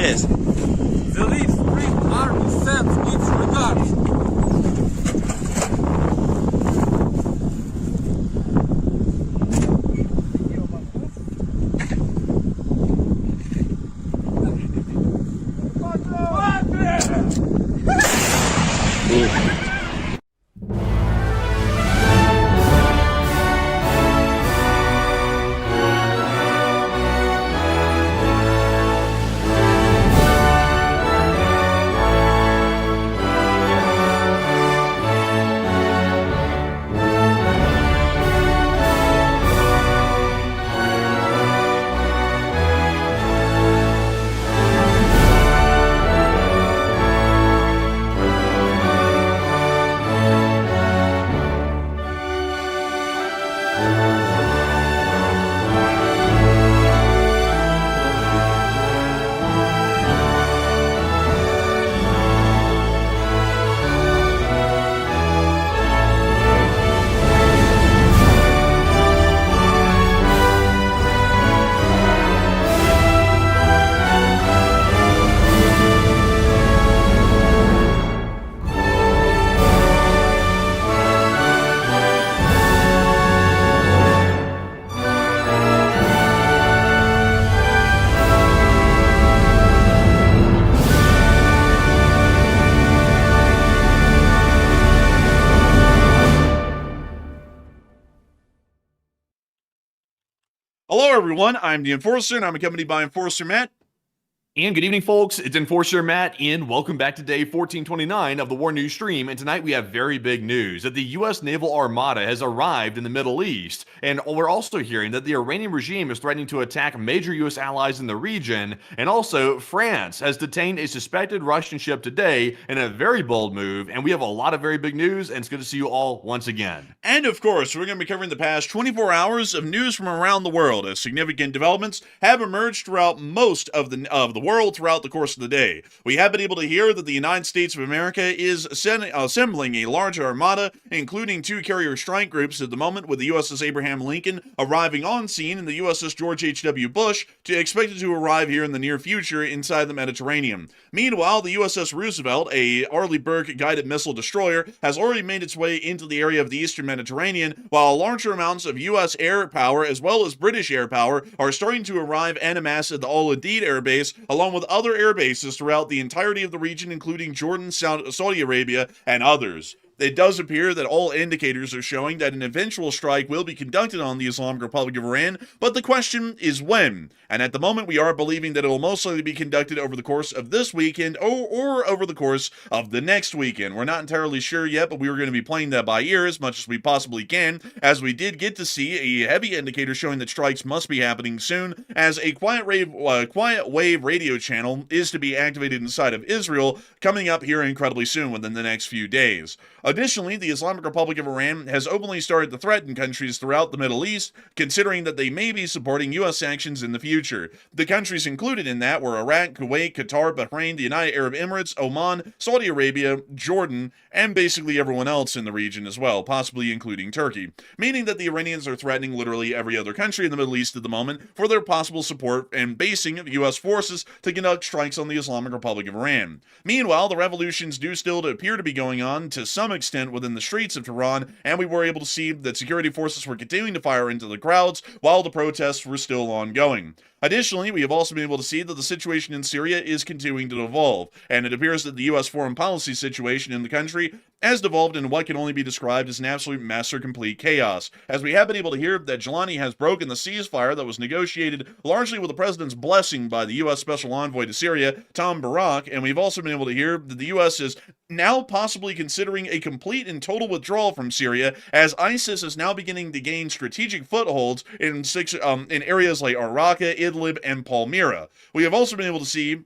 Yes. The Leaf Spring Army sends its regards. Hello, everyone. I'm the Enforcer, and I'm accompanied by Enforcer Matt. And good evening, folks. It's Enforcer Matt, and welcome back to day 1429 of the War News stream. And tonight we have very big news that the U.S. Naval Armada has arrived in the Middle East. And we're also hearing that the Iranian regime is threatening to attack major U.S. allies in the region. And also, France has detained a suspected Russian ship today in a very bold move. And we have a lot of very big news, and it's good to see you all once again. And of course, we're going to be covering the past 24 hours of news from around the world, as significant developments have emerged throughout most of the world throughout the course of the day. We have been able to hear that the United States of America is assembling a large armada, including 2 carrier strike groups at the moment, with the USS Abraham Lincoln arriving on scene and the USS George H.W. Bush expected to arrive here in the near future inside the Mediterranean. Meanwhile, the USS Roosevelt, a Arleigh Burke guided missile destroyer, has already made its way into the area of the eastern Mediterranean, while larger amounts of U.S. air power as well as British air power are starting to arrive en masse at the Al Udeid Air Base, along with other air bases throughout the entirety of the region, including Jordan, Saudi Arabia, and others. It does appear that all indicators are showing that an eventual strike will be conducted on the Islamic Republic of Iran, but the question is when. And at the moment, we are believing that it will most likely be conducted over the course of this weekend or over the course of the next weekend. We're not entirely sure yet, but we were going to be playing that by ear as much as we possibly can, as we did get to see a heavy indicator showing that strikes must be happening soon, as a quiet wave radio channel is to be activated inside of Israel, coming up here incredibly soon within the next few days. Additionally, the Islamic Republic of Iran has openly started to threaten countries throughout the Middle East, considering that they may be supporting U.S. sanctions in the future. The countries included in that were Iraq, Kuwait, Qatar, Bahrain, the United Arab Emirates, Oman, Saudi Arabia, Jordan, and basically everyone else in the region as well, possibly including Turkey, meaning that the Iranians are threatening literally every other country in the Middle East at the moment for their possible support and basing of U.S. forces to conduct strikes on the Islamic Republic of Iran. Meanwhile, the revolutions do still appear to be going on to some extent within the streets of Tehran, and we were able to see that security forces were continuing to fire into the crowds while the protests were still ongoing. Additionally, we have also been able to see that the situation in Syria is continuing to evolve, and it appears that the U.S. foreign policy situation in the country has devolved into what can only be described as an absolute mess or complete chaos, as we have been able to hear that Jelani has broken the ceasefire that was negotiated largely with the president's blessing by the U.S. Special Envoy to Syria, Tom Barak, and we've also been able to hear that the U.S. is now possibly considering a complete and total withdrawal from Syria, as ISIS is now beginning to gain strategic footholds in areas like Raqqa, Idlib, and Palmyra. We have also been able to see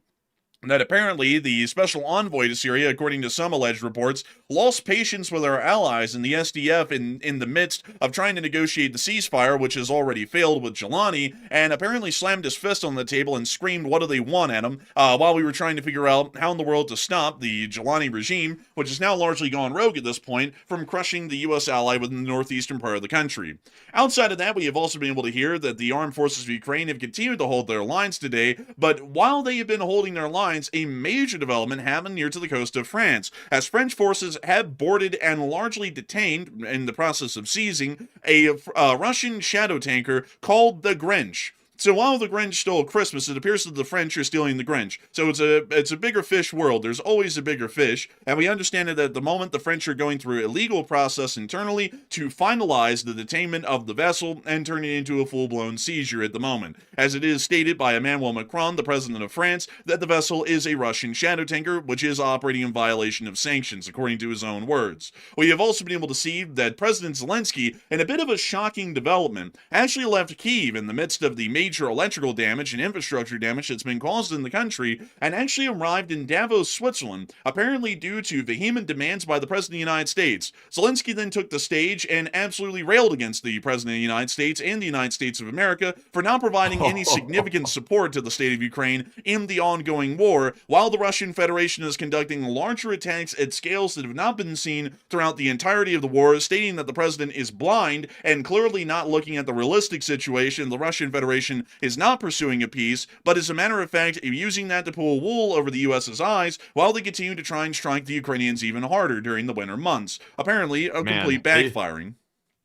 that apparently the special envoy to Syria, according to some alleged reports, lost patience with our allies in the SDF in the midst of trying to negotiate the ceasefire, which has already failed with Jelani, and apparently slammed his fist on the table and screamed, "What do they want?" at him, while we were trying to figure out how in the world to stop the Jelani regime, which has now largely gone rogue at this point, from crushing the U.S. ally within the northeastern part of the country. Outside of that, we have also been able to hear that the armed forces of Ukraine have continued to hold their lines today, but while they have been holding their lines, a major development happened near to the coast of France, as French forces have boarded and largely detained, in the process of seizing, a Russian shadow tanker called the Grinch. So while the Grinch stole Christmas, it appears that the French are stealing the Grinch. So it's a bigger fish world. There's always a bigger fish, and we understand that at the moment the French are going through a legal process internally to finalize the detainment of the vessel and turn it into a full-blown seizure at the moment. As it is stated by Emmanuel Macron, the president of France, that the vessel is a Russian shadow tanker, which is operating in violation of sanctions, according to his own words. We have also been able to see that President Zelensky, in a bit of a shocking development, actually left Kyiv in the midst of the major electrical damage and infrastructure damage that's been caused in the country, and actually arrived in Davos, Switzerland, apparently due to vehement demands by the President of the United States. Zelensky then took the stage and absolutely railed against the President of the United States and the United States of America for not providing any significant support to the state of Ukraine in the ongoing war, while the Russian Federation is conducting larger attacks at scales that have not been seen throughout the entirety of the war, stating that the President is blind and clearly not looking at the realistic situation. The Russian Federation is not pursuing a peace, but as a matter of fact, using that to pull wool over the U.S.'s eyes while they continue to try and strike the Ukrainians even harder during the winter months. Apparently, a complete backfiring.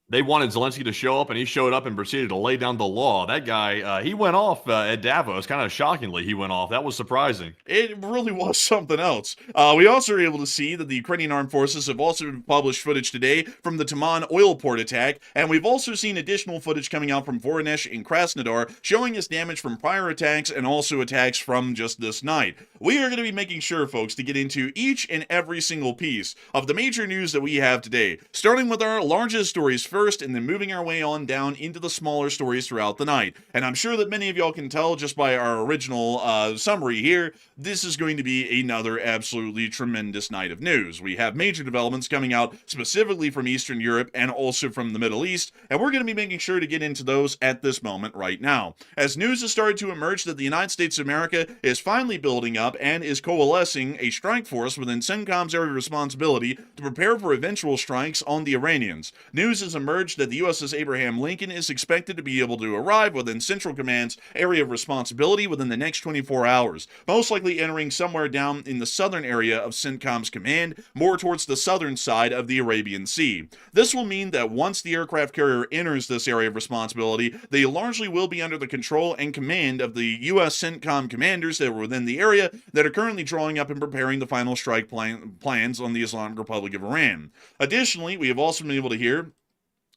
They wanted Zelensky to show up, and he showed up and proceeded to lay down the law. That guy, he went off at Davos. Kind of shockingly, he went off. That was surprising. It really was something else. We also were able to see that the Ukrainian armed forces have also published footage today from the Taman oil port attack, and we've also seen additional footage coming out from Voronezh and Krasnodar, showing us damage from prior attacks and also attacks from just this night. We are going to be making sure, folks, to get into each and every single piece of the major news that we have today, starting with our largest stories first, and then moving our way on down into the smaller stories throughout the night. And I'm sure that many of y'all can tell just by our original summary here, this is going to be another absolutely tremendous night of news. We have major developments coming out specifically from Eastern Europe and also from the Middle East, and we're going to be making sure to get into those at this moment right now. As news has started to emerge that the United States of America is finally building up and is coalescing a strike force within CENTCOM's area of responsibility to prepare for eventual strikes on the Iranians. News has emerged that the USS Abraham Lincoln is expected to be able to arrive within Central Command's area of responsibility within the next 24 hours, most likely entering somewhere down in the southern area of CENTCOM's command, more towards the southern side of the Arabian Sea. This will mean that once the aircraft carrier enters this area of responsibility, they largely will be under the control and command of the U.S. CENTCOM commanders that are within the area that are currently drawing up and preparing the final strike plans on the Islamic Republic of Iran. Additionally, we have also been able to hear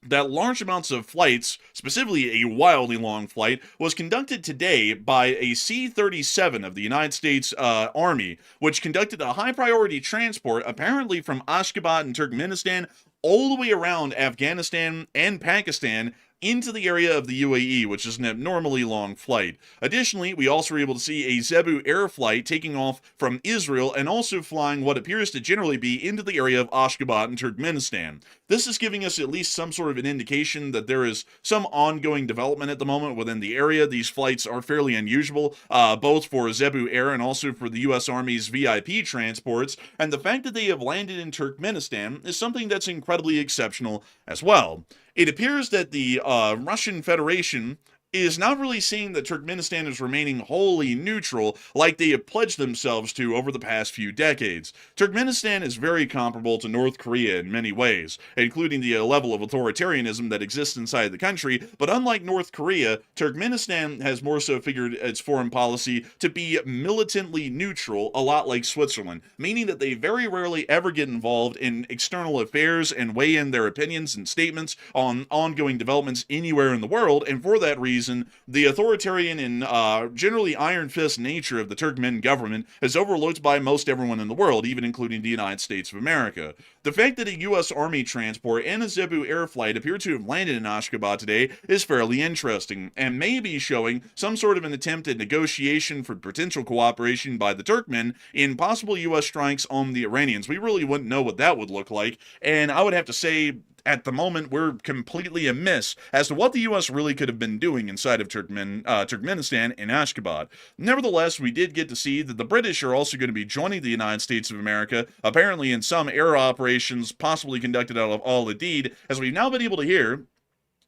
that large amounts of flights, specifically a wildly long flight, was conducted today by a C-37 of the United States Army, which conducted a high-priority transport, apparently from Ashgabat in Turkmenistan, all the way around Afghanistan and Pakistan, into the area of the UAE, which is an abnormally long flight. Additionally, we also were able to see a Zebu air flight taking off from Israel and also flying what appears to generally be into the area of Ashgabat in Turkmenistan. This is giving us at least some sort of an indication that there is some ongoing development at the moment within the area. These flights are fairly unusual, both for Zebu Air and also for the U.S. Army's VIP transports, and the fact that they have landed in Turkmenistan is something that's incredibly exceptional as well. It appears that the Russian Federation is not really seeing that Turkmenistan is remaining wholly neutral like they have pledged themselves to over the past few decades. Turkmenistan is very comparable to North Korea in many ways, including the level of authoritarianism that exists inside the country, but unlike North Korea, Turkmenistan has more so figured its foreign policy to be militantly neutral, a lot like Switzerland, meaning that they very rarely ever get involved in external affairs and weigh in their opinions and statements on ongoing developments anywhere in the world, and for that reason, the authoritarian and generally iron fist nature of the Turkmen government is overlooked by most everyone in the world, even including the United States of America. The fact that a U.S. Army transport and a Zebu air flight appear to have landed in Ashgabat today is fairly interesting, and may be showing some sort of an attempt at negotiation for potential cooperation by the Turkmen in possible U.S. strikes on the Iranians. We really wouldn't know what that would look like, and I would have to say, at the moment, we're completely amiss as to what the U.S. really could have been doing inside of Turkmenistan and Ashgabat. Nevertheless, we did get to see that the British are also going to be joining the United States of America, apparently in some air operations possibly conducted out of Al Udeid, as we've now been able to hear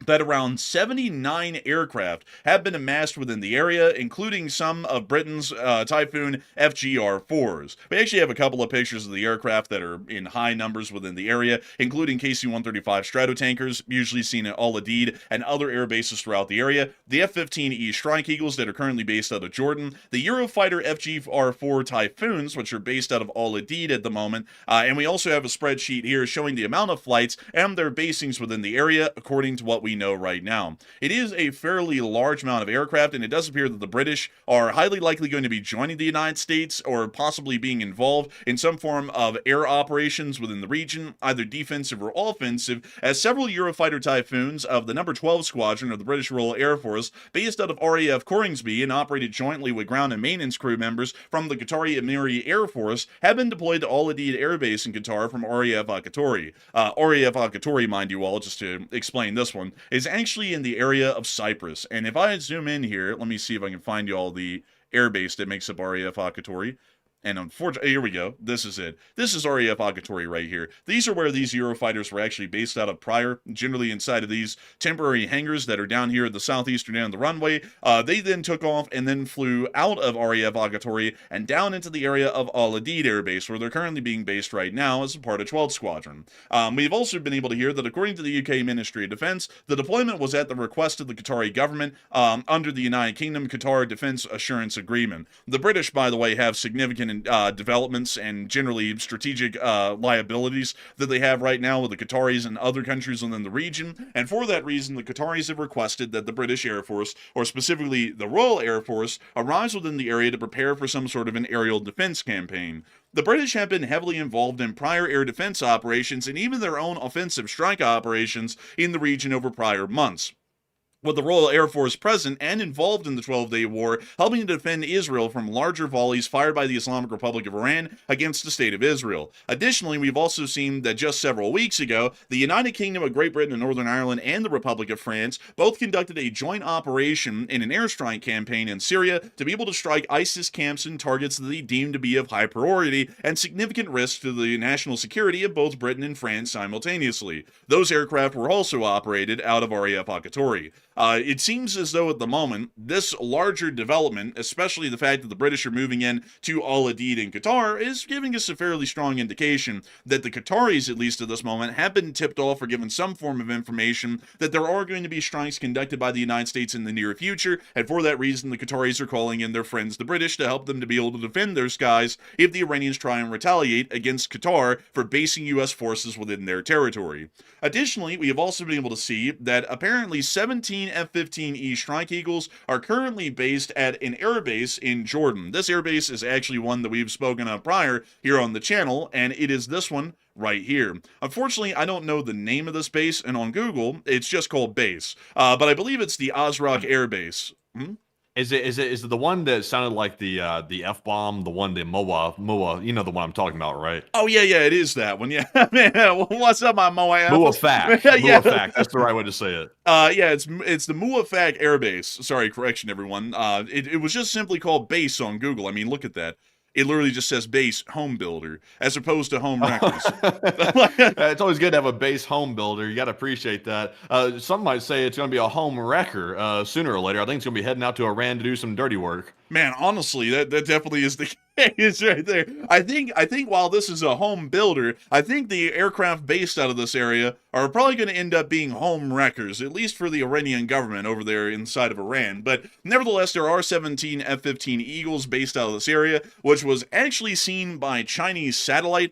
that around 79 aircraft have been amassed within the area, including some of Britain's Typhoon FGR-4s. We actually have a couple of pictures of the aircraft that are in high numbers within the area, including KC-135 Stratotankers, usually seen at Al Udeid and other air bases throughout the area, the F-15E Strike Eagles that are currently based out of Jordan, the Eurofighter FGR-4 Typhoons, which are based out of Al Udeid at the moment, and we also have a spreadsheet here showing the amount of flights and their basings within the area, according to what we know right now. It is a fairly large amount of aircraft, and it does appear that the British are highly likely going to be joining the United States or possibly being involved in some form of air operations within the region, either defensive or offensive, as several Eurofighter Typhoons of the number 12 Squadron of the British Royal Air Force, based out of RAF Coningsby and operated jointly with ground and maintenance crew members from the Qatari Emiri Air Force, have been deployed to Al Udeid Air Base in Qatar from RAF Al-Qatari. RAF Al-Qatari, mind you all, just to explain this one, is actually in the area of Cyprus. And if I zoom in here, let me see if I can find you all the airbase that makes up RAF Al-Qatari. And unfortunately, here we go. This is it. This is RAF Al-Qatari right here. These are where these Eurofighters were actually based out of prior, generally inside of these temporary hangars that are down here at the southeastern end of the runway. They then took off and then flew out of RAF Al-Qatari and down into the area of Al Udeid Air Base, where they're currently being based right now as a part of 12th Squadron. We've also been able to hear that according to the UK Ministry of Defense, the deployment was at the request of the Qatari government under the United Kingdom Qatar Defense Assurance Agreement. The British, by the way, have significant developments and generally strategic liabilities that they have right now with the Qataris and other countries within the region, and for that reason the Qataris have requested that the British Air Force, or specifically the Royal Air Force, arrives within the area to prepare for some sort of an aerial defense campaign. The British have been heavily involved in prior air defense operations and even their own offensive strike operations in the region over prior months, with the Royal Air Force present and involved in the 12-Day War, helping to defend Israel from larger volleys fired by the Islamic Republic of Iran against the State of Israel. Additionally, we've also seen that just several weeks ago, the United Kingdom of Great Britain and Northern Ireland and the Republic of France both conducted a joint operation in an airstrike campaign in Syria to be able to strike ISIS camps and targets that they deemed to be of high priority and significant risk to the national security of both Britain and France simultaneously. Those aircraft were also operated out of RAF Al-Qatari. It seems as though at the moment, this larger development, especially the fact that the British are moving in to Al Udeid in Qatar, is giving us a fairly strong indication that the Qataris, at least at this moment, have been tipped off or given some form of information that there are going to be strikes conducted by the United States in the near future, and for that reason, the Qataris are calling in their friends, the British, to help them to be able to defend their skies if the Iranians try and retaliate against Qatar for basing U.S. forces within their territory. Additionally, we have also been able to see that apparently 17 F-15E Strike Eagles are currently based at an airbase in Jordan. This airbase is actually one that we've spoken of prior here on the channel, and it is this one right here. Unfortunately, I don't know the name of this base, and on Google, it's just called base. But I believe it's the Azraq Air Base. Is it the one that sounded like the F-bomb, the one, the MOA, you know the one I'm talking about, right? Oh, yeah, it is that one, yeah. Man, what's up, my MOA? Muafaq. Yeah. Muafaq, that's the right way to say it. Yeah, it's the Muafaq Air Base. Sorry, correction, everyone. It was just simply called base on Google. I mean, look at that. it literally just says base home builder as opposed to home wreckers. It's always good to have a base home builder. You got to appreciate that. Some might say it's going to be a home wrecker sooner or later. I think it's going to be heading out to Iran to do some dirty work. Man, honestly, that definitely is the case right there. I think while this is a home builder, I think the aircraft based out of this area are probably going to end up being home wreckers, at least for the Iranian government over there inside of Iran. But nevertheless, there are 17 F-15 Eagles based out of this area, which was actually seen by Chinese satellite.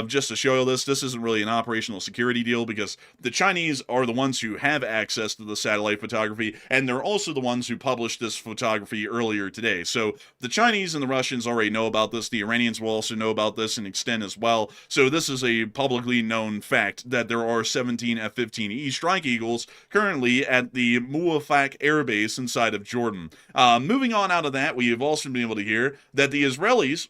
Just to show you this isn't really an operational security deal because the Chinese are the ones who have access to the satellite photography, and they're also the ones who published this photography earlier today. So the Chinese and the Russians already know about this. The Iranians will also know about this and extent as well. So this is a publicly known fact that there are 17 F-15E Strike Eagles currently at the Muwafaq Air Base inside of Jordan. Moving on out of that, we have also been able to hear that the Israelis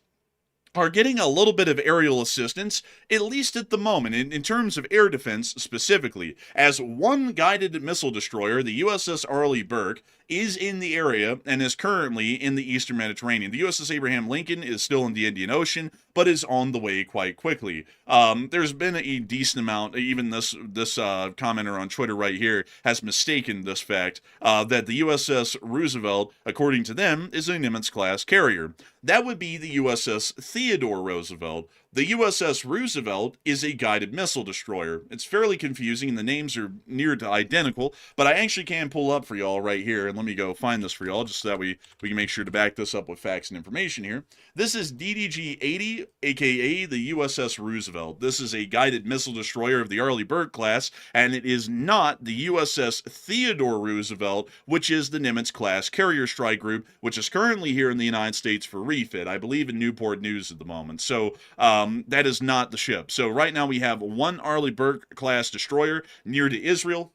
are getting a little bit of aerial assistance, at least at the moment, in terms of air defense specifically, as one guided missile destroyer, the USS Arleigh Burke, is in the area and is currently in the Eastern Mediterranean. The USS Abraham Lincoln is still in the Indian Ocean, but is on the way quite quickly. There's been a decent amount, even this commenter on Twitter right here has mistaken this fact, that the USS Roosevelt, according to them, is a Nimitz-class carrier. That would be the USS Theodore Roosevelt. The USS Roosevelt is a guided missile destroyer. It's fairly confusing, and the names are near to identical, but I actually can pull up for y'all right here, and let me go find this for y'all, just so that we can make sure to back this up with facts and information here. This is DDG-80, aka the USS Roosevelt. This is a guided missile destroyer of the Arleigh Burke class, and it is not the USS Theodore Roosevelt, which is the Nimitz-class carrier strike group, which is currently here in the United States for refit, I believe in Newport News at the moment. So, that is not the ship. So right now we have one Arleigh Burke class destroyer near to Israel,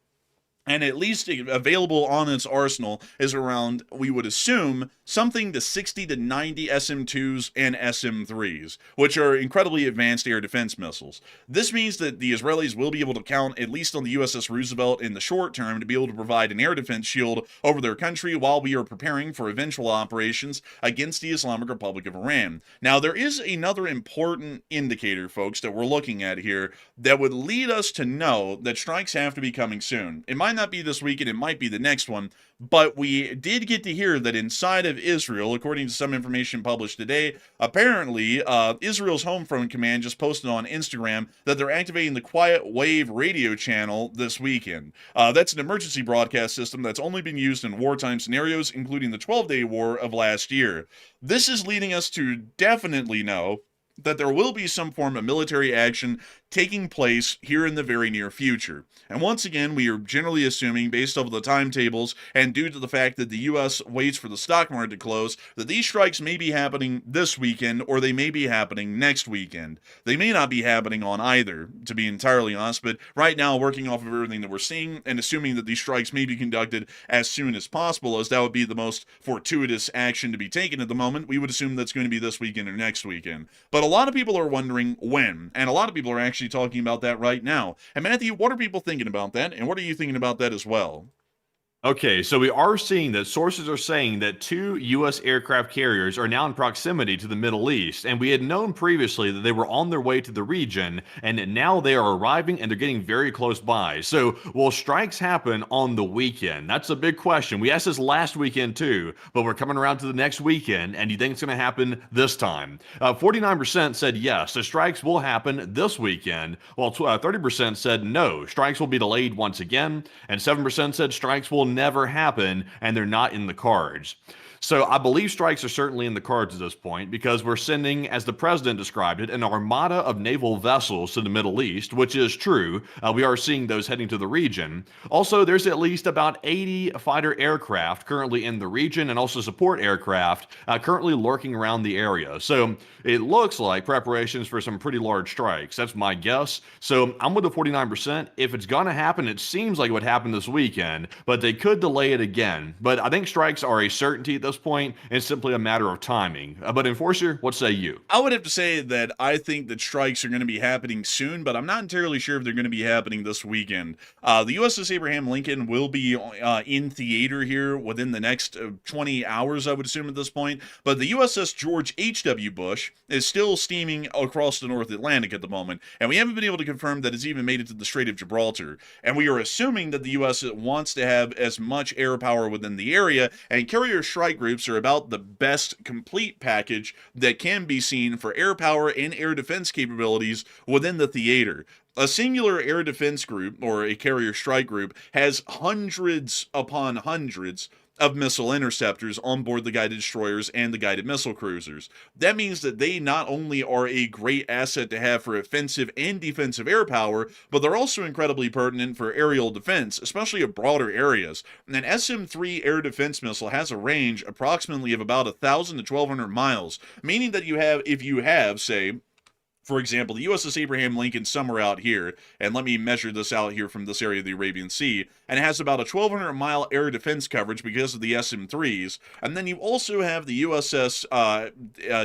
and at least available on its arsenal is around, we would assume, something to 60 to 90 SM-2s and SM-3s, which are incredibly advanced air defense missiles. This means that the Israelis will be able to count, at least on the USS Roosevelt in the short term, to be able to provide an air defense shield over their country while we are preparing for eventual operations against the Islamic Republic of Iran. Now, there is another important indicator, folks, that we're looking at here that would lead us to know that strikes have to be coming soon. It might not be this weekend, it might be the next one, but we did get to hear that inside of Israel, according to some information published today, apparently Israel's Home Front Command just posted on Instagram that they're activating the Quiet Wave radio channel this weekend. That's an emergency broadcast system that's only been used in wartime scenarios, including the 12-day war of last year. This is leading us to definitely know that there will be some form of military action taking place here in the very near future. And once again, we are generally assuming, based off of the timetables and due to the fact that the U.S. waits for the stock market to close, that these strikes may be happening this weekend or they may be happening next weekend. They may not be happening on either, to be entirely honest, but right now, working off of everything that we're seeing and assuming that these strikes may be conducted as soon as possible, as that would be the most fortuitous action to be taken at the moment, we would assume that's going to be this weekend or next weekend. But a lot of people are wondering when, and a lot of people are actually talking about that right now. And Matthew, what are people thinking about that, and what are you thinking about that as well? Okay, so we are seeing that sources are saying that 2 U.S. aircraft carriers are now in proximity to the Middle East, and we had known previously that they were on their way to the region, and now they are arriving and they're getting very close by. So will strikes happen on the weekend? That's a big question. We asked this last weekend too, but we're coming around to the next weekend, and you think it's going to happen this time? 49% said yes, the strikes will happen this weekend, while 30% said no, strikes will be delayed once again, and 7% said strikes will never happen and they're not in the cards. So I believe strikes are certainly in the cards at this point because we're sending, as the president described it, an armada of naval vessels to the Middle East, which is true. We are seeing those heading to the region. Also, there's at least about 80 fighter aircraft currently in the region and also support aircraft currently lurking around the area. So it looks like preparations for some pretty large strikes. That's my guess. So I'm with the 49%. If it's going to happen, it seems like it would happen this weekend, but they could delay it again. But I think strikes are a certainty at this point. It's simply a matter of timing. But Enforcer, what say you? I would have to say that I think that strikes are going to be happening soon, but I'm not entirely sure if they're going to be happening this weekend. The USS Abraham Lincoln will be in theater here within the next 20 hours, I would assume at this point, but the USS George H.W. Bush is still steaming across the North Atlantic at the moment, and we haven't been able to confirm that it's even made it to the Strait of Gibraltar, and we are assuming that the U.S. wants to have as much air power within the area, and carrier strike groups are about the best complete package that can be seen for air power and air defense capabilities within the theater. A singular air defense group, or a carrier strike group, has hundreds upon hundreds of missile interceptors on board the guided destroyers and the guided missile cruisers. That means that they not only are a great asset to have for offensive and defensive air power, but they're also incredibly pertinent for aerial defense, especially of broader areas. An SM-3 air defense missile has a range approximately of about 1,000 to 1,200 miles, meaning that if you have, say, for example, the USS Abraham Lincoln somewhere out here, and let me measure this out here from this area of the Arabian Sea, and it has about a 1,200-mile air defense coverage because of the SM-3s, and then you also have the USS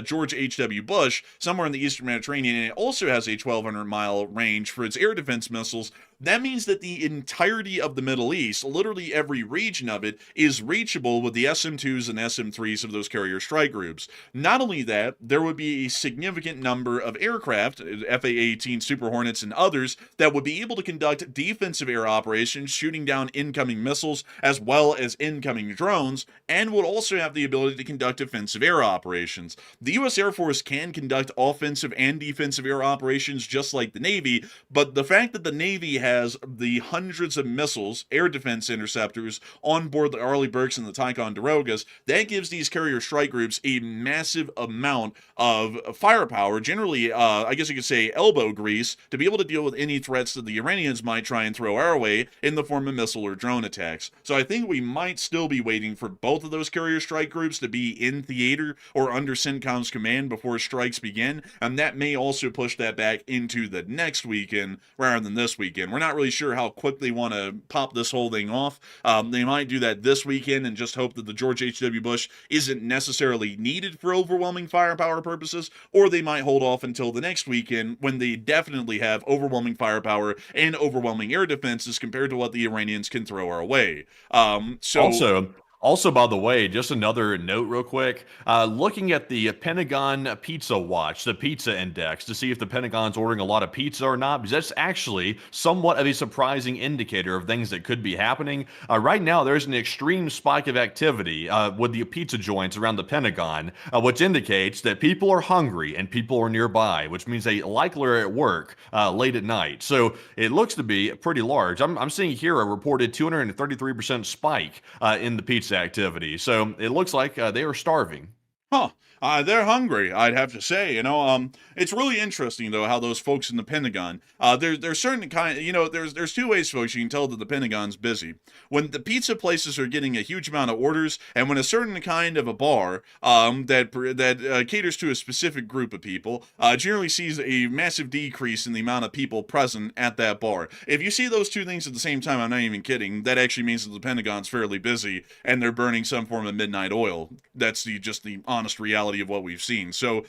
George H.W. Bush somewhere in the Eastern Mediterranean, and it also has a 1,200-mile range for its air defense missiles. That means that the entirety of the Middle East, literally every region of it, is reachable with the SM-2s and SM-3s of those carrier strike groups. Not only that, there would be a significant number of aircraft, FA-18 Super Hornets and others, that would be able to conduct defensive air operations, shooting down incoming missiles as well as incoming drones, and would also have the ability to conduct offensive air operations. The U.S. Air Force can conduct offensive and defensive air operations just like the Navy, but the fact that the Navy has the hundreds of missiles, air defense interceptors, on board the Arleigh Burkes and the Ticonderogas, that gives these carrier strike groups a massive amount of firepower, generally, I guess you could say elbow grease, to be able to deal with any threats that the Iranians might try and throw our way in the form of missile or drone attacks. So I think we might still be waiting for both of those carrier strike groups to be in theater or under CENTCOM's command before strikes begin, and that may also push that back into the next weekend rather than this weekend. We're not really sure how quick they want to pop this whole thing off. They might do that this weekend and just hope that the George H.W. Bush isn't necessarily needed for overwhelming firepower purposes, or they might hold off until the next weekend when they definitely have overwhelming firepower and overwhelming air defenses compared to what the Iranians can throw our way. Also, by the way, just another note real quick, looking at the Pentagon Pizza Watch, the pizza index, to see if the Pentagon's ordering a lot of pizza or not, because that's actually somewhat of a surprising indicator of things that could be happening. Right now, there's an extreme spike of activity with the pizza joints around the Pentagon, which indicates that people are hungry and people are nearby, which means they likely are at work late at night. So it looks to be pretty large. I'm seeing here a reported 233% spike in the pizza activity. So it looks like they are starving. Huh. They're hungry, I'd have to say. It's really interesting though how those folks in the Pentagon, there's certain kind, there's two ways, folks, you can tell that the Pentagon's busy. When the pizza places are getting a huge amount of orders, and when a certain kind of a bar that caters to a specific group of people generally sees a massive decrease in the amount of people present at that bar. If you see those two things at the same time, I'm not even kidding, that actually means that the Pentagon's fairly busy and they're burning some form of midnight oil. That's just the honest reality of what we've seen. So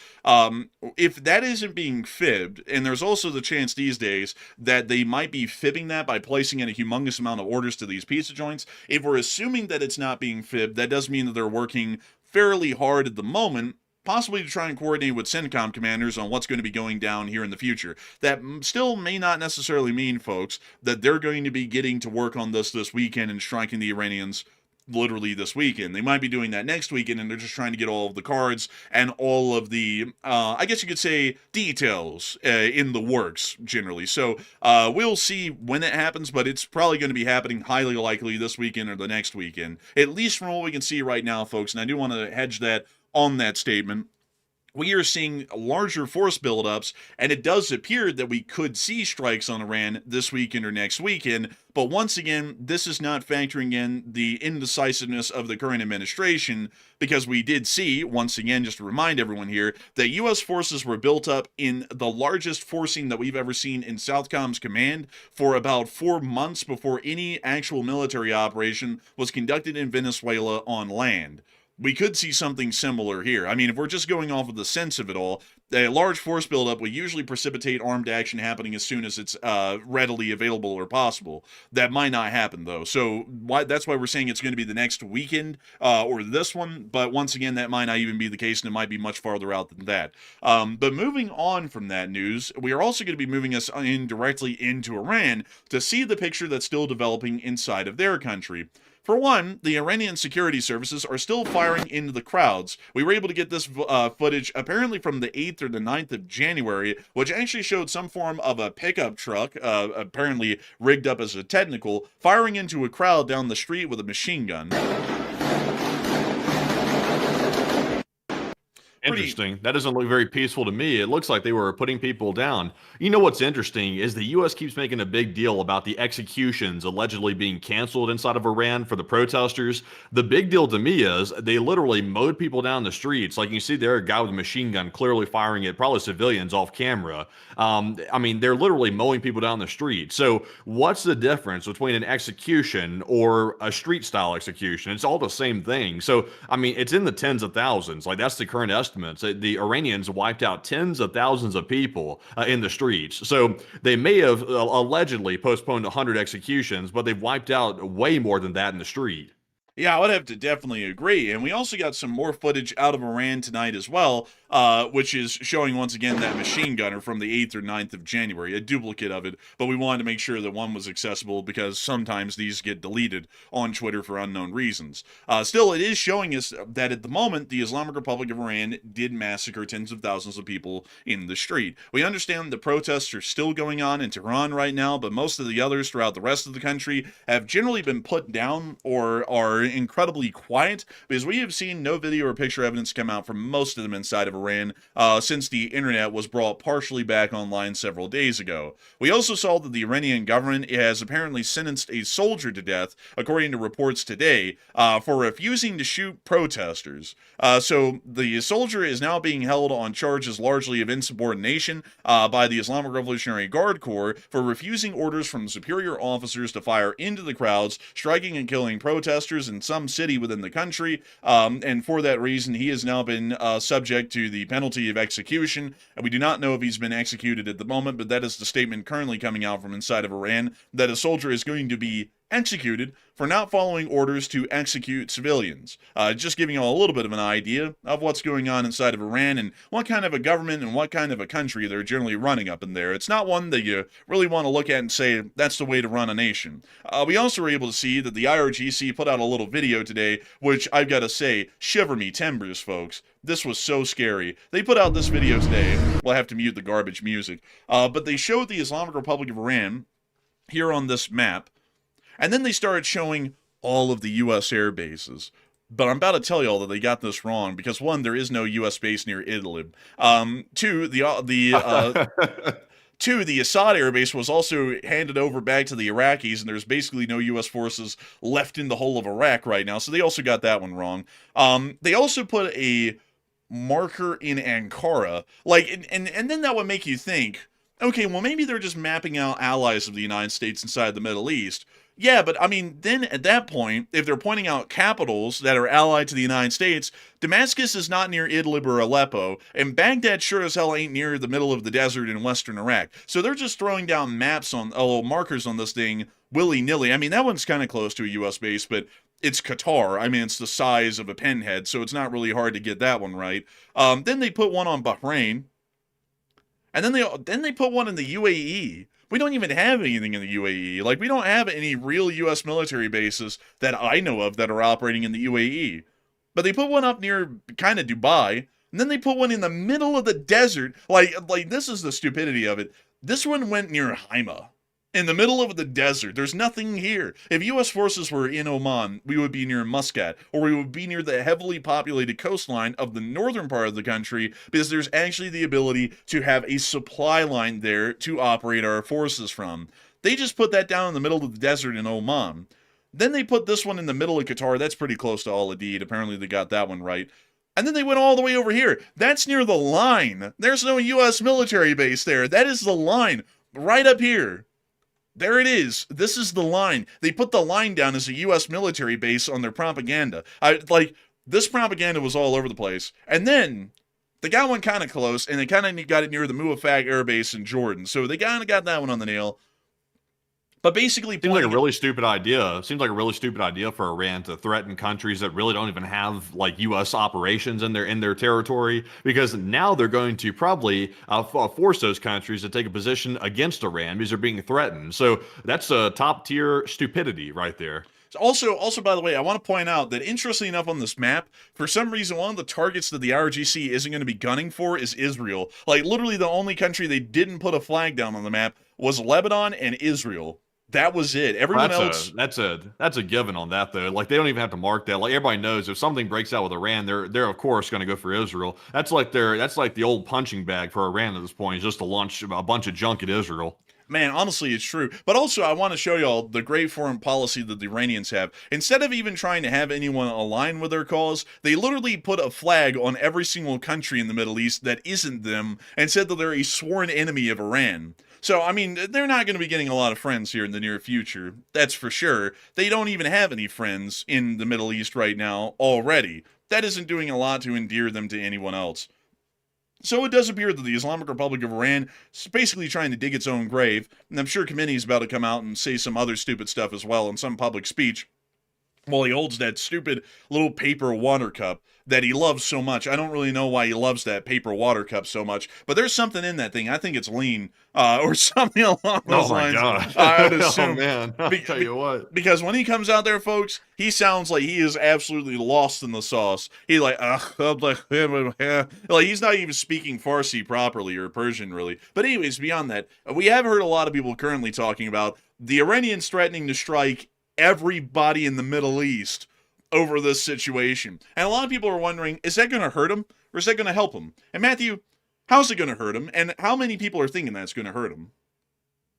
if that isn't being fibbed, and there's also the chance these days that they might be fibbing that by placing in a humongous amount of orders to these pizza joints, if we're assuming that it's not being fibbed, that does mean that they're working fairly hard at the moment, possibly to try and coordinate with CENTCOM commanders on what's going to be going down here in the future. That still may not necessarily mean, folks, that they're going to be getting to work on this weekend and striking the Iranians literally this weekend. They might be doing that next weekend, and they're just trying to get all of the cards and all of the, I guess you could say, details in the works, generally. So we'll see when it happens, but it's probably going to be happening highly likely this weekend or the next weekend, at least from what we can see right now, folks. And I do want to hedge that on that statement. We are seeing larger force buildups, and it does appear that we could see strikes on Iran this weekend or next weekend. But once again, this is not factoring in the indecisiveness of the current administration, because we did see, once again, just to remind everyone here, that U.S. forces were built up in the largest forcing that we've ever seen in Southcom's command for about 4 months before any actual military operation was conducted in Venezuela on land. we could see something similar here. I mean, if we're just going off of the sense of it all, a large force buildup will usually precipitate armed action happening as soon as it's readily available or possible. That might not happen, though. So that's why we're saying it's going to be the next weekend or this one. But once again, that might not even be the case, and it might be much farther out than that. But moving on from that news, we are also going to be moving us in directly into Iran to see the picture that's still developing inside of their country. For one, the Iranian security services are still firing into the crowds. We were able to get this footage apparently from the 8th or the 9th of January, which actually showed some form of a pickup truck, apparently rigged up as a technical, firing into a crowd down the street with a machine gun. Interesting. That doesn't look very peaceful to me. It looks like they were putting people down. You know what's interesting is the U.S. keeps making a big deal about the executions allegedly being canceled inside of Iran for the protesters. The big deal to me is they literally mowed people down the streets. Like you see there, a guy with a machine gun clearly firing at probably civilians off camera. I mean, they're literally mowing people down the street. So what's the difference between an execution or a street-style execution? It's all the same thing. So, I mean, it's in the tens of thousands. Like, that's the current estimate. The Iranians wiped out tens of thousands of people in the streets. So they may have allegedly postponed 100 executions, but they've wiped out way more than that in the street. Yeah, I would have to definitely agree. And we also got some more footage out of Iran tonight as well, which is showing once again that machine gunner from the 8th or 9th of January, a duplicate of it. But we wanted to make sure that one was accessible because sometimes these get deleted on Twitter for unknown reasons. Still, it is showing us that at the moment, the Islamic Republic of Iran did massacre tens of thousands of people in the street. We understand the protests are still going on in Tehran right now, but most of the others throughout the rest of the country have generally been put down or are incredibly quiet, because we have seen no video or picture evidence come out from most of them inside of Iran since the internet was brought partially back online several days ago. We also saw that the Iranian government has apparently sentenced a soldier to death, according to reports today, for refusing to shoot protesters. So the soldier is now being held on charges largely of insubordination by the Islamic Revolutionary Guard Corps for refusing orders from superior officers to fire into the crowds, striking and killing protesters in some city within the country, and for that reason he has now been subject to the penalty of execution. And we do not know if he's been executed at the moment, but that is the statement currently coming out from inside of Iran, that a soldier is going to be executed for not following orders to execute civilians. Just giving you all a little bit of an idea of what's going on inside of Iran and what kind of a government and what kind of a country they're generally running up in there. It's not one that you really want to look at and say, that's the way to run a nation. We also were able to see that the IRGC put out a little video today, which I've got to say, shiver me timbers, folks. This was so scary. They put out this video today. We'll have to mute the garbage music. But they showed the Islamic Republic of Iran here on this map. And then they started showing all of the U.S. air bases. But I'm about to tell y'all that they got this wrong, because one, there is no U.S. base near Idlib. Two, the Assad air base was also handed over back to the Iraqis, and there's basically no U.S. forces left in the whole of Iraq right now, so they also got that one wrong. They also put a marker in Ankara, and then that would make you think, okay, well, maybe they're just mapping out allies of the United States inside the Middle East. Yeah, but I mean, then at that point, if they're pointing out capitals that are allied to the United States, Damascus is not near Idlib or Aleppo, and Baghdad sure as hell ain't near the middle of the desert in western Iraq. So they're just throwing down maps on, markers on this thing willy-nilly. I mean, that one's kind of close to a U.S. base, but it's Qatar. I mean, it's the size of a pinhead, so it's not really hard to get that one right. Then they put one on Bahrain, and then they put one in the UAE. We don't even have anything in the UAE. Like, we don't have any real U.S. military bases that I know of that are operating in the UAE. But they put one up near kind of Dubai, and then they put one in the middle of the desert. Like this is the stupidity of it. This one went near Haima, in the middle of the desert. There's nothing here. If U.S. forces were in Oman, we would be near Muscat, or we would be near the heavily populated coastline of the northern part of the country, because there's actually the ability to have a supply line there to operate our forces from. They just put that down in the middle of the desert in Oman. Then they put this one in the middle of Qatar. That's pretty close to Al Adid. Apparently they got that one right. And then they went all the way over here. That's near the line. There's no U.S. military base there. That is the line. Right up here. There it is. This is the line. They put the line down as a U.S. military base on their propaganda. This propaganda was all over the place. And then they got one kind of close, and they kind of got it near the Muafag Air Base in Jordan. So they kind of got that one on the nail. But basically, seems like a really stupid idea. Seems like a really stupid idea for Iran to threaten countries that really don't even have like U.S. operations in their territory, because now they're going to probably force those countries to take a position against Iran because they're being threatened. So that's a top tier stupidity right there. Also, by the way, I want to point out that interestingly enough on this map, for some reason, one of the targets that the IRGC isn't going to be gunning for is Israel. Like, literally the only country they didn't put a flag down on the map was Lebanon and Israel. That was it. Everyone else. That's a given on that though. Like they don't even have to mark that. Like everybody knows if something breaks out with Iran, they're of course going to go for Israel. That's like the old punching bag for Iran at this point, is just to launch a bunch of junk at Israel. Man, honestly, it's true. But also, I want to show y'all the great foreign policy that the Iranians have. Instead of even trying to have anyone align with their cause, they literally put a flag on every single country in the Middle East that isn't them and said that they're a sworn enemy of Iran. So, I mean, they're not going to be getting a lot of friends here in the near future. That's for sure. They don't even have any friends in the Middle East right now already. That isn't doing a lot to endear them to anyone else. So it does appear that the Islamic Republic of Iran is basically trying to dig its own grave, and I'm sure Khamenei's about to come out and say some other stupid stuff as well in some public speech. Well, he holds that stupid little paper water cup that he loves so much. I don't really know why he loves that paper water cup so much, but there's something in that thing. I think it's lean, or something along those lines. God. I would assume. Oh man, I'll tell you what. Because when he comes out there, folks, he sounds like he is absolutely lost in the sauce. He's like, like he's not even speaking Farsi properly or Persian really. But anyways, beyond that, we have heard a lot of people currently talking about the Iranians threatening to strike everybody in the Middle East over this situation. And a lot of people are wondering, is that going to hurt him or is that going to help him? And Matthew, how's it going to hurt him? And how many people are thinking that's going to hurt him?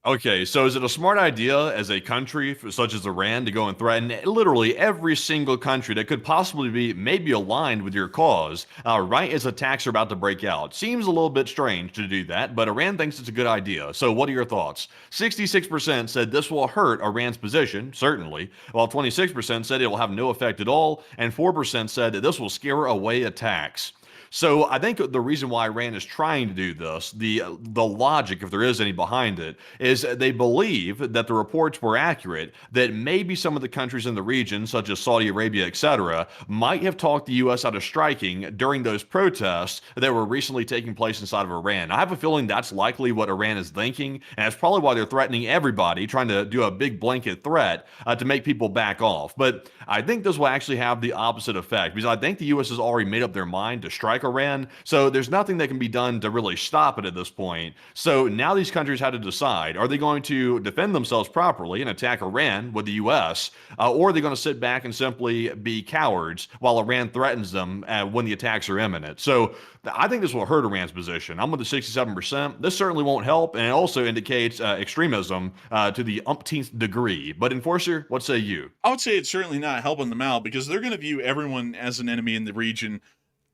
Okay, so is it a smart idea as a country such as Iran to go and threaten literally every single country that could possibly be maybe aligned with your cause right as attacks are about to break out? Seems a little bit strange to do that, but Iran thinks it's a good idea. So what are your thoughts? 66% said this will hurt Iran's position, certainly, while 26% said it will have no effect at all, and 4% said that this will scare away attacks. So I think the reason why Iran is trying to do this, the logic, if there is any behind it, is they believe that the reports were accurate, that maybe some of the countries in the region, such as Saudi Arabia, etc., might have talked the U.S. out of striking during those protests that were recently taking place inside of Iran. I have a feeling that's likely what Iran is thinking, and that's probably why they're threatening everybody, trying to do a big blanket threat to make people back off. But I think this will actually have the opposite effect, because I think the U.S. has already made up their mind to strike Iran, so there's nothing that can be done to really stop it at this point. So now these countries have to decide, are they going to defend themselves properly and attack Iran with the U.S., or are they going to sit back and simply be cowards while Iran threatens them when the attacks are imminent? So I think this will hurt Iran's position. I'm with the 67%. This certainly won't help, and it also indicates extremism to the umpteenth degree. But Enforcer, what say you? I would say it's certainly not helping them out because they're going to view everyone as an enemy in the region.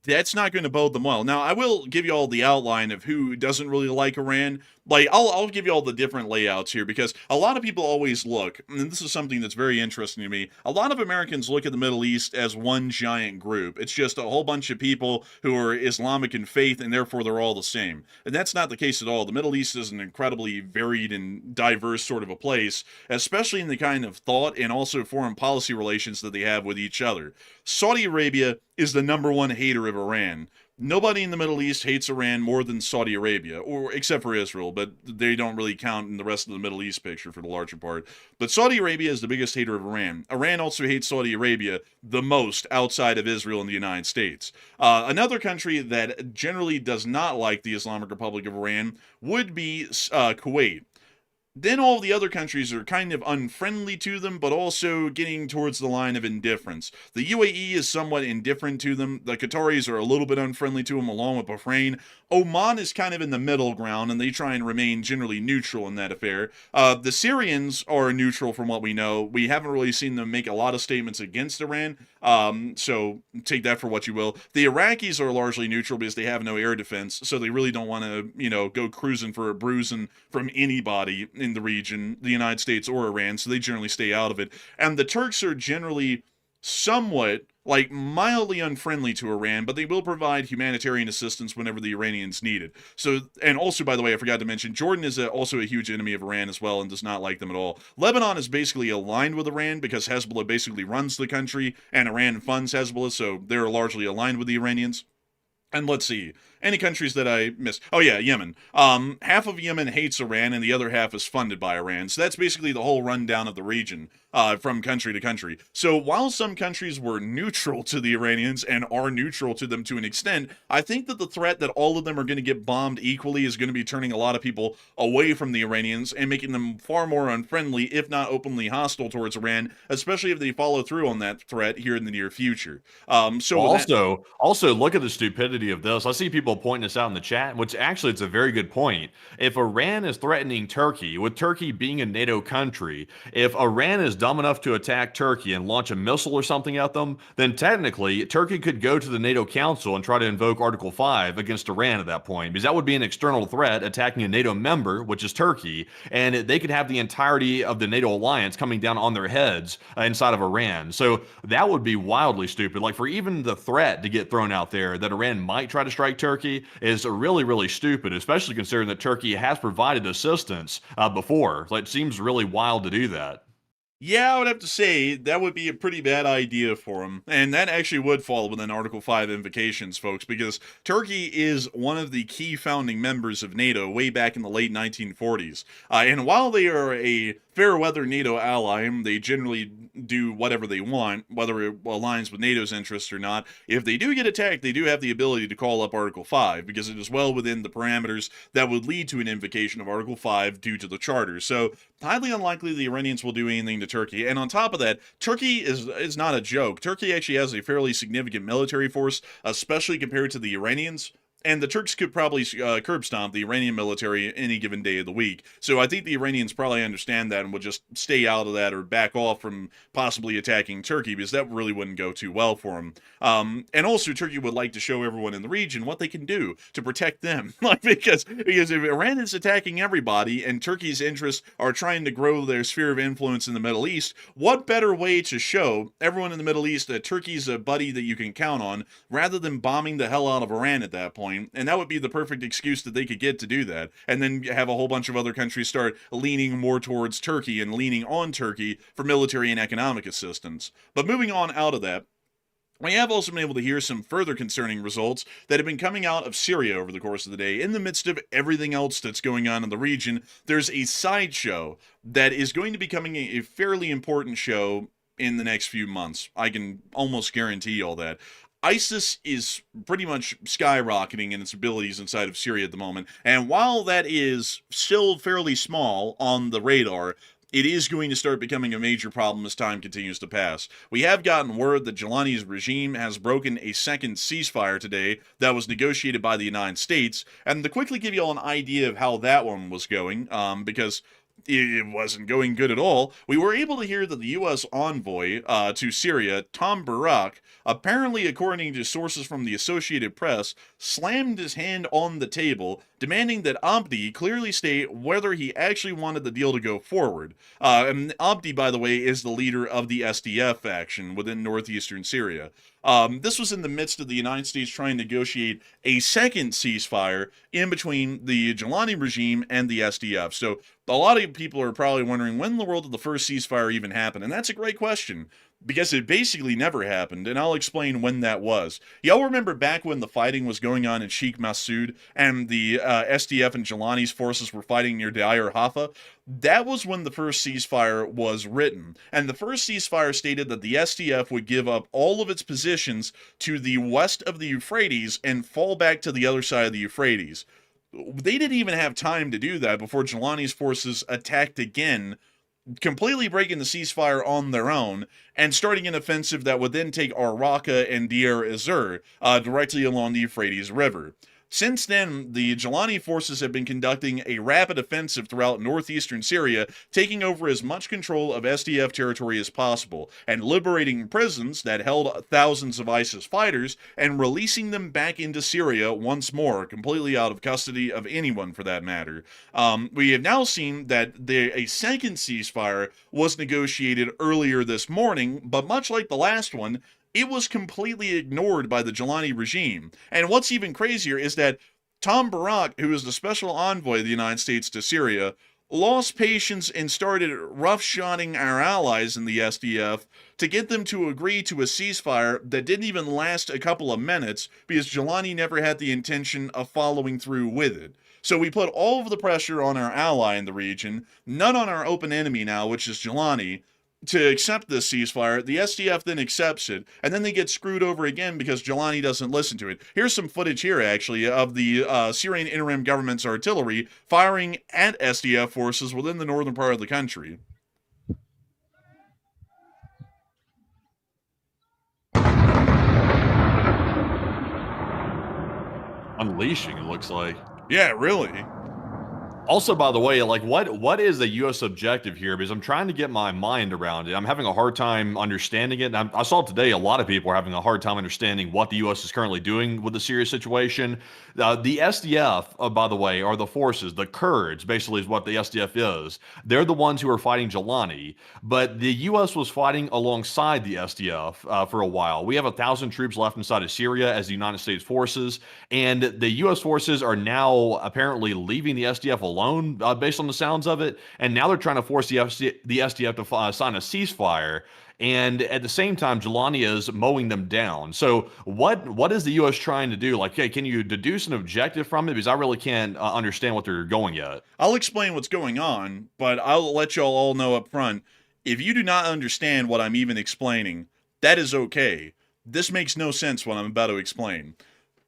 That's not going to bode them well. Now, I will give you all the outline of who doesn't really like Iran. Like, I'll give you all the different layouts here because a lot of people always look, and this is something that's very interesting to me, a lot of Americans look at the Middle East as one giant group. It's just a whole bunch of people who are Islamic in faith, and therefore they're all the same. And that's not the case at all. The Middle East is an incredibly varied and diverse sort of a place, especially in the kind of thought and also foreign policy relations that they have with each other. Saudi Arabia is the number one hater of Iran. Nobody in the Middle East hates Iran more than Saudi Arabia, or except for Israel, but they don't really count in the rest of the Middle East picture for the larger part. But Saudi Arabia is the biggest hater of Iran. Iran also hates Saudi Arabia the most outside of Israel and the United States. Another country that generally does not like the Islamic Republic of Iran would be Kuwait. Then all the other countries are kind of unfriendly to them, but also getting towards the line of indifference. The UAE is somewhat indifferent to them. The Qataris are a little bit unfriendly to them, along with Bahrain. Oman is kind of in the middle ground, and they try and remain generally neutral in that affair. The Syrians are neutral from what we know. We haven't really seen them make a lot of statements against Iran, so take that for what you will. The Iraqis are largely neutral because they have no air defense, so they really don't want to, go cruising for a bruising from anybody in the region, the United States or Iran, so they generally stay out of it. And the Turks are generally somewhat like mildly unfriendly to Iran, but they will provide humanitarian assistance whenever the Iranians need it. So, and also, by the way, I forgot to mention, Jordan is also a huge enemy of Iran as well and does not like them at all. Lebanon is basically aligned with Iran because Hezbollah basically runs the country and Iran funds Hezbollah, so they're largely aligned with the Iranians. And let's see, any countries that I missed? Oh yeah, Yemen. Half of Yemen hates Iran, and the other half is funded by Iran. So that's basically the whole rundown of the region, from country to country. So while some countries were neutral to the Iranians and are neutral to them to an extent, I think that the threat that all of them are going to get bombed equally is going to be turning a lot of people away from the Iranians and making them far more unfriendly, if not openly hostile towards Iran, especially if they follow through on that threat here in the near future. Also, look at the stupidity of this. I see people pointing this out in the chat, which actually it's a very good point. If Iran is threatening Turkey, with Turkey being a NATO country, if Iran is dumb enough to attack Turkey and launch a missile or something at them, then technically Turkey could go to the NATO Council and try to invoke Article 5 against Iran at that point, because that would be an external threat attacking a NATO member, which is Turkey, and they could have the entirety of the NATO alliance coming down on their heads inside of Iran. So that would be wildly stupid. Like, for even the threat to get thrown out there that Iran might try to strike Turkey is really, really stupid, especially considering that Turkey has provided assistance before. So it seems really wild to do that. Yeah, I would have to say that would be a pretty bad idea for them. And that actually would fall within Article 5 invocations, folks, because Turkey is one of the key founding members of NATO way back in the late 1940s. And while they are a fair weather NATO ally, they generally do whatever they want, whether it aligns with NATO's interests or not. If they do get attacked, they do have the ability to call up Article 5, because it is well within the parameters that would lead to an invocation of Article 5 due to the Charter. So, highly unlikely the Iranians will do anything to Turkey. And on top of that, Turkey is not a joke. Turkey actually has a fairly significant military force, especially compared to the Iranians. And the Turks could probably curb stomp the Iranian military any given day of the week. So I think the Iranians probably understand that and would just stay out of that or back off from possibly attacking Turkey, because that really wouldn't go too well for them. And also, Turkey would like to show everyone in the region what they can do to protect them. because if Iran is attacking everybody and Turkey's interests are trying to grow their sphere of influence in the Middle East, what better way to show everyone in the Middle East that Turkey's a buddy that you can count on, rather than bombing the hell out of Iran at that point? And that would be the perfect excuse that they could get to do that. And then have a whole bunch of other countries start leaning more towards Turkey and leaning on Turkey for military and economic assistance. But moving on out of that, we have also been able to hear some further concerning results that have been coming out of Syria over the course of the day. In the midst of everything else that's going on in the region, there's a sideshow that is going to be becoming a fairly important show in the next few months. I can almost guarantee all that. ISIS is pretty much skyrocketing in its abilities inside of Syria at the moment, and while that is still fairly small on the radar, it is going to start becoming a major problem as time continues to pass. We have gotten word that Jelani's regime has broken a second ceasefire today that was negotiated by the United States, and to quickly give you all an idea of how that one was going, because it wasn't going good at all, we were able to hear that the U.S. envoy to Syria, Tom Barak, apparently, according to sources from the Associated Press, slammed his hand on the table, demanding that Abdi clearly state whether he actually wanted the deal to go forward. And Abdi, by the way, is the leader of the SDF faction within northeastern Syria. This was in the midst of the United States trying to negotiate a second ceasefire in between the Jelani regime and the SDF. So a lot of people are probably wondering, when in the world did the first ceasefire even happen? And that's a great question, because it basically never happened, and I'll explain when that was. Y'all remember back when the fighting was going on in Sheikh Massoud, and the SDF and Jelani's forces were fighting near Deir Haifa? That was when the first ceasefire was written, and the first ceasefire stated that the SDF would give up all of its positions to the west of the Euphrates and fall back to the other side of the Euphrates. They didn't even have time to do that before Jelani's forces attacked again, completely breaking the ceasefire on their own, and starting an offensive that would then take Ar-Raqqa and Deir Ezzor directly along the Euphrates River. Since then, the Jelani forces have been conducting a rapid offensive throughout northeastern Syria, taking over as much control of SDF territory as possible, and liberating prisons that held thousands of ISIS fighters, and releasing them back into Syria once more, completely out of custody of anyone for that matter. We have now seen that a second ceasefire was negotiated earlier this morning, but much like the last one, it was completely ignored by the Jelani regime. And what's even crazier is that Tom Barak, who is the special envoy of the United States to Syria, lost patience and started roughshotting our allies in the SDF to get them to agree to a ceasefire that didn't even last a couple of minutes because Jelani never had the intention of following through with it. So we put all of the pressure on our ally in the region, none on our open enemy now, which is Jelani, to accept this ceasefire. The SDF then accepts it, and then they get screwed over again because Jelani doesn't listen to it. Here's some footage here, actually, of the Syrian interim government's artillery firing at SDF forces within the northern part of the country. Unleashing, it looks like. Yeah, really. Also, by the way, like what is the U.S. objective here? Because I'm trying to get my mind around it. I'm having a hard time understanding it. And I saw today a lot of people are having a hard time understanding what the U.S. is currently doing with the Syria situation. The SDF, by the way, are the forces. The Kurds, basically, is what the SDF is. They're the ones who are fighting Jelani. But the U.S. was fighting alongside the SDF for a while. We have 1,000 troops left inside of Syria as the United States forces. And the U.S. forces are now apparently leaving the SDF alone, based on the sounds of it, and now they're trying to force the SDF to sign a ceasefire, and at the same time, Jelani is mowing them down. So what is the U.S. trying to do? Like, hey, can you deduce an objective from it? Because I really can't understand what they're going yet. I'll explain what's going on, but I'll let y'all all know up front, if you do not understand what I'm even explaining, that is okay. This makes no sense what I'm about to explain.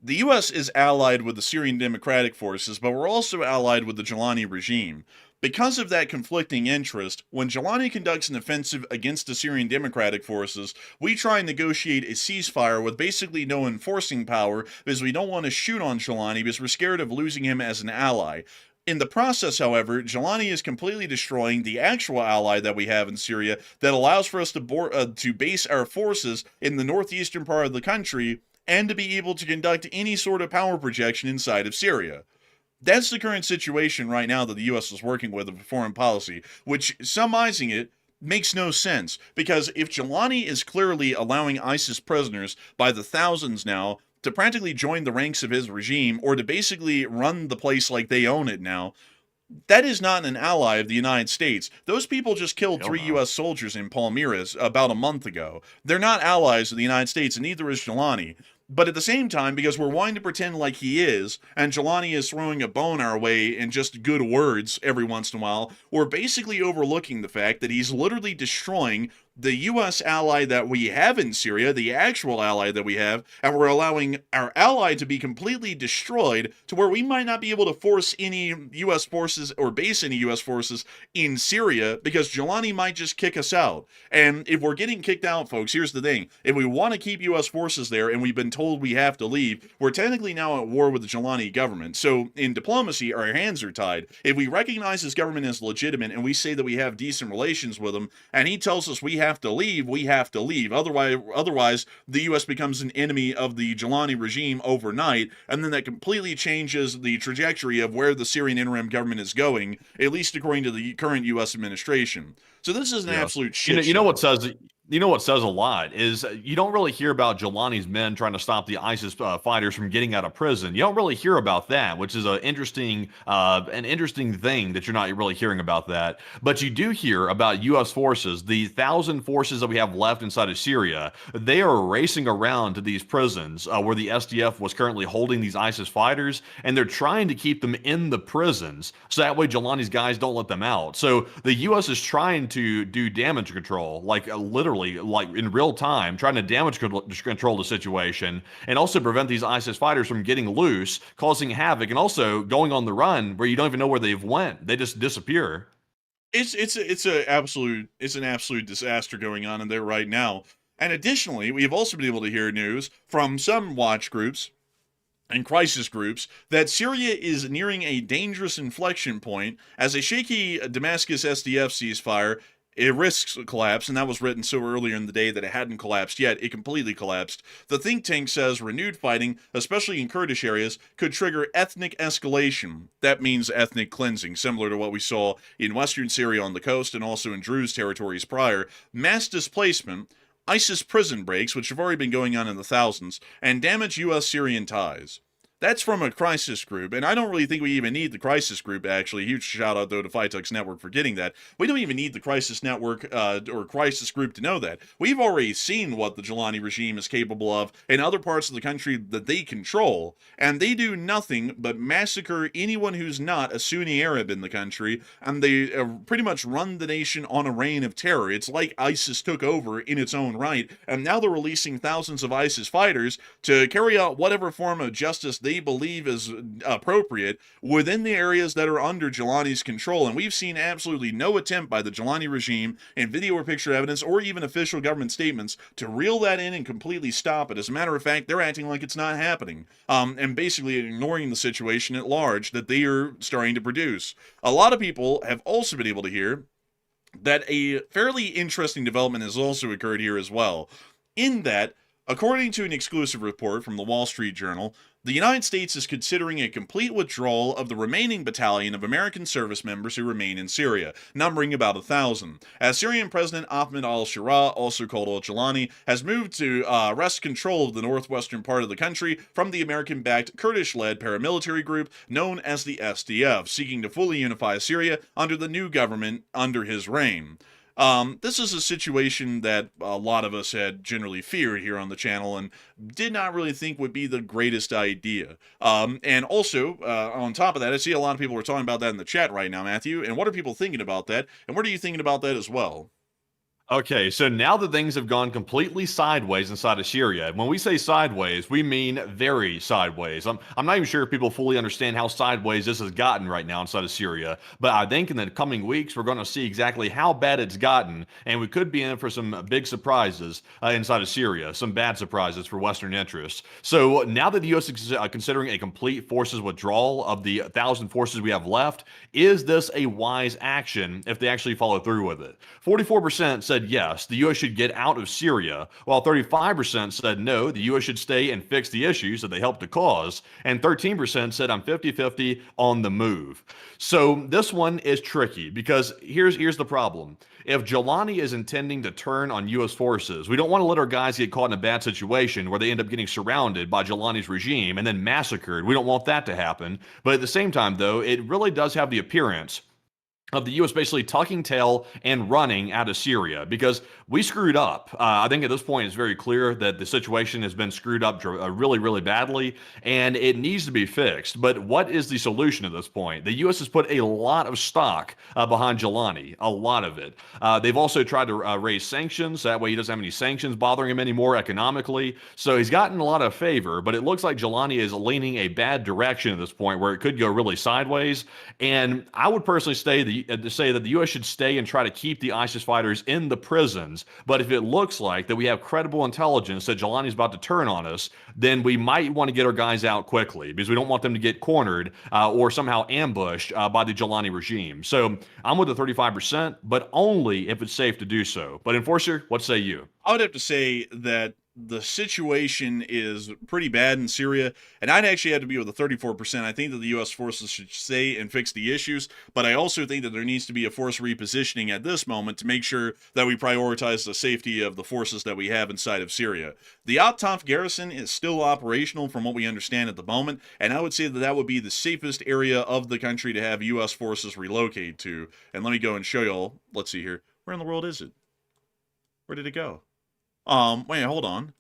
The U.S. is allied with the Syrian Democratic Forces, but we're also allied with the Jelani regime. Because of that conflicting interest, when Jelani conducts an offensive against the Syrian Democratic Forces, we try and negotiate a ceasefire with basically no enforcing power because we don't want to shoot on Jelani because we're scared of losing him as an ally. In the process, however, Jelani is completely destroying the actual ally that we have in Syria that allows for us to base our forces in the northeastern part of the country and to be able to conduct any sort of power projection inside of Syria. That's the current situation right now that the U.S. is working with in foreign policy, which, summarizing it, makes no sense, because if Jelani is clearly allowing ISIS prisoners by the thousands now to practically join the ranks of his regime, or to basically run the place like they own it now, that is not an ally of the United States. Those people just killed 3 U.S. soldiers in Palmyras about a month ago. They're not allies of the United States, and neither is Jelani. But at the same time, because we're wanting to pretend like he is, and Jelani is throwing a bone our way in just good words every once in a while, we're basically overlooking the fact that he's literally destroying the U.S. ally that we have in Syria, the actual ally that we have, and we're allowing our ally to be completely destroyed to where we might not be able to force any U.S. forces or base any U.S. forces in Syria because Jelani might just kick us out. And if we're getting kicked out, folks, here's the thing. If we want to keep U.S. forces there and we've been told we have to leave, we're technically now at war with the Jelani government. So in diplomacy, our hands are tied. If we recognize his government as legitimate and we say that we have decent relations with him, and he tells us we have to leave, we have to leave. Otherwise, the U.S. becomes an enemy of the Jelani regime overnight, and then that completely changes the trajectory of where the Syrian interim government is going, at least according to the current U.S. administration. So this is an absolute shit. You know what says a lot is you don't really hear about Jelani's men trying to stop the ISIS fighters from getting out of prison. You don't really hear about that, which is an interesting thing that you're not really hearing about that. But you do hear about U.S. forces, the 1,000 forces that we have left inside of Syria. They are racing around to these prisons where the SDF was currently holding these ISIS fighters, and they're trying to keep them in the prisons so that way Jelani's guys don't let them out. So the U.S. is trying to do damage control, like literally, like in real time, trying to damage control the situation and also prevent these ISIS fighters from getting loose, causing havoc, and also going on the run where you don't even know where they've went. They just disappear. It's an absolute disaster going on in there right now. And additionally, we have also been able to hear news from some watch groups and crisis groups that Syria is nearing a dangerous inflection point as a shaky Damascus SDF ceasefire, it risks collapse, and that was written so earlier in the day that it hadn't collapsed yet. It completely collapsed. The think tank says renewed fighting, especially in Kurdish areas, could trigger ethnic escalation. That means ethnic cleansing, similar to what we saw in western Syria on the coast and also in Druze territories prior. Mass displacement, ISIS prison breaks, which have already been going on in the thousands, and damage U.S.-Syrian ties. That's from a crisis group, and I don't really think we even need the crisis group, actually. Huge shout out, though, to Phytux Network for getting that. We don't even need the crisis network or crisis group to know that. We've already seen what the Jelani regime is capable of in other parts of the country that they control, and they do nothing but massacre anyone who's not a Sunni Arab in the country, and they pretty much run the nation on a reign of terror. It's like ISIS took over in its own right, and now they're releasing thousands of ISIS fighters to carry out whatever form of justice they believe is appropriate within the areas that are under Jelani's control. And we've seen absolutely no attempt by the Jelani regime in video or picture evidence or even official government statements to reel that in and completely stop it. As a matter of fact, they're acting like it's not happening, and basically ignoring the situation at large that they are starting to produce. A lot of people have also been able to hear that a fairly interesting development has also occurred here as well, in that, according to an exclusive report from the Wall Street Journal, the United States is considering a complete withdrawal of the remaining battalion of American service members who remain in Syria, numbering about 1,000, as Syrian President Ahmed al-Shara, also called al-Jelani, has moved to wrest control of the northwestern part of the country from the American-backed Kurdish-led paramilitary group known as the SDF, seeking to fully unify Syria under the new government under his reign. This is a situation that a lot of us had generally feared here on the channel and did not really think would be the greatest idea. And also, on top of that, I see a lot of people are talking about that in the chat right now, Matthew. And what are people thinking about that? And what are you thinking about that as well? Okay, so now that things have gone completely sideways inside of Syria, when we say sideways, we mean very sideways. I'm not even sure if people fully understand how sideways this has gotten right now inside of Syria, but I think in the coming weeks, we're going to see exactly how bad it's gotten, and we could be in for some big surprises inside of Syria, some bad surprises for Western interests. So now that the U.S. is considering a complete forces withdrawal of the 1,000 forces we have left, is this a wise action if they actually follow through with it? 44% said yes, the U.S. should get out of Syria, while 35% said no, the U.S. should stay and fix the issues that they helped to cause, and 13% said I'm 50-50 on the move. So this one is tricky because here's the problem. If Jelani is intending to turn on U.S. forces, we don't want to let our guys get caught in a bad situation where they end up getting surrounded by Jelani's regime and then massacred. We don't want that to happen. But at the same time, though, it really does have the appearance of the U.S. basically tucking tail and running out of Syria because we screwed up. I think at this point it's very clear that the situation has been screwed up really, really badly, and it needs to be fixed. But what is the solution at this point? The U.S. has put a lot of stock behind Jelani, a lot of it. They've also tried to raise sanctions. That way he doesn't have any sanctions bothering him anymore economically. So he's gotten a lot of favor, but it looks like Jelani is leaning a bad direction at this point where it could go really sideways. And I would personally say that the U.S. should stay and try to keep the ISIS fighters in the prisons. But if it looks like that we have credible intelligence that Jelani is about to turn on us, then we might want to get our guys out quickly because we don't want them to get cornered or somehow ambushed by the Jelani regime. So I'm with the 35%, but only if it's safe to do so. But Enforcer, what say you? I would have to say that the situation is pretty bad in Syria, and I'd actually have to be with the 34%. I think that the U.S. forces should stay and fix the issues, but I also think that there needs to be a force repositioning at this moment to make sure that we prioritize the safety of the forces that we have inside of Syria. The At-Tanf garrison is still operational from what we understand at the moment, and I would say that that would be the safest area of the country to have U.S. forces relocate to. And let me go and show y'all. Let's see here. Where in the world is it? Where did it go? Wait, hold on.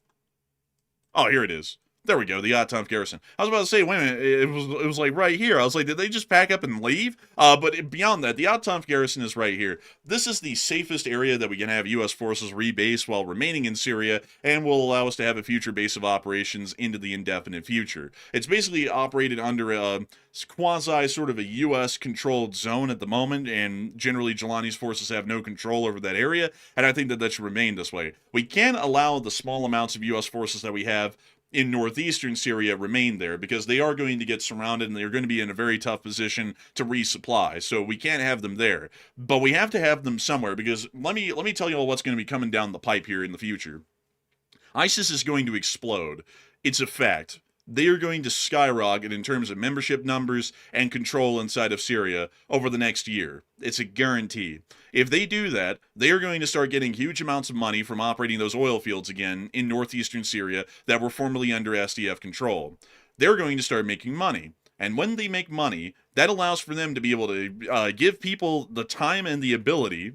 Oh, here it is. There we go, the At-Tanf garrison. I was about to say, wait a minute, it was like right here. I was like, did they just pack up and leave? But beyond that, the At-Tanf garrison is right here. This is the safest area that we can have U.S. forces rebase while remaining in Syria, and will allow us to have a future base of operations into the indefinite future. It's basically operated under a quasi sort of a U.S. controlled zone at the moment, and generally Jelani's forces have no control over that area, and I think that that should remain this way. We can allow the small amounts of U.S. forces that we have in northeastern Syria remain there because they are going to get surrounded and they're going to be in a very tough position to resupply. So we can't have them there, but we have to have them somewhere because let me tell you all what's going to be coming down the pipe here in the future. ISIS is going to explode. It's a fact. they are going to skyrocket in terms of membership numbers and control inside of Syria over the next year. It's a guarantee. If they do that, they are going to start getting huge amounts of money from operating those oil fields again in northeastern Syria that were formerly under SDF control. They're going to start making money. And when they make money, that allows for them to be able to give people the time and the ability,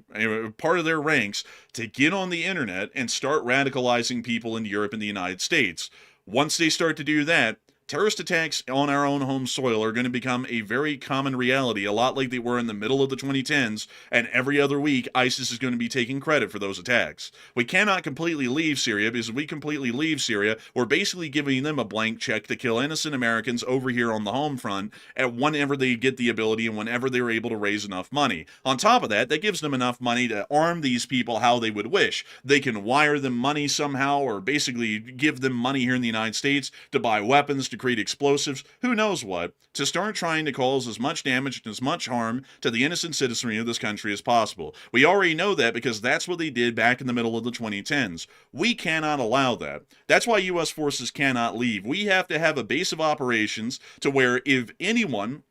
part of their ranks, to get on the internet and start radicalizing people in Europe and the United States. Once they start to do that, terrorist attacks on our own home soil are going to become a very common reality, a lot like they were in the middle of the 2010s, and every other week, ISIS is going to be taking credit for those attacks. We cannot completely leave Syria, because if we completely leave Syria, we're basically giving them a blank check to kill innocent Americans over here on the home front at whenever they get the ability and whenever they're able to raise enough money. On top of that, that gives them enough money to arm these people how they would wish. They can wire them money somehow, or basically give them money here in the United States to buy weapons, to create explosives, who knows what, to start trying to cause as much damage and as much harm to the innocent citizenry of this country as possible. We already know that because that's what they did back in the middle of the 2010s. We cannot allow that. That's why U.S. forces cannot leave. We have to have a base of operations to where if anyone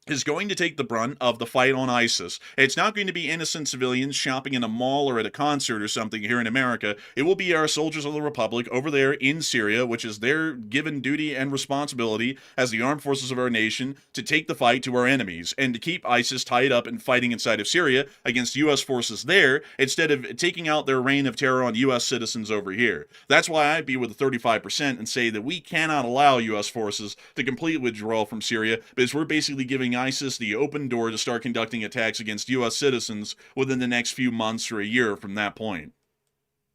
is going to take the brunt of the fight on ISIS. It's not going to be innocent civilians shopping in a mall or at a concert or something here in America. It will be our soldiers of the Republic over there in Syria, which is their given duty and responsibility as the armed forces of our nation to take the fight to our enemies and to keep ISIS tied up and fighting inside of Syria against U.S. forces there instead of taking out their reign of terror on U.S. citizens over here. That's why I'd be with the 35% and say that we cannot allow U.S. forces to completely withdraw from Syria because we're basically giving ISIS the open door to start conducting attacks against U.S. citizens within the next few months or a year from that point.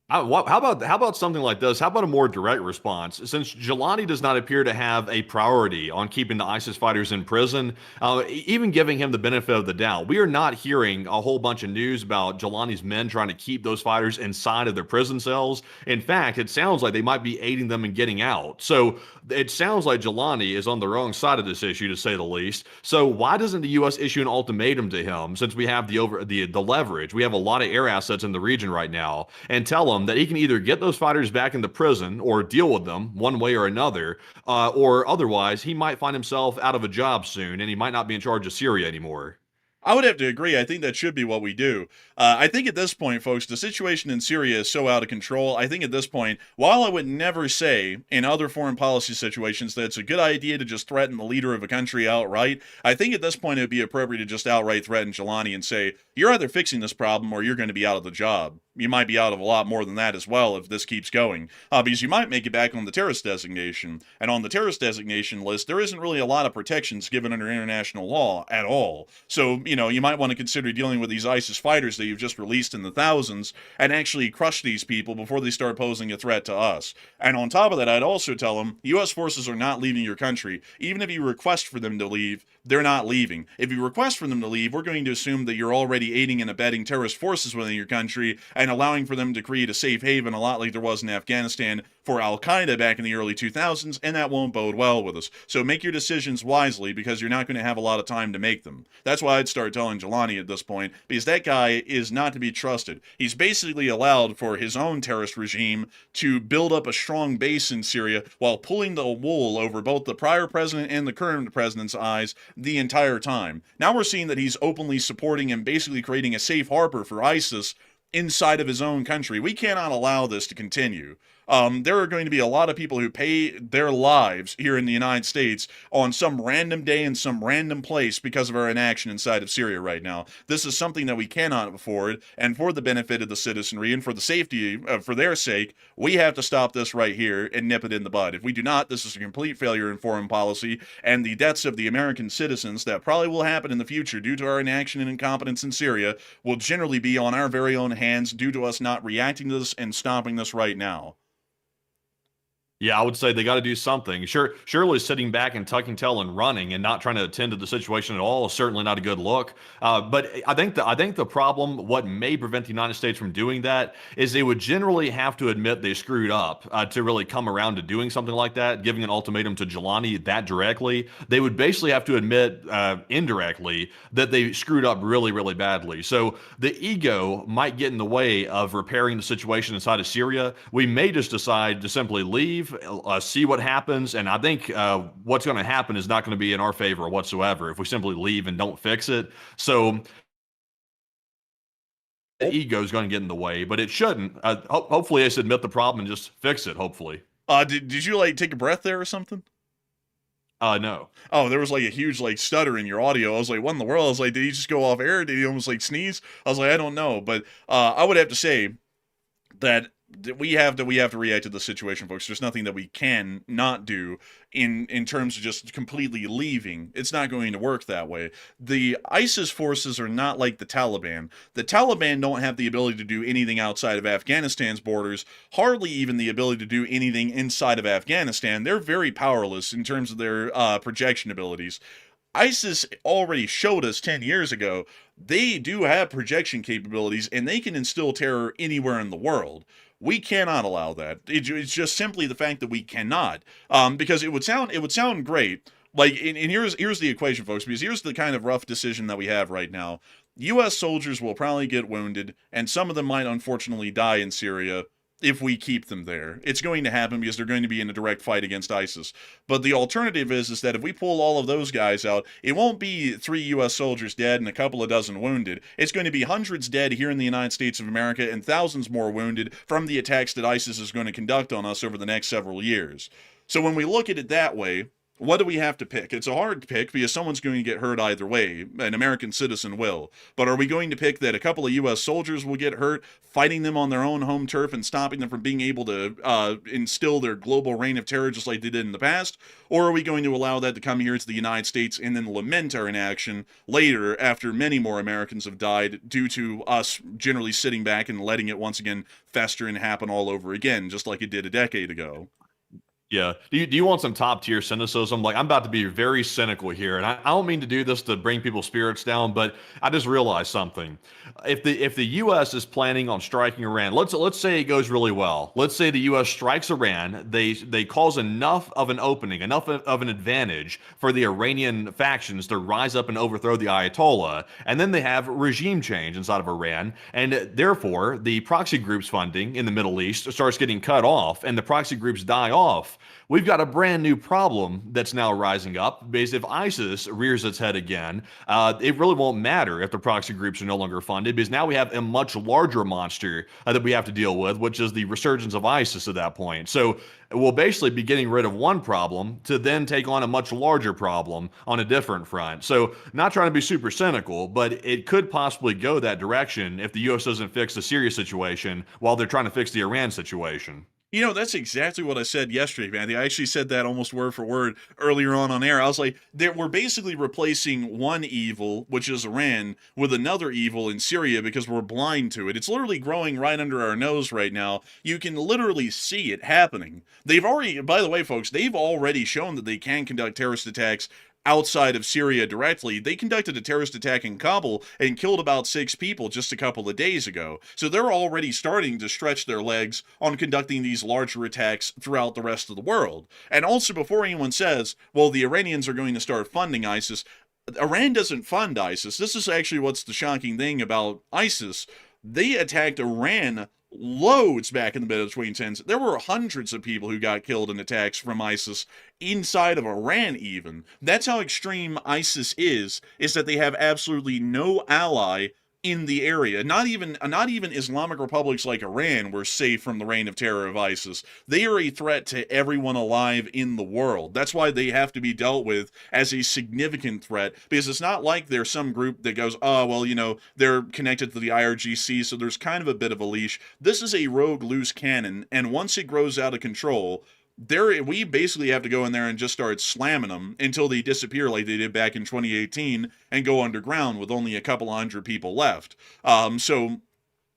How about something like this? How about a more direct response? Since Jelani does not appear to have a priority on keeping the ISIS fighters in prison, even giving him the benefit of the doubt, we are not hearing a whole bunch of news about Jelani's men trying to keep those fighters inside of their prison cells. In fact, it sounds like they might be aiding them in getting out. So it sounds like Jelani is on the wrong side of this issue, to say the least. So why doesn't the U.S. issue an ultimatum to him, since we have the leverage? We have a lot of air assets in the region right now, and tell him that he can either get those fighters back into prison or deal with them one way or another, or otherwise he might find himself out of a job soon and he might not be in charge of Syria anymore. I would have to agree. I think that should be what we do. I think at this point, folks, the situation in Syria is so out of control. I think at this point, while I would never say in other foreign policy situations that it's a good idea to just threaten the leader of a country outright, I think at this point it would be appropriate to just outright threaten Jelani and say, you're either fixing this problem or you're going to be out of the job. You might be out of a lot more than that as well if this keeps going, because you might make it back on the terrorist designation. And on the terrorist designation list, there isn't really a lot of protections given under international law at all. So, you might want to consider dealing with these ISIS fighters that you've just released in the thousands and actually crush these people before they start posing a threat to us. And on top of that, I'd also tell them, U.S. forces are not leaving your country. Even if you request for them to leave, they're not leaving. If you request for them to leave, we're going to assume that you're already aiding and abetting terrorist forces within your country and allowing for them to create a safe haven, a lot like there was in Afghanistan for Al-Qaeda back in the early 2000s, and that won't bode well with us. So make your decisions wisely, because you're not going to have a lot of time to make them. That's why I'd start telling Jelani at this point, because that guy is not to be trusted. He's basically allowed for his own terrorist regime to build up a strong base in Syria while pulling the wool over both the prior president and the current president's eyes the entire time. Now we're seeing that he's openly supporting and basically creating a safe harbor for ISIS inside of his own country. We cannot allow this to continue. There are going to be a lot of people who pay their lives here in the United States on some random day in some random place because of our inaction inside of Syria right now. This is something that we cannot afford, and for the benefit of the citizenry and for the safety, for their sake, we have to stop this right here and nip it in the bud. If we do not, this is a complete failure in foreign policy, and the deaths of the American citizens that probably will happen in the future due to our inaction and incompetence in Syria will generally be on our very own hands due to us not reacting to this and stopping this right now. Yeah, I would say they got to do something. Surely sitting back and tucking tail and running and not trying to attend to the situation at all is certainly not a good look. But I think the problem, what may prevent the United States from doing that, is they would generally have to admit they screwed up to really come around to doing something like that, giving an ultimatum to Jelani that directly. They would basically have to admit indirectly that they screwed up really, really badly. So the ego might get in the way of repairing the situation inside of Syria. We may just decide to simply leave, leave, see what happens, and I think what's going to happen is not going to be in our favor whatsoever if we simply leave and don't fix it. So the ego is going to get in the way, but it shouldn't. Hopefully, I should admit the problem and just fix it. Hopefully. Did you like take a breath there or something? No. Oh, there was like a huge like stutter in your audio. I was like, what in the world? I was like, did he just go off air? Did he almost like sneeze? I was like, I don't know, but I would have to say that we have to react to the situation, folks. There's nothing that we can not do in terms of just completely leaving. It's not going to work that way. The ISIS forces are not like the Taliban. The Taliban don't have the ability to do anything outside of Afghanistan's borders, hardly even the ability to do anything inside of Afghanistan. They're very powerless in terms of their projection abilities. ISIS already showed us 10 years ago they do have projection capabilities and they can instill terror anywhere in the world. We cannot allow that. It's just simply the fact that we cannot, because it would sound great. Like, and here's the equation, folks. Because here's the kind of rough decision that we have right now. U.S. soldiers will probably get wounded, and some of them might unfortunately die in Syria if we keep them there. It's going to happen because they're going to be in a direct fight against ISIS. But the alternative is that if we pull all of those guys out, it won't be 3 U.S. soldiers dead and a couple of dozen wounded. It's going to be hundreds dead here in the United States of America and thousands more wounded from the attacks that ISIS is going to conduct on us over the next several years. So when we look at it that way, what do we have to pick? It's a hard pick because someone's going to get hurt either way. An American citizen will. But are we going to pick that a couple of U.S. soldiers will get hurt, fighting them on their own home turf and stopping them from being able to instill their global reign of terror just like they did in the past? Or are we going to allow that to come here to the United States and then lament our inaction later after many more Americans have died due to us generally sitting back and letting it once again fester and happen all over again, just like it did a decade ago? Yeah. Do you want some top tier cynicism? Like, I'm about to be very cynical here, and I don't mean to do this to bring people's spirits down, but I just realized something. If the U.S. is planning on striking Iran, let's say it goes really well. Let's say the U.S. strikes Iran. They cause enough of an opening, enough of an advantage for the Iranian factions to rise up and overthrow the Ayatollah, and then they have regime change inside of Iran, and therefore the proxy groups funding in the Middle East starts getting cut off, and the proxy groups die off. We've got a brand new problem that's now rising up because if ISIS rears its head again, it really won't matter if the proxy groups are no longer funded because now we have a much larger monster that we have to deal with, which is the resurgence of ISIS at that point. So we'll basically be getting rid of one problem to then take on a much larger problem on a different front. So not trying to be super cynical, but it could possibly go that direction if the U.S. doesn't fix the Syria situation while they're trying to fix the Iran situation. You know, that's exactly what I said yesterday, man. I actually said that almost word for word earlier on air. I was like, we're basically replacing one evil, which is Iran, with another evil in Syria because we're blind to it. It's literally growing right under our nose right now. You can literally see it happening. They've already, by the way, folks, they've already shown that they can conduct terrorist attacks outside of Syria directly. They conducted a terrorist attack in Kabul and killed about 6 people just a couple of days ago. So they're already starting to stretch their legs on conducting these larger attacks throughout the rest of the world. And also, before anyone says, well, the Iranians are going to start funding ISIS, Iran doesn't fund ISIS. This is actually what's the shocking thing about ISIS. They attacked Iran loads back in the mid-2010s. There were hundreds of people who got killed in attacks from ISIS inside of Iran even. That's how extreme ISIS is that they have absolutely no ally in the area. Not even Islamic republics like Iran were safe from the reign of terror of ISIS. They are a threat to everyone alive in the world. That's why they have to be dealt with as a significant threat, because it's not like there's some group that goes, oh, well, you know, they're connected to the IRGC, so there's kind of a bit of a leash. This is a rogue loose cannon, and once it grows out of control, we basically have to go in there and just start slamming them until they disappear like they did back in 2018 and go underground with only a couple hundred people left. So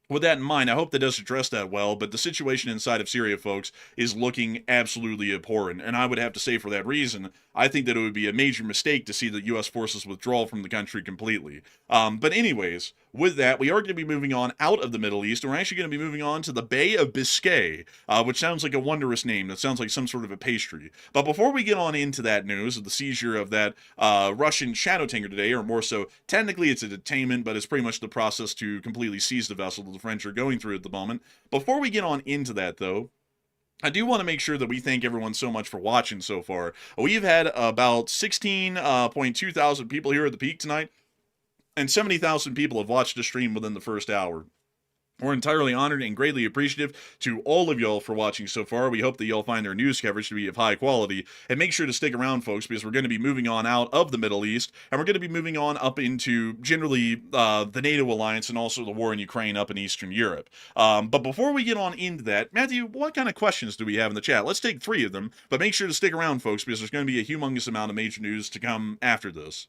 with that in mind, I hope that does address that well, but the situation inside of Syria, folks, is looking absolutely abhorrent. And I would have to say for that reason, I think that it would be a major mistake to see the U.S. forces withdraw from the country completely. But anyways, with that, we are going to be moving on out of the Middle East, and we're actually going to be moving on to the Bay of Biscay, which sounds like a wondrous name. That sounds like some sort of a pastry. But before we get on into that news of the seizure of that Russian shadow tanker today, or more so, technically it's a detainment, but it's pretty much the process to completely seize the vessel that the French are going through at the moment. Before we get on into that, though, I do want to make sure that we thank everyone so much for watching so far. We've had about 16.2 thousand people here at the peak tonight, and 70,000 people have watched the stream within the first hour. We're entirely honored and greatly appreciative to all of y'all for watching so far. We hope that y'all find our news coverage to be of high quality. And make sure to stick around, folks, because we're going to be moving on out of the Middle East, and we're going to be moving on up into generally the NATO alliance and also the war in Ukraine up in Eastern Europe. But before we get on into that, Matthew, what kind of questions do we have in the chat? Let's take 3 of them, but make sure to stick around, folks, because there's going to be a humongous amount of major news to come after this.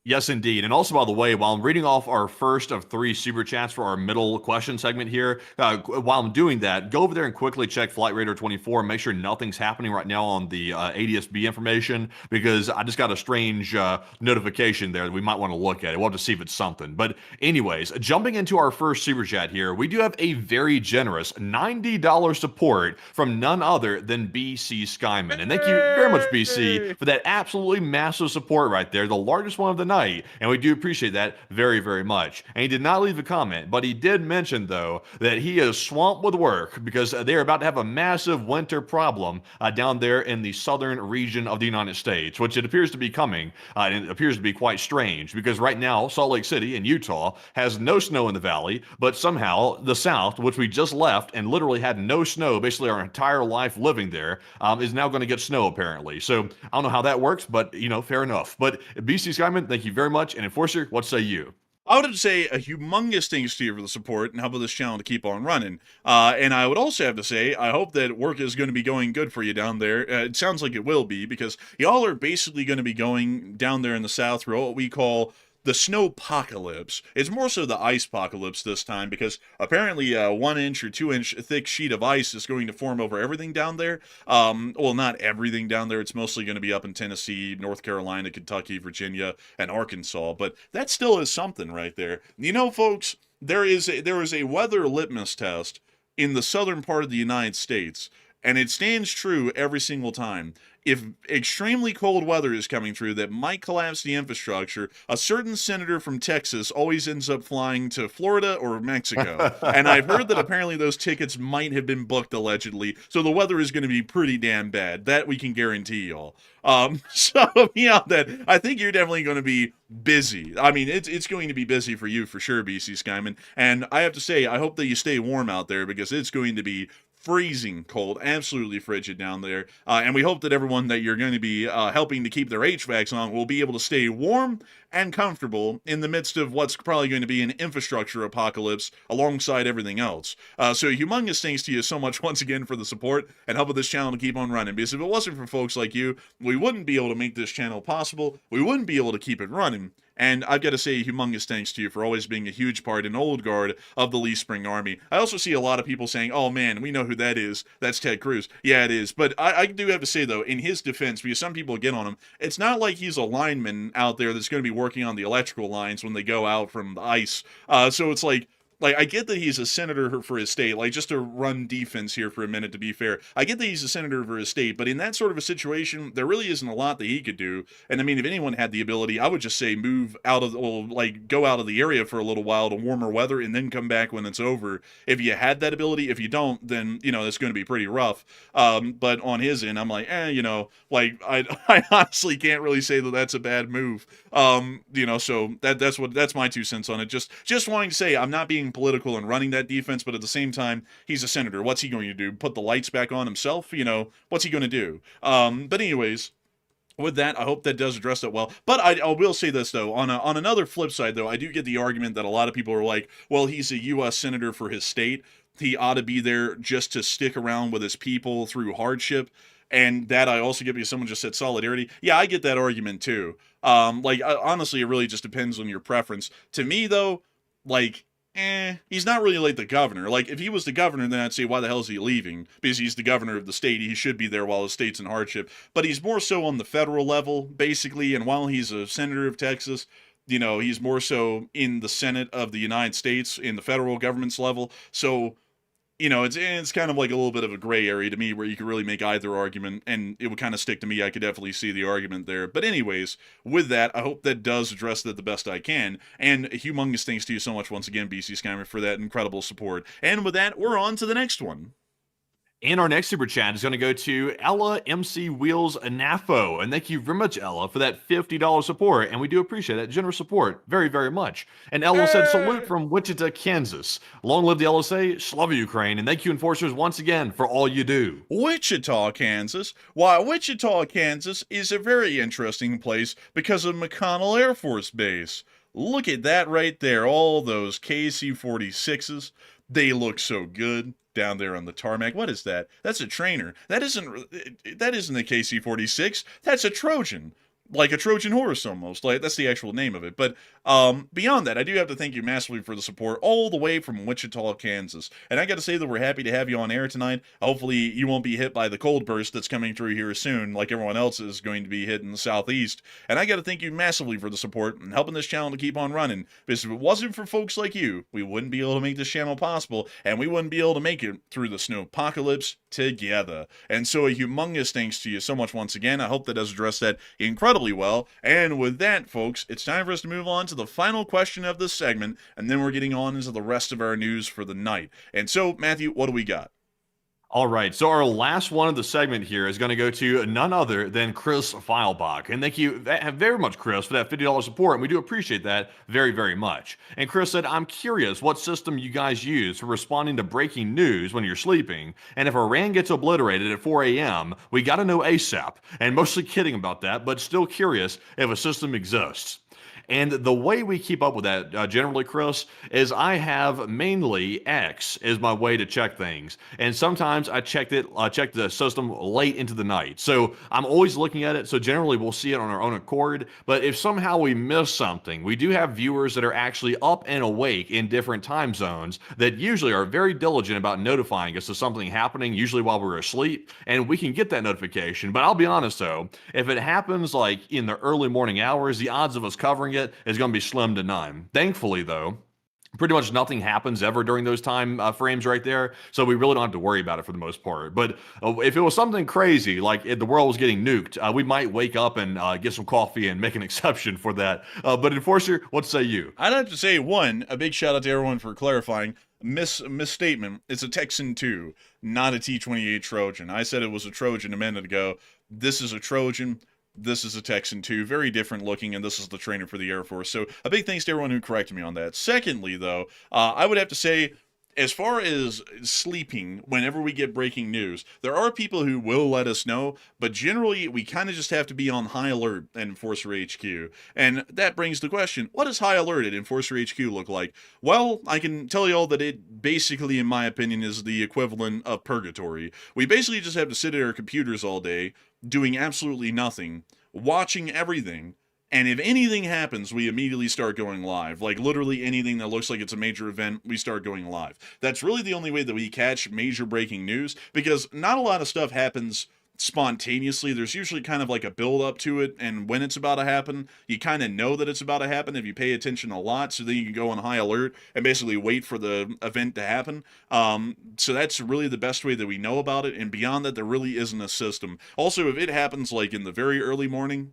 Yes, indeed. And also, by the way, while I'm reading off our first of 3 super chats for our middle question segment here, while I'm doing that, go over there and quickly check Flight Radar 24 and make sure nothing's happening right now on the ADSB information, because I just got a strange notification there that we might want to look at it. We'll have to see if it's something. But anyways, jumping into our first super chat here, we do have a very generous $90 support from none other than BC Skyman. And thank you very much, BC, for that absolutely massive support right there, the largest one of the night. And we do appreciate that very, very much. And he did not leave a comment, but he did mention, though, that he is swamped with work because they're about to have a massive winter problem down there in the southern region of the United States, which it appears to be coming. And it appears to be quite strange because right now, Salt Lake City in Utah has no snow in the valley, but somehow the South, which we just left and literally had no snow basically our entire life living there, is now going to get snow, apparently. So I don't know how that works, but, fair enough. But BC Skyman, thank you very much. And Enforcer, what say you? I would have to say a humongous thanks to you for the support and helping this channel to keep on running. And I would also have to say, I hope that work is going to be going good for you down there. It sounds like it will be, because y'all are basically going to be going down there in the South through what we call the snowpocalypse. It's more so the ice apocalypse this time, because apparently a 1-inch or 2-inch thick sheet of ice is going to form over everything down there. Well, not everything down there. It's mostly going to be up in Tennessee, North Carolina, Kentucky, Virginia, and Arkansas. But that still is something right there. Folks, there is a weather litmus test in the southern part of the United States, and it stands true every single time. If extremely cold weather is coming through that might collapse the infrastructure, a certain senator from Texas always ends up flying to Florida or Mexico. And I've heard that apparently those tickets might have been booked allegedly, so the weather is going to be pretty damn bad. That we can guarantee y'all. That I think you're definitely going to be busy. I mean, it's going to be busy for you for sure, BC Skyman. And I have to say, I hope that you stay warm out there, because it's going to be freezing cold, absolutely frigid down there. And we hope that everyone that you're going to be helping to keep their HVACs on will be able to stay warm and comfortable in the midst of what's probably going to be an infrastructure apocalypse alongside everything else. So humongous thanks to you so much once again for the support and helping this channel to keep on running, because if it wasn't for folks like you, we wouldn't be able to make this channel possible. We wouldn't be able to keep it running. And I've got to say humongous thanks to you for always being a huge part and old guard of the Lee Spring Army. I also see a lot of people saying, oh man, we know who that is. That's Ted Cruz. Yeah, it is. But I do have to say, though, in his defense, because some people get on him, it's not like he's a lineman out there that's going to be working on the electrical lines when they go out from the ice. So it's like, I get that he's a senator for his state, just to run defense here for a minute, to be fair. I get that he's a senator for his state, but in that sort of a situation, there really isn't a lot that he could do. And I mean, if anyone had the ability, I would just say move out of, go out of the area for a little while to warmer weather and then come back when it's over. If you had that ability. If you don't, then, it's going to be pretty rough. But on his end, I'm like, I honestly can't really say that that's a bad move. So that's my 2 cents on it. Just wanting to say, I'm not being political and running that defense, but at the same time, he's a senator. What's he going to do? Put the lights back on himself? What's he going to do? But anyways, with that, I hope that does address that well. But I will say this, though. On another flip side, though, I do get the argument that a lot of people are like, well, he's a U.S. senator for his state. He ought to be there just to stick around with his people through hardship. And that I also get, because someone just said solidarity. Yeah, I get that argument, too. Honestly, it really just depends on your preference. To me, though, he's not really like the governor. If he was the governor, then I'd say, why the hell is he leaving? Because he's the governor of the state. He should be there while the state's in hardship. But he's more so on the federal level, basically. And while he's a senator of Texas, he's more so in the Senate of the United States, in the federal government's level. So, it's kind of like a little bit of a gray area to me, where you could really make either argument, and it would kind of stick to me. I could definitely see the argument there. But anyways, with that, I hope that does address that the best I can. And humongous thanks to you so much once again, BC Skymer, for that incredible support. And with that, we're on to the next one. And our next super chat is going to go to Ella MC Wheels Anafo. And thank you very much, Ella, for that $50 support. And we do appreciate that generous support very, very much. And Ella said, salute from Wichita, Kansas. Long live the LSA, slava Ukraine. And thank you, Enforcers, once again for all you do. Wichita, Kansas. Why, Wichita, Kansas is a very interesting place because of McConnell Air Force Base. Look at that right there, all those KC-46s. They look so good down there on the tarmac. What is that? That's a trainer. That isn't a KC-46. That's a Trojan. Like a Trojan horse almost. Like that's the actual name of it. But beyond that, I do have to thank you massively for the support all the way from Wichita, Kansas. And I got to say that we're happy to have you on air tonight. Hopefully you won't be hit by the cold burst that's coming through here soon, like everyone else is going to be hit in the southeast. And I got to thank you massively for the support and helping this channel to keep on running. Because if it wasn't for folks like you, we wouldn't be able to make this channel possible, and we wouldn't be able to make it through the snow apocalypse together. And so a humongous thanks to you so much once again. I hope that does address that incredibly well. And with that, folks, it's time for us to move on to the final question of this segment, and then we're getting on into the rest of our news for the night. And so, Matthew, what do we got? All right, so our last one of the segment here is going to go to none other than Chris Feilbach. And thank you very much, Chris, for that $50 support, and we do appreciate that very, very much. And Chris said, I'm curious what system you guys use for responding to breaking news when you're sleeping, and if Iran gets obliterated at 4 a.m., we got to know ASAP. And mostly kidding about that, but still curious if a system exists. And the way we keep up with that, generally, Chris, is I have mainly X as my way to check things. And sometimes I check the system late into the night. So I'm always looking at it. So generally we'll see it on our own accord. But if somehow we miss something, we do have viewers that are actually up and awake in different time zones that usually are very diligent about notifying us of something happening, usually while we're asleep. And we can get that notification. But I'll be honest, though, if it happens like in the early morning hours, the odds of us covering it is going to be slim to none. Thankfully, though, pretty much nothing happens ever during those time frames right there, so we really don't have to worry about it for the most part. But if it was something crazy, like if the world was getting nuked, we might wake up and get some coffee and make an exception for that. But Enforcer, what say you? I'd have to say, one, a big shout out to everyone for clarifying. Misstatement. It's a Texan 2, not a T-28 Trojan. I said it was a Trojan a minute ago. This is a Trojan. This is a Texan 2, very different looking, and this is the trainer for the Air Force. So a big thanks to everyone who corrected me on that. Secondly, though, I would have to say, as far as sleeping, whenever we get breaking news, there are people who will let us know, but generally we kind of just have to be on high alert at Enforcer HQ. And that brings the question, what does high alert at Enforcer HQ look like? Well, I can tell you all that it basically, in my opinion, is the equivalent of purgatory. We basically just have to sit at our computers all day, doing absolutely nothing, watching everything, and if anything happens, we immediately start going live. Like, literally anything that looks like it's a major event, we start going live. That's really the only way that we catch major breaking news, because not a lot of stuff happens spontaneously. There's usually kind of like a build up to it, and when it's about to happen, you kind of know that it's about to happen if you pay attention a lot, so then you can go on high alert and basically wait for the event to happen. So that's really the best way that we know about it, and beyond that, there really isn't a system. Also, if it happens like in the very early morning,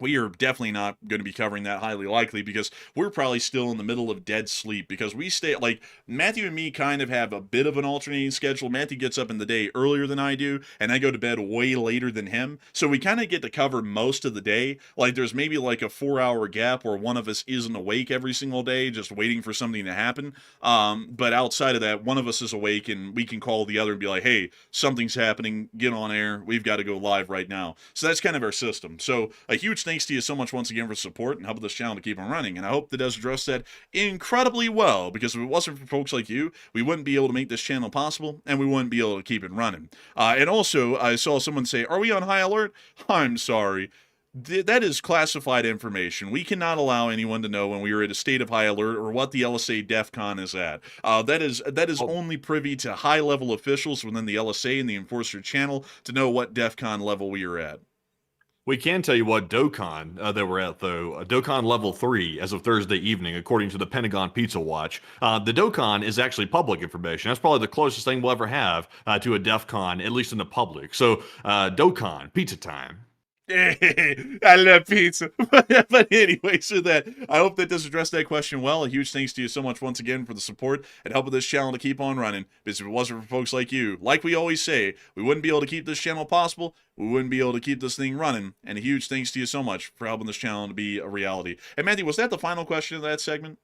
we are definitely not going to be covering that, highly likely, because we're probably still in the middle of dead sleep, because we stay, like, Matthew and me kind of have a bit of an alternating schedule. Matthew gets up in the day earlier than I do, and I go to bed way later than him, so we kind of get to cover most of the day. Like, there's maybe like a 4-hour gap where one of us isn't awake every single day, just waiting for something to happen. But outside of that, one of us is awake, and we can call the other and be like, hey, something's happening, get on air, we've got to go live right now. So that's kind of our system. So a huge thanks to you so much once again for support and helping this channel to keep on running, and I hope that does address that incredibly well, because if it wasn't for folks like you, we wouldn't be able to make this channel possible, and we wouldn't be able to keep it running. And also, I saw someone say, are we on high alert? I'm sorry. That is classified information. We cannot allow anyone to know when we are at a state of high alert or what the LSA DEFCON is at. That is only privy to high-level officials within the LSA and the Enforcer channel to know what DEFCON level we are at. We can tell you what DOCON that we're at, though. DOCON level 3 as of Thursday evening, according to the Pentagon Pizza Watch. The DOCON is actually public information. That's probably the closest thing we'll ever have to a DEFCON, at least in the public. So, DOCON, pizza time. I love pizza. But anyway, so that I hope that does address that question well. A huge thanks to you so much once again for the support and helping this channel to keep on running. Because if it wasn't for folks like you, like we always say, we wouldn't be able to keep this channel possible. We wouldn't be able to keep this thing running. And a huge thanks to you so much for helping this channel to be a reality. And Matthew, was that the final question of that segment?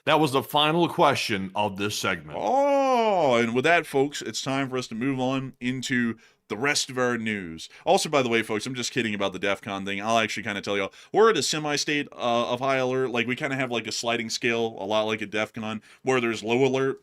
That was the final question of this segment. Oh, and with that, folks, it's time for us to move on into the rest of our news. Also, by the way, folks, I'm just kidding about the DEF CON thing. I'll actually kind of tell y'all, we're at a semi-state of high alert. Like, we kind of have like a sliding scale, a lot like a DEF CON, where there's low alert,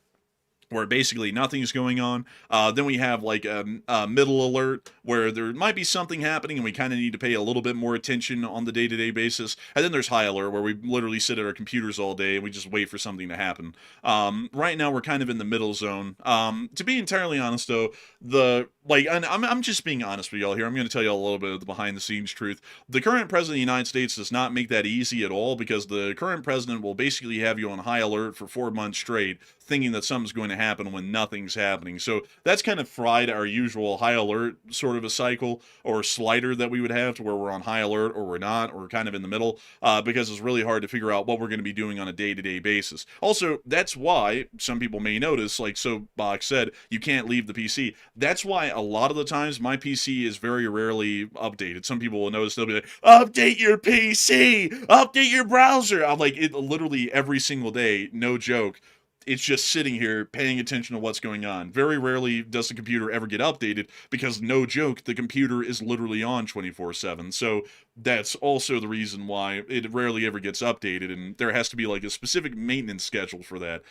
where basically nothing's going on. Then we have like a middle alert where there might be something happening and we kind of need to pay a little bit more attention on the day-to-day basis. And then there's high alert where we literally sit at our computers all day and we just wait for something to happen. Right now we're kind of in the middle zone. To be entirely honest though, I'm just being honest with y'all here. I'm going to tell y'all a little bit of the behind-the-scenes truth. The current president of the United States does not make that easy at all, because the current president will basically have you on high alert for 4 months straight, thinking that something's going to happen when nothing's happening. So that's kind of fried our usual high alert sort of a cycle or slider that we would have, to where we're on high alert or we're not, or kind of in the middle, because it's really hard to figure out what we're going to be doing on a day-to-day basis. Also, that's why some people may notice, like Soapbox said, you can't leave the PC. That's why a lot of the times my PC is very rarely updated. Some people will notice, they'll be like, update your PC, update your browser. I'm like, it literally every single day, no joke. It's just sitting here paying attention to what's going on. Very rarely does the computer ever get updated, because no joke, the computer is literally on 24/7. So that's also the reason why it rarely ever gets updated, and there has to be like a specific maintenance schedule for that,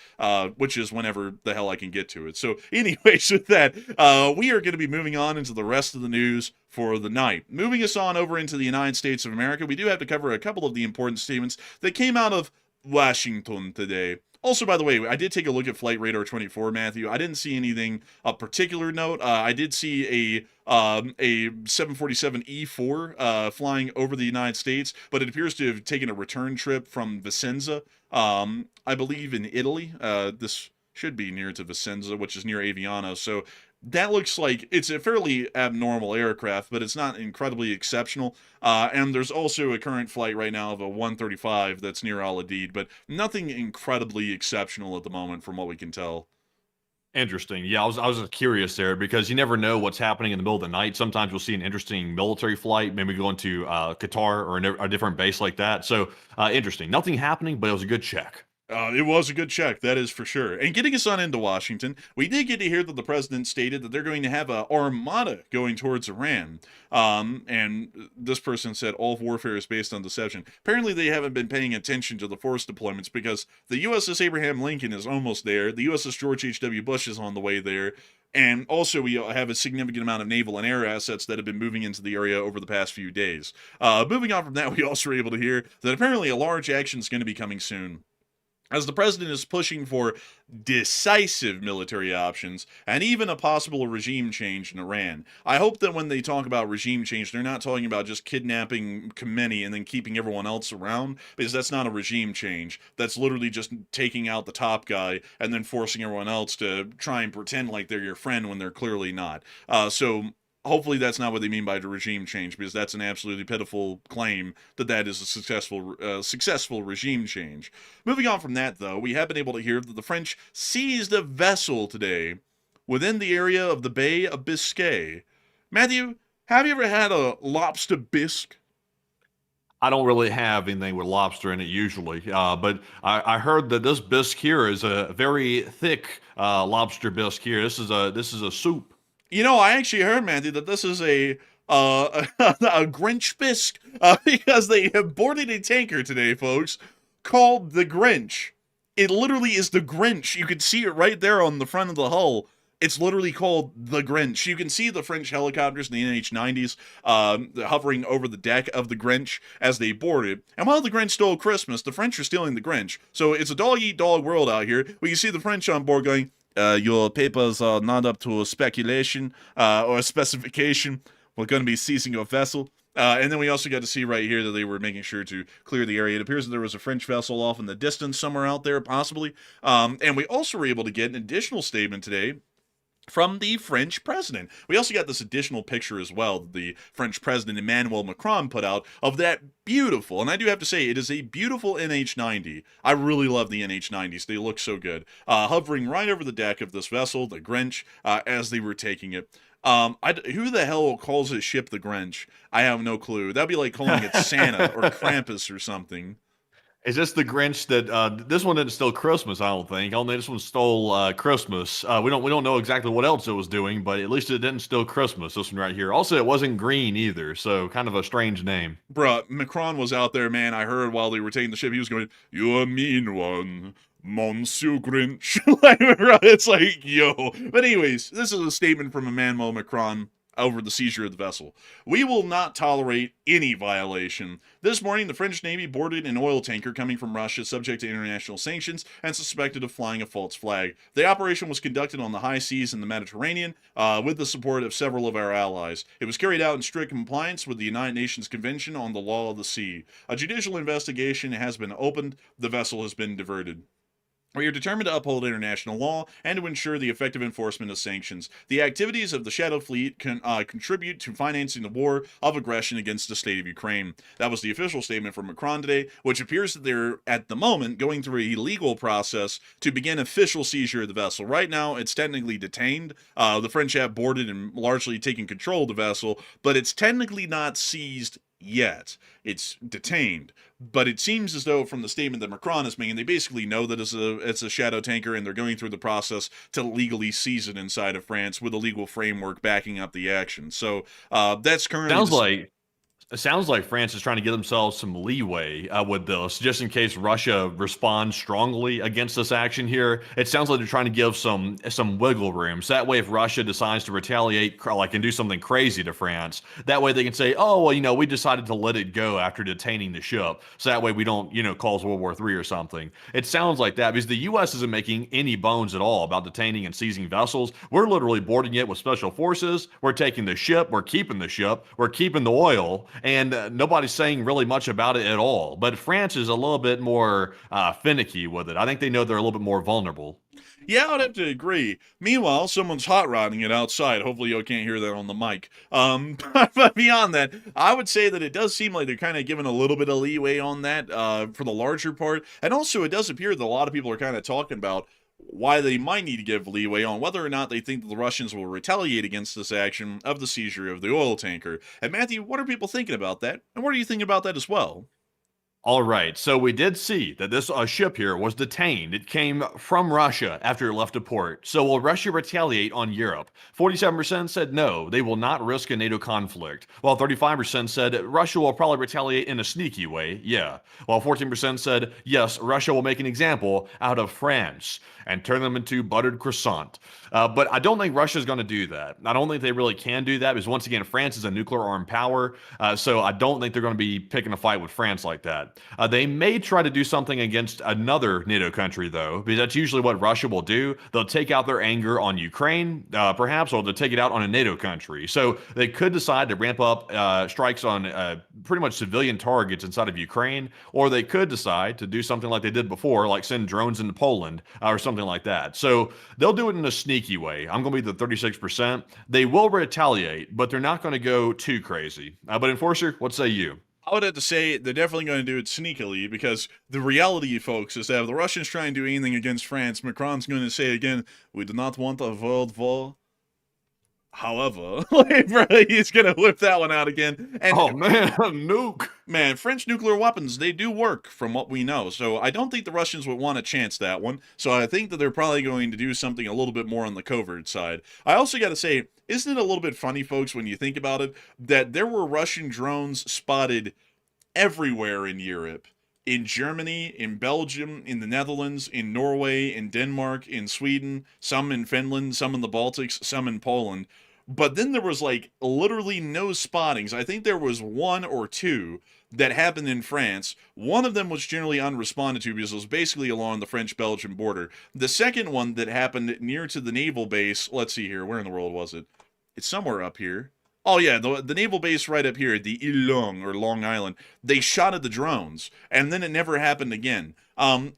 which is whenever the hell I can get to it. So anyways, with that, we are going to be moving on into the rest of the news for the night. Moving us on over into the United States of America, we do have to cover a couple of the important statements that came out of Washington today. Also, by the way, I did take a look at Flight Radar 24, Matthew. I didn't see anything of particular note. I did see a 747 E4 flying over the United States, but it appears to have taken a return trip from Vicenza, I believe in Italy. This should be near to Vicenza, which is near Aviano. So that looks like it's a fairly abnormal aircraft, but it's not incredibly exceptional. And there's also a current flight right now of a 135 that's near Al Adid, but nothing incredibly exceptional at the moment from what we can tell. Interesting. Yeah, I was curious there, because you never know what's happening in the middle of the night. Sometimes we'll see an interesting military flight, maybe going to Qatar or a different base like that. So interesting. Nothing happening, but it was a good check. It was a good check, that is for sure. And getting us on into Washington, we did get to hear that the president stated that they're going to have an armada going towards Iran. And this person said all warfare is based on deception. Apparently they haven't been paying attention to the force deployments, because the USS Abraham Lincoln is almost there. The USS George H.W. Bush is on the way there. And also, we have a significant amount of naval and air assets that have been moving into the area over the past few days. Moving on from that, we also were able to hear that apparently a large action is going to be coming soon, as the president is pushing for decisive military options and even a possible regime change in Iran. I hope that when they talk about regime change, they're not talking about just kidnapping Khomeini and then keeping everyone else around, because that's not a regime change. That's literally just taking out the top guy and then forcing everyone else to try and pretend like they're your friend when they're clearly not. So hopefully that's not what they mean by the regime change, because that's an absolutely pitiful claim that is a successful regime change. Moving on from that, though, we have been able to hear that the French seized a vessel today within the area of the Bay of Biscay. Matthew, have you ever had a lobster bisque? I don't really have anything with lobster in it usually, but I heard that this bisque here is a very thick lobster bisque here. This is a soup. You know, I actually heard, Matthew, that this is a Grinch bisque, because they have boarded a tanker today, folks, called the Grinch. It literally is the Grinch. You can see it right there on the front of the hull. It's literally called the Grinch. You can see the French helicopters in the NH-90s hovering over the deck of the Grinch as they boarded. And while the Grinch stole Christmas, the French are stealing the Grinch. So it's a dog-eat-dog world out here. We can see the French on board going, your papers are not up to a speculation or a specification. We're going to be seizing your vessel. And then we also got to see right here that they were making sure to clear the area. It appears that there was a French vessel off in the distance somewhere out there, possibly. And we also were able to get an additional statement today from the French president. We also got this additional picture as well that the French president Emmanuel Macron put out of that beautiful, and I do have to say, it is a beautiful NH-90. I really love the NH-90s. They look so good. Hovering right over the deck of this vessel, the Grinch, as they were taking it. Who the hell calls his ship the Grinch? I have no clue. That'd be like calling it Santa or Krampus or something. Is this the Grinch that this one didn't steal Christmas? I don't think. Only this one stole Christmas. We don't know exactly what else it was doing, but at least it didn't steal Christmas. This one right here. Also, it wasn't green either, so kind of a strange name. Bruh, Macron was out there, man. I heard while they were taking the ship, he was going, "You're a mean one, Monsieur Grinch." Like, it's like, yo. But anyways, this is a statement from Emmanuel Macron over the seizure of the vessel. "We will not tolerate any violation. This morning, the French Navy boarded an oil tanker coming from Russia subject to international sanctions and suspected of flying a false flag. The operation was conducted on the high seas in the Mediterranean with the support of several of our allies. It was carried out in strict compliance with the United Nations Convention on the Law of the Sea. A judicial investigation has been opened. The vessel has been diverted. We are determined to uphold international law and to ensure the effective enforcement of sanctions. The activities of the Shadow Fleet contribute to financing the war of aggression against the state of Ukraine." That was the official statement from Macron today, which appears that they're, at the moment, going through a legal process to begin official seizure of the vessel. Right now, it's technically detained. The French have boarded and largely taken control of the vessel, but it's technically not seized yet. It's detained. But it seems as though from the statement that Macron is making, they basically know that it's a shadow tanker, and they're going through the process to legally seize it inside of France with a legal framework backing up the action. So that's currently... It sounds like France is trying to give themselves some leeway with this, just in case Russia responds strongly against this action here. It sounds like they're trying to give some wiggle room. So that way, if Russia decides to retaliate, like, and do something crazy to France, that way they can say, "Oh, well, we decided to let it go after detaining the ship." So that way we don't, cause World War III or something. It sounds like that because the U.S. isn't making any bones at all about detaining and seizing vessels. We're literally boarding it with special forces. We're taking the ship. We're keeping the ship. We're keeping the oil. And nobody's saying really much about it at all. But France is a little bit more finicky with it. I think they know they're a little bit more vulnerable. Yeah, I would have to agree. Meanwhile, someone's hot rodding it outside. Hopefully you can't hear that on the mic. But beyond that, I would say that it does seem like they're kind of giving a little bit of leeway on that for the larger part. And also, it does appear that a lot of people are kind of talking about why they might need to give leeway on whether or not they think that the Russians will retaliate against this action of the seizure of the oil tanker. And Matthew, what are people thinking about that? And what are you thinking about that as well? All right, so we did see that this ship here was detained. It came from Russia after it left a port. So will Russia retaliate on Europe? 47% said no, they will not risk a NATO conflict, while 35% said Russia will probably retaliate in a sneaky way, yeah. While 14% said yes, Russia will make an example out of France and turn them into buttered croissant. But I don't think Russia's going to do that. I don't think they really can do that because, once again, France is a nuclear-armed power, so I don't think they're going to be picking a fight with France like that. They may try to do something against another NATO country, though, because that's usually what Russia will do. They'll take out their anger on Ukraine, perhaps, or they'll take it out on a NATO country. So they could decide to ramp up strikes on pretty much civilian targets inside of Ukraine, or they could decide to do something like they did before, like send drones into Poland or something like that. So they'll do it in a sneaky way. I'm going to be the 36%. They will retaliate, but they're not going to go too crazy. But Enforcer, what say you? I would have to say they're definitely going to do it sneakily, because the reality, folks, is that if the Russians try and do anything against France, Macron's going to say again, "We do not want a world war. However," like, bro, he's going to whip that one out again. And oh, man, nuke. man, French nuclear weapons, they do work from what we know. So I don't think the Russians would want to chance that one. So I think that they're probably going to do something a little bit more on the covert side. I also got to say, isn't it a little bit funny, folks, when you think about it, that there were Russian drones spotted everywhere in Europe? In Germany, in Belgium, in the Netherlands, in Norway, in Denmark, in Sweden, some in Finland, some in the Baltics, some in Poland. But then there was like literally no spottings. I think there was one or two that happened in France. One of them was generally unresponded to because it was basically along the French-Belgian border. The second one that happened near to the naval base, let's see here, where in the world was it? It's somewhere up here. Oh yeah, the naval base right up here, the Ilong, or Long Island. They shot at the drones, and then it never happened again.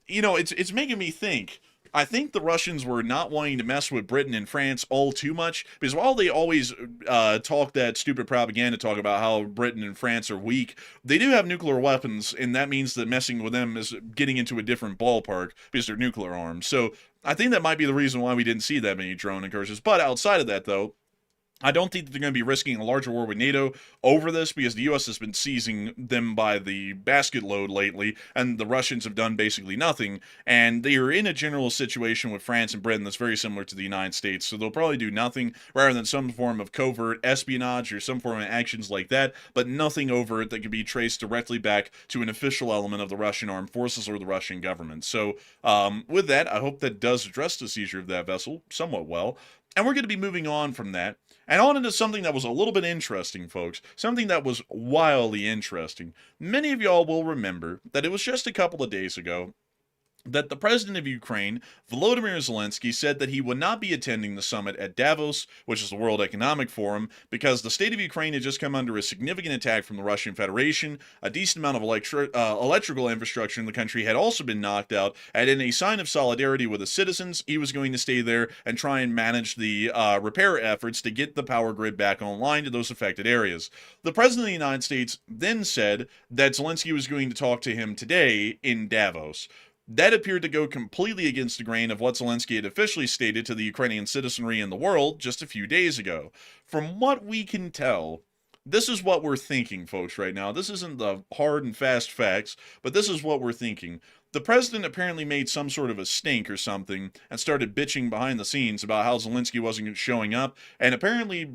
It's making me think, I think the Russians were not wanting to mess with Britain and France all too much, because while they always talk that stupid propaganda talk about how Britain and France are weak, they do have nuclear weapons, and that means that messing with them is getting into a different ballpark because they're nuclear armed. So I think that might be the reason why we didn't see that many drone incursions. But outside of that, though, I don't think that they're going to be risking a larger war with NATO over this, because the U.S. has been seizing them by the basket load lately, and the Russians have done basically nothing, and they are in a general situation with France and Britain that's very similar to the United States, so they'll probably do nothing rather than some form of covert espionage or some form of actions like that, but nothing overt that could be traced directly back to an official element of the Russian armed forces or the Russian government. So with that, I hope that does address the seizure of that vessel somewhat well. And we're going to be moving on from that and on into something that was a little bit interesting, folks. Something that was wildly interesting. Many of y'all will remember that it was just a couple of days ago that the president of Ukraine, Volodymyr Zelensky, said that he would not be attending the summit at Davos, which is the World Economic Forum, because the state of Ukraine had just come under a significant attack from the Russian Federation. A decent amount of electrical infrastructure in the country had also been knocked out, and in a sign of solidarity with the citizens, he was going to stay there and try and manage the repair efforts to get the power grid back online to those affected areas. The president of the United States then said that Zelensky was going to talk to him today in Davos. That appeared to go completely against the grain of what Zelensky had officially stated to the Ukrainian citizenry and the world just a few days ago. From what we can tell, this is what we're thinking, folks, right now. This isn't the hard and fast facts, but this is what we're thinking. The president apparently made some sort of a stink or something and started bitching behind the scenes about how Zelensky wasn't showing up, and apparently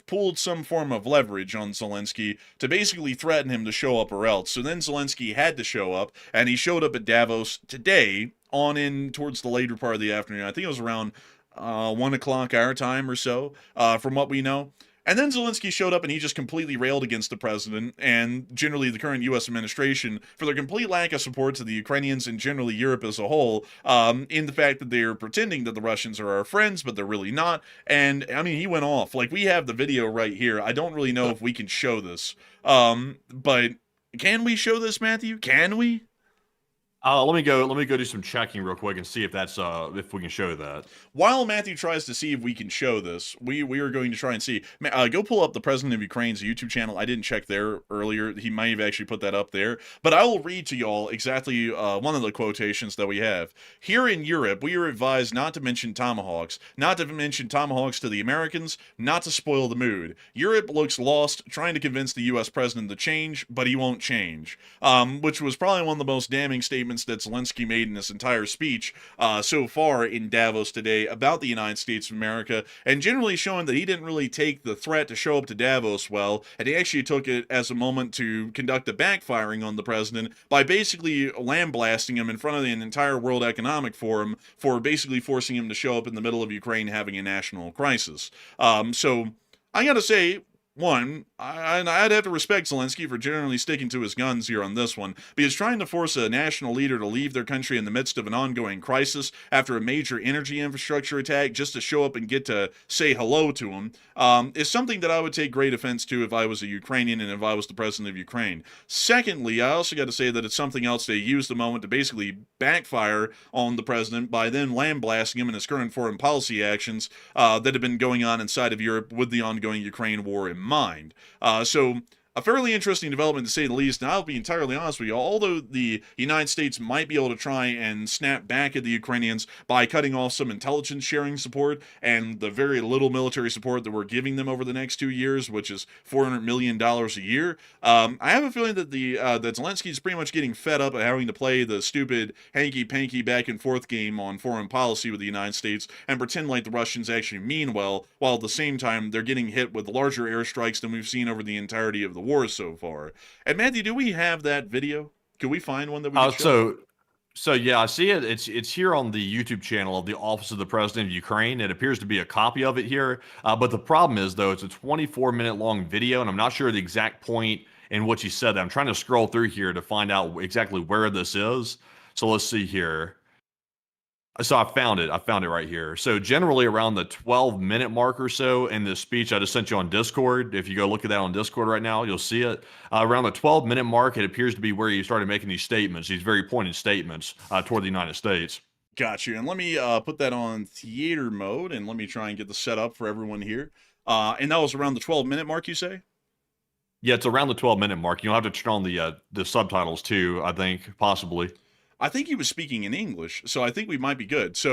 pulled some form of leverage on Zelensky to basically threaten him to show up or else. So then Zelensky had to show up, and he showed up at Davos today on in towards the later part of the afternoon. I think it was around 1 o'clock our time or so, from what we know. And then Zelensky showed up and he just completely railed against the president and generally the current U.S. administration for their complete lack of support to the Ukrainians and generally Europe as a whole, in the fact that they're pretending that the Russians are our friends, but they're really not. And, I mean, he went off. Like, we have the video right here. I don't really know if we can show this. But can we show this, Matthew? Can we? Let me go do some checking real quick and see if that's if we can show that. While Matthew tries to see if we can show this, we are going to try and see. Go pull up the president of Ukraine's YouTube channel. I didn't check there earlier. He might have actually put that up there. But I will read to y'all exactly one of the quotations that we have. Here in Europe, we are advised not to mention tomahawks, not to mention tomahawks to the Americans, not to spoil the mood. Europe looks lost, trying to convince the U.S. president to change, but he won't change. Which was probably one of the most damning statements that Zelensky made in this entire speech so far in Davos today about the United States of America, and generally showing that he didn't really take the threat to show up to Davos well, and he actually took it as a moment to conduct a backfiring on the president by basically lambasting him in front of the entire World Economic Forum for basically forcing him to show up in the middle of Ukraine having a national crisis. So I gotta say, one, I'd have to respect Zelensky for generally sticking to his guns here on this one, because trying to force a national leader to leave their country in the midst of an ongoing crisis after a major energy infrastructure attack just to show up and get to say hello to him is something that I would take great offense to if I was a Ukrainian and if I was the president of Ukraine. Secondly, I also got to say that it's something else they used the moment to basically backfire on the president by then lambasting him in his current foreign policy actions that have been going on inside of Europe with the ongoing Ukraine war in mind. So a fairly interesting development to say the least, and I'll be entirely honest with you, although the United States might be able to try and snap back at the Ukrainians by cutting off some intelligence sharing support and the very little military support that we're giving them over the next 2 years, which is $400 million a year, I have a feeling that that Zelensky's pretty much getting fed up at having to play the stupid hanky-panky back-and-forth game on foreign policy with the United States and pretend like the Russians actually mean well, while at the same time they're getting hit with larger airstrikes than we've seen over the entirety of the war so far. And Matthew, do we have that video? Can we find one that we can show? So yeah, I see it. It's here on the YouTube channel of the Office of the President of Ukraine. It appears to be a copy of it here. But the problem is, though, it's a 24-minute long video, and I'm not sure the exact point in which he said that. I'm trying to scroll through here to find out exactly where this is. So let's see here. So I found it right here. So generally around the 12-minute mark or so in this speech I just sent you on Discord, if you go look at that on Discord right now, you'll see it. Around the 12-minute mark, it appears to be where he started making these statements, these very pointed statements toward the United States. Got you. And let me put that on theater mode, and let me try and get the setup for everyone here. And that was around the 12-minute mark, you say? Yeah, it's around the 12-minute mark. You'll have to turn on the subtitles too, I think, possibly. I think he was speaking in English, so I think we might be good. So,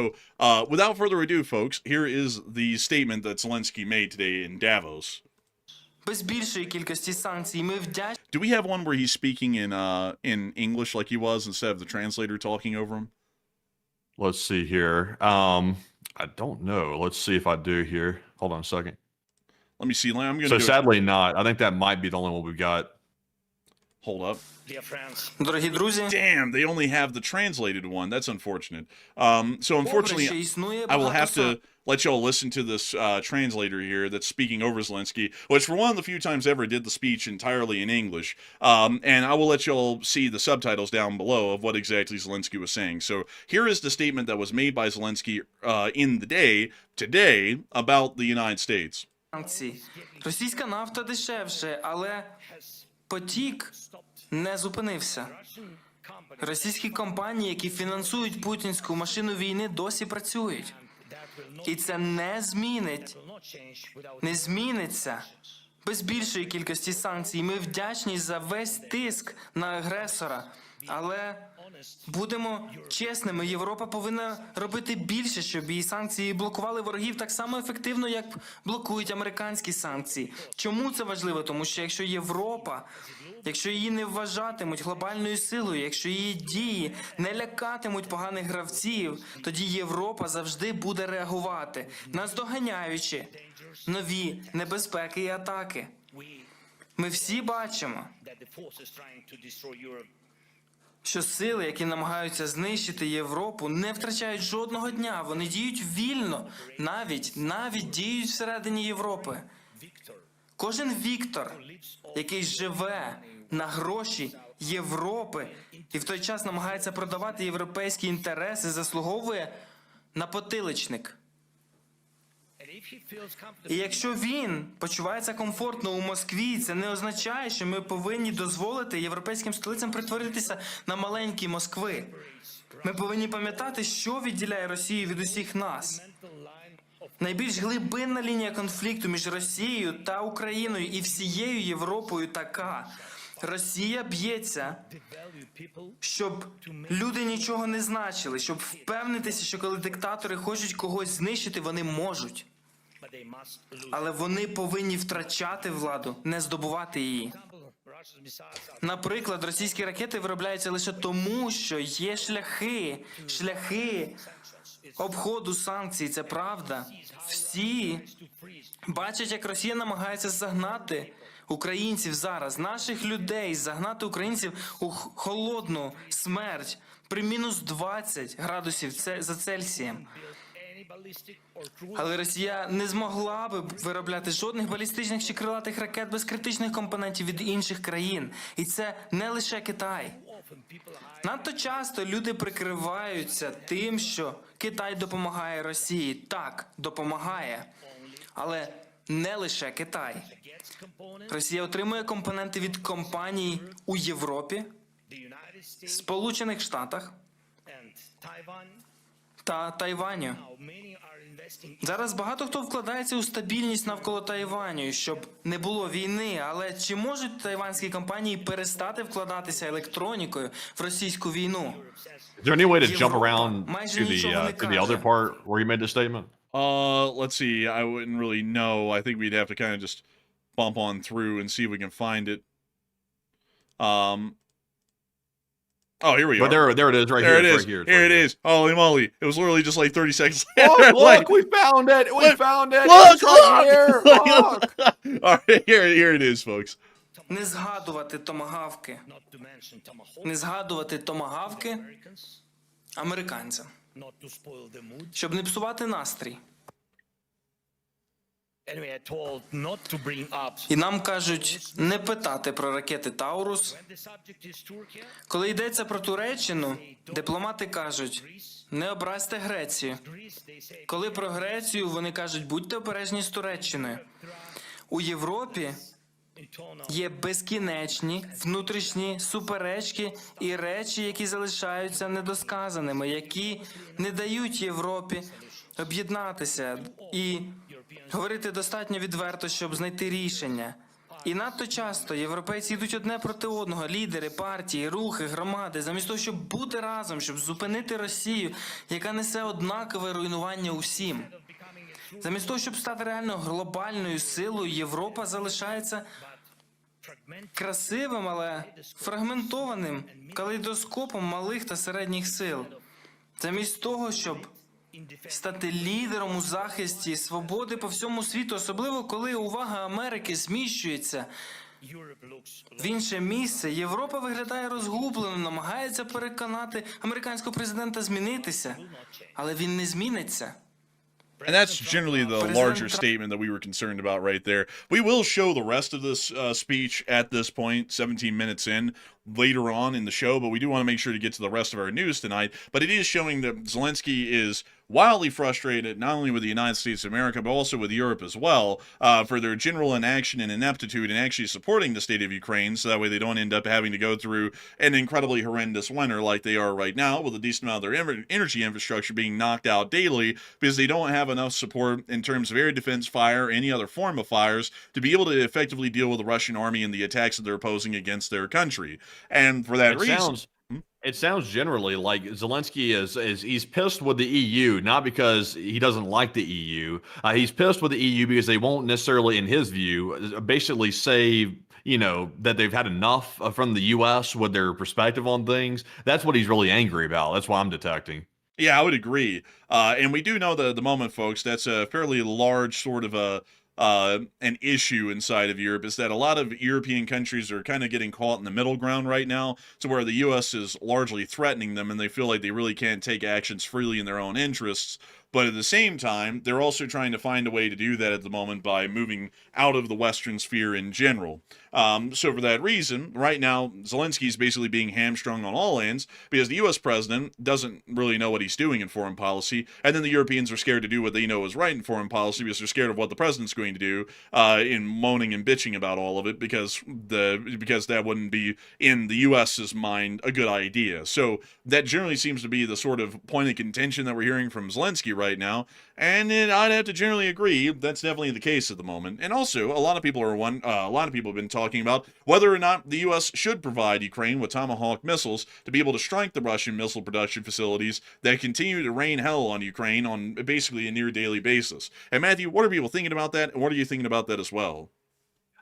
without further ado, folks, here is the statement that Zelensky made today in Davos. Без більшої кількості санкцій ми вдячні. Do we have one where he's speaking in English like he was instead of the translator talking over him? Let's see here. I don't know. Let's see if I do here. Hold on a second. Let me see. I'm going to So sadly not. I think that might be the only one we've got. Hold up. Дорогі друзі, Damn, they only have the translated one. That's unfortunate. So unfortunately, добре, що існує I will have багато to let y'all listen to this translator here that's speaking over Zelensky, which for one of the few times ever did the speech entirely in English. And I will let y'all see the subtitles down below of what exactly Zelensky was saying. So here is the statement that was made by Zelensky in the day, today, about the United States. санкцій. Російська нафта дешевше, але потік не зупинився. Російські компанії, які фінансують путінську машину війни, досі працюють. І це не зміниться без більшої кількості санкцій. Ми вдячні за весь тиск на агресора, але будемо чесними, Європа повинна робити більше, щоб її санкції блокували ворогів так само ефективно, як блокують американські санкції. Чому це важливо? Тому що якщо Європа, якщо її не вважатимуть глобальною силою, якщо її дії не лякатимуть поганих гравців, тоді Європа завжди буде реагувати, наздоганяючи нові небезпеки і атаки. Ми всі бачимо, що сили, які намагаються знищити Європу, не втрачають жодного дня. Вони діють вільно, навіть діють всередині Європи. Кожен Віктор, який живе на гроші Європи і в той час намагається продавати європейські інтереси, заслуговує на потиличник. І якщо він почувається комфортно у Москві, це не означає, що ми повинні дозволити європейським столицям перетворитися на маленькі Москви. Ми повинні пам'ятати, що відділяє Росію від усіх нас. Найбільш глибинна лінія конфлікту між Росією та Україною і всією Європою така. Росія б'ється, щоб люди нічого не значили, щоб впевнитися, що коли диктатори хочуть когось знищити, вони можуть. Але вони повинні втрачати владу, не здобувати її. Наприклад, російські ракети виробляються лише тому, що є шляхи обходу санкцій, це правда. Всі бачать, як Росія намагається загнати українців зараз, наших людей, загнати українців у холодну смерть при мінус 20 градусів за Цельсієм. Але Росія не змогла би виробляти жодних балістичних чи крилатих ракет без критичних компонентів від інших країн. І це не лише Китай. Надто часто люди прикриваються тим, що Китай допомагає Росії. Так, допомагає. Але не лише Китай. Росія отримує компоненти від компаній у Європі, Сполучених Штатах та Тайваню. Зараз багато хто вкладається у стабільність навколо Тайваню, щоб не було війни. Але чи можуть тайванські компанії перестати вкладатися електронікою в російську війну? Is there any way to jump around майже to нічого не the other каже. part where he made the statement? Let's see. I wouldn't really know. I think we'd have to kind of just bump on through and see if we can find it. Oh, here we But are. there it is, right There here. it is. Right here. Here it is. Holy moly. It was literally just like 30 seconds Look, later. look, we found it. We found it. Look, It's right here. look. Look. All right, here it is, folks. Не згадувати томагавки. Не згадувати томагавки американцям. Щоб не псувати настрій. І нам кажуть не питати про ракети «Таурус». Коли йдеться про Туреччину, дипломати кажуть не образьте Грецію. Коли про Грецію, вони кажуть будьте обережні з Туреччиною. У Європі Є безкінечні внутрішні суперечки і речі, які залишаються недосказаними, які не дають Європі об'єднатися і говорити достатньо відверто, щоб знайти рішення. І надто часто європейці йдуть одне проти одного, лідери, партії, рухи, громади, замість того, щоб бути разом, щоб зупинити Росію, яка несе однакове руйнування усім. Замість того, щоб стати реально глобальною силою, Європа залишається красивим, але фрагментованим калейдоскопом малих та середніх сил. Замість того, щоб стати лідером у захисті свободи по всьому світу, особливо коли увага Америки зміщується в інше місце, Європа виглядає розгублено, намагається переконати американського президента змінитися, але він не зміниться. And that's generally the larger statement that we were concerned about right there. We will show the rest of this speech at this point, 17 minutes in, later on in the show, but we do want to make sure to get to the rest of our news tonight. But it is showing that Zelensky is wildly frustrated, not only with the United States of America, but also with Europe as well, for their general inaction and ineptitude in actually supporting the state of Ukraine, so that way they don't end up having to go through an incredibly horrendous winter like they are right now, with a decent amount of their energy infrastructure being knocked out daily, because they don't have enough support in terms of air defense fire or any other form of fires to be able to effectively deal with the Russian army and the attacks that they're opposing against their country. And for that reason... It sounds generally like Zelensky is he's pissed with the EU, not because he doesn't like the EU. He's pissed with the EU because they won't necessarily, in his view, basically say, you know, that they've had enough from the U.S. with their perspective on things. That's what he's really angry about. That's what I'm detecting. Yeah, I would agree. And we do know that at the moment, folks, that's a fairly large sort of an issue inside of Europe, is that a lot of European countries are kind of getting caught in the middle ground right now, to where the U.S. is largely threatening them and they feel like they really can't take actions freely in their own interests. But at the same time, they're also trying to find a way to do that at the moment by moving out of the Western sphere in general. So for that reason, right now, Zelensky is basically being hamstrung on all ends because the U.S. president doesn't really know what he's doing in foreign policy, and then the Europeans are scared to do what they know is right in foreign policy because they're scared of what the president's going to do in moaning and bitching about all of it because that wouldn't be in the U.S.'s mind a good idea. So that generally seems to be the sort of point of contention that we're hearing from Zelensky right now, and I'd have to generally agree that's definitely the case at the moment. And also, a lot of people have been talking about whether or not the U.S. should provide Ukraine with Tomahawk missiles to be able to strike the Russian missile production facilities that continue to rain hell on Ukraine on basically a near daily basis. And Matthew, what are people thinking about that, and what are you thinking about that as well?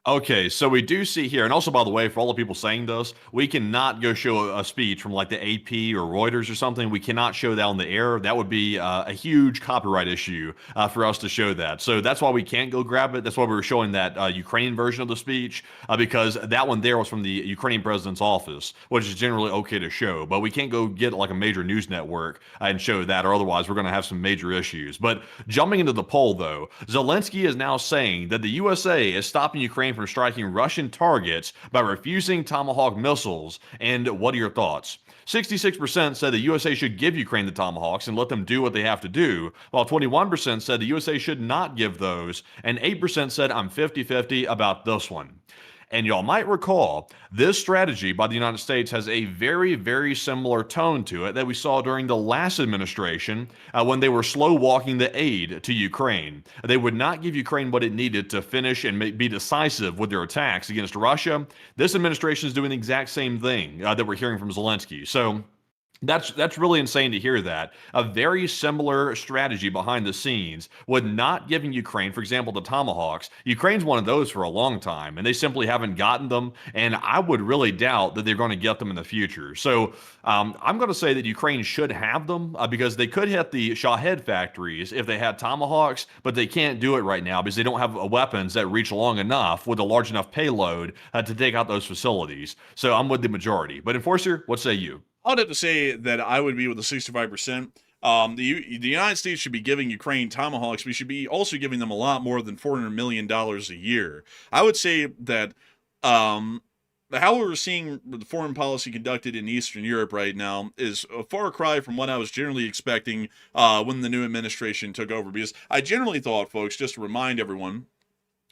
Okay, so we do see here, and also by the way, for all the people saying this, we cannot go show a speech from like the AP or Reuters or something. We cannot show that on the air. That would be a huge copyright issue for us to show that. So that's why we can't go grab it. That's why we were showing that Ukrainian version of the speech, because that one there was from the Ukrainian president's office, which is generally okay to show. But we can't go get like a major news network and show that, or otherwise we're going to have some major issues. But jumping into the poll, though, Zelensky is now saying that the USA is stopping Ukraine from striking Russian targets by refusing Tomahawk missiles. And what are your thoughts? 66% said the USA should give Ukraine the Tomahawks and let them do what they have to do, while 21% said the USA should not give those, and 8% said I'm 50-50 about this one. And y'all might recall, this strategy by the United States has a very, very similar tone to it that we saw during the last administration when they were slow walking the aid to Ukraine. They would not give Ukraine what it needed to finish and be decisive with their attacks against Russia. This administration is doing the exact same thing that we're hearing from Zelensky. So that's really insane to hear that. A very similar strategy behind the scenes with not giving Ukraine, for example, the Tomahawks. Ukraine's wanted those for a long time, and they simply haven't gotten them, and I would really doubt that they're going to get them in the future. So I'm going to say that Ukraine should have them because they could hit the Shahed factories if they had Tomahawks, but they can't do it right now because they don't have weapons that reach long enough with a large enough payload to take out those facilities. So I'm with the majority. But Enforcer, what say you? I would have to say that I would be with the 65%. The United States should be giving Ukraine Tomahawks. We should be also giving them a lot more than $400 million a year. I would say that how we're seeing the foreign policy conducted in Eastern Europe right now is a far cry from what I was generally expecting when the new administration took over. Because I generally thought, folks, just to remind everyone,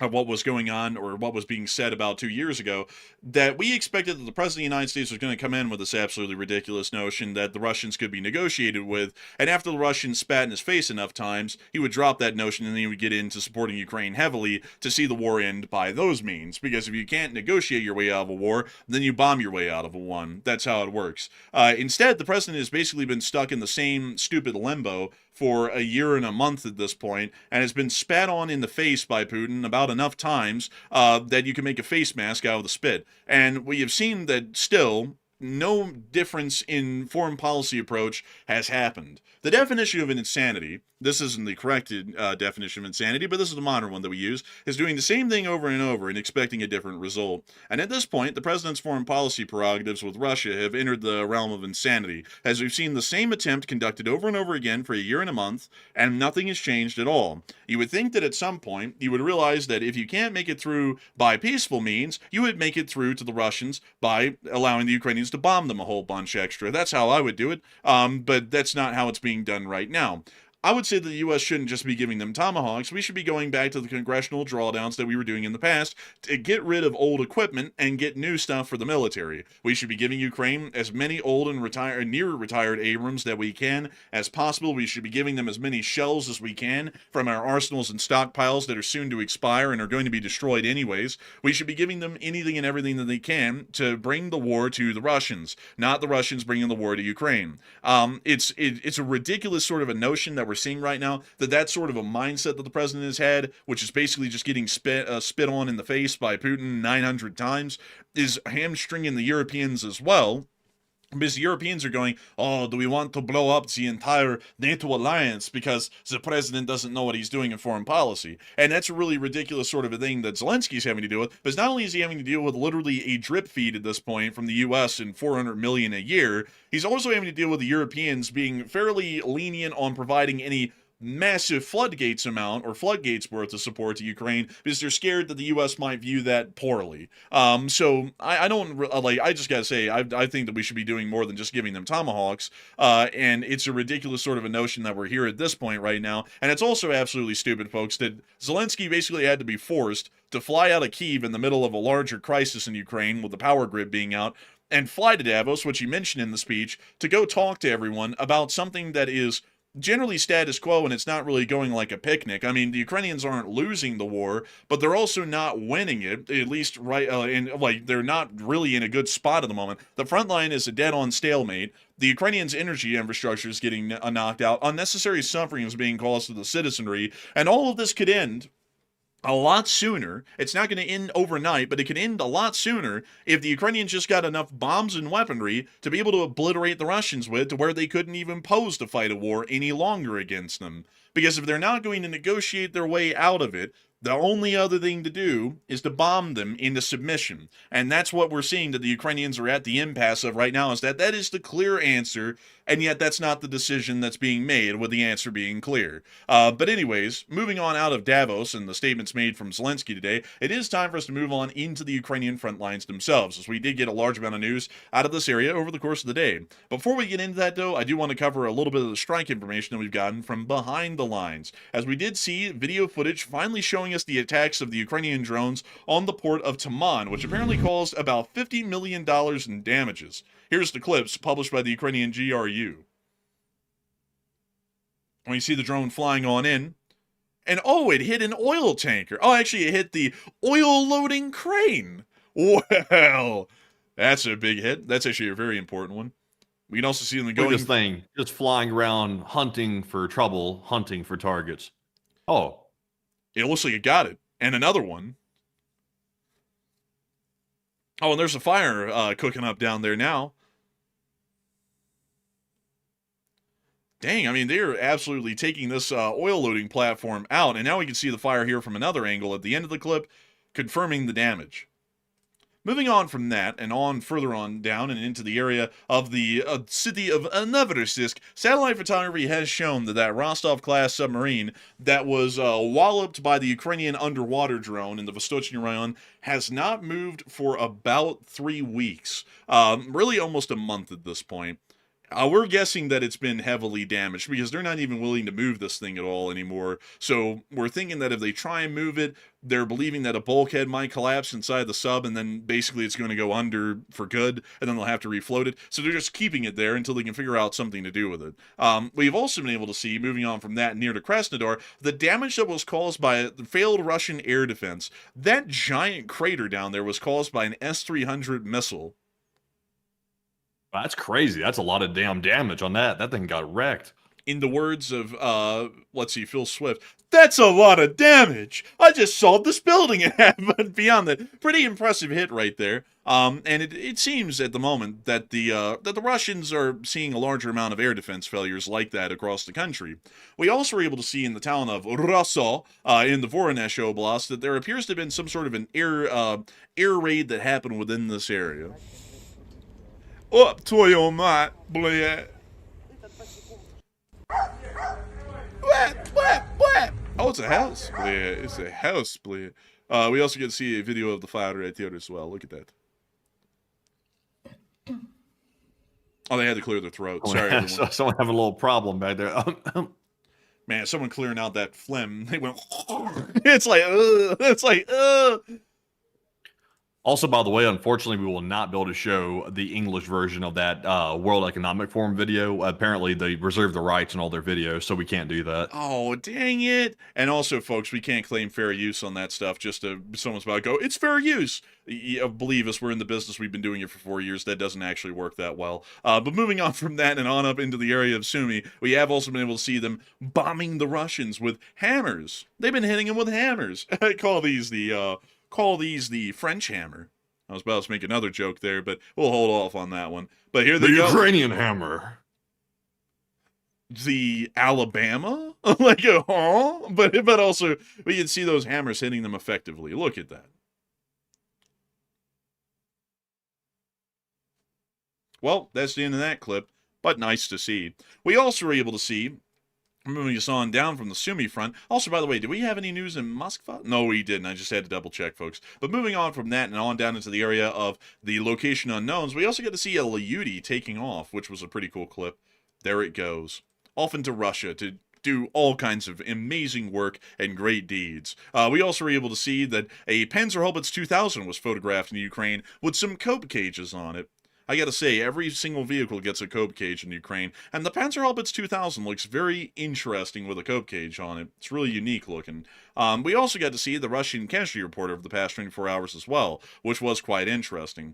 of what was going on or what was being said about 2 years ago, that we expected that the president of the United States was going to come in with this absolutely ridiculous notion that the Russians could be negotiated with, and after the Russians spat in his face enough times, he would drop that notion and then he would get into supporting Ukraine heavily to see the war end by those means. Because if you can't negotiate your way out of a war, then you bomb your way out of a one. That's how it works. Instead, the president has basically been stuck in the same stupid limbo for a year and a month at this point, and has been spat on in the face by Putin about enough times that you can make a face mask out of the spit. And we have seen that still no difference in foreign policy approach has happened. The definition of an insanity, this isn't the correct definition of insanity, but this is the modern one that we use, is doing the same thing over and over and expecting a different result. And at this point, the president's foreign policy prerogatives with Russia have entered the realm of insanity, as we've seen the same attempt conducted over and over again for a year and a month, and nothing has changed at all. You would think that at some point, you would realize that if you can't make it through by peaceful means, you would make it through to the Russians by allowing the Ukrainians to bomb them a whole bunch extra. That's how I would do it, but that's not how it's being done right now. I would say that the U.S. shouldn't just be giving them tomahawks. We should be going back to the congressional drawdowns that we were doing in the past to get rid of old equipment and get new stuff for the military. We should be giving Ukraine as many old and near retired Abrams that we can as possible. We should be giving them as many shells as we can from our arsenals and stockpiles that are soon to expire and are going to be destroyed anyways. We should be giving them anything and everything that they can to bring the war to the Russians, not the Russians bringing the war to Ukraine. It's a ridiculous sort of a notion that we're seeing right now, that's sort of a mindset that the president has had, which is basically just getting spit on in the face by Putin 900 times, is hamstringing the Europeans as well. Because the Europeans are going, oh, do we want to blow up the entire NATO alliance because the president doesn't know what he's doing in foreign policy? And that's a really ridiculous sort of a thing that Zelensky's having to deal with. Because not only is he having to deal with literally a drip feed at this point from the U.S. and $400 million a year, he's also having to deal with the Europeans being fairly lenient on providing any massive floodgates worth of support to Ukraine because they're scared that the U.S. might view that poorly. So I just gotta say, I think that we should be doing more than just giving them tomahawks. And it's a ridiculous sort of a notion that we're here at this point right now. And it's also absolutely stupid, folks, that Zelensky basically had to be forced to fly out of Kyiv in the middle of a larger crisis in Ukraine with the power grid being out and fly to Davos, which he mentioned in the speech, to go talk to everyone about something that is generally status quo, and it's not really going like a picnic. I mean, the Ukrainians aren't losing the war, but they're also not winning it, at least they're not really in a good spot at the moment. The front line is a dead-on stalemate. The Ukrainians' energy infrastructure is getting knocked out. Unnecessary suffering is being caused to the citizenry, and all of this could end a lot sooner. It's not going to end overnight, but it could end a lot sooner if the Ukrainians just got enough bombs and weaponry to be able to obliterate the Russians with, to where they couldn't even pose to fight a war any longer against them. Because if they're not going to negotiate their way out of it, the only other thing to do is to bomb them into submission. And that's what we're seeing that the Ukrainians are at the impasse of right now, is that is the clear answer, and yet that's not the decision that's being made, with the answer being clear. But anyways, moving on out of Davos and the statements made from Zelensky today, it is time for us to move on into the Ukrainian front lines themselves, as we did get a large amount of news out of this area over the course of the day. Before we get into that, though, I do want to cover a little bit of the strike information that we've gotten from behind the lines, as we did see video footage finally showing us the attacks of the Ukrainian drones on the port of Taman, which apparently caused about $50 million in damages. Here's the clips published by the Ukrainian GRU. When you see the drone flying on in, and oh, it hit an oil tanker. Oh, actually, it hit the oil loading crane. Well, that's a big hit. That's actually a very important one. We can also see them going. Look at this thing just flying around, hunting for trouble, hunting for targets. Oh, it looks like it got it. And another one. Oh, and there's a fire cooking up down there now. Dang, I mean, they're absolutely taking this oil loading platform out. And now we can see the fire here from another angle at the end of the clip, confirming the damage. Moving on from that, and on further on down and into the area of the city of Novorossiysk, satellite photography has shown that Rostov-class submarine that was walloped by the Ukrainian underwater drone in the Vostochny Rayon has not moved for about 3 weeks. Really almost a month at this point. We're guessing that it's been heavily damaged because they're not even willing to move this thing at all anymore. So we're thinking that if they try and move it, they're believing that a bulkhead might collapse inside the sub, and then basically it's going to go under for good, and then they'll have to refloat it. So they're just keeping it there until they can figure out something to do with it. We've also been able to see, moving on from that near to Krasnodar, the damage that was caused by the failed Russian air defense. That giant crater down there was caused by an S-300 missile. That's crazy. That's a lot of damn damage on that. That thing got wrecked. In the words of, let's see, Phil Swift, that's a lot of damage. I just sawed this building in half. But beyond that, pretty impressive hit right there. And it seems at the moment that the Russians are seeing a larger amount of air defense failures like that across the country. We also were able to see in the town of Rostov, in the Voronezh Oblast, that there appears to have been some sort of an air raid that happened within this area. Up to your mate, bleh. What? Oh, it's a house, bleh. It's a house, bleh. We also get to see a video of the fire right there as well. Look at that. Oh, they had to clear their throat. Sorry, everyone. Someone having a little problem back there. Man, someone clearing out that phlegm. They went, it's like, ugh. It's like, ugh. Also, by the way, unfortunately, we will not be able to show the English version of that World Economic Forum video. Apparently, they reserve the rights in all their videos, so we can't do that. Oh, dang it. And also, folks, we can't claim fair use on that stuff. Just someone's about to go, it's fair use. Believe us, we're in the business. We've been doing it for 4 years. That doesn't actually work that well. But moving on from that and on up into the area of Sumy, we have also been able to see them bombing the Russians with hammers. They've been hitting them with hammers. I call these the French hammer. I was about to make another joke there, but we'll hold off on that one. But here they go. The Ukrainian hammer. The Alabama? Like, huh? But also, we can see those hammers hitting them effectively. Look at that. Well, that's the end of that clip, but nice to see. We also were able to see, moving us on down from the Sumy front. Also, by the way, did we have any news in Moskva? No, we didn't. I just had to double check, folks. But moving on from that and on down into the area of the location unknowns, we also get to see a Lyuti taking off, which was a pretty cool clip. There it goes. Off into Russia to do all kinds of amazing work and great deeds. We also were able to see that a Panzerhaubitze 2000 was photographed in Ukraine with some cope cages on it. I gotta say, every single vehicle gets a cope cage in Ukraine, and the Panzerhaubitze 2000 looks very interesting with a cope cage on it. It's really unique looking. We also got to see the Russian casualty report over the past 24 hours as well, which was quite interesting.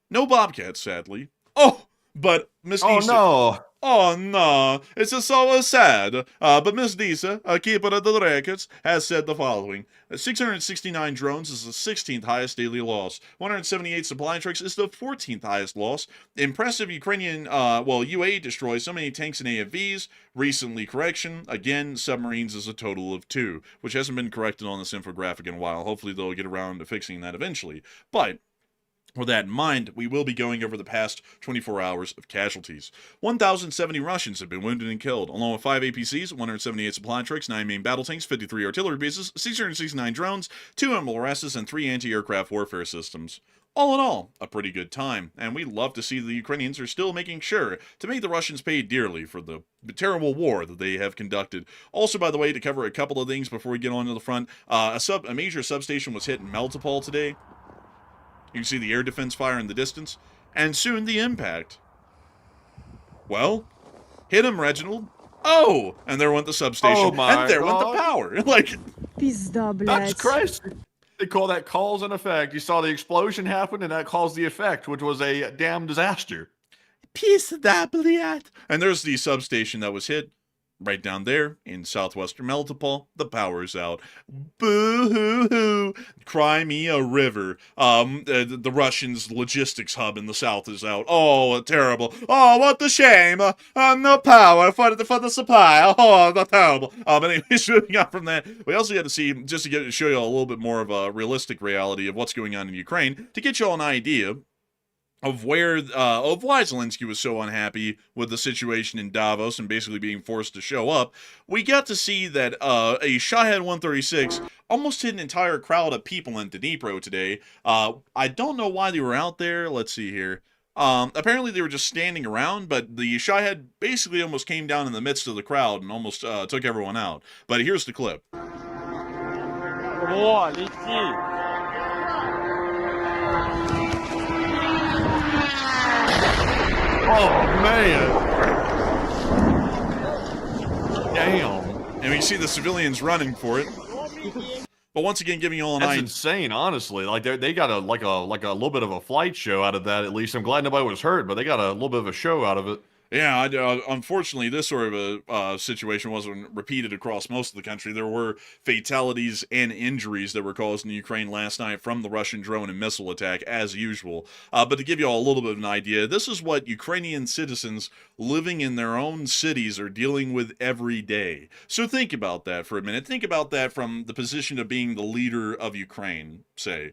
No Bobcats, sadly. Oh, but Miss Nisa... no! Oh, no, it's so sad. But Miss Nisa, a keeper of the records, has said the following. 669 drones is the 16th highest daily loss. 178 supply trucks is the 14th highest loss. Impressive Ukrainian, UA destroys so many tanks and AFVs. Recently, correction. Again, submarines is a total of 2, which hasn't been corrected on this infographic in a while. Hopefully, they'll get around to fixing that eventually. But with that in mind, we will be going over the past 24 hours of casualties. 1,070 Russians have been wounded and killed, along with 5 APCs, 178 supply trucks, 9 main battle tanks, 53 artillery pieces, 669 drones, 2 MLRSs, and 3 anti-aircraft warfare systems. All in all, a pretty good time, and we love to see the Ukrainians are still making sure to make the Russians pay dearly for the terrible war that they have conducted. Also, by the way, to cover a couple of things before we get on to the front, a major substation was hit in Melitopol today. You can see the air defense fire in the distance, and soon the impact. Well, hit him, Reginald. Oh, and there went the substation, and there went the power. Like, Пизда, блядь. That's crazy. They call that cause and effect. You saw the explosion happen, and that caused the effect, which was a damn disaster. Pizda, blядь. And there's the substation that was hit. Right down there in southwestern Melitopol, the power's out. Boo-hoo-hoo. Crimea River. The Russians' logistics hub in the south is out. Oh, terrible. Oh, what a shame. No power for the supply. Oh, that's terrible. But anyways, moving on from that, we also got to see, just to show you a little bit more of a realistic reality of what's going on in Ukraine, to get you all an idea of why Zelensky was so unhappy with the situation in Davos and basically being forced to show up. We got to see that a Shahed 136 almost hit an entire crowd of people in Dnipro today. I don't know why they were out there. Let's see here. Apparently they were just standing around, but the Shahed basically almost came down in the midst of the crowd and almost took everyone out. But here's the clip. О, лети! Oh man! Damn! And we see the civilians running for it. But once again, giving you all an That's idea. insane, honestly. Like they got a little bit of a flight show out of that. At least I'm glad nobody was hurt, but they got a little bit of a show out of it. Yeah, unfortunately, this sort of a situation wasn't repeated across most of the country. There were fatalities and injuries that were caused in Ukraine last night from the Russian drone and missile attack, as usual. But to give you all a little bit of an idea, this is what Ukrainian citizens living in their own cities are dealing with every day. So think about that for a minute. Think about that from the position of being the leader of Ukraine, say.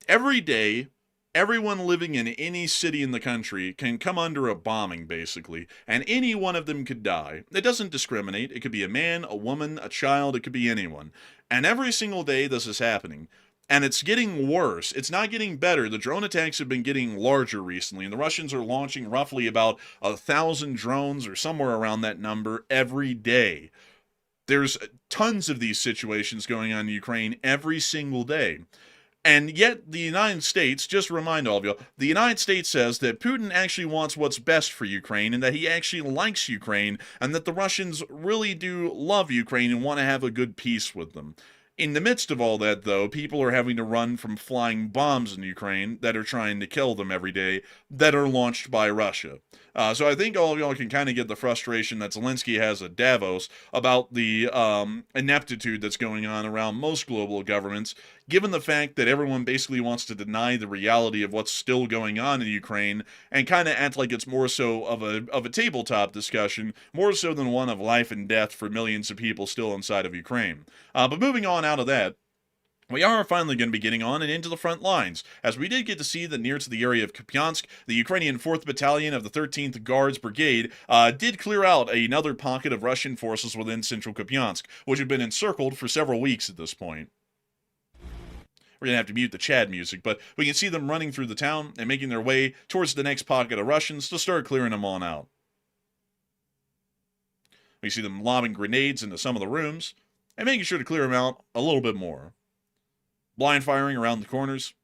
Every day, everyone living in any city in the country can come under a bombing, basically, and any one of them could die. It doesn't discriminate. It could be a man, a woman, a child, it could be anyone. And every single day this is happening. And it's getting worse. It's not getting better. The drone attacks have been getting larger recently, and the Russians are launching roughly about 1,000 drones or somewhere around that number every day. There's tons of these situations going on in Ukraine every single day. And yet the United States, just to remind all of you, the United States says that Putin actually wants what's best for Ukraine and that he actually likes Ukraine and that the Russians really do love Ukraine and want to have a good peace with them. In the midst of all that, though, people are having to run from flying bombs in Ukraine that are trying to kill them every day that are launched by Russia. So I think all of y'all can kind of get the frustration that Zelensky has at Davos about the ineptitude that's going on around most global governments, given the fact that everyone basically wants to deny the reality of what's still going on in Ukraine and kind of act like it's more so of a tabletop discussion, more so than one of life and death for millions of people still inside of Ukraine. But moving on out of that, we are finally going to be getting on and into the front lines, as we did get to see that near to the area of Kupiansk, the Ukrainian 4th Battalion of the 13th Guards Brigade did clear out another pocket of Russian forces within central Kupiansk, which had been encircled for several weeks at this point. We're going to have to mute the Chad music, but we can see them running through the town and making their way towards the next pocket of Russians to start clearing them on out. We see them lobbing grenades into some of the rooms and making sure to clear them out a little bit more. Blind firing around the corners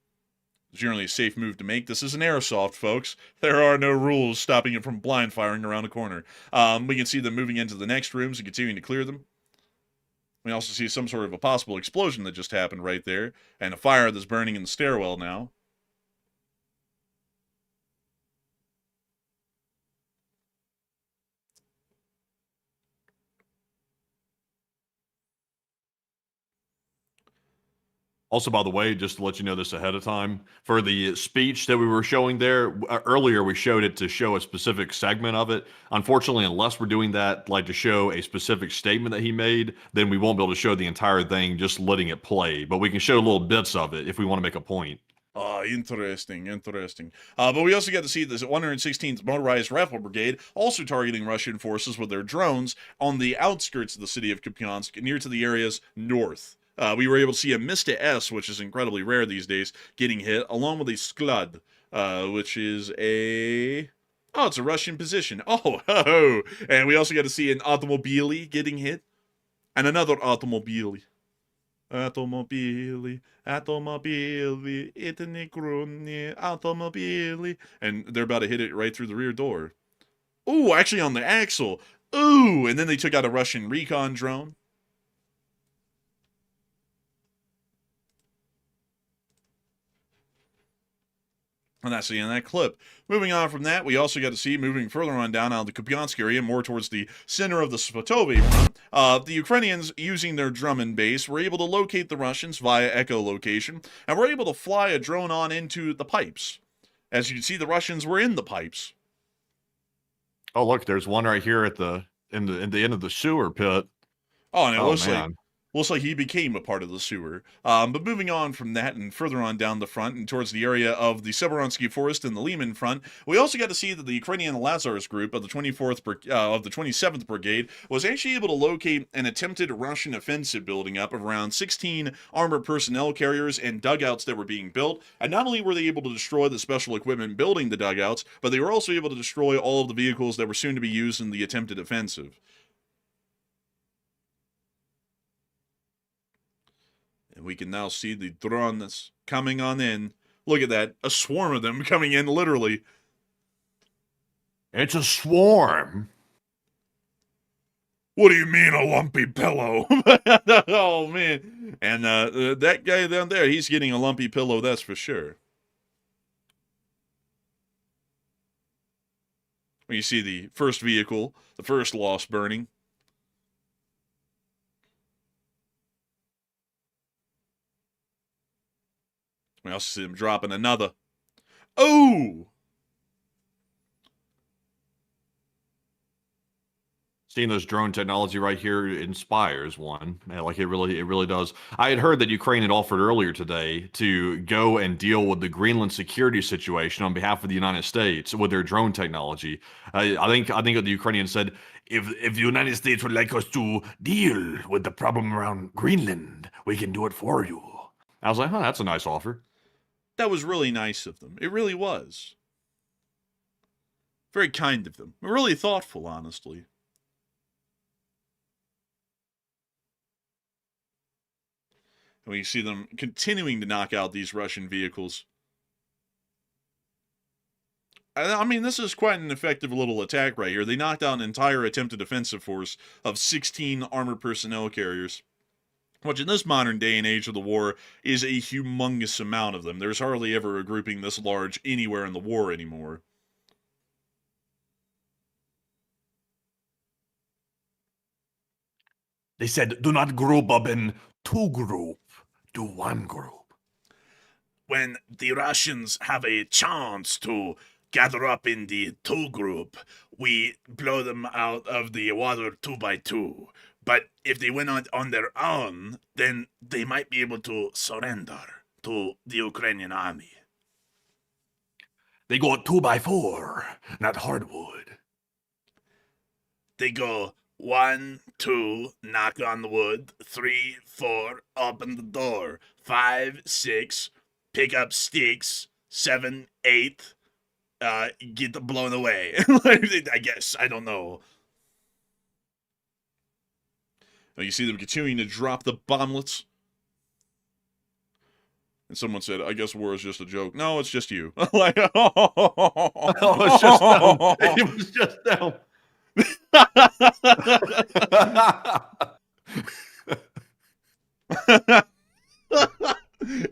is generally a safe move to make. This is an airsoft, folks. There are no rules stopping it from blind firing around a corner. We can see them moving into the next rooms and continuing to clear them. We also see some sort of a possible explosion that just happened right there, and a fire that's burning in the stairwell now. Also, by the way, just to let you know this ahead of time, for the speech that we were showing there, earlier we showed it to show a specific segment of it. Unfortunately, unless we're doing that, like to show a specific statement that he made, then we won't be able to show the entire thing, just letting it play. But we can show little bits of it if we want to make a point. Interesting. But we also got to see this 116th Motorized Rifle Brigade also targeting Russian forces with their drones on the outskirts of the city of Kupiansk, near to the areas north. We were able to see a Mista S, which is incredibly rare these days, getting hit, along with a Sklad, which is a... Oh, it's a Russian position. Oh, ho. And we also got to see an Automobili getting hit, and another Automobili. Automobili, itni kruni, Automobili. And they're about to hit it right through the rear door. Ooh, actually on the axle. Ooh, and then they took out a Russian recon drone. And that's the end of that clip. Moving on from that, we also got to see, moving further on down out of the Kupiansk area, more towards the center of the Svatovi front, the Ukrainians, using their Drummond base, were able to locate the Russians via echolocation, and were able to fly a drone on into the pipes. As you can see, the Russians were in the pipes. Oh, look, there's one right here at the end of the sewer pit. Oh, and it looks like Looks like he became a part of the sewer. But moving on from that and further on down the front and towards the area of the Severonsky Forest and the Lehman front, we also got to see that the Ukrainian Lazarus group of the 27th Brigade was actually able to locate an attempted Russian offensive building up of around 16 armored personnel carriers and dugouts that were being built. And not only were they able to destroy the special equipment building the dugouts, but they were also able to destroy all of the vehicles that were soon to be used in the attempted offensive. And we can now see the drone that's coming on in. Look at that. A swarm of them coming in, literally. It's a swarm. What do you mean, a lumpy pillow? Oh, man. And that guy down there, he's getting a lumpy pillow, that's for sure. When you see the first vehicle, the first loss burning. We also see him dropping another. Oh! Seeing this drone technology right here inspires one. Man, like it really does. I had heard that Ukraine had offered earlier today to go and deal with the Greenland security situation on behalf of the United States with their drone technology. I think the Ukrainians said, if the United States would like us to deal with the problem around Greenland, we can do it for you. I was like, huh, that's a nice offer. That was really nice of them. It really was. Very kind of them. Really thoughtful, honestly. And we see them continuing to knock out these Russian vehicles. I mean, this is quite an effective little attack right here. They knocked out an entire attempted offensive force of 16 armored personnel carriers. Which in this modern day and age of the war is a humongous amount of them. There's hardly ever a grouping this large anywhere in the war anymore. They said, do not group up in two group, do one group. When the Russians have a chance to gather up in the two group, we blow them out of the water 2 by 2. But if they went on their own, then they might be able to surrender to the Ukrainian army. They go 2 by 4, not hardwood. They go 1, 2, knock on the wood, 3, 4, open the door, 5, 6, pick up sticks, 7, 8, get blown away. I guess, I don't know. You see them continuing to drop the bomblets. And someone said, I guess war is just a joke. No, it's just you. Like, Oh, it's just them. It was just them.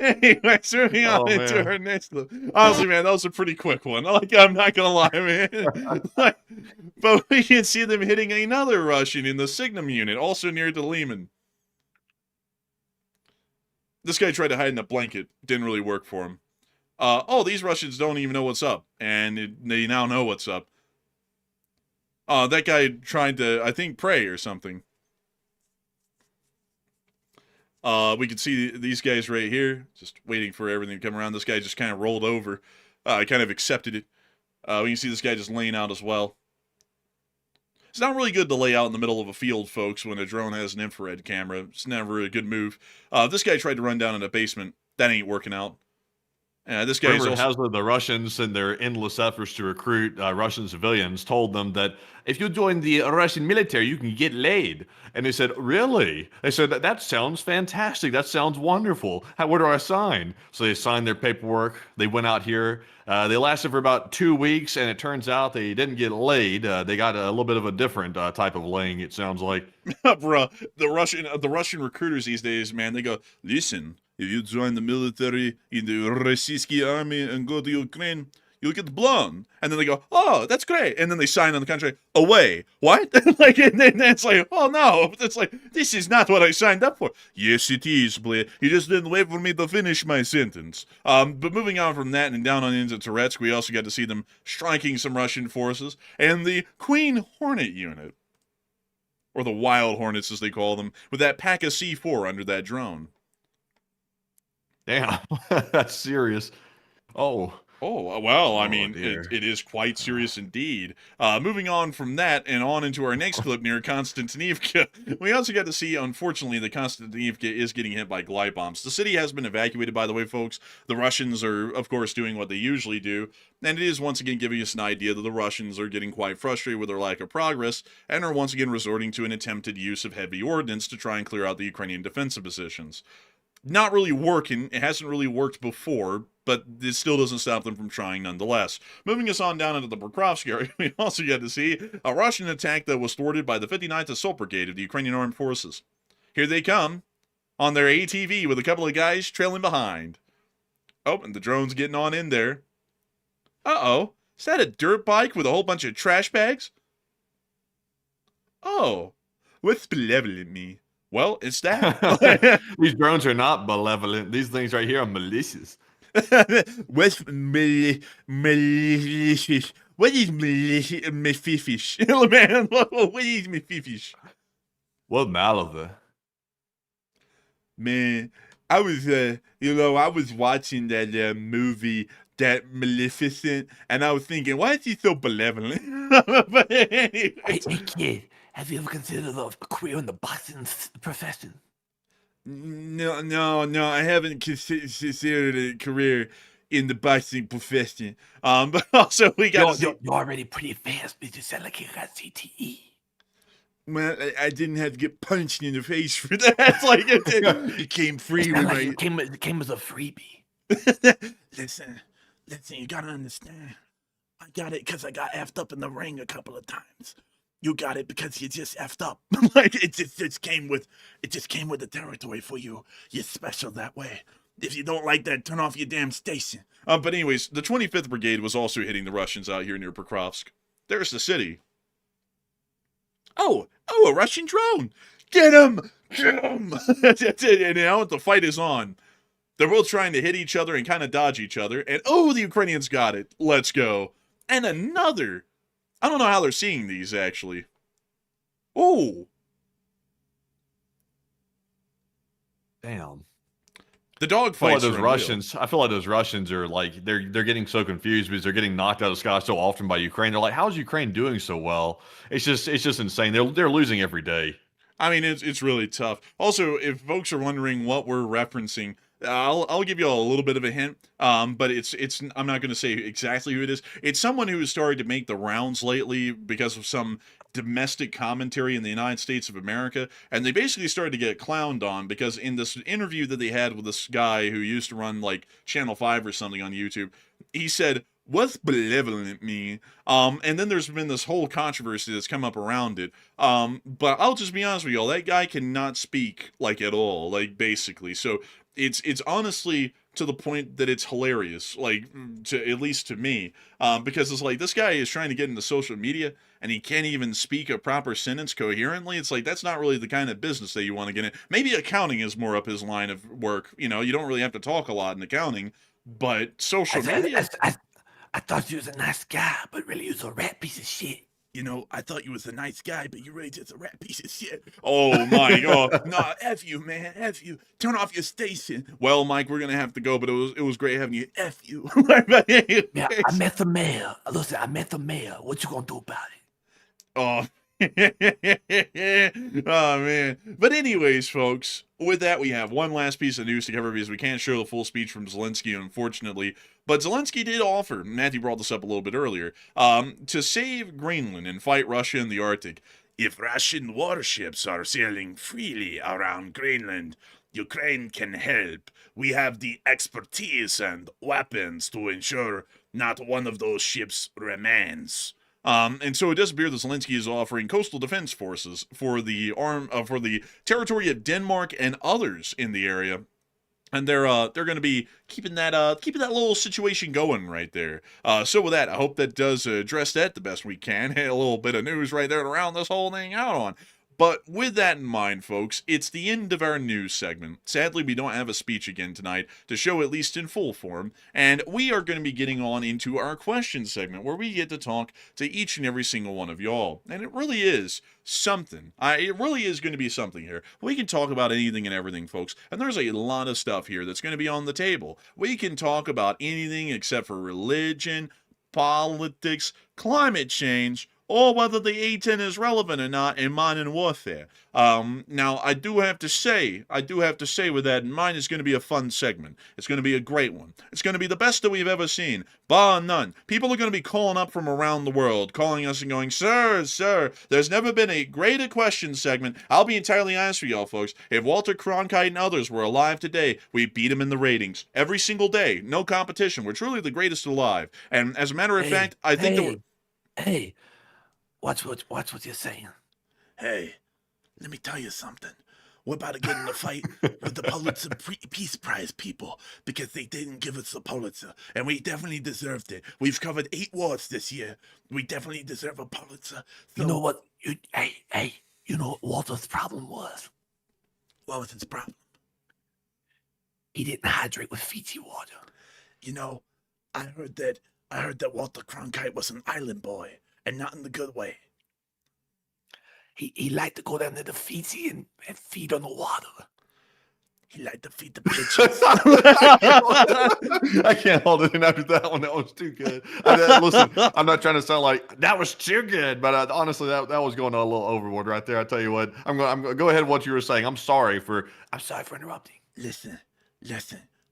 Anyway, moving on into our next look. Honestly, man, that was a pretty quick one. Like, I'm not gonna lie, man. Like, but we can see them hitting another Russian in the Signum unit, also near to Lehman. This guy tried to hide in a blanket. Didn't really work for him. Oh, these Russians don't even know what's up. And they now know what's up. That guy tried to, I think, pray or something. We can see these guys right here, just waiting for everything to come around. This guy just kind of rolled over, kind of accepted it. We can see this guy just laying out as well. It's not really good to lay out in the middle of a field, folks, when a drone has an infrared camera. It's never a good move. This guy tried to run down in a basement. That ain't working out. This guy is also... the Russians and their endless efforts to recruit Russian civilians told them that if you join the Russian military, you can get laid. And they said, really? They said, that sounds fantastic. That sounds wonderful. Where do I sign? So they signed their paperwork. They went out here. They lasted for about 2 weeks, and it turns out they didn't get laid. They got a little bit of a different type of laying, it sounds like. Bruh, the Russian recruiters these days, man, they go, listen, if you join the military in the Russian army and go to Ukraine, you'll get blown. And then they go, oh, that's great. And then they sign on the contract, away. What? Like, and then it's like, oh no. It's like, this is not what I signed up for. Yes, it is, Blair. You just didn't wait for me to finish my sentence. But moving on from that and down on into Touretsk, we also got to see them striking some Russian forces and the Queen Hornet unit. or the Wild Hornets as they call them, with that pack of C4 under that drone. Damn, that's serious. Oh, Oh, well, I oh mean, dear. it is quite serious indeed. Moving on from that and on into our next clip near Konstantinivka, we also got to see, unfortunately, that Konstantinivka is getting hit by glide bombs. The city has been evacuated, by the way, folks. The Russians are, of course, doing what they usually do, and it is once again giving us an idea that the Russians are getting quite frustrated with their lack of progress and are once again resorting to an attempted use of heavy ordnance to try and clear out the Ukrainian defensive positions. Not really working. It hasn't really worked before, but it still doesn't stop them from trying nonetheless. Moving us on down into the Pokrovsk area, we also get to see a Russian attack that was thwarted by the 59th Assault Brigade of the Ukrainian Armed Forces. Here they come, on their ATV with a couple of guys trailing behind. Oh, and the drone's getting on in there. Uh-oh. Is that a dirt bike with a whole bunch of trash bags? Oh. What's malevolent me? Well, it's that. These drones are not malevolent. These things right here are malicious. What's malicious? What is malicious? Man, what is malicious? What malevolent? Man, I was, I was watching that movie, that Maleficent, and I was thinking, why is he so malevolent? But anyways. Hey, kid, have you ever considered a career in the boxing profession? No, I haven't considered a career in the boxing profession. But also we got. You're already pretty advanced, but you sound like you got CTE. Well, I didn't have to get punched in the face for that. It's like it came free with It came as a freebie. Listen, you gotta understand. I got it because I got effed up in the ring a couple of times. You got it because you just effed up. Like it just came with the territory for you. You're special that way. If you don't like that, turn off your damn station. But anyways, the 25th Brigade was also hitting the Russians out here near Pokrovsk. There's the city. Oh, a Russian drone! Get him! That's it. And now the fight is on. They're both trying to hit each other and kind of dodge each other. And the Ukrainians got it. Let's go. And another. I don't know how they're seeing these, actually. Oh. Damn. The dogfights. I feel like those Russians are like they're getting so confused because they're getting knocked out of the sky so often by Ukraine. They're like, how is Ukraine doing so well? It's just insane. They're losing every day. I mean, it's really tough. Also, if folks are wondering what we're referencing, I'll give you all a little bit of a hint. But it's I'm not going to say exactly who it is. It's someone who has started to make the rounds lately because of some domestic commentary in the United States of America, and they basically started to get clowned on because in this interview that they had with this guy who used to run like Channel 5 or something on YouTube, he said, "What's malevolent mean?" And then there's been this whole controversy that's come up around it. But I'll just be honest with y'all, that guy cannot speak like at all, like basically. So it's honestly to the point that it's hilarious, like at least to me, because it's like this guy is trying to get into social media and he can't even speak a proper sentence coherently. It's like that's not really the kind of business that you want to get in. Maybe accounting is more up his line of work. You know, you don't really have to talk a lot in accounting, but social media. I thought you was a nice guy, but really you was a rat piece of shit. You know, I thought you was a nice guy, but you're really just a rat piece of shit. Oh my god. Nah, F you, man. F you. Turn off your station. Well, Mike, we're gonna have to go, but it was great having you. F you. Yeah, I met the mayor. Listen, I met the mayor. What you gonna do about it? Oh. Oh man. But anyways, folks, with that we have one last piece of news to cover because we can't show the full speech from Zelensky, unfortunately. But Zelensky did offer, Matthew brought this up a little bit earlier, to save Greenland and fight Russia in the Arctic. If Russian warships are sailing freely around Greenland, Ukraine can help. We have the expertise and weapons to ensure not one of those ships remains. And so it does appear that Zelensky is offering coastal defense forces for the territory of Denmark and others in the area, and they're going to be keeping that little situation going right there. So with that, I hope that does address that the best we can. A little bit of news right there to round this whole thing out on. But with that in mind, folks, it's the end of our news segment. Sadly, we don't have a speech again tonight to show at least in full form, and we are going to be getting on into our question segment where we get to talk to each and every single one of y'all. And it really is something. It really is going to be something here. We can talk about anything and everything, folks, and there's a lot of stuff here that's going to be on the table. We can talk about anything except for religion, politics, climate change, or whether the A-10 is relevant or not in modern warfare. Now, I do have to say with that in mind, it's going to be a fun segment. It's going to be a great one. It's going to be the best that we've ever seen, bar none. People are going to be calling up from around the world, calling us and going, sir, there's never been a greater question segment. I'll be entirely honest with y'all, folks. If Walter Cronkite and others were alive today, we'd beat him in the ratings. Every single day. No competition. We're truly the greatest alive. And as a matter of fact, I think that we're... Hey, watch what you're saying. Hey, let me tell you something. We're about to get in a fight with the Pulitzer Peace Prize people because they didn't give us the Pulitzer, and we definitely deserved it. We've covered 8 wars this year. We definitely deserve a Pulitzer. So, You know what? Hey, you know what Walter's problem was? what was his problem? He didn't hydrate with Fiji water. You know, I heard that Walter Cronkite was an island boy, and not in the good way. He liked to go down to the Fiji and feed on the water. He liked to feed the pigeons. I can't hold it in after that one. That was too good. Listen, I'm not trying to sound like that was too good, but honestly, that was going a little overboard right there. I tell you what, I'm going to go ahead with what you were saying. I'm sorry for interrupting. Listen,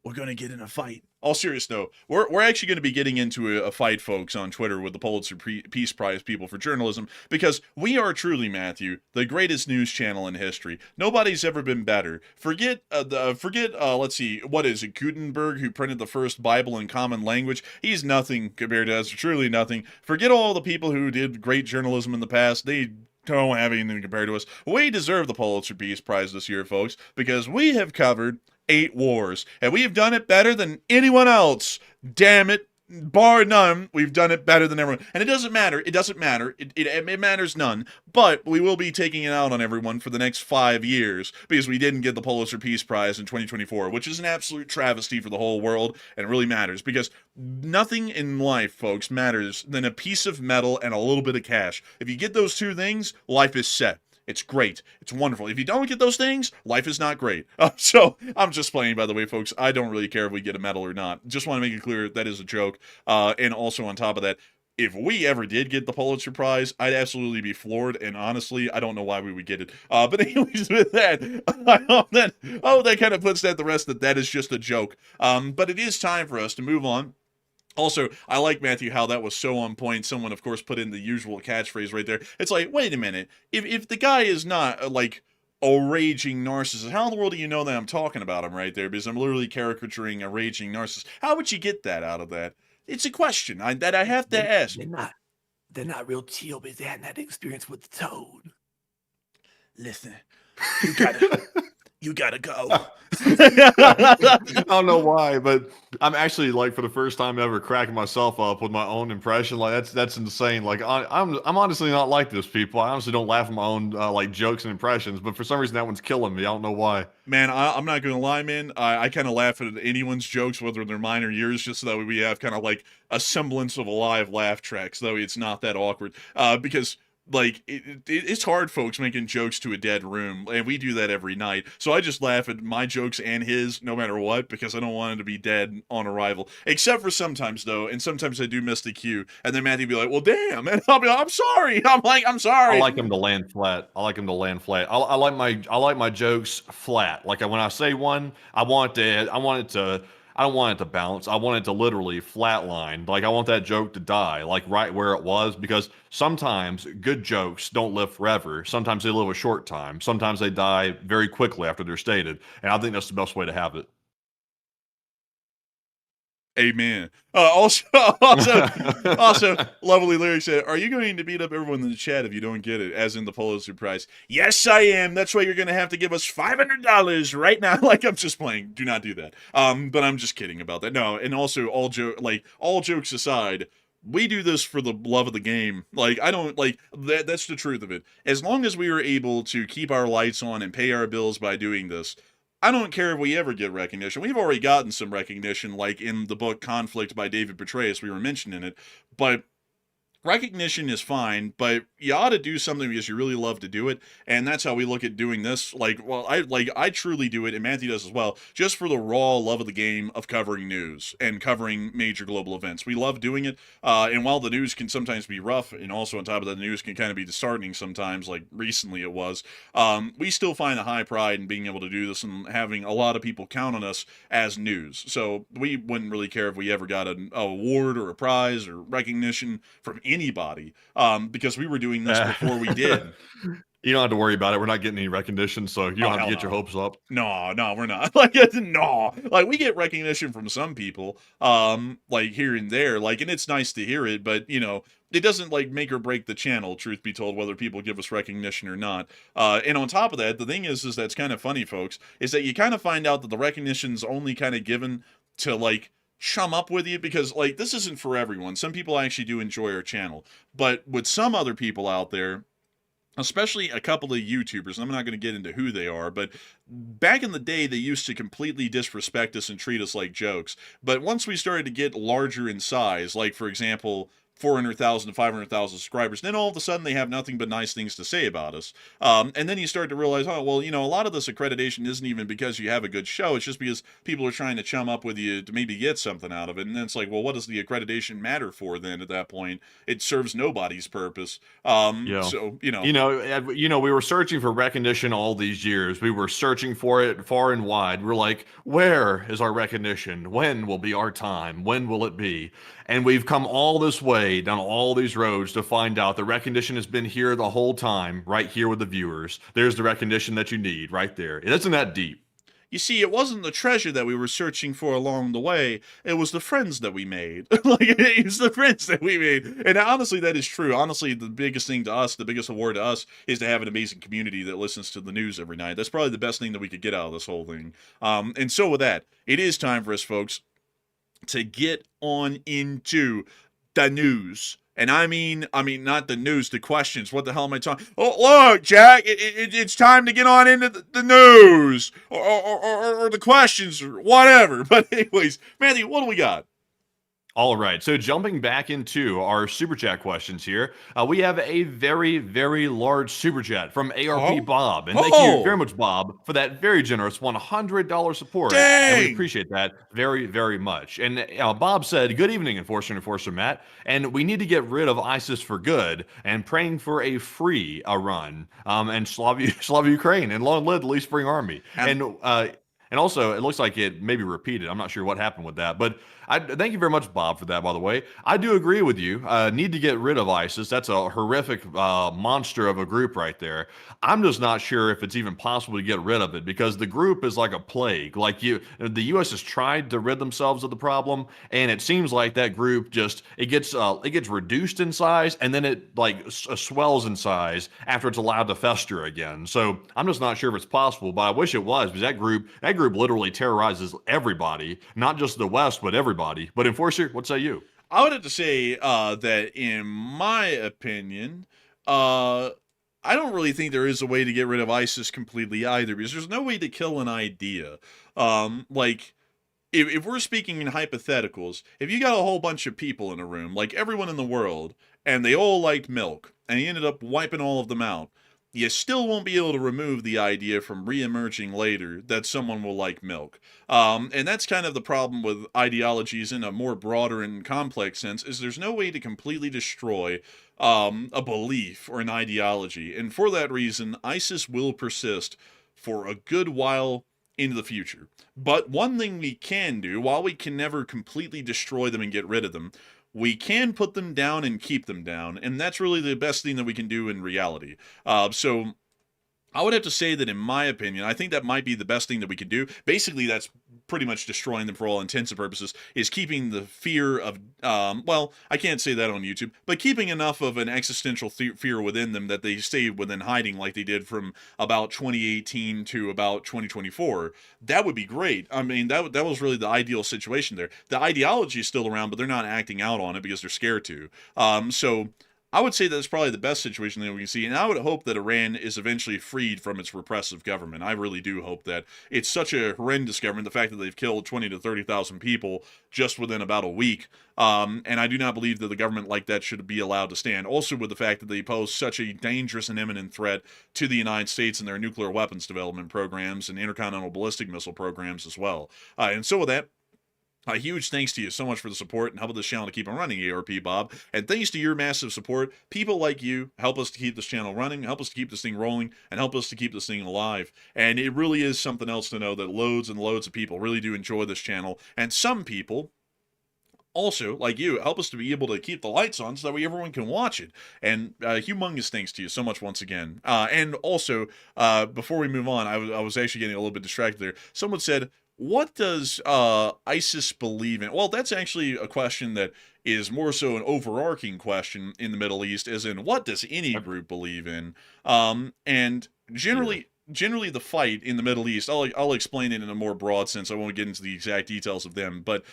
we're gonna get in a fight. All serious note, we're actually going to be getting into a fight, folks, on Twitter with the Pulitzer Peace Prize people for journalism, because we are truly, Matthew, the greatest news channel in history. Nobody's ever been better. Forget let's see, what is it, Gutenberg, who printed the first Bible in common language? He's nothing compared to us, truly nothing. Forget all the people who did great journalism in the past. They don't have anything compared to us. We deserve the Pulitzer Peace Prize this year, folks, because we have covered 8 wars, and we have done it better than anyone else. Damn it. Bar none, we've done it better than everyone. And it doesn't matter. It matters none. But we will be taking it out on everyone for the next 5 years because we didn't get the Pulitzer Peace Prize in 2024, which is an absolute travesty for the whole world, and it really matters because nothing in life, folks, matters than a piece of metal and a little bit of cash. If you get those 2 things, life is set. It's great. It's wonderful. If you don't get those things, life is not great. So I'm just playing, by the way, folks. I don't really care if we get a medal or not. Just want to make it clear that is a joke. And also on top of that, if we ever did get the Pulitzer Prize, I'd absolutely be floored. And honestly, I don't know why we would get it. But anyways, with that, I hope that kind of puts that the rest that is just a joke. But it is time for us to move on. Also, I like, Matthew, how that was so on point. Someone, of course, put in the usual catchphrase right there. It's like, wait a minute. If the guy is not, like, a raging narcissist, how in the world do you know that I'm talking about him right there? Because I'm literally caricaturing a raging narcissist. How would you get that out of that? It's a question that I have to ask. They're not real chill because they hadn't had experience with the toad. Listen, you gotta go. I don't know why, but I'm actually, like, for the first time ever cracking myself up with my own impression. Like, that's insane. Like, I'm honestly not like this, people. I honestly don't laugh at my own like jokes and impressions, but for some reason that one's killing me. I don't know why. Man, I'm not gonna lie, man. I kind of laugh at anyone's jokes, whether they're mine or yours, just so that we have kind of like a semblance of a live laugh track, so it's not that awkward. Because like it's hard, folks, making jokes to a dead room, and we do that every night. So I just laugh at my jokes and his no matter what, because I don't want him to be dead on arrival. Except for sometimes, though, and sometimes I do miss the cue, and then Matthew be like, "Well, damn," and I'll be like, "I'm sorry." I'm sorry. I like him to land flat. I like my jokes flat. Like when I say one, I don't want it to bounce. I want it to literally flatline. Like, I want that joke to die, like right where it was, because sometimes good jokes don't live forever. Sometimes they live a short time. Sometimes they die very quickly after they're stated. And I think that's the best way to have it. Amen. Also, lovely lyrics said, "Are you going to beat up everyone in the chat if you don't get it?" As in the Pulitzer Prize. Yes, I am. That's why you're going to have to give us $500 right now. Like, I'm just playing. Do not do that. But I'm just kidding about that. No, and also all jokes aside, we do this for the love of the game. Like, I don't, like, that's the truth of it. As long as we are able to keep our lights on and pay our bills by doing this, I don't care if we ever get recognition. We've already gotten some recognition, like in the book Conflict by David Petraeus, we were mentioning it, but recognition is fine, but you ought to do something because you really love to do it, and that's how we look at doing this. I truly do it, and Matthew does as well, just for the raw love of the game of covering news and covering major global events. We love doing it, and while the news can sometimes be rough, and also on top of that, the news can kind of be disheartening sometimes, like recently it was, we still find a high pride in being able to do this and having a lot of people count on us as news. So we wouldn't really care if we ever got an award or a prize or recognition from anybody, because we were doing this before we did. You don't have to worry about it. We're not getting any recognition, so you don't have to get your hopes up. No, we're not. Like, no. Like, we get recognition from some people, like here and there, like, and it's nice to hear it, but, you know, it doesn't, like, make or break the channel, truth be told, whether people give us recognition or not. And on top of that, the thing is that's kind of funny, folks, is that you kind of find out that the recognition's only kind of given to, like, chum up with you, because, like, this isn't for everyone. Some people actually do enjoy our channel, but with some other people out there, especially a couple of YouTubers, and I'm not going to get into who they are, but back in the day, they used to completely disrespect us and treat us like jokes. But once we started to get larger in size, like, for example, 400,000 to 500,000 subscribers, then all of a sudden they have nothing but nice things to say about us. And then you start to realize, oh, well, you know, a lot of this accreditation isn't even because you have a good show. It's just because people are trying to chum up with you to maybe get something out of it. And then it's like, well, what does the accreditation matter for then at that point? It serves nobody's purpose. Yeah. So, we were searching for recognition all these years. We were searching for it far and wide. We're like, where is our recognition? When will be our time? When will it be? And we've come all this way down all these roads to find out the recognition has been here the whole time, right here with the viewers. There's the recognition that you need right there. It isn't that deep. You see, it wasn't the treasure that we were searching for along the way. It was the friends that we made. Like, it was the friends that we made. And honestly, that is true. Honestly, the biggest thing to us, the biggest award to us, is to have an amazing community that listens to the news every night. That's probably the best thing that we could get out of this whole thing. And so with that, it is time for us, folks, to get on into the news. And I mean, not the news, the questions. What the hell am I talking? Oh, look, Jack, it's time to get on into the news or the questions or whatever. But anyways, Matthew, what do we got? All right, so jumping back into our Super Chat questions here, we have a very, very large Super Chat from ARP Bob. And thank you very much, Bob, for that very generous $100 support. Dang! And we appreciate that very, very much. And Bob said, good evening, Enforcer Matt. And we need to get rid of ISIS for good and praying for a free run. And Slava Ukraine and long live the Least Spring Army. And also, it looks like it may be repeated. I'm not sure what happened with that. But thank you very much, Bob, for that, by the way. I do agree with you. Need to get rid of ISIS. That's a horrific monster of a group right there. I'm just not sure if it's even possible to get rid of it because the group is like a plague. Like the U.S. has tried to rid themselves of the problem, and it seems like that group it gets reduced in size, and then it swells in size after it's allowed to fester again. So I'm just not sure if it's possible, but I wish it was because that group literally terrorizes everybody, not just the West, but everybody. But Enforcer, what say you? I would have to say that in my opinion, I don't really think there is a way to get rid of ISIS completely either, because there's no way to kill an idea. If we're speaking in hypotheticals, if you got a whole bunch of people in a room, like everyone in the world, and they all liked milk, and you ended up wiping all of them out, you still won't be able to remove the idea from re-emerging later that someone will like milk. And that's kind of the problem with ideologies in a more broader and complex sense, is there's no way to completely destroy a belief or an ideology. And for that reason, ISIS will persist for a good while into the future. But one thing we can do, while we can never completely destroy them and get rid of them, we can put them down and keep them down, and that's really the best thing that we can do in reality. So I would have to say that, in my opinion, I think that might be the best thing that we can do. Basically, that's pretty much destroying them for all intents and purposes, is keeping the fear of, well, I can't say that on YouTube, but keeping enough of an existential fear within them that they stay within hiding like they did from about 2018 to about 2024. That would be great. I mean, that was really the ideal situation there. The ideology is still around, but they're not acting out on it because they're scared to. So I would say that's probably the best situation that we can see, and I would hope that Iran is eventually freed from its repressive government. I really do hope that. It's such a horrendous government, the fact that they've killed 20 to 30,000 people just within about a week, and I do not believe that the government like that should be allowed to stand. Also with the fact that they pose such a dangerous and imminent threat to the United States and their nuclear weapons development programs and intercontinental ballistic missile programs as well. And so with that, a huge thanks to you so much for the support and helping this channel to keep on running, ARP Bob. And thanks to your massive support, people like you help us to keep this channel running, help us to keep this thing rolling, and help us to keep this thing alive. And it really is something else to know that loads and loads of people really do enjoy this channel. And some people also, like you, help us to be able to keep the lights on so that way everyone can watch it. And humongous thanks to you so much once again. And also, before we move on, I was actually getting a little bit distracted there. Someone said, what does ISIS believe in? Well, that's actually a question that is more so an overarching question in the Middle East, as in, what does any group believe in? And generally the fight in the Middle East, I'll explain it in a more broad sense. I won't get into the exact details of them. But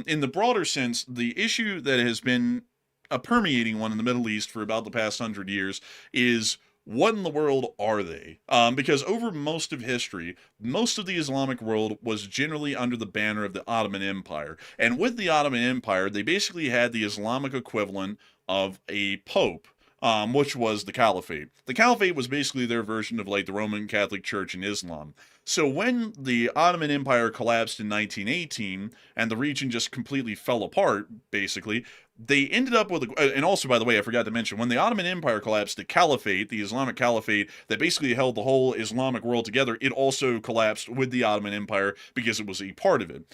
in the broader sense, the issue that has been a permeating one in the Middle East for about the past 100 years is, what in the world are they? Because over most of history, most of the Islamic world was generally under the banner of the Ottoman Empire. And with the Ottoman Empire, they basically had the Islamic equivalent of a pope, which was the Caliphate. The Caliphate was basically their version of like the Roman Catholic Church in Islam. So when the Ottoman Empire collapsed in 1918 and the region just completely fell apart, basically, they ended up with, and also, by the way, I forgot to mention, when the Ottoman Empire collapsed, the Caliphate, the Islamic Caliphate that basically held the whole Islamic world together, it also collapsed with the Ottoman Empire because it was a part of it.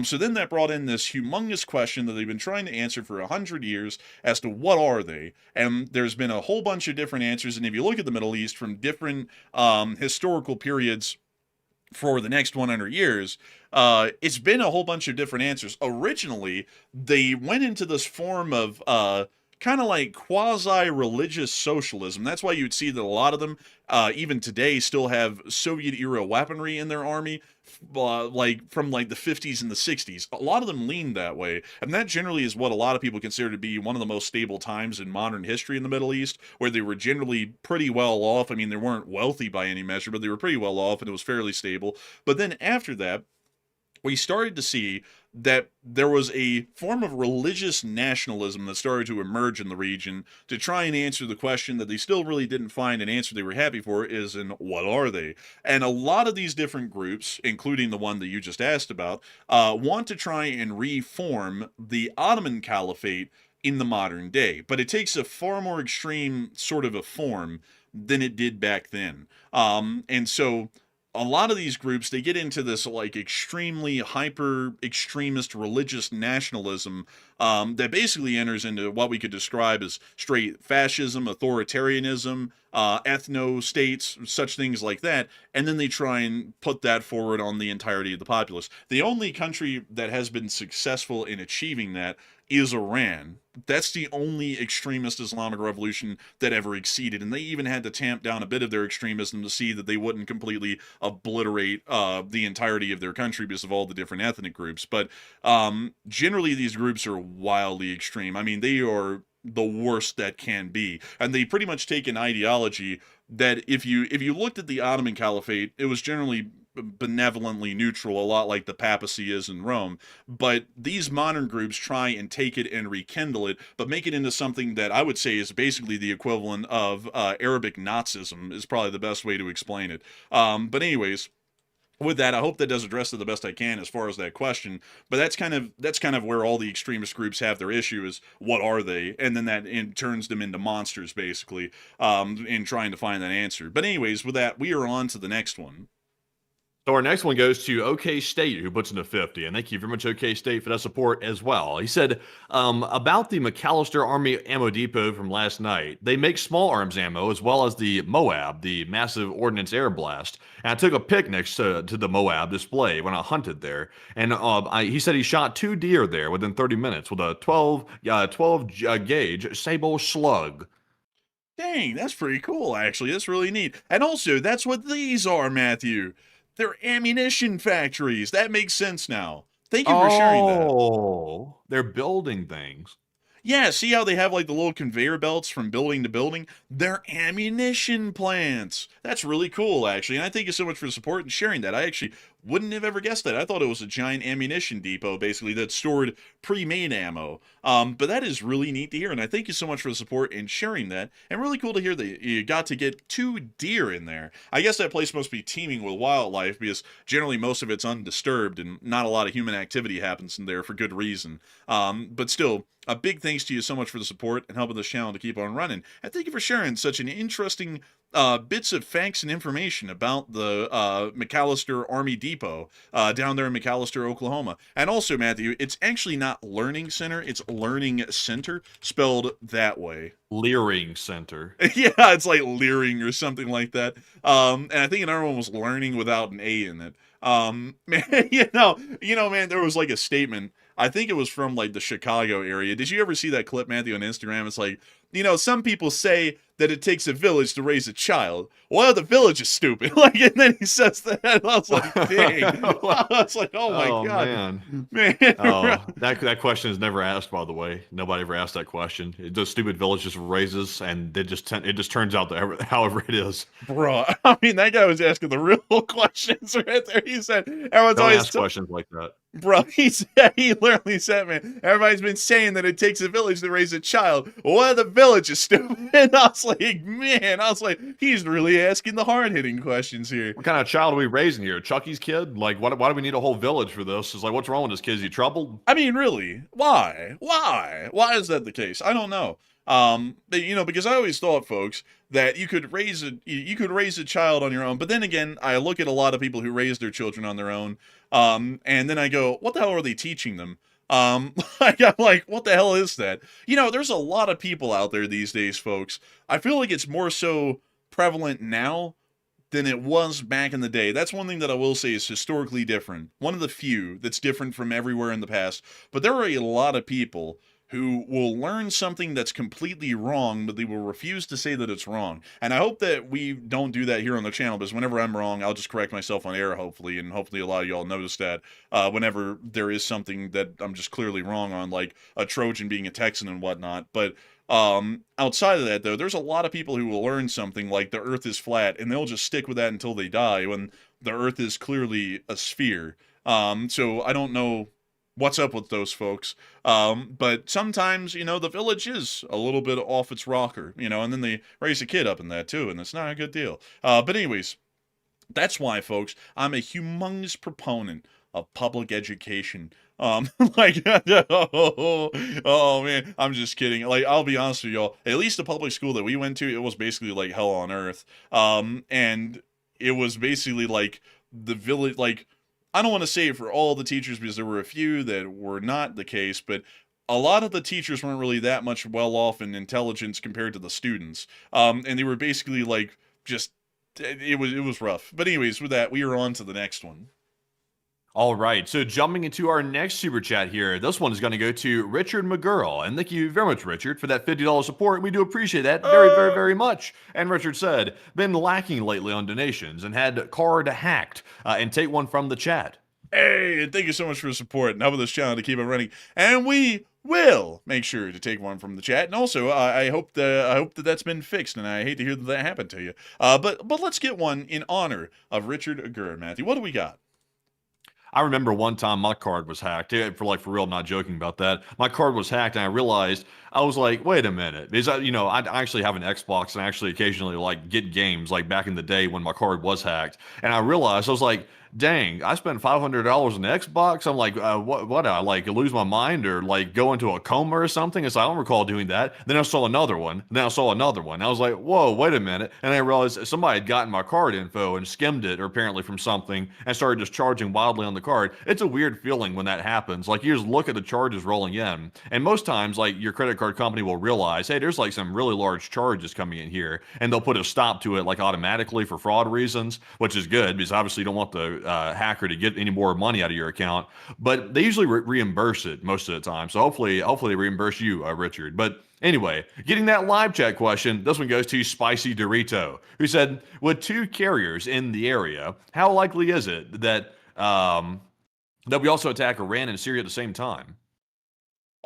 So then that brought in this humongous question that they've been trying to answer for 100 years as to what are they? And there's been a whole bunch of different answers, and if you look at the Middle East from different historical periods for the next 100 years, it's been a whole bunch of different answers. Originally, they went into this form of kind of like quasi-religious socialism. That's why you'd see that a lot of them, even today, still have Soviet-era weaponry in their army, like from like the 50s and the 60s. A lot of them lean that way, and that generally is what a lot of people consider to be one of the most stable times in modern history in the Middle East, where they were generally pretty well off. I mean, they weren't wealthy by any measure, but they were pretty well off, and it was fairly stable. But then after that, we started to see that there was a form of religious nationalism that started to emerge in the region to try and answer the question that they still really didn't find an answer they were happy for, is in what are they? And a lot of these different groups, including the one that you just asked about, want to try and reform the Ottoman Caliphate in the modern day. But it takes a far more extreme sort of a form than it did back then. And so a lot of these groups, they get into this like extremely hyper extremist religious nationalism that basically enters into what we could describe as straight fascism, authoritarianism, ethno-states, such things like that, and then they try and put that forward on the entirety of the populace. The only country that has been successful in achieving that is Iran. That's the only extremist Islamic revolution that ever exceeded, and they even had to tamp down a bit of their extremism to see that they wouldn't completely obliterate the entirety of their country because of all the different ethnic groups. But generally, these groups are wildly extreme. I mean, they are the worst that can be, and they pretty much take an ideology that if you looked at the Ottoman Caliphate, it was generally benevolently neutral, a lot like the papacy is in Rome. But these modern groups try and take it and rekindle it, but make it into something that I would say is basically the equivalent of Arabic Nazism, is probably the best way to explain it. But anyways, with that, I hope that does address it the best I can as far as that question. But that's kind of where all the extremist groups have their issue, is what are they? And then that turns them into monsters, basically, in trying to find that answer. But anyways, with that, we are on to the next one. So our next one goes to OK State, who puts in a 50. And thank you very much, OK State, for that support as well. He said, about the McAllister Army Ammo Depot from last night, they make small arms ammo as well as the Moab, the massive ordnance air blast. And I took a picnic to the Moab display when I hunted there. And he said he shot 2 deer there within 30 minutes with a 12 gauge Sable slug. Dang, that's pretty cool, actually. That's really neat. And also, that's what these are, Matthew. They're ammunition factories. That makes sense now. Thank you for sharing that. Oh, they're building things. Yeah, see how they have like the little conveyor belts from building to building? They're ammunition plants. That's really cool, actually. And I thank you so much for the support and sharing that. I actually wouldn't have ever guessed that. I thought it was a giant ammunition depot, basically, that stored pre-made ammo. But that is really neat to hear. And I thank you so much for the support and sharing that. And really cool to hear that you got to get 2 deer in there. I guess that place must be teeming with wildlife because generally most of it's undisturbed and not a lot of human activity happens in there for good reason. But still, a big thanks to you so much for the support and helping this channel to keep on running. And thank you for sharing such an interesting bits of facts and information about the McAllister Army Depot down there in McAllister, Oklahoma. And also, Matthew, it's actually not Learning Center, it's Learning Center, spelled that way. Leering Center. Yeah, it's like leering or something like that. And I think another one was learning without an A in it. Man, man, there was like a statement. I think it was from like the Chicago area. Did you ever see that clip, Matthew, on Instagram? It's like, some people say that it takes a village to raise a child. Well, the village is stupid. And then he says that. I was like, dang. I was like, oh my God. Man. Oh, that question is never asked, by the way. Nobody ever asked that question. The stupid village just raises, and it just turns out that however it is. Bro, I mean, that guy was asking the real questions right there. He said, everyone's Don't always ask questions like that. Bro, he literally said, man, everybody's been saying that it takes a village to raise a child. Well, the village is stupid. And I was like, he's really asking the hard-hitting questions here. What kind of child are we raising here? Chucky's kid? Like, why do we need a whole village for this? It's like, what's wrong with this kid? Is he troubled? I mean, really, why? Why is that the case? I don't know. Because I always thought, folks, that you could raise a child on your own. But then again, I look at a lot of people who raise their children on their own. And then I go, what the hell are they teaching them? I'm like, what the hell is that? There's a lot of people out there these days, folks. I feel like it's more so prevalent now than it was back in the day. That's one thing that I will say is historically different. One of the few that's different from everywhere in the past. But there are a lot of people who will learn something that's completely wrong, but they will refuse to say that it's wrong. And I hope that we don't do that here on the channel, because whenever I'm wrong, I'll just correct myself on air, hopefully, and hopefully a lot of y'all notice that whenever there is something that I'm just clearly wrong on, like a Trojan being a Texan and whatnot. But outside of that, though, there's a lot of people who will learn something like the Earth is flat, and they'll just stick with that until they die, when the Earth is clearly a sphere. So I don't know what's up with those folks. But sometimes, the village is a little bit off its rocker, and then they raise a kid up in that too, and it's not a good deal. But anyways, that's why, folks, I'm a humongous proponent of public education. Oh man, I'm just kidding. Like, I'll be honest with y'all, at least the public school that we went to, it was basically like hell on earth. And it was basically like the village, like, I don't want to say it for all the teachers, because there were a few that were not the case, but a lot of the teachers weren't really that much well off in intelligence compared to the students. And they were basically like, it was rough. But anyways, with that, we are on to the next one. All right, so jumping into our next super chat here, this one is going to go to Richard McGurl. And thank you very much, Richard, for that $50 support. We do appreciate that very, very, very much. And Richard said, been lacking lately on donations and had card hacked, and take one from the chat. Hey, and thank you so much for the support and helping this channel to keep it running. And we will make sure to take one from the chat. And also, I hope that that's been fixed, and I hate to hear that happened to you. But let's get one in honor of Richard Agur. Matthew, what do we got? I remember one time my card was hacked. For real, not joking about that. My card was hacked, and I realized, I was like, wait a minute. Because I actually have an Xbox, and I actually occasionally like get games like back in the day when my card was hacked. And I realized, I was like, dang, I spent $500 on Xbox. I'm like, what? I like lose my mind or like go into a coma or something? It's like, I don't recall doing that. Then I saw another one. Then I saw another one. I was like, whoa, wait a minute. And I realized somebody had gotten my card info and skimmed it, or apparently from something, and started just charging wildly on the card. It's a weird feeling when that happens. Like, you just look at the charges rolling in, and most times, like, your credit card company will realize, hey, there's like some really large charges coming in here, and they'll put a stop to it like automatically for fraud reasons, which is good because obviously you don't want the hacker to get any more money out of your account. But they usually reimburse it most of the time. So hopefully they reimburse you, Richard. But anyway, getting that live chat question, this one goes to Spicy Dorito, who said, with 2 carriers in the area, how likely is it that that we also attack Iran and Syria at the same time?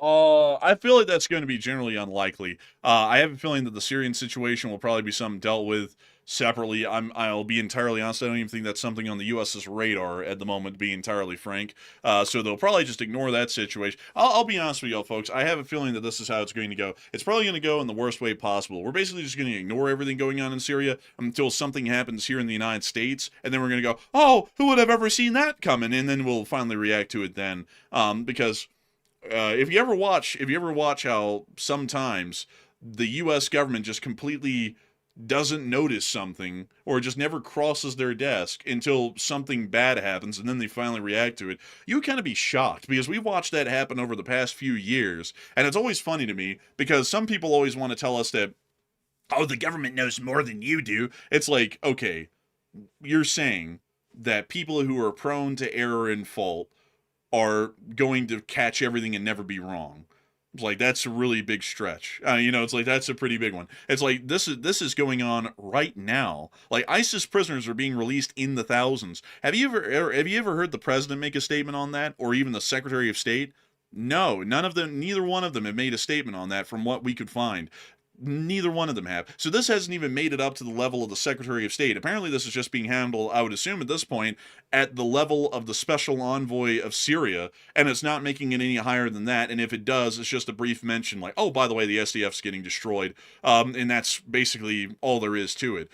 I feel like that's going to be generally unlikely. I have a feeling that the Syrian situation will probably be something dealt with separately. I'll be entirely honest. I don't even think that's something on the U.S.'s radar at the moment, to be entirely frank. So they'll probably just ignore that situation. I'll be honest with y'all, folks. I have a feeling that this is how it's going to go. It's probably going to go in the worst way possible. We're basically just going to ignore everything going on in Syria until something happens here in the United States, and then we're going to go, oh, who would have ever seen that coming? And then we'll finally react to it then, because if you ever watch how sometimes the U.S. government just completely doesn't notice something or just never crosses their desk until something bad happens and then they finally react to it, you kind of be shocked, because we've watched that happen over the past few years. And it's always funny to me because some people always want to tell us that, oh, the government knows more than you do. It's like, okay, you're saying that people who are prone to error and fault are going to catch everything and never be wrong. It's like, that's a really big stretch. It's like, that's a pretty big one. It's like, this is going on right now. Like, ISIS prisoners are being released in the thousands. Have you ever heard the president make a statement on that, or even the Secretary of State? No, neither one of them have made a statement on that from what we could find. Neither one of them have. So this hasn't even made it up to the level of the Secretary of State. Apparently this is just being handled, I would assume at this point, at the level of the special envoy of Syria, and it's not making it any higher than that. And if it does, it's just a brief mention like, oh, by the way, the SDF's getting destroyed. And that's basically all there is to it.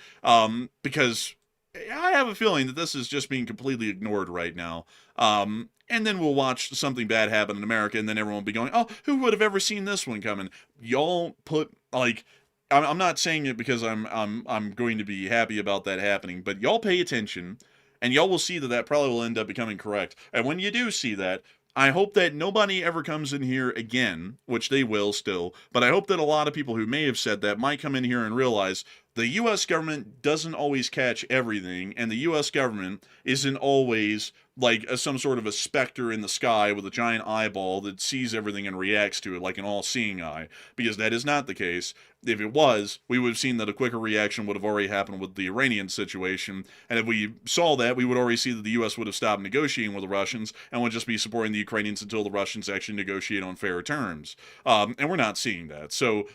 Because I have a feeling that this is just being completely ignored right now. And then we'll watch something bad happen in America, and then everyone will be going, oh, who would have ever seen this one coming? Y'all put, like, I'm not saying it because I'm going to be happy about that happening, but y'all pay attention, and y'all will see that probably will end up becoming correct. And when you do see that, I hope that nobody ever comes in here again, which they will still, but I hope that a lot of people who may have said that might come in here and realize the U.S. government doesn't always catch everything, and the U.S. government isn't always like some sort of a specter in the sky with a giant eyeball that sees everything and reacts to it like an all-seeing eye, because that is not the case. If it was, we would have seen that a quicker reaction would have already happened with the Iranian situation, and if we saw that, we would already see that the U.S. would have stopped negotiating with the Russians and would just be supporting the Ukrainians until the Russians actually negotiate on fair terms. And we're not seeing that. So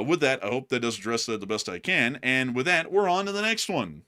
with that, I hope that does address that the best I can, and with that, we're on to the next one.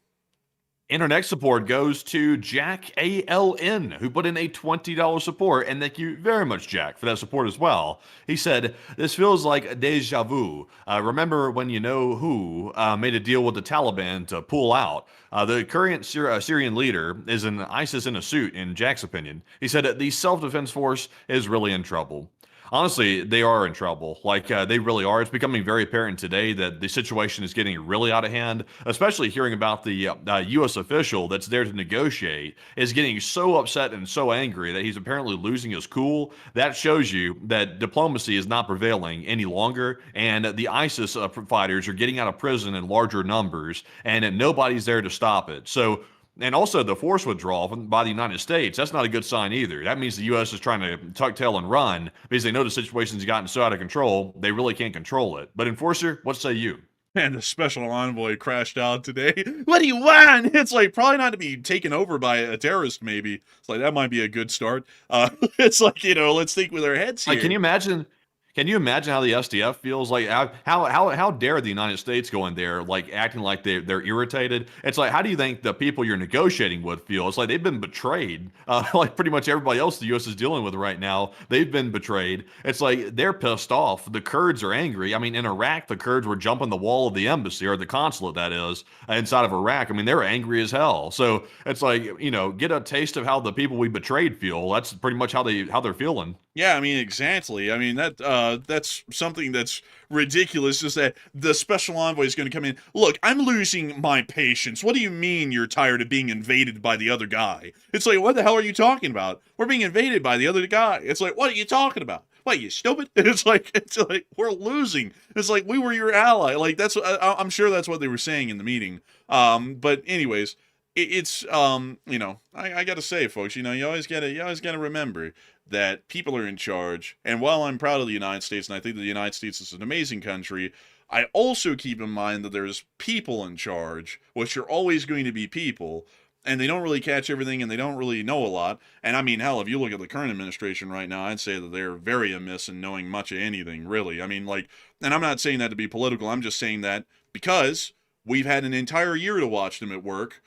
Internet support goes to Jack ALN, who put in a $20 support, and thank you very much, Jack, for that support as well. He said, this feels like deja vu. Remember when you know who made a deal with the Taliban to pull out? The current Syrian leader is an ISIS in a suit, in Jack's opinion. He said the self-defense force is really in trouble. Honestly, they are in trouble. Like, they really are. It's becoming very apparent today that the situation is getting really out of hand, especially hearing about the U.S. official that's there to negotiate is getting so upset and so angry that he's apparently losing his cool. That shows you that diplomacy is not prevailing any longer, and the ISIS fighters are getting out of prison in larger numbers, and nobody's there to stop it. So, and also the force withdrawal by the United States, that's not a good sign either. That means the U.S. is trying to tuck tail and run because they know the situation's gotten so out of control, they really can't control it. But Enforcer, what say you? And the special envoy crashed out today. What do you want? It's like probably not to be taken over by a terrorist, maybe. It's like that might be a good start. It's like, let's think with our heads here. Like, can you imagine Can you imagine how the SDF feels? Like how dare the United States go in there like acting like they're irritated? It's like how do you think the people you're negotiating with feel? It's like they've been betrayed. Like pretty much everybody else the U.S. is dealing with right now, they've been betrayed. It's like they're pissed off. The Kurds are angry. I mean, in Iraq, the Kurds were jumping the wall of the embassy or the consulate that is inside of Iraq. I mean, they're angry as hell. So it's like get a taste of how the people we betrayed feel. That's pretty much how they're feeling. Yeah, I mean, exactly. I mean, that's something that's ridiculous, is that the special envoy is going to come in. Look, I'm losing my patience. What do you mean you're tired of being invaded by the other guy? It's like, what the hell are you talking about? We're being invaded by the other guy. It's like, what are you talking about? What, you stupid? It's like we're losing. It's like we were your ally. Like I'm sure that's what they were saying in the meeting. But anyways, it's I gotta say, folks, you always gotta remember that people are in charge. And while I'm proud of the United States, and I think that the United States is an amazing country, I also keep in mind that there's people in charge, which are always going to be people, and they don't really catch everything, and they don't really know a lot. And I mean, hell, if you look at the current administration right now, I'd say that they're very amiss in knowing much of anything, really. I mean, like, and I'm not saying that to be political, I'm just saying that because we've had an entire year to watch them at work,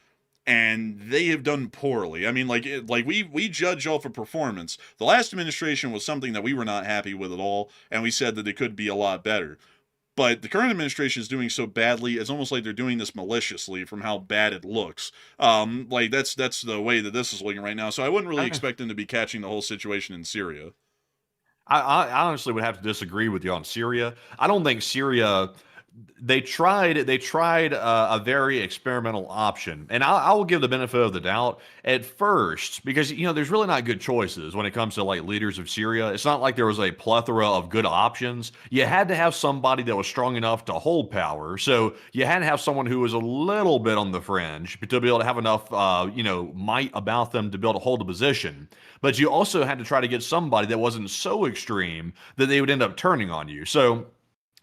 and they have done poorly. I mean, we judge off of performance. The last administration was something that we were not happy with at all, and we said that it could be a lot better. But the current administration is doing so badly, it's almost like they're doing this maliciously from how bad it looks. Like that's the way that this is looking right now. So I wouldn't really expect them to be catching the whole situation in Syria. I honestly would have to disagree with you on Syria. I don't think Syria. They tried a very experimental option, and I will give the benefit of the doubt at first because there's really not good choices when it comes to like leaders of Syria. It's not like there was a plethora of good options. You had to have somebody that was strong enough to hold power, so you had to have someone who was a little bit on the fringe to be able to have enough might about them to be able to hold a position. But you also had to try to get somebody that wasn't so extreme that they would end up turning on you. So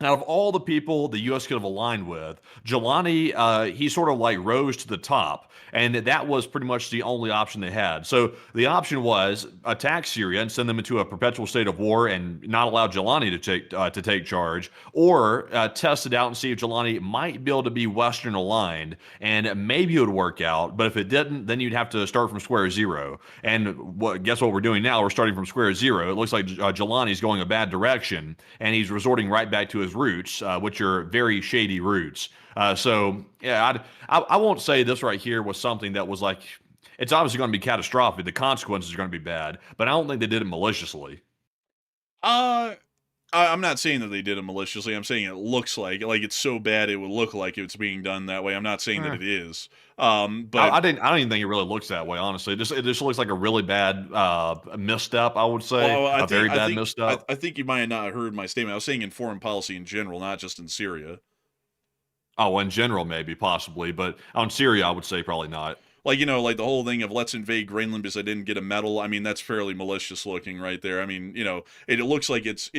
out of all the people the U.S. could have aligned with, Jelani, he sort of like rose to the top, and that was pretty much the only option they had. So the option was attack Syria and send them into a perpetual state of war and not allow Jelani to take charge, or test it out and see if Jelani might be able to be Western aligned, and maybe it would work out. But if it didn't, then you'd have to start from square zero. And guess what we're doing now? We're starting from square zero. It looks like Jelani's going a bad direction, and he's resorting right back to his roots, which are very shady roots. So yeah, I won't say this right here was something that was like, it's obviously going to be catastrophic. The consequences are going to be bad, but I don't think they did it maliciously. I'm not saying that they did it maliciously. I'm saying it looks like it's so bad it would look like it's being done that way. I'm not saying that it is. But I don't even think it really looks that way, honestly. It just looks like a really bad misstep, I would say. Well, a very bad misstep. I think you might have not heard my statement. I was saying in foreign policy in general, not just in Syria. Oh, in general, maybe, possibly. But on Syria, I would say probably not. Like, like the whole thing of let's invade Greenland because I didn't get a medal. I mean, that's fairly malicious looking right there. I mean, it looks like it's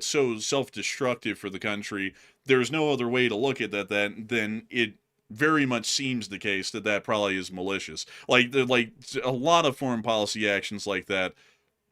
so self-destructive for the country. There's no other way to look at that than it very much seems the case that probably is malicious. Like a lot of foreign policy actions like that,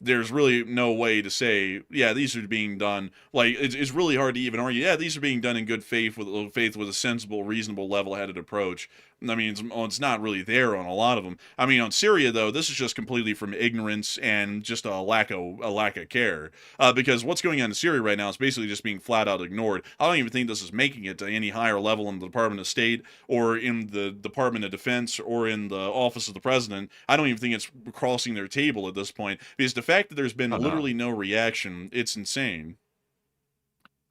there's really no way to say, yeah, these are being done. Like, it's really hard to even argue, yeah, these are being done in good faith with a sensible, reasonable, level-headed approach. I mean, it's not really there on a lot of them. I mean, on Syria, though, this is just completely from ignorance and just a lack of care. Because what's going on in Syria right now is basically just being flat out ignored. I don't even think this is making it to any higher level in the Department of State or in the Department of Defense or in the Office of the President. I don't even think it's crossing their table at this point. Because the fact that there's been literally no reaction, it's insane.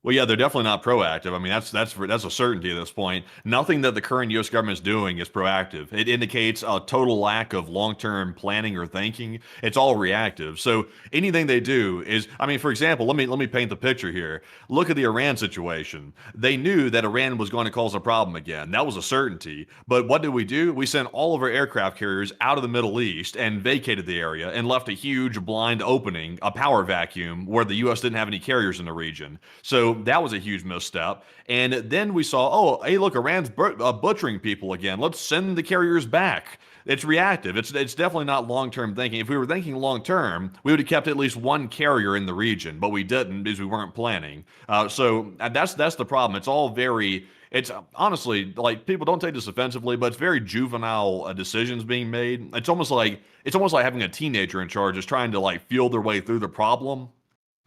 Well, yeah, they're definitely not proactive. I mean, that's a certainty at this point. Nothing that the current U.S. government is doing is proactive. It indicates a total lack of long-term planning or thinking. It's all reactive. So anything they do is, I mean, for example, let me paint the picture here. Look at the Iran situation. They knew that Iran was going to cause a problem again. That was a certainty. But what did we do? We sent all of our aircraft carriers out of the Middle East and vacated the area and left a huge blind opening, a power vacuum, where the U.S. didn't have any carriers in the region. So So that was a huge misstep. And then we saw, oh, hey, look, Iran's butchering people again. Let's send the carriers back. It's reactive. It's definitely not long-term thinking. If we were thinking long-term, we would have kept at least one carrier in the region, but we didn't because we weren't planning. So that's the problem. It's all very. It's honestly like people don't take this offensively, but it's very juvenile decisions being made. It's almost like having a teenager in charge is trying to like feel their way through the problem.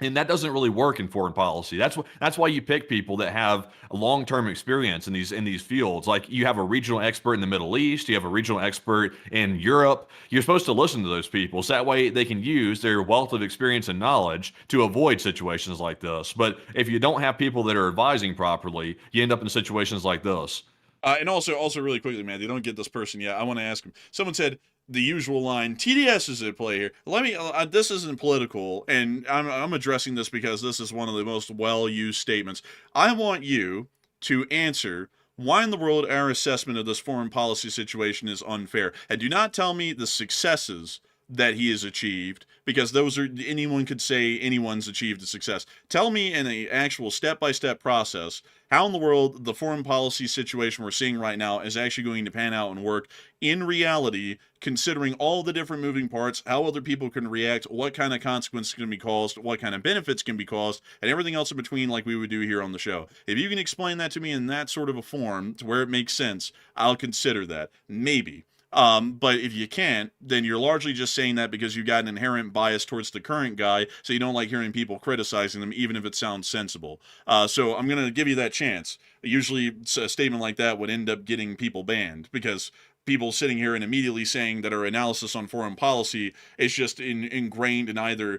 And that doesn't really work in foreign policy. That's why you pick people that have a long-term experience in these fields. Like you have a regional expert in the Middle East, you have a regional expert in Europe. You're supposed to listen to those people, so that way they can use their wealth of experience and knowledge to avoid situations like this. But if you don't have people that are advising properly, you end up in situations like this. And also really quickly, man, they don't get this person yet. I want to ask him. Someone said the usual line, TDS is at play here. Let me, this isn't political, and I'm addressing this because this is one of the most well-used statements. I want you to answer why in the world our assessment of this foreign policy situation is unfair. And do not tell me the successes that he has achieved, because those are, anyone could say anyone's achieved a success. Tell me in an actual step-by-step process how in the world the foreign policy situation we're seeing right now is actually going to pan out and work in reality, considering all the different moving parts, how other people can react, what kind of consequences can be caused, what kind of benefits can be caused, and everything else in between, like we would do here on the show. If you can explain that to me in that sort of a form to where it makes sense, I'll consider that. Maybe. But if you can't, then you're largely just saying that because you got an inherent bias towards the current guy, so you don't like hearing people criticizing them, even if it sounds sensible. So I'm going to give you that chance. Usually a statement like that would end up getting people banned, because people sitting here and immediately saying that our analysis on foreign policy is just ingrained in either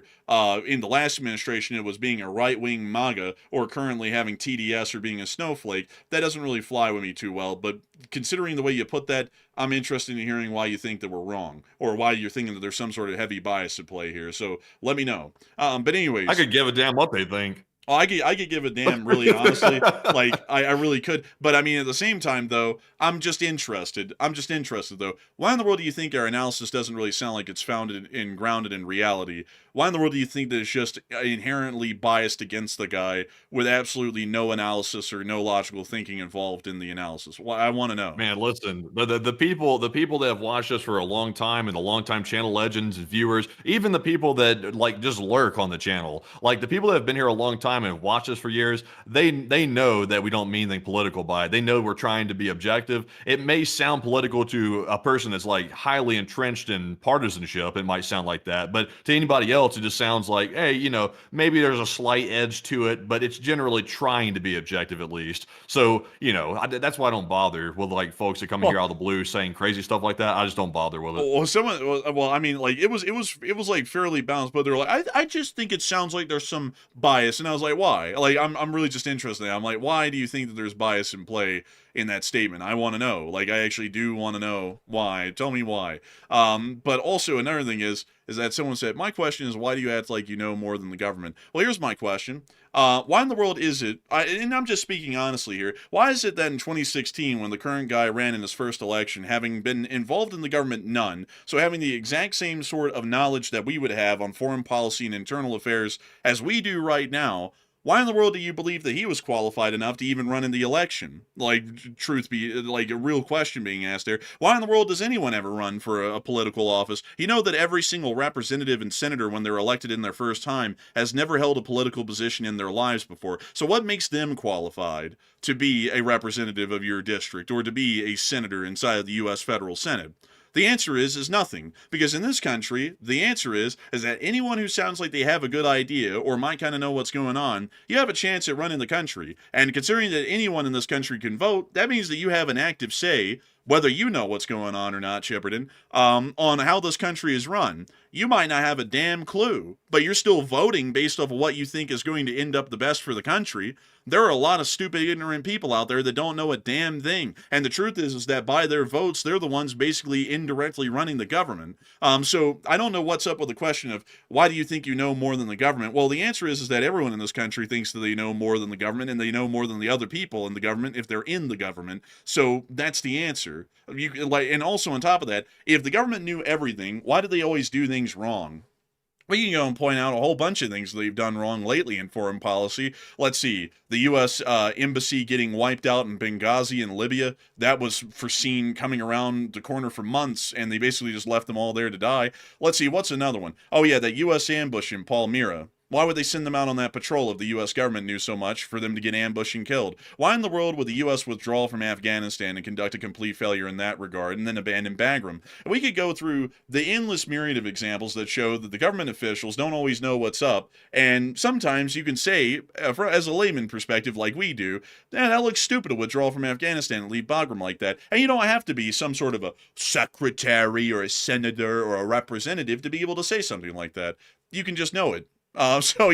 in the last administration it was being a right-wing MAGA, or currently having TDS or being a snowflake. That doesn't really fly with me too well, but considering the way you put that, I'm interested in hearing why you think that we're wrong, or why you're thinking that there's some sort of heavy bias at play here. So let me know. But anyways, I could give a damn what they think. Oh, I could give a damn, really, honestly. Like, I really could. But, I mean, at the same time, though, I'm just interested, though. Why in the world do you think our analysis doesn't really sound like it's founded and grounded in reality? Why in the world do you think that it's just inherently biased against the guy with absolutely no analysis or no logical thinking involved in the analysis? Well, I want to know. Man, listen, the people that have watched us for a long time, and the longtime channel legends and viewers, even the people that like just lurk on the channel, like the people that have been here a long time and have watched us for years, they know that we don't mean anything political by it. They know we're trying to be objective. It may sound political to a person that's like highly entrenched in partisanship. It might sound like that, but to anybody else, it just sounds like, hey, you know, maybe there's a slight edge to it, but it's generally trying to be objective at least. So, you know, that's why I don't bother with like folks that come in here out of the blue saying crazy stuff like that. I just don't bother with it. Well, I mean, like it was like fairly balanced, but they're like, I just think it sounds like there's some bias, and I was like, why? Like, I'm really just interested. I'm like, why do you think that there's bias in play in that statement? I want to know. Like, I actually do want to know why. Tell me why. But also another thing is that someone said, my question is, why do you act like you know more than the government? Well, here's my question. Why in the world is it, and I'm just speaking honestly here, why is it that in 2016, when the current guy ran in his first election, having been involved in the government none, so having the exact same sort of knowledge that we would have on foreign policy and internal affairs as we do right now, why in the world do you believe that he was qualified enough to even run in the election? Like, truth be, like, a real question being asked there. Why in the world does anyone ever run for a political office? You know that every single representative and senator, when they're elected in their first time, has never held a political position in their lives before. So what makes them qualified to be a representative of your district, or to be a senator inside of the U.S. Federal Senate? The answer is nothing, because in this country, the answer is that anyone who sounds like they have a good idea or might kind of know what's going on, you have a chance at running the country. And considering that anyone in this country can vote, that means that you have an active say, whether you know what's going on or not, Shepparton, on how this country is run. You might not have a damn clue, but you're still voting based off of what you think is going to end up the best for the country. There are a lot of stupid, ignorant people out there that don't know a damn thing. And the truth is that by their votes, they're the ones basically indirectly running the government. So I don't know what's up with the question of, why do you think you know more than the government? Well, the answer is that everyone in this country thinks that they know more than the government, and they know more than the other people in the government if they're in the government. So that's the answer. And also on top of that, if the government knew everything, why do they always do things wrong? We can go and point out a whole bunch of things they've done wrong lately in foreign policy. Let's see, the U.S. Embassy getting wiped out in Benghazi in Libya. That was foreseen coming around the corner for months, and they basically just left them all there to die. Let's see, what's another one? Oh yeah, that U.S. ambush in Palmyra. Why would they send them out on that patrol if the U.S. government knew so much for them to get ambushed and killed? Why in the world would the U.S. withdraw from Afghanistan and conduct a complete failure in that regard and then abandon Bagram? And we could go through the endless myriad of examples that show that the government officials don't always know what's up, and sometimes you can say, as a layman perspective like we do, that looks stupid to withdraw from Afghanistan and leave Bagram like that. And you don't have to be some sort of a secretary or a senator or a representative to be able to say something like that. You can just know it. So,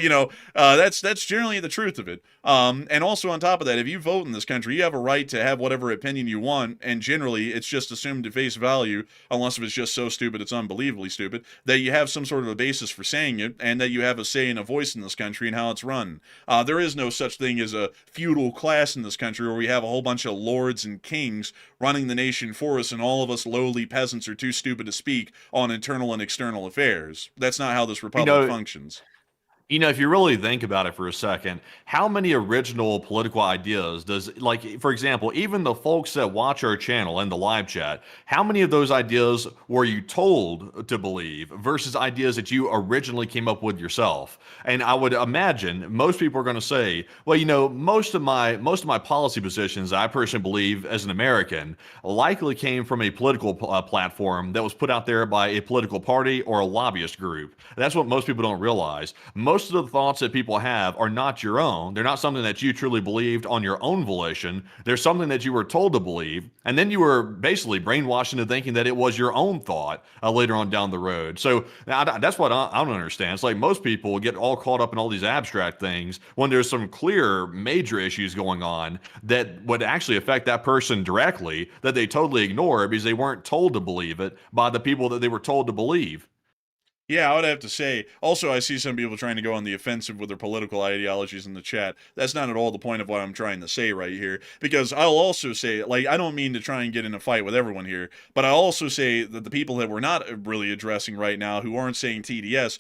that's generally the truth of it. And also on top of that, if you vote in this country, you have a right to have whatever opinion you want, and generally it's just assumed at face value, unless if it's just so stupid it's unbelievably stupid, that you have some sort of a basis for saying it, and that you have a say and a voice in this country and how it's run. There is no such thing as a feudal class in this country where we have a whole bunch of lords and kings running the nation for us, and all of us lowly peasants are too stupid to speak on internal and external affairs. That's not how this republic functions. If you really think about it for a second, how many original political ideas does, like, for example, even the folks that watch our channel and the live chat, how many of those ideas were you told to believe versus ideas that you originally came up with yourself? And I would imagine most people are going to say, well, most of my policy positions I personally believe as an American likely came from a political platform that was put out there by a political party or a lobbyist group. That's what most people don't realize. Most of the thoughts that people have are not your own. They're not something that you truly believed on your own volition. They're something that you were told to believe, and then you were basically brainwashed into thinking that it was your own thought later on down the road. So that's what I don't understand. It's like most people get all caught up in all these abstract things when there's some clear major issues going on that would actually affect that person directly that they totally ignore because they weren't told to believe it by the people that they were told to believe. Yeah, I would have to say, also I see some people trying to go on the offensive with their political ideologies in the chat. That's not at all the point of what I'm trying to say right here, because I'll also say, I don't mean to try and get in a fight with everyone here, but I also say that the people that we're not really addressing right now, who aren't saying TDS,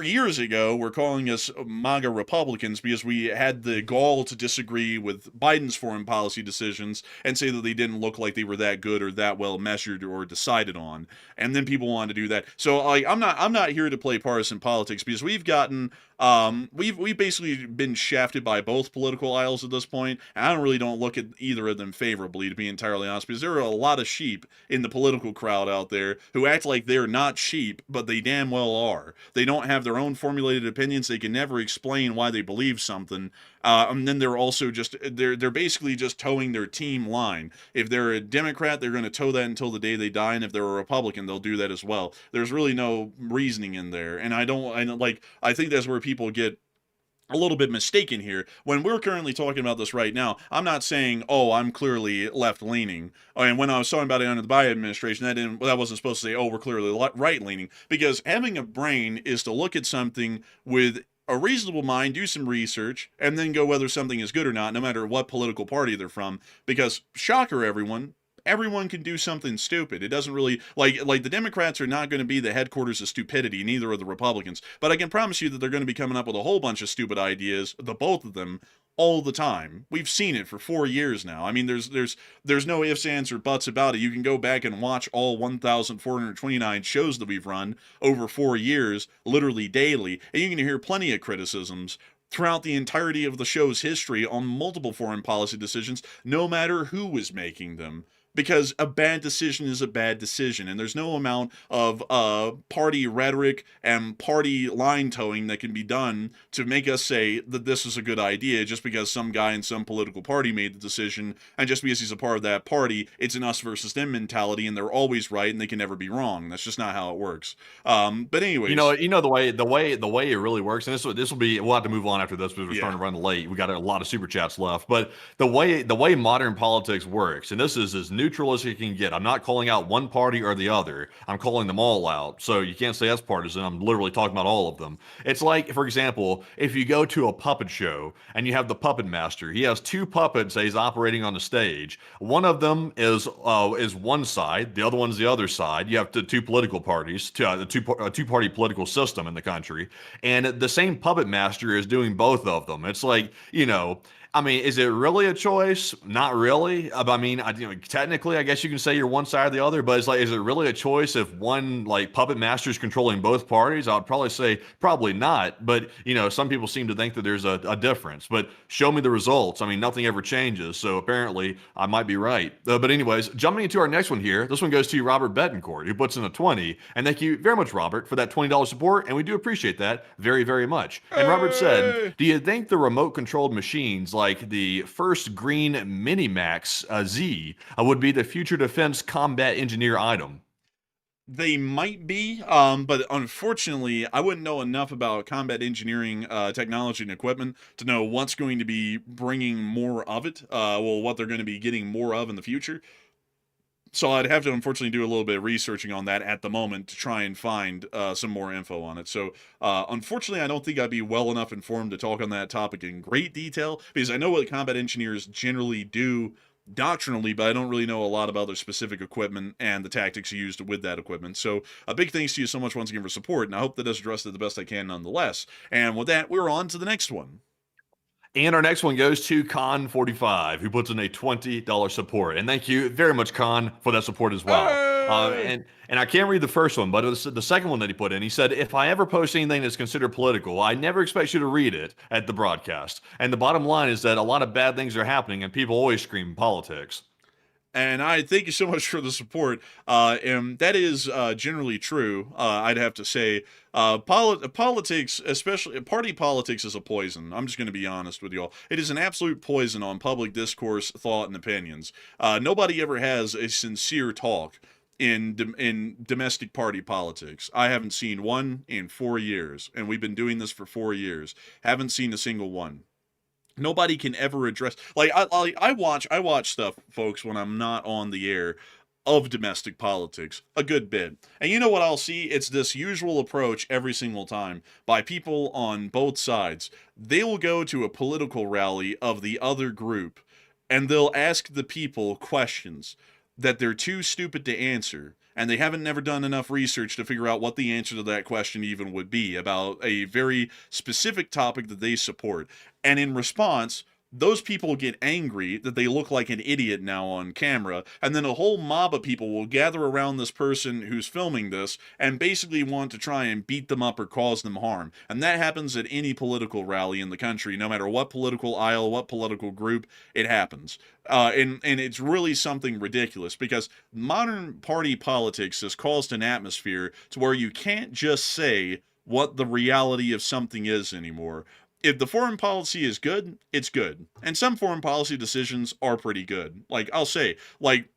years ago were calling us MAGA Republicans because we had the gall to disagree with Biden's foreign policy decisions and say that they didn't look like they were that good or that well measured or decided on. And then people wanted to do that. So I'm not here to play partisan politics because we've gotten we've basically been shafted by both political aisles at this point, and I don't look at either of them favorably, to be entirely honest, because there are a lot of sheep in the political crowd out there who act like they're not sheep, but they damn well are. They don't have their own formulated opinions. They can never explain why they believe something. And then they're also they're basically just towing their team line. If they're a Democrat, they're going to tow that until the day they die, and if they're a Republican, they'll do that as well. There's really no reasoning in there, and I think that's where people get a little bit mistaken here. When we're currently talking about this right now, I'm not saying, oh, I'm clearly left-leaning. And when I was talking about it under the Biden administration, that wasn't supposed to say, oh, we're clearly right-leaning. Because having a brain is to look at something with a reasonable mind, do some research, and then go whether something is good or not, no matter what political party they're from. Because, shocker everyone can do something stupid. It doesn't really, like the Democrats are not going to be the headquarters of stupidity, neither are the Republicans. But I can promise you that they're going to be coming up with a whole bunch of stupid ideas, the both of them, all the time. We've seen it for 4 years now. I mean, there's no ifs, ands, or buts about it. You can go back and watch all 1,429 shows that we've run over 4 years, literally daily, and you can hear plenty of criticisms throughout the entirety of the show's history on multiple foreign policy decisions, no matter who was making them. Because a bad decision is a bad decision, and there's no amount of party rhetoric and party line towing that can be done to make us say that this is a good idea just because some guy in some political party made the decision, and just because he's a part of that party, it's an us versus them mentality, and they're always right and they can never be wrong. That's just not how it works. But anyways, the way it really works, and this will be, we'll have to move on after this because we're starting to run late. We got a lot of super chats left, but the way modern politics works, and this is as new neutral as it can get. I'm not calling out one party or the other. I'm calling them all out. So you can't say that's partisan. I'm literally talking about all of them. It's like, for example, if you go to a puppet show and you have the puppet master, he has two puppets that he's operating on the stage. One of them is one side, the other one's the other side. You have the two political parties, the two-party political system in the country, and the same puppet master is doing both of them. It's like, I mean, is it really a choice? Not really. I mean, technically, I guess you can say you're one side or the other, but it's like, is it really a choice if one like puppet master is controlling both parties? I would probably say probably not. But some people seem to think that there's a difference. But show me the results. I mean, nothing ever changes. So apparently, I might be right. But anyways, jumping into our next one here. This one goes to Robert Betancourt, who puts in a 20. And thank you very much, Robert, for that $20 support. And we do appreciate that very, very much. And Robert said, do you think the remote-controlled machines like the first green Minimax Z would be the future defense combat engineer item? They might be, but unfortunately, I wouldn't know enough about combat engineering technology and equipment to know what's going to be bringing more of it, what they're going to be getting more of in the future. So I'd have to unfortunately do a little bit of researching on that at the moment to try and find some more info on it. So unfortunately, I don't think I'd be well enough informed to talk on that topic in great detail, because I know what combat engineers generally do doctrinally, but I don't really know a lot about their specific equipment and the tactics used with that equipment. So a big thanks to you so much once again for support, and I hope that does address it the best I can nonetheless. And with that, we're on to the next one. And our next one goes to Con45, who puts in a $20 support. And thank you very much, Con, for that support as well. And I can't read the first one, but it was the second one that he put in. He said, if I ever post anything that's considered political, I never expect you to read it at the broadcast. And the bottom line is that a lot of bad things are happening, and people always scream politics. And I thank you so much for the support. And that is generally true. I'd have to say, politics, especially party politics, is a poison. I'm just going to be honest with y'all. It is an absolute poison on public discourse, thought, and opinions. Nobody ever has a sincere talk in domestic party politics. I haven't seen one in 4 years, and we've been doing this for 4 years. Haven't seen a single one. Nobody can ever address, like, I watch stuff, folks, when I'm not on the air, of domestic politics a good bit. And you know what I'll see? It's this usual approach every single time by people on both sides. They will go to a political rally of the other group, and they'll ask the people questions that they're too stupid to answer, and they haven't never done enough research to figure out what the answer to that question even would be about a very specific topic that they support. And in response, those people get angry that they look like an idiot now on camera, and then a whole mob of people will gather around this person who's filming this and basically want to try and beat them up or cause them harm. And that happens at any political rally in the country, no matter what political aisle, what political group, it happens. And it's really something ridiculous, because modern party politics has caused an atmosphere to where you can't just say what the reality of something is anymore. If the foreign policy is good, it's good. And some foreign policy decisions are pretty good. Like, I'll say, like,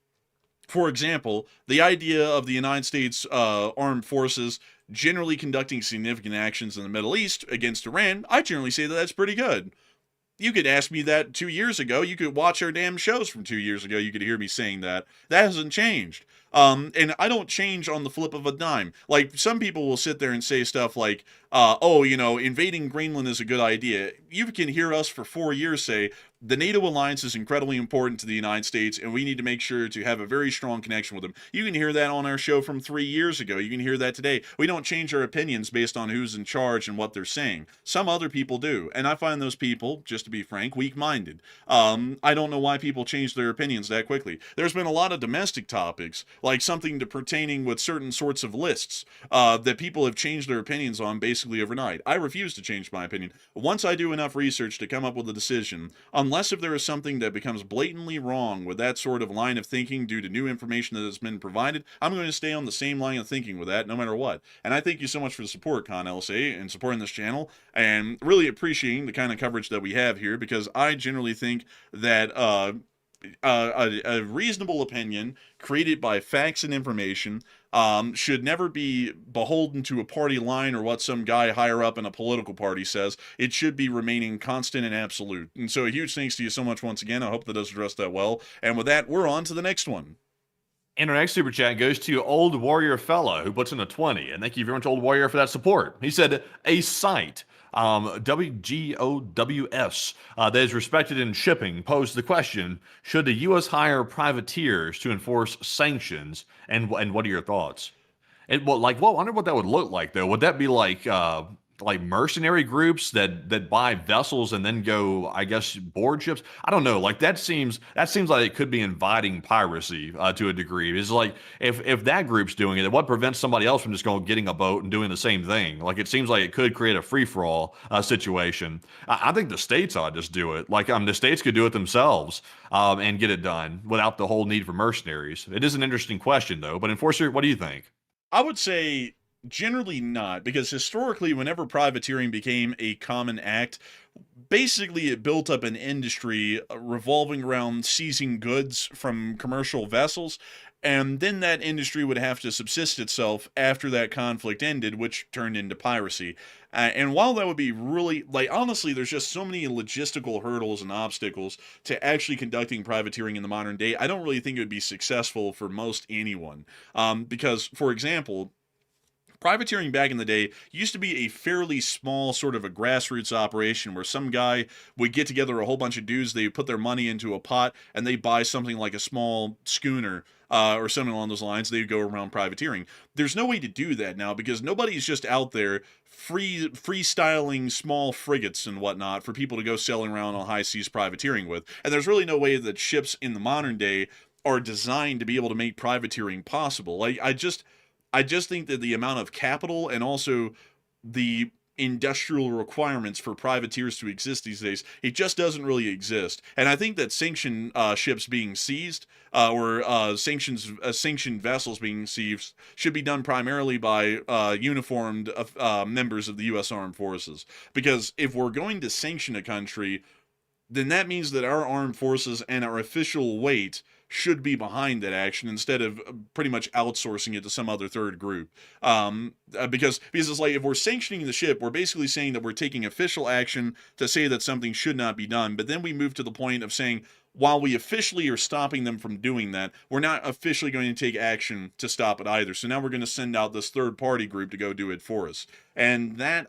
for example, the idea of the United States armed forces generally conducting significant actions in the Middle East against Iran, I generally say that that's pretty good. You could ask me that 2 years ago. You could watch our damn shows from 2 years ago. You could hear me saying that. That hasn't changed. And I don't change on the flip of a dime. Like, some people will sit there and say stuff like, invading Greenland is a good idea. You can hear us for 4 years say, the NATO alliance is incredibly important to the United States, and we need to make sure to have a very strong connection with them. You can hear that on our show from 3 years ago. You can hear that today. We don't change our opinions based on who's in charge and what they're saying. Some other people do, and I find those people, just to be frank, weak-minded. I don't know why people change their opinions that quickly. There's been a lot of domestic topics, like something to pertaining with certain sorts of lists, that people have changed their opinions on basically overnight. I refuse to change my opinion. Once I do enough research to come up with a decision, unless if there is something that becomes blatantly wrong with that sort of line of thinking due to new information that has been provided, I'm going to stay on the same line of thinking with that no matter what. And I thank you so much for the support, Con LSA, and supporting this channel, and really appreciating the kind of coverage that we have here, because I generally think that a reasonable opinion created by facts and information should never be beholden to a party line or what some guy higher up in a political party says. It should be remaining constant and absolute. And so a huge thanks to you so much once again. I hope that does address that well. And with that, we're on to the next one. And our next super chat goes to Old Warrior Fella, who puts in a 20. And thank you very much, Old Warrior, for that support. He said, a site, WGOWS, that is respected in shipping, posed the question, should the U.S. hire privateers to enforce sanctions? And what are your thoughts? And I wonder what that would look like, though. Would that be like mercenary groups that buy vessels and then go, I guess, board ships? I don't know. Like that seems like it could be inviting piracy to a degree. It's like if that group's doing it, what prevents somebody else from just getting a boat and doing the same thing? Like it seems like it could create a free for all situation. I think the states ought to just do it. Like the states could do it themselves and get it done without the whole need for mercenaries. It is an interesting question though. But Enforcer, what do you think? I would say generally not, because historically, whenever privateering became a common act, basically it built up an industry revolving around seizing goods from commercial vessels, and then that industry would have to subsist itself after that conflict ended, which turned into piracy. And while that would be really, honestly, there's just so many logistical hurdles and obstacles to actually conducting privateering in the modern day, I don't really think it would be successful for most anyone. Because, for example, privateering back in the day used to be a fairly small sort of a grassroots operation where some guy would get together a whole bunch of dudes, they put their money into a pot, and they buy something like a small schooner or something along those lines. They'd go around privateering. There's no way to do that now because nobody's just out there freestyling small frigates and whatnot for people to go sailing around on high seas privateering with. And there's really no way that ships in the modern day are designed to be able to make privateering possible. I just think that the amount of capital and also the industrial requirements for privateers to exist these days, it just doesn't really exist. And I think that sanctioned ships being seized or sanctioned vessels being seized should be done primarily by uniformed members of the U.S. Armed Forces. Because if we're going to sanction a country, then that means that our armed forces and our official weight should be behind that action instead of pretty much outsourcing it to some other third group. Because it's like if we're sanctioning the ship, we're basically saying that we're taking official action to say that something should not be done. But then we move to the point of saying, while we officially are stopping them from doing that, we're not officially going to take action to stop it either. So now we're going to send out this third-party group to go do it for us. And that,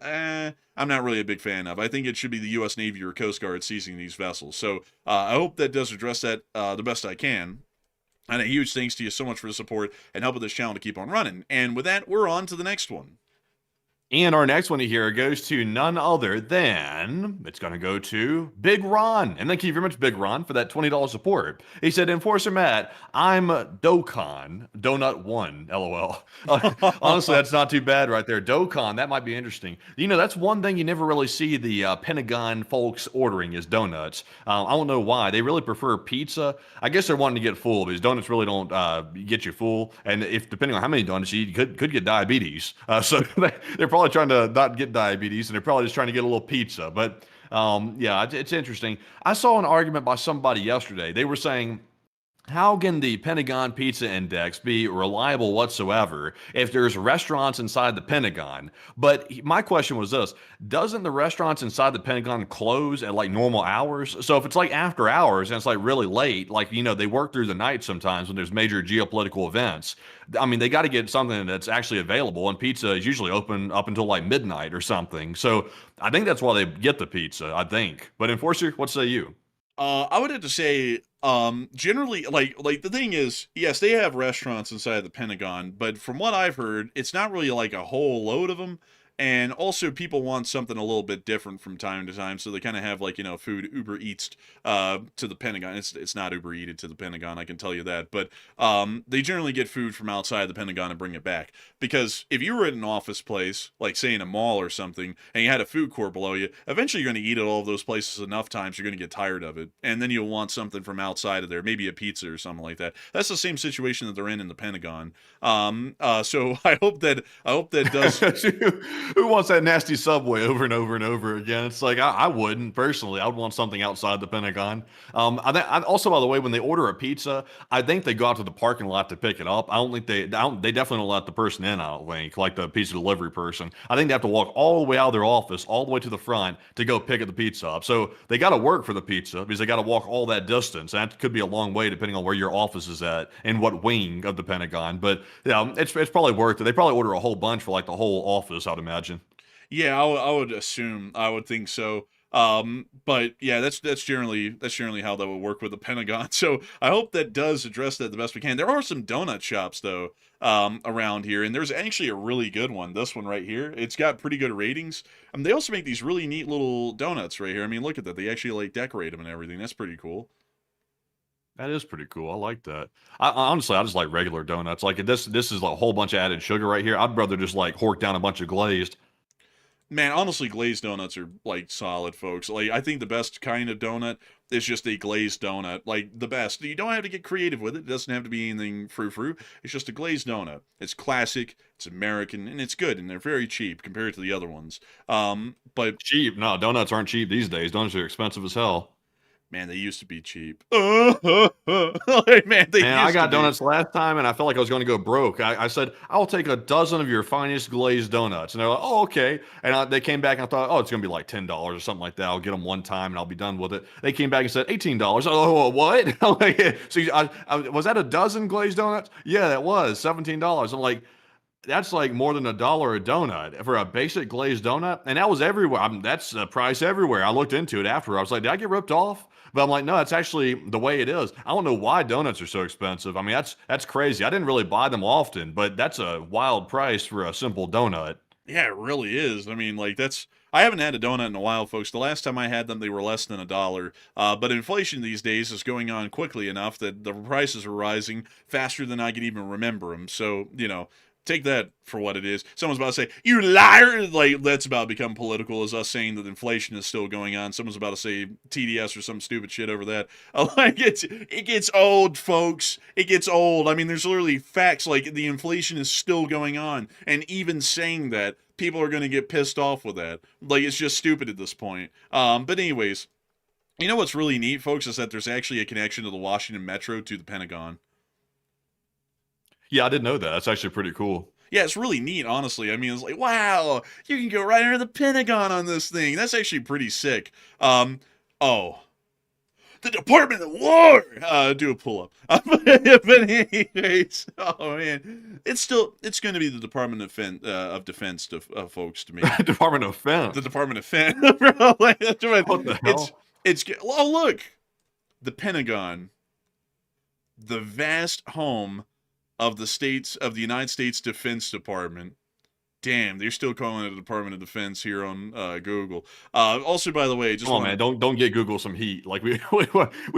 I'm not really a big fan of. I think it should be the U.S. Navy or Coast Guard seizing these vessels. So I hope that does address that the best I can. And a huge thanks to you so much for the support and helping this channel to keep on running. And with that, we're on to the next one. And our next one here goes to none other than, it's going to go to Big Ron. And thank you very much, Big Ron, for that $20 support. He said, Enforcer Matt, I'm Dokkan, Donut 1, LOL. Honestly, that's not too bad right there. Dokkan, that might be interesting. You know, that's one thing you never really see the Pentagon folks ordering is donuts. I don't know why. They really prefer pizza. I guess they're wanting to get full because donuts really don't get you full. And if depending on how many donuts you eat, you could get diabetes. So they're probably trying to not get diabetes, and they're probably just trying to get a little pizza. But yeah, it's interesting. I saw an argument by somebody yesterday. They were saying, how can the Pentagon Pizza Index be reliable whatsoever if there's restaurants inside the Pentagon? But my question was this: doesn't the restaurants inside the Pentagon close at like normal hours? So if it's like after hours and it's like really late, like, you know, they work through the night sometimes when there's major geopolitical events. I mean, they got to get something that's actually available, and pizza is usually open up until like midnight or something. So I think that's why they get the pizza, I think. But Enforcer, what say you? I would have to say, generally, like the thing is, yes, they have restaurants inside the Pentagon, but from what I've heard, it's not really like a whole load of them. And also people want something a little bit different from time to time. So they kind of have like, you know, food Uber Eats to the Pentagon. It's not Uber Eated to the Pentagon, I can tell you that. But they generally get food from outside the Pentagon and bring it back. Because if you were at an office place, like say in a mall or something, and you had a food court below you, eventually you're going to eat at all of those places enough times, you're going to get tired of it. And then you'll want something from outside of there, maybe a pizza or something like that. That's the same situation that they're in the Pentagon. So I hope that does... Who wants that nasty subway over and over and over again? It's like I wouldn't personally. I would want something outside the Pentagon. I also, by the way, when they order a pizza, I think they go out to the parking lot to pick it up. I don't think they definitely don't let the person in. I don't think, like the pizza delivery person. I think they have to walk all the way out of their office, all the way to the front to go pick the pizza up. So they got to work for the pizza because they got to walk all that distance. And that could be a long way depending on where your office is at and what wing of the Pentagon. But yeah, it's probably worth it. They probably order a whole bunch for like the whole office, I'd imagine. Yeah, I would assume. I would think so. But yeah, that's generally how that would work with the Pentagon. So I hope that does address that the best we can. There are some donut shops though around here, and there's actually a really good one. This one right here, it's got pretty good ratings. They also make these really neat little donuts right here. I mean, look at that. They actually like decorate them and everything. That's pretty cool. That is pretty cool. I like that. Honestly, I just like regular donuts. Like this is a whole bunch of added sugar right here. I'd rather just like hork down a bunch of glazed. Man, honestly, glazed donuts are like solid, folks. Like I think the best kind of donut is just a glazed donut, like the best. You don't have to get creative with it. It doesn't have to be anything frou-frou. It's just a glazed donut. It's classic, it's American, and it's good, and they're very cheap compared to the other ones. But Cheap? No, donuts aren't cheap these days. Donuts are expensive as hell. man, they used to be cheap. Like, man, they Man, I used got to be. donuts last time, and I felt like I was going to go broke. I said, I'll take a dozen of your finest glazed donuts. And they're like, oh, okay. And they came back, and I thought, oh, it's going to be like $10 or something like that. I'll get them one time, and I'll be done with it. They came back and said, $18. Oh, what? I'm like, so was that a dozen glazed donuts? Yeah, that was $17. I'm like, that's like more than $1 a donut for a basic glazed donut. And that was everywhere. That's the price everywhere. I looked into it after. I was like, did I get ripped off? But I'm like, no, that's actually the way it is. I don't know why donuts are so expensive. I mean, that's crazy. I didn't really buy them often, but that's a wild price for a simple donut. Yeah, it really is. I mean, like I haven't had a donut in a while, folks. The last time I had them, they were less than $1. But inflation these days is going on quickly enough that the prices are rising faster than I can even remember them. So, take that for what it is. Someone's about to say, "You liar!" Like that's about to become political, as us saying that inflation is still going on. Someone's about to say TDS or some stupid shit over that. Like it gets old, folks. It gets old. I mean, there's literally facts like the inflation is still going on, and even saying that, people are going to get pissed off with that. Like it's just stupid at this point. But anyways, you know what's really neat, folks, is that there's actually a connection to the Washington Metro to the Pentagon. Yeah, I didn't know that. That's actually pretty cool. Yeah, it's really neat, honestly. I mean, it's like, wow, you can go right under the Pentagon on this thing. That's actually pretty sick. Oh, the Department of War. Do a pull-up. But anyways, oh man, it's going to be the Department of Defense, to folks, to me. Department of Defense. The Department of Defense. Bro, like, that's right. What the hell? Oh look, the Pentagon, the vast home of the United States Defense Department. Damn, they're still calling it the Department of Defense here on Google. Also, by the way, just come on, man, don't get Google some heat. Like we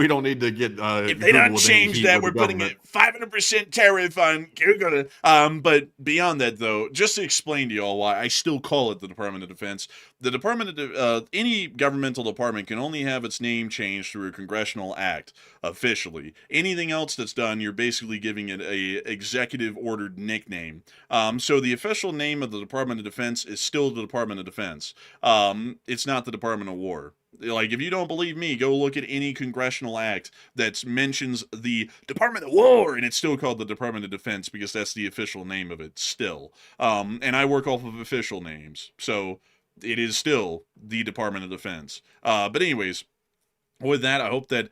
don't need to get. If they don't change that, we're putting a 500% tariff on Google. But beyond that, though, just to explain to you all why I still call it the Department of Defense. The Department of any governmental department can only have its name changed through a congressional act officially. Anything else that's done, you're basically giving it a executive ordered nickname. So the official name of the Department of Defense is still the Department of Defense. It's not the Department of War. Like, if you don't believe me, go look at any congressional act that mentions the Department of War, and it's still called the Department of Defense because that's the official name of it still. And I work off of official names, so it is still the Department of Defense. But anyways, with that, I hope that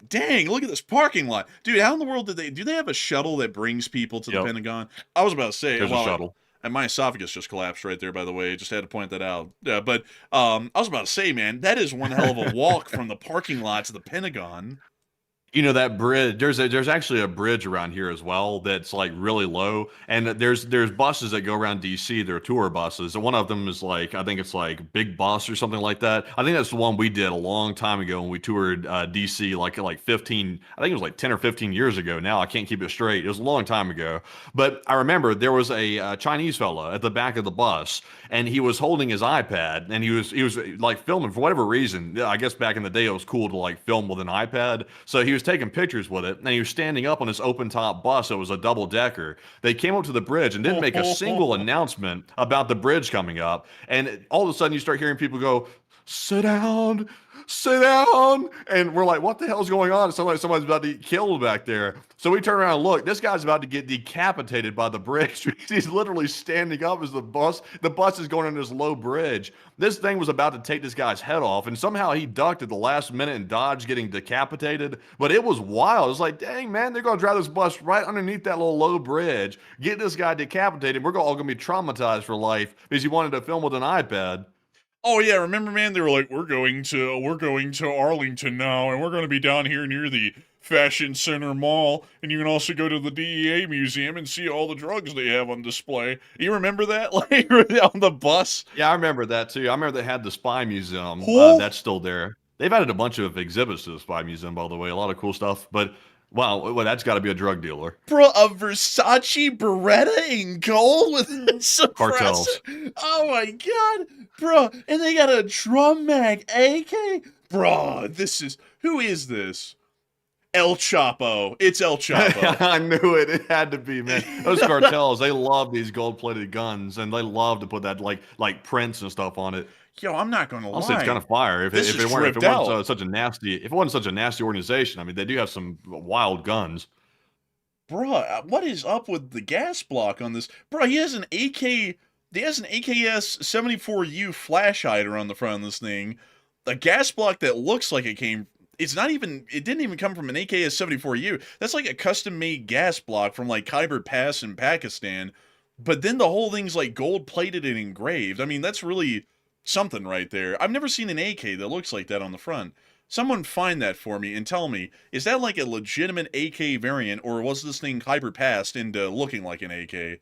dang, look at this parking lot. Dude, how in the world do they have a shuttle that brings people to the Pentagon? I was about to say, There's a shuttle. And my esophagus just collapsed right there, by the way. Just had to point that out. But I was about to say, man, that is one hell of a walk from the parking lot to the Pentagon. You know that bridge, there's actually a bridge around here as well that's like really low, and there's buses that go around DC. They're tour buses, and one of them is like, I think it's like Big Bus or something like that. I think that's the one we did a long time ago when we toured DC, like 15, I think it was like 10 or 15 years ago now. I can't keep it straight. It was a long time ago, but I remember there was a Chinese fella at the back of the bus, and he was holding his iPad, and he was like filming for whatever reason. I guess back in the day it was cool to like film with an iPad, so he was was taking pictures with it, and he was standing up on this open top bus. So it was a double decker. They came up to the bridge and didn't make a single announcement about the bridge coming up. And all of a sudden, you start hearing people go, "Sit down, sit down," and we're like, "What the hell's going on?" Somebody's about to get killed back there. So we turn around and look. This guy's about to get decapitated by the bridge. He's literally standing up as the bus is going on this low bridge. This thing was about to take this guy's head off, and somehow he ducked at the last minute and dodged getting decapitated. But it was wild. It was like, dang, man, they're going to drive this bus right underneath that little low bridge, get this guy decapitated. We're all going to be traumatized for life because he wanted to film with an iPad. Oh yeah, remember, man? They were like, we're going to Arlington now, and we're going to be down here near the Fashion Center Mall, and you can also go to the DEA museum and see all the drugs they have on display. You remember that, like on the bus? Yeah, I remember that too. I remember they had the Spy Museum. Cool. That's still there. They've added a bunch of exhibits to the Spy Museum, by the way. A lot of cool stuff. But wow, well, that's got to be a drug dealer. Bro, a Versace Beretta in gold with suppressor. Cartels. Oh my god, bro! And they got a drum mag AK. Bro, who is this? El Chapo. It's El Chapo. I knew it. It had to be, man. Those cartels, they love these gold-plated guns, and they love to put that like prints and stuff on it. Yo, I'm not gonna lie. Honestly, it's kind of fire. If This it is weren't tripped out. such a nasty organization, I mean, they do have some wild guns. Bruh, what is up with the gas block on this? Bruh, he has an AKS 74U flash hider on the front of this thing. A gas block that looks like it didn't even come from an AKS 74U. That's like a custom-made gas block from like Khyber Pass in Pakistan. But then the whole thing's like gold-plated and engraved. I mean, that's really something right there. I've never seen an AK that looks like that on the front. Someone find that for me and tell me, is that like a legitimate AK variant, or was this thing Khyber passed into looking like an AK?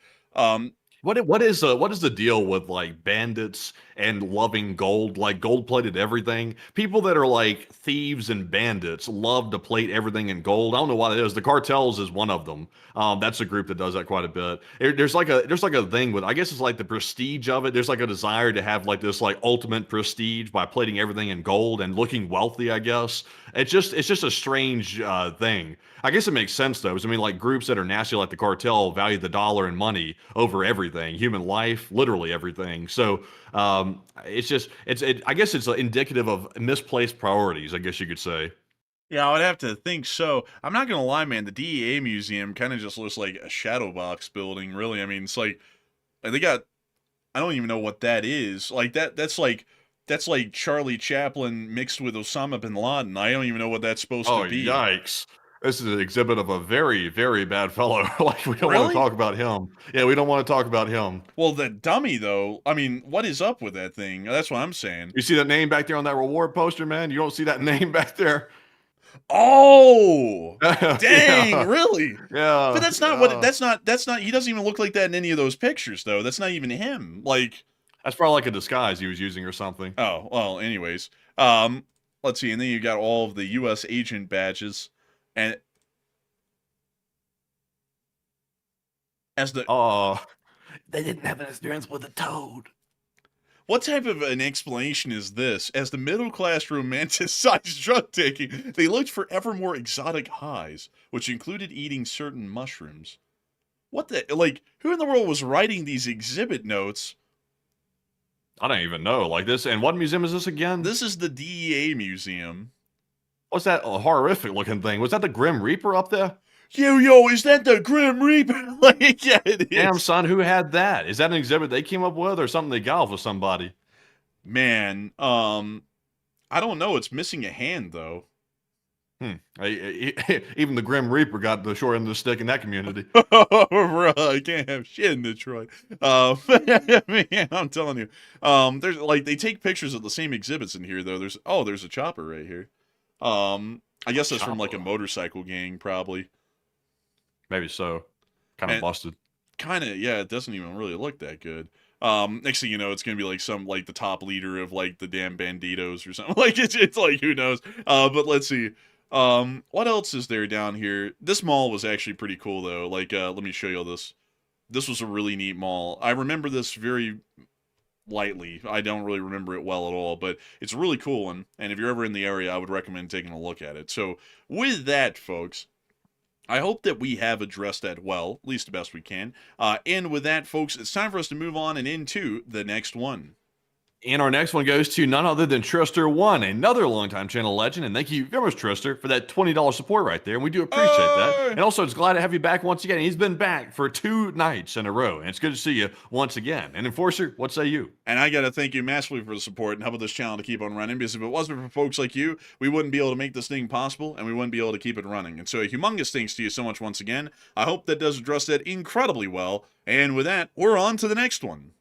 What is the deal with like bandits and loving gold, like gold-plated everything? People that are like thieves and bandits love to plate everything in gold. I don't know why that is. The cartels is one of them. That's a group that does that quite a bit. There's like a thing with, I guess it's like the prestige of it. There's like a desire to have like this like ultimate prestige by plating everything in gold and looking wealthy, I guess. It's just a strange thing. I guess it makes sense though. 'Cause, I mean, like groups that are nasty like the cartel value the dollar and money over everything, human life, literally everything. So I guess it's indicative of misplaced priorities, I guess you could say. Yeah, I would have to think so. I'm not gonna lie, man. The DEA museum kind of just looks like a shadow box building, really. I mean, it's like they got. I don't even know what that is. Like that's like Charlie Chaplin mixed with Osama bin Laden. I don't even know what that's supposed Oh, to be. yikes. This is an exhibit of a very, very bad fellow. Like, we don't want Really? to talk about him. Yeah, we don't want to talk about him. Well, the dummy though. I mean, what is up with that thing? That's what I'm saying. You see that name back there on that reward poster, man? You don't see that name back there? Oh, dang! Yeah. Really? Yeah. But that's not what. That's not. He doesn't even look like that in any of those pictures, though. That's not even him. Like, That's probably like a disguise he was using or something. oh well. Anyways, let's see. And then you got all of the U.S. agent badges, and as the Oh, They didn't have an experience with a toad. what type of an explanation is this? As the middle class romanticized drug taking, they looked for ever more exotic highs, which included eating certain mushrooms. What the like? Who in the world was writing these exhibit notes? I don't even know. Like this, and what museum is this again? This is the DEA museum. What's that horrific looking thing? Was that the Grim Reaper up there? Yo, is that the Grim Reaper? Like, yeah, it is. Damn, son, who had that? Is that an exhibit they came up with or something they got off of somebody? Man, I don't know. It's missing a hand, though. Even the Grim Reaper got the short end of the stick in that community. Oh, bro, I can't have shit in Detroit. Man, I'm telling you. There's like they take pictures of the same exhibits in here, though. There's a chopper right here. I guess that's from like a Chopper. motorcycle gang, probably. Maybe so. Kind of And- busted. Kind of, yeah. It doesn't even really look that good. Next thing you know, it's gonna be like the top leader of like the damn banditos or something. Like it's like who knows. But let's see. What else is there down here? This mall was actually pretty cool though. Like, let me show you all this. This was a really neat mall. I remember this lightly. I don't really remember it well at all, but it's a really cool one. And if you're ever in the area, I would recommend taking a look at it. So with that, folks, I hope that we have addressed that well, at least the best we can. And with that, folks, it's time for us to move on and into the next one. And our next one goes to none other than Trister1, another longtime channel legend. And thank you very much, Trister, for that $20 support right there. And we do appreciate that. And also, it's glad to have you back once again. He's been back for 2 nights in a row. And it's good to see you once again. And Enforcer, what say you? And I got to thank you massively for the support and helping this channel to keep on running. Because if it wasn't for folks like you, we wouldn't be able to make this thing possible. And we wouldn't be able to keep it running. And so a humongous thanks to you so much once again. I hope that does address that incredibly well. And with that, we're on to the next one.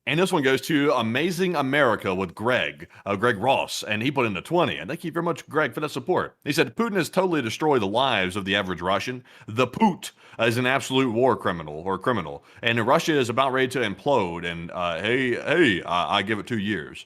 And this one goes to Amazing America with Greg Ross, and he put in the 20. And thank you very much, Greg, for that support. He said, Putin has totally destroyed the lives of the average Russian. The Poot is an absolute war criminal, and Russia is about ready to implode. And I give it 2 years.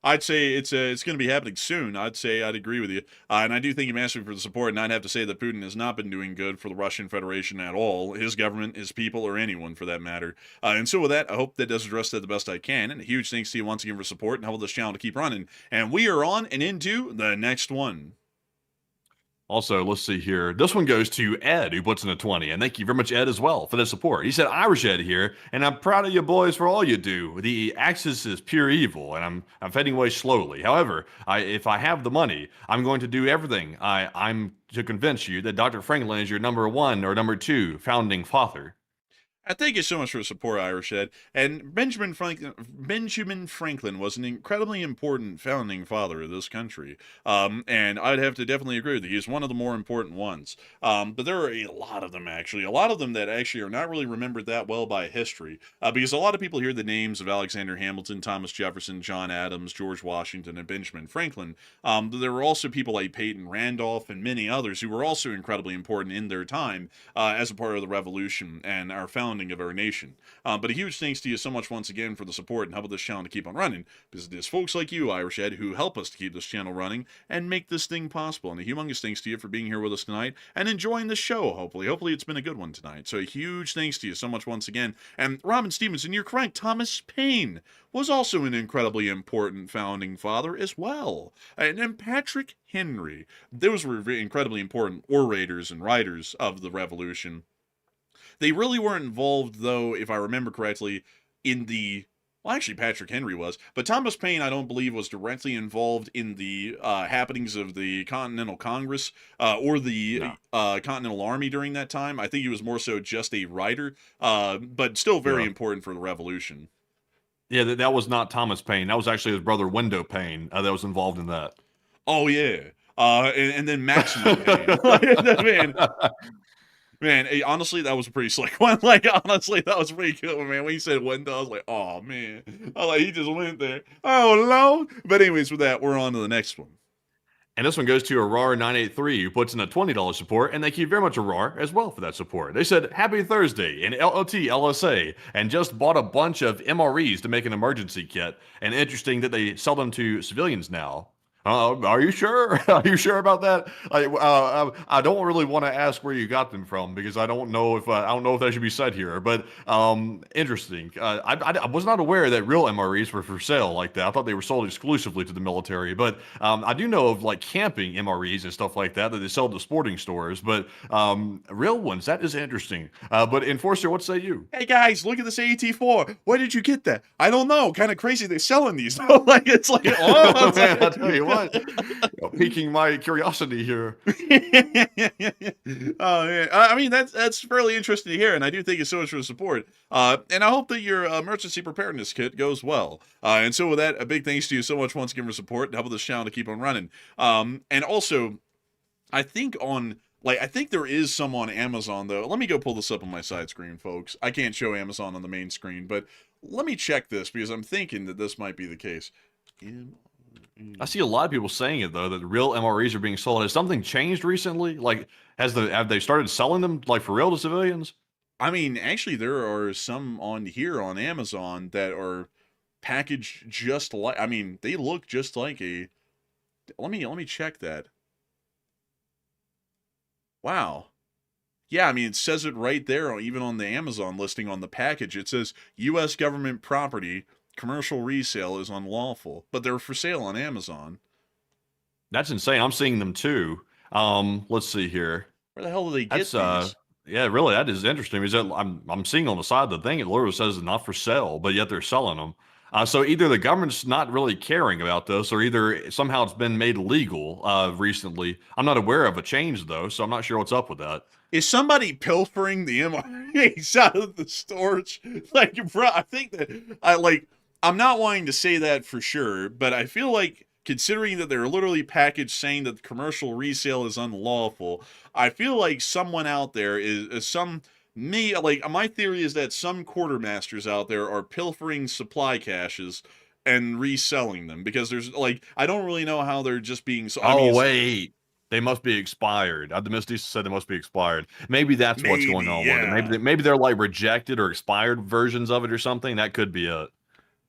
I'd say it's going to be happening soon. I'd agree with you. And I do thank you massively for the support. And I'd have to say that Putin has not been doing good for the Russian Federation at all, his government, his people, or anyone for that matter. And so with that, I hope that does address that the best I can. And a huge thanks to you once again for support and helping this channel to keep running. And we are on and into the next one. Also, let's see here. This one goes to Ed, who puts in a 20. And thank you very much, Ed, as well, for the support. He said, Irish Ed here, and I'm proud of you boys for all you do. The Axis is pure evil, and I'm fading away slowly. However, if I have the money, I'm going to do everything I'm to convince you that Dr. Franklin is your number 1 or number 2 founding father. I thank you so much for the support, Irish Ed. And Benjamin Franklin was an incredibly important founding father of this country. And I'd have to definitely agree with you. He's one of the more important ones. But there are a lot of them, actually. A lot of them that actually are not really remembered that well by history. Because a lot of people hear the names of Alexander Hamilton, Thomas Jefferson, John Adams, George Washington, and Benjamin Franklin. But there were also people like Peyton Randolph and many others who were also incredibly important in their time as a part of the Revolution and our founding of our nation. But a huge thanks to you so much once again for the support and helping this channel to keep on running, because it is folks like you, Irish Ed, who help us to keep this channel running and make this thing possible. And a humongous thanks to you for being here with us tonight and enjoying the show, hopefully. Hopefully it's been a good one tonight. So a huge thanks to you so much once again. And Robin Stevenson, you're correct. Thomas Paine was also an incredibly important founding father as well. And then Patrick Henry. Those were incredibly important orators and writers of the Revolution. They really weren't involved, though, if I remember correctly, in the... Well, actually, Patrick Henry was. But Thomas Paine, I don't believe, was directly involved in the happenings of the Continental Congress or the Continental Army during that time. I think he was more so just a writer, but still very important for the Revolution. Yeah, that was not Thomas Paine. That was actually his brother, Window Paine, that was involved in that. Oh, yeah. And then Maximum Paine. Man, honestly, that was a pretty slick one. Like, honestly, that was pretty good, man. When you said window, I was like, oh, man. I was like, he just went there. Oh, Lord. But anyways, with that, we're on to the next one. And this one goes to Arar983, who puts in a $20 support, and thank you very much, Arar, as well for that support. They said, Happy Thursday in LLT LSA, and just bought a bunch of MREs to make an emergency kit, and interesting that they sell them to civilians now. Are you sure? Are you sure about that? I don't really want to ask where you got them from, because I don't know if that should be said here. But interesting. I was not aware that real MREs were for sale like that. I thought they were sold exclusively to the military. But I do know of like camping MREs and stuff like that they sell to sporting stores. But real ones, that is interesting. But Enforcer, what say you? Hey guys, look at this AT4. Where did you get that? I don't know. Kind of crazy they're selling these. Like it's like, oh man, I'll tell you what. Piquing my curiosity here. Oh man, I mean that's fairly interesting to hear, and I do thank you so much for the support. And I hope that your emergency preparedness kit goes well. And so with that, a big thanks to you so much once again for support and helping this channel to keep on running. And also, I think there is some on Amazon though. Let me go pull this up on my side screen, folks. I can't show Amazon on the main screen, but let me check this because I'm thinking that this might be the case. I see a lot of people saying it though, that the real MREs are being sold. Has something changed recently? Like, have they started selling them like for real to civilians? I mean, actually, there are some on here on Amazon that are packaged just like. I mean, they look just like a. Let me check that. Wow, Yeah, I mean, it says it right there, even on the Amazon listing on the package. It says U.S. government property, commercial resale is unlawful, but they're for sale on Amazon. That's insane. I'm seeing them too. Let's see here. Where the hell do they get That's these? yeah, really, that is interesting. Is that I'm seeing on the side of the thing, it literally says it's not for sale, but yet they're selling them. So either the government's not really caring about this, or either somehow it's been made legal recently. I'm not aware of a change though, so I'm not sure what's up with that. Is somebody pilfering the MREs out of the storage? Like, bro, I think that I'm not wanting to say that for sure, but I feel like considering that they're literally packaged saying that commercial resale is unlawful, I feel like someone out there is some me like my theory is that some quartermasters out there are pilfering supply caches and reselling them because there's like I don't really know how they're just being so. I mean, Wait. They must be expired. The Miss Lisa said they must be expired. Maybe that's what's maybe, going on with it. yeah. Maybe they're like rejected or expired versions of it or something. That could be it.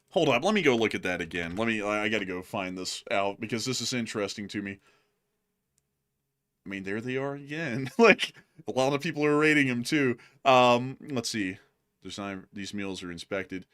Hold up, let me go look at that again. I gotta go find this out because this is interesting to me. I mean, there they are again. Like, a lot of people are rating them too. Let's see. These meals are inspected.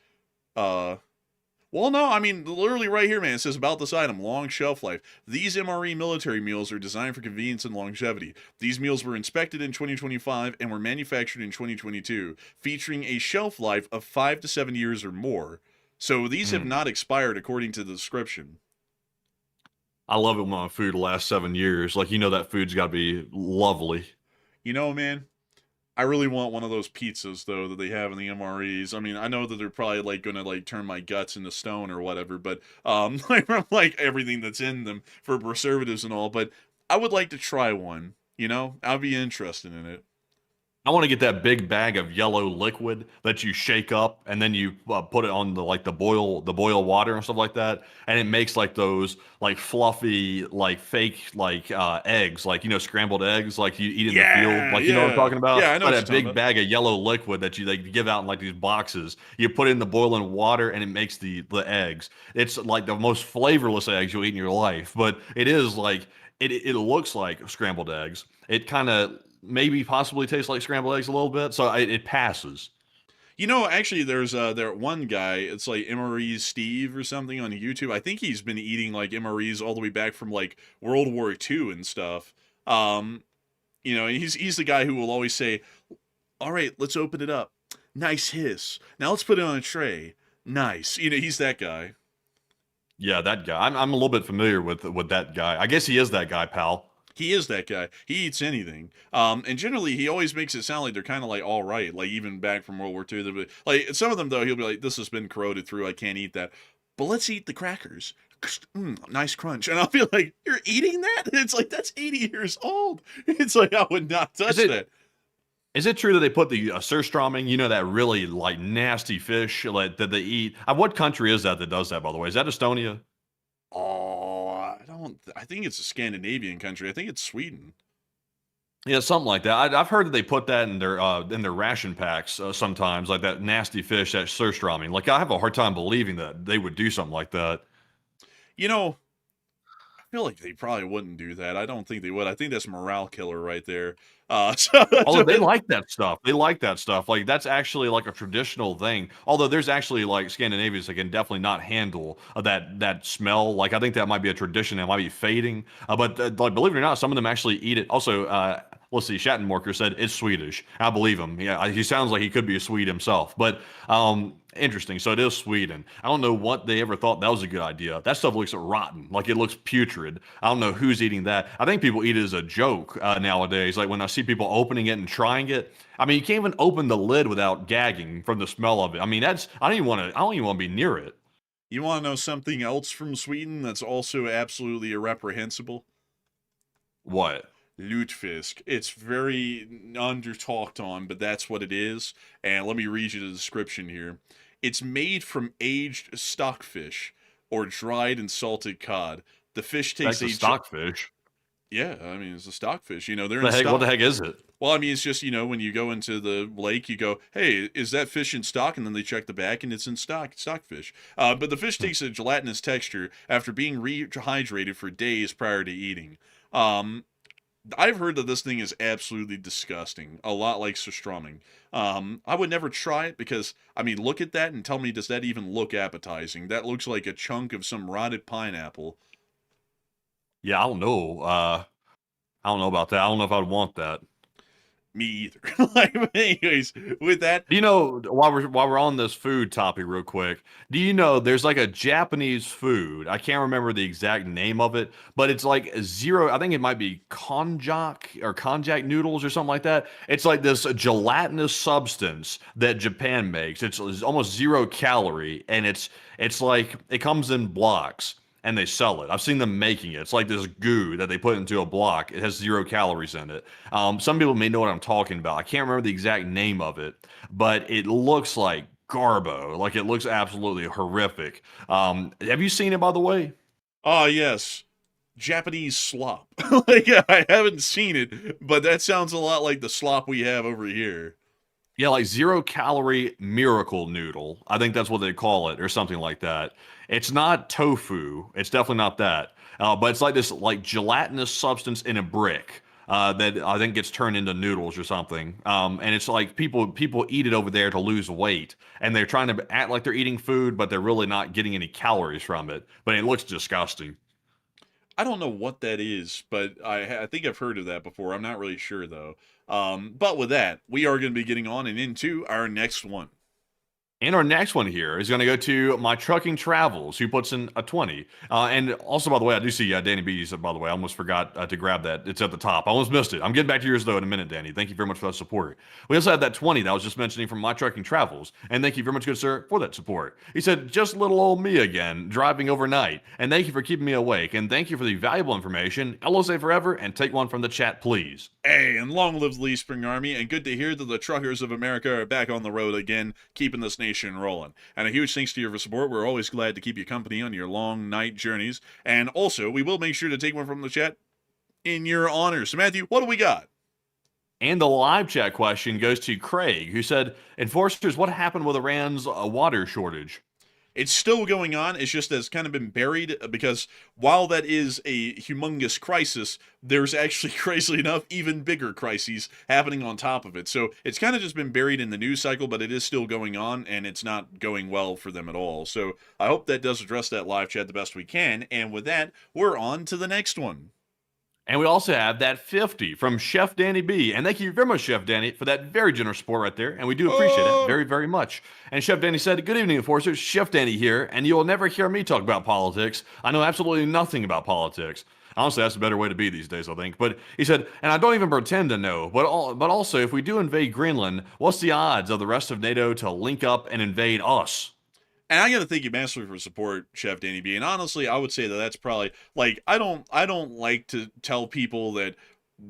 Well, no, I mean, literally right here, man, it says about this item, long shelf life. These MRE military meals are designed for convenience and longevity. These meals were inspected in 2025 and were manufactured in 2022, featuring a shelf life of 5 to 7 years or more. So these have not expired according to the description. I love it when my food lasts 7 years. Like, that food's got to be lovely. You know, man, I really want one of those pizzas though that they have in the MREs. I mean, I know that they're probably like gonna like turn my guts into stone or whatever, but like everything that's in them for preservatives and all. But I would like to try one. I'd be interested in it. I want to get that big bag of yellow liquid that you shake up and then you put it on the boil water and stuff like that, and it makes like those like fluffy like fake like eggs, like scrambled eggs like you eat in the field, like you know what I'm talking about. Yeah, I know But what that you're talking big about. bag of yellow liquid that you like give out in like these boxes. You put it in the boiling water and it makes the eggs. It's like the most flavorless eggs you'll eat in your life, but it is like it looks like scrambled eggs. It kind of maybe possibly tastes like scrambled eggs a little bit, so it passes. Actually, there's there one guy. It's like MRE's Steve or something on YouTube. I think he's been eating like MREs all the way back from like World War II and stuff. He's the guy who will always say, "All right, let's open it up. Nice hiss. Now let's put it on a tray. Nice." He's that guy. Yeah, that guy. I'm a little bit familiar with that guy. I guess he is that guy, pal. He is that guy. He eats anything. And generally, he always makes it sound like they're kind of like all right, like even back from World War II. Like some of them though, he'll be like, "This has been corroded through. I can't eat that." But let's eat the crackers. Nice crunch. And I'll be like, "You're eating that?" It's like that's 80 years old. It's like I would not touch that. Is it true that they put the surströmming, that really like nasty fish like, that they eat? What country is that does that, by the way? Is that Estonia? Oh, I think it's a Scandinavian country. I think it's Sweden. Yeah, something like that. I've heard that they put that in their ration packs sometimes, like that nasty fish, that surströmming. Like I have a hard time believing that they would do something like that. I feel like they probably wouldn't do that. I don't think they would. I think that's morale killer right there. Although they like that stuff. They like that stuff. Like that's actually like a traditional thing. Although there's actually like Scandinavians that can definitely not handle that smell. Like I think that might be a tradition that might be fading. But like believe it or not, some of them actually eat it. Also, let's see, Shattenmorker said it's Swedish. I believe him. Yeah, he sounds like he could be a Swede himself. But interesting. So it is Sweden. I don't know what they ever thought that was a good idea. That stuff looks rotten. Like it looks putrid. I don't know who's eating that. I think people eat it as a joke nowadays. Like when I see people opening it and trying it. I mean, you can't even open the lid without gagging from the smell of it. I mean, I don't even want to be near it. You want to know something else from Sweden that's also absolutely irreprehensible? What? Lutefisk. It's very under-talked on, but that's what it is. And let me read you the description here. It's made from aged stockfish or dried and salted cod. The fish takes That's a stockfish. Yeah, I mean, it's a stockfish. They're in What the heck is it? Well, I mean, it's just, when you go into the lake, you go, "Hey, is that fish in stock?" And then they check the back and it's in stock. It's stockfish. But the fish takes a gelatinous texture after being rehydrated for days prior to eating. I've heard that this thing is absolutely disgusting, a lot like surströmming. I would never try it because, I mean, look at that and tell me, does that even look appetizing? That looks like a chunk of some rotted pineapple. Yeah, I don't know. I don't know about that. I don't know if I'd want that. Me either. Like, anyways, with that, Do you know, while we're on this food topic real quick, do you know there's like a Japanese food? I can't remember the exact name of it, but it's like zero, I think it might be konjac noodles or something like that. It's like this gelatinous substance that Japan makes. It's almost 0 calorie, and it's like it comes in blocks and they sell it. I've seen them making it. It's like this goo that they put into a block. It has 0 calories in it. Some people may know what I'm talking about. I can't remember the exact name of it, but it looks like garbo. Like it looks absolutely horrific. Have you seen it, by the way? ah, yes, Japanese slop. Like, I haven't seen it, but that sounds a lot like the slop we have over here. Yeah, like 0 calorie miracle noodle. I think that's what they call it, or something like that. It's not tofu. It's definitely not that. But it's like this like gelatinous substance in a brick that I think gets turned into noodles or something. And it's like people eat it over there to lose weight, and they're trying to act like they're eating food, but they're really not getting any calories from it. But it looks disgusting. I don't know what that is, but I think I've heard of that before. I'm not really sure though. But with that, we are going to be getting on and into our next one. And our next one here is going to go to My Trucking Travels, who puts in a 20. And also, by the way, I do see Danny B's, by the way. I almost forgot to grab that. It's at the top. I almost missed it. I'm getting back to yours, though, in a minute, Danny. Thank you very much for that support. We also had that 20 that I was just mentioning from My Trucking Travels. And thank you very much, good sir, for that support. He said, just little old me again, driving overnight. And thank you for keeping me awake. And thank you for the valuable information. LOSA forever, and take one from the chat, please. Hey, and long live the Lee Spring Army, and good to hear that the truckers of America are back on the road again, keeping this nation rolling. And a huge thanks to you for support. We're always glad to keep you company on your long night journeys. And also, we will make sure to take one from the chat in your honor. So, Matthew, what do we got? And the live chat question goes to Craig, who said, Enforcers, what happened with Iran's water shortage? It's still going on. It's just that it's kind of been buried because while that is a humongous crisis, there's actually, crazily enough, even bigger crises happening on top of it. So it's kind of just been buried in the news cycle, but it is still going on, and it's not going well for them at all. So I hope that does address that live chat the best we can. And with that, we're on to the next one. And we also have that 50 from Chef Danny B. And thank you very much, Chef Danny, for that very generous support right there. And we do appreciate it very, very much. And Chef Danny said, good evening, Enforcers. Chef Danny here. And you will never hear me talk about politics. I know absolutely nothing about politics. Honestly, that's a better way to be these days, I think. But he said, and I don't even pretend to know. But also, if we do invade Greenland, what's the odds of the rest of NATO to link up and invade us? And I gotta thank you massively for support, Chef Danny B. And honestly, I would say that that's probably like I don't like to tell people that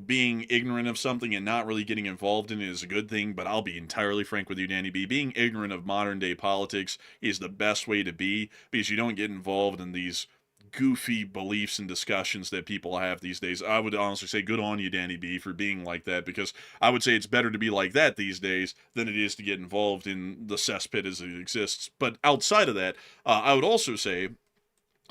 being ignorant of something and not really getting involved in it is a good thing, but I'll be entirely frank with you, Danny B. Being ignorant of modern day politics is the best way to be because you don't get involved in these goofy beliefs and discussions that people have these days. I would honestly say good on you, Danny B, for being like that, because I would say it's better to be like that these days than it is to get involved in the cesspit as it exists. But outside of that, I would also say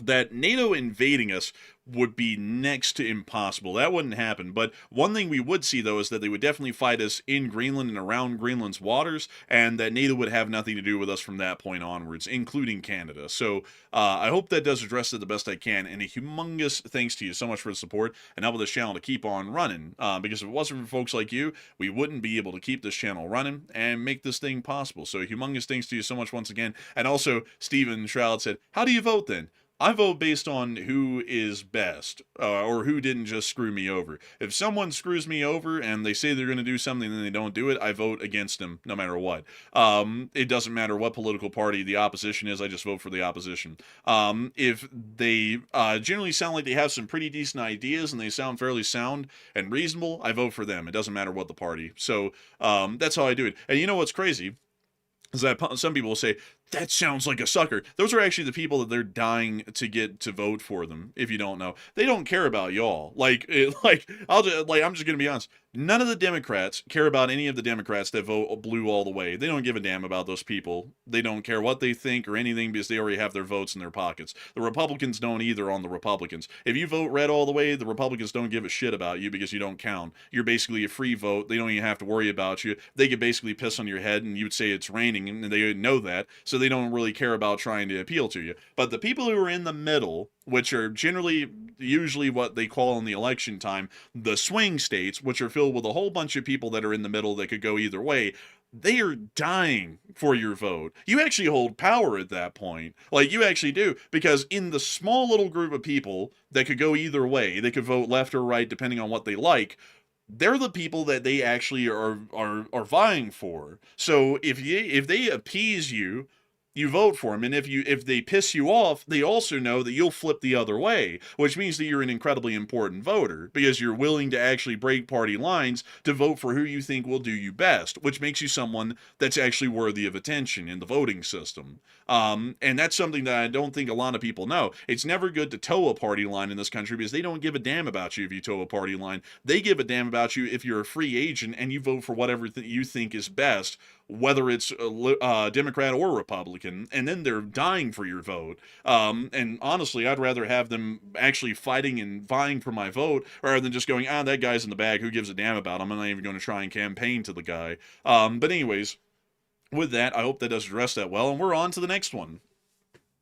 that NATO invading us would be next to impossible. That wouldn't happen. But one thing we would see, though, is that they would definitely fight us in Greenland and around Greenland's waters, and that NATO would have nothing to do with us from that point onwards, including Canada. So I hope that does address it the best I can, and a humongous thanks to you so much for the support and helping this channel to keep on running, because if it wasn't for folks like you, we wouldn't be able to keep this channel running and make this thing possible. So humongous thanks to you so much once again. And also, Stephen Shroud said, how do you vote then? I vote based on who is best, or who didn't just screw me over. If someone screws me over and they say they're going to do something and they don't do it, I vote against them no matter what. It doesn't matter what political party the opposition is, I just vote for the opposition. If they generally sound like they have some pretty decent ideas and they sound fairly sound and reasonable, I vote for them. It doesn't matter what the party. So that's how I do it. And you know what's crazy? Is that some people will say, That sounds like a sucker. Those are actually the people that they're dying to get to vote for them. If you don't know, they don't care about y'all. I'm just gonna be honest. None of the Democrats care about any of the Democrats that vote blue all the way. They don't give a damn about those people. They don't care what they think or anything because they already have their votes in their pockets. The Republicans don't either on the Republicans. If you vote red all the way, the Republicans don't give a shit about you because you don't count. You're basically a free vote. They don't even have to worry about you. They could basically piss on your head and you would say it's raining and they know that. So they don't really care about trying to appeal to you. But the people who are in the middle, which are usually what they call in the election time, the swing states, which are filled with a whole bunch of people that are in the middle that could go either way, they are dying for your vote. You actually hold power at that point. Like, you actually do. Because in the small little group of people that could go either way, they could vote left or right depending on what they like, they're the people that they actually are vying for. So if they appease you, you vote for them, and if they piss you off, they also know that you'll flip the other way, which means that you're an incredibly important voter because you're willing to actually break party lines to vote for who you think will do you best, which makes you someone that's actually worthy of attention in the voting system. And that's something that I don't think a lot of people know. It's never good to toe a party line in this country because they don't give a damn about you if you toe a party line. They give a damn about you if you're a free agent and you vote for whatever you think is best, whether it's a Democrat or Republican, and then they're dying for your vote. And honestly, I'd rather have them actually fighting and vying for my vote rather than just going, that guy's in the bag, who gives a damn about him? I'm not even going to try and campaign to the guy. But anyways, with that, I hope that does address that well, and we're on to the next one.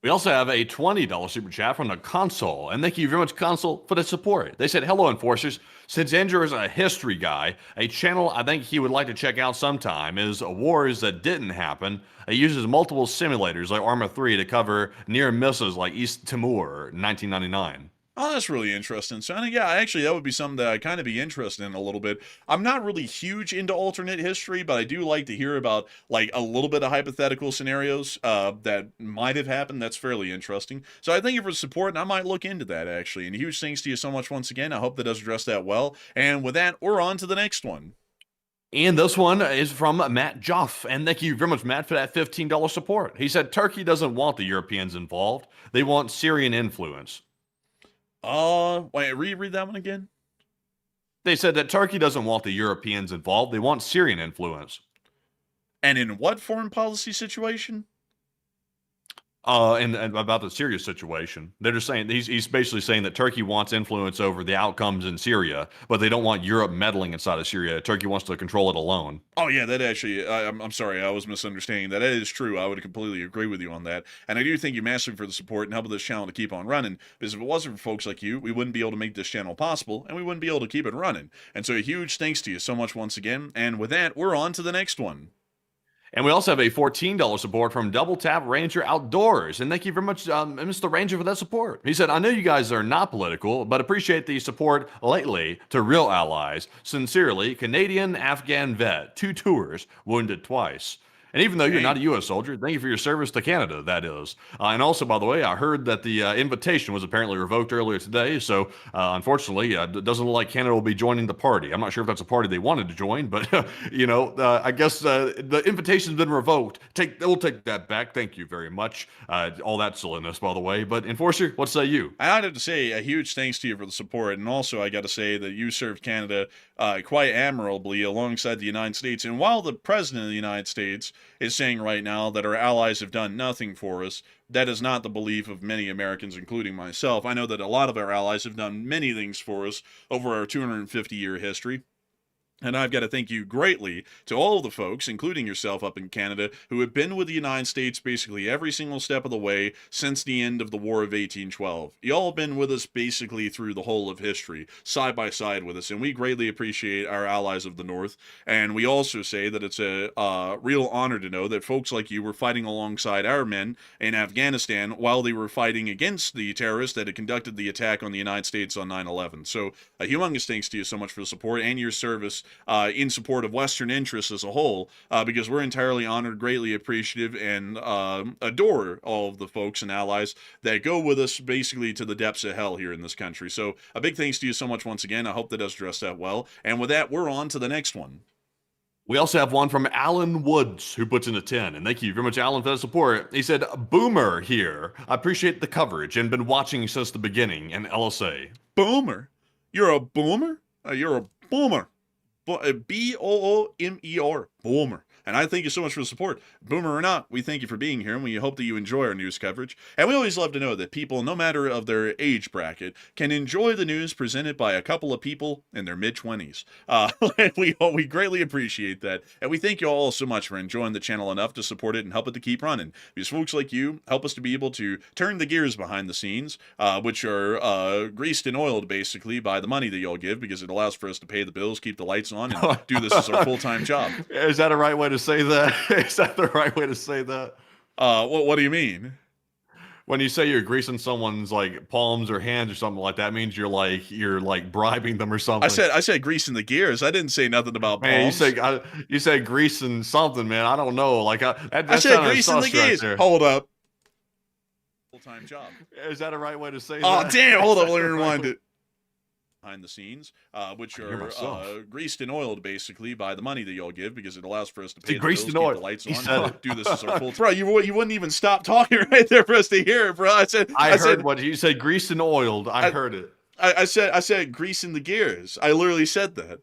We also have a $20 super chat from the Console, and thank you very much, Console, for the support. They said, hello, Enforcers. Since Andrew is a history guy, a channel I think he would like to check out sometime is Wars That Didn't Happen. It uses multiple simulators like Arma 3 to cover near misses like East Timor 1999. Oh, that's really interesting. So, yeah, actually, that would be something that I'd kind of be interested in a little bit. I'm not really huge into alternate history, but I do like to hear about, like, a little bit of hypothetical scenarios that might have happened. That's fairly interesting. So I thank you for the support, and I might look into that, actually. And huge thanks to you so much once again. I hope that does address that well. And with that, we're on to the next one. And this one is from Matt Joff. And thank you very much, Matt, for that $15 support. He said Turkey doesn't want the Europeans involved. They want Syrian influence. Wait, reread that one again? They said that Turkey doesn't want the Europeans involved. They want Syrian influence. And in what foreign policy situation? And about the Syria situation, they're just saying he's basically saying that Turkey wants influence over the outcomes in Syria, but they don't want Europe meddling inside of Syria. Turkey wants to control it alone. Oh yeah, that actually, I'm sorry, I was misunderstanding that. That is true. I would completely agree with you on that. And I do thank you massively for the support and helping this channel to keep on running. Because if it wasn't for folks like you, we wouldn't be able to make this channel possible, and we wouldn't be able to keep it running. And so a huge thanks to you so much once again. And with that, we're on to the next one. And we also have a $14 support from Double Tap Ranger Outdoors. And thank you very much, Mr. Ranger, for that support. He said, I know you guys are not political, but appreciate the support lately to real allies. Sincerely, Canadian Afghan vet, 2 tours, wounded twice. And even though you're not a U.S. soldier, thank you for your service to Canada, that is. And also, by the way, I heard that the invitation was apparently revoked earlier today. So, unfortunately, it doesn't look like Canada will be joining the party. I'm not sure if that's a party they wanted to join, but, I guess the invitation's been revoked. We'll take that back. Thank you very much. All that silliness, by the way. But, Enforcer, what say you? I'd have to say a huge thanks to you for the support. And also, I got to say that you served Canada quite admirably alongside the United States. And while the President of the United States is saying right now that our allies have done nothing for us, that is not the belief of many Americans, including myself. I know that a lot of our allies have done many things for us over our 250-year history. And I've got to thank you greatly to all of the folks, including yourself up in Canada, who have been with the United States basically every single step of the way since the end of the War of 1812. Y'all have been with us basically through the whole of history, side by side with us, and we greatly appreciate our allies of the North. And we also say that it's a real honor to know that folks like you were fighting alongside our men in Afghanistan while they were fighting against the terrorists that had conducted the attack on the United States on 9/11. So a humongous thanks to you so much for the support and your service in support of Western interests as a whole, because we're entirely honored, greatly appreciative, and adore all of the folks and allies that go with us basically to the depths of hell here in this country. So a big thanks to you so much once again. I hope that does address that well. And with that, we're on to the next one. We also have one from Alan Woods, who puts in a 10. And thank you very much, Alan, for that support. He said, Boomer here. I appreciate the coverage and been watching since the beginning in LSA. Boomer? You're a boomer? You're a boomer. Boomer. Boomer. And I thank you so much for the support. Boomer or not, we thank you for being here, and we hope that you enjoy our news coverage. And we always love to know that people, no matter of their age bracket, can enjoy the news presented by a couple of people in their mid-20s. We greatly appreciate that. And we thank you all so much for enjoying the channel enough to support it and help it to keep running. Because folks like you help us to be able to turn the gears behind the scenes, which are greased and oiled, basically, by the money that y'all give, because it allows for us to pay the bills, keep the lights on, and do this as our full-time job. Is that a right way to say that? Is that the right way to say that? What do you mean? When you say you're greasing someone's like palms or hands or something like that, means you're like bribing them or something. I said greasing the gears. I didn't say nothing about palms. Man, you said greasing something, man. I don't know. Like I said greasing the gears. Right, hold up. Full-time job. Is that a right way to say that? Oh damn! Hold up. Let me rewind it. Behind the scenes, which are greased and oiled, basically, by the money that y'all give, because it allows for us to pay the bills, keep the lights on, do this as our full. Bro, you wouldn't even stop talking right there for us to hear it, bro. I heard what you said. Greased and oiled. I heard it. I said greasing the gears. I literally said that.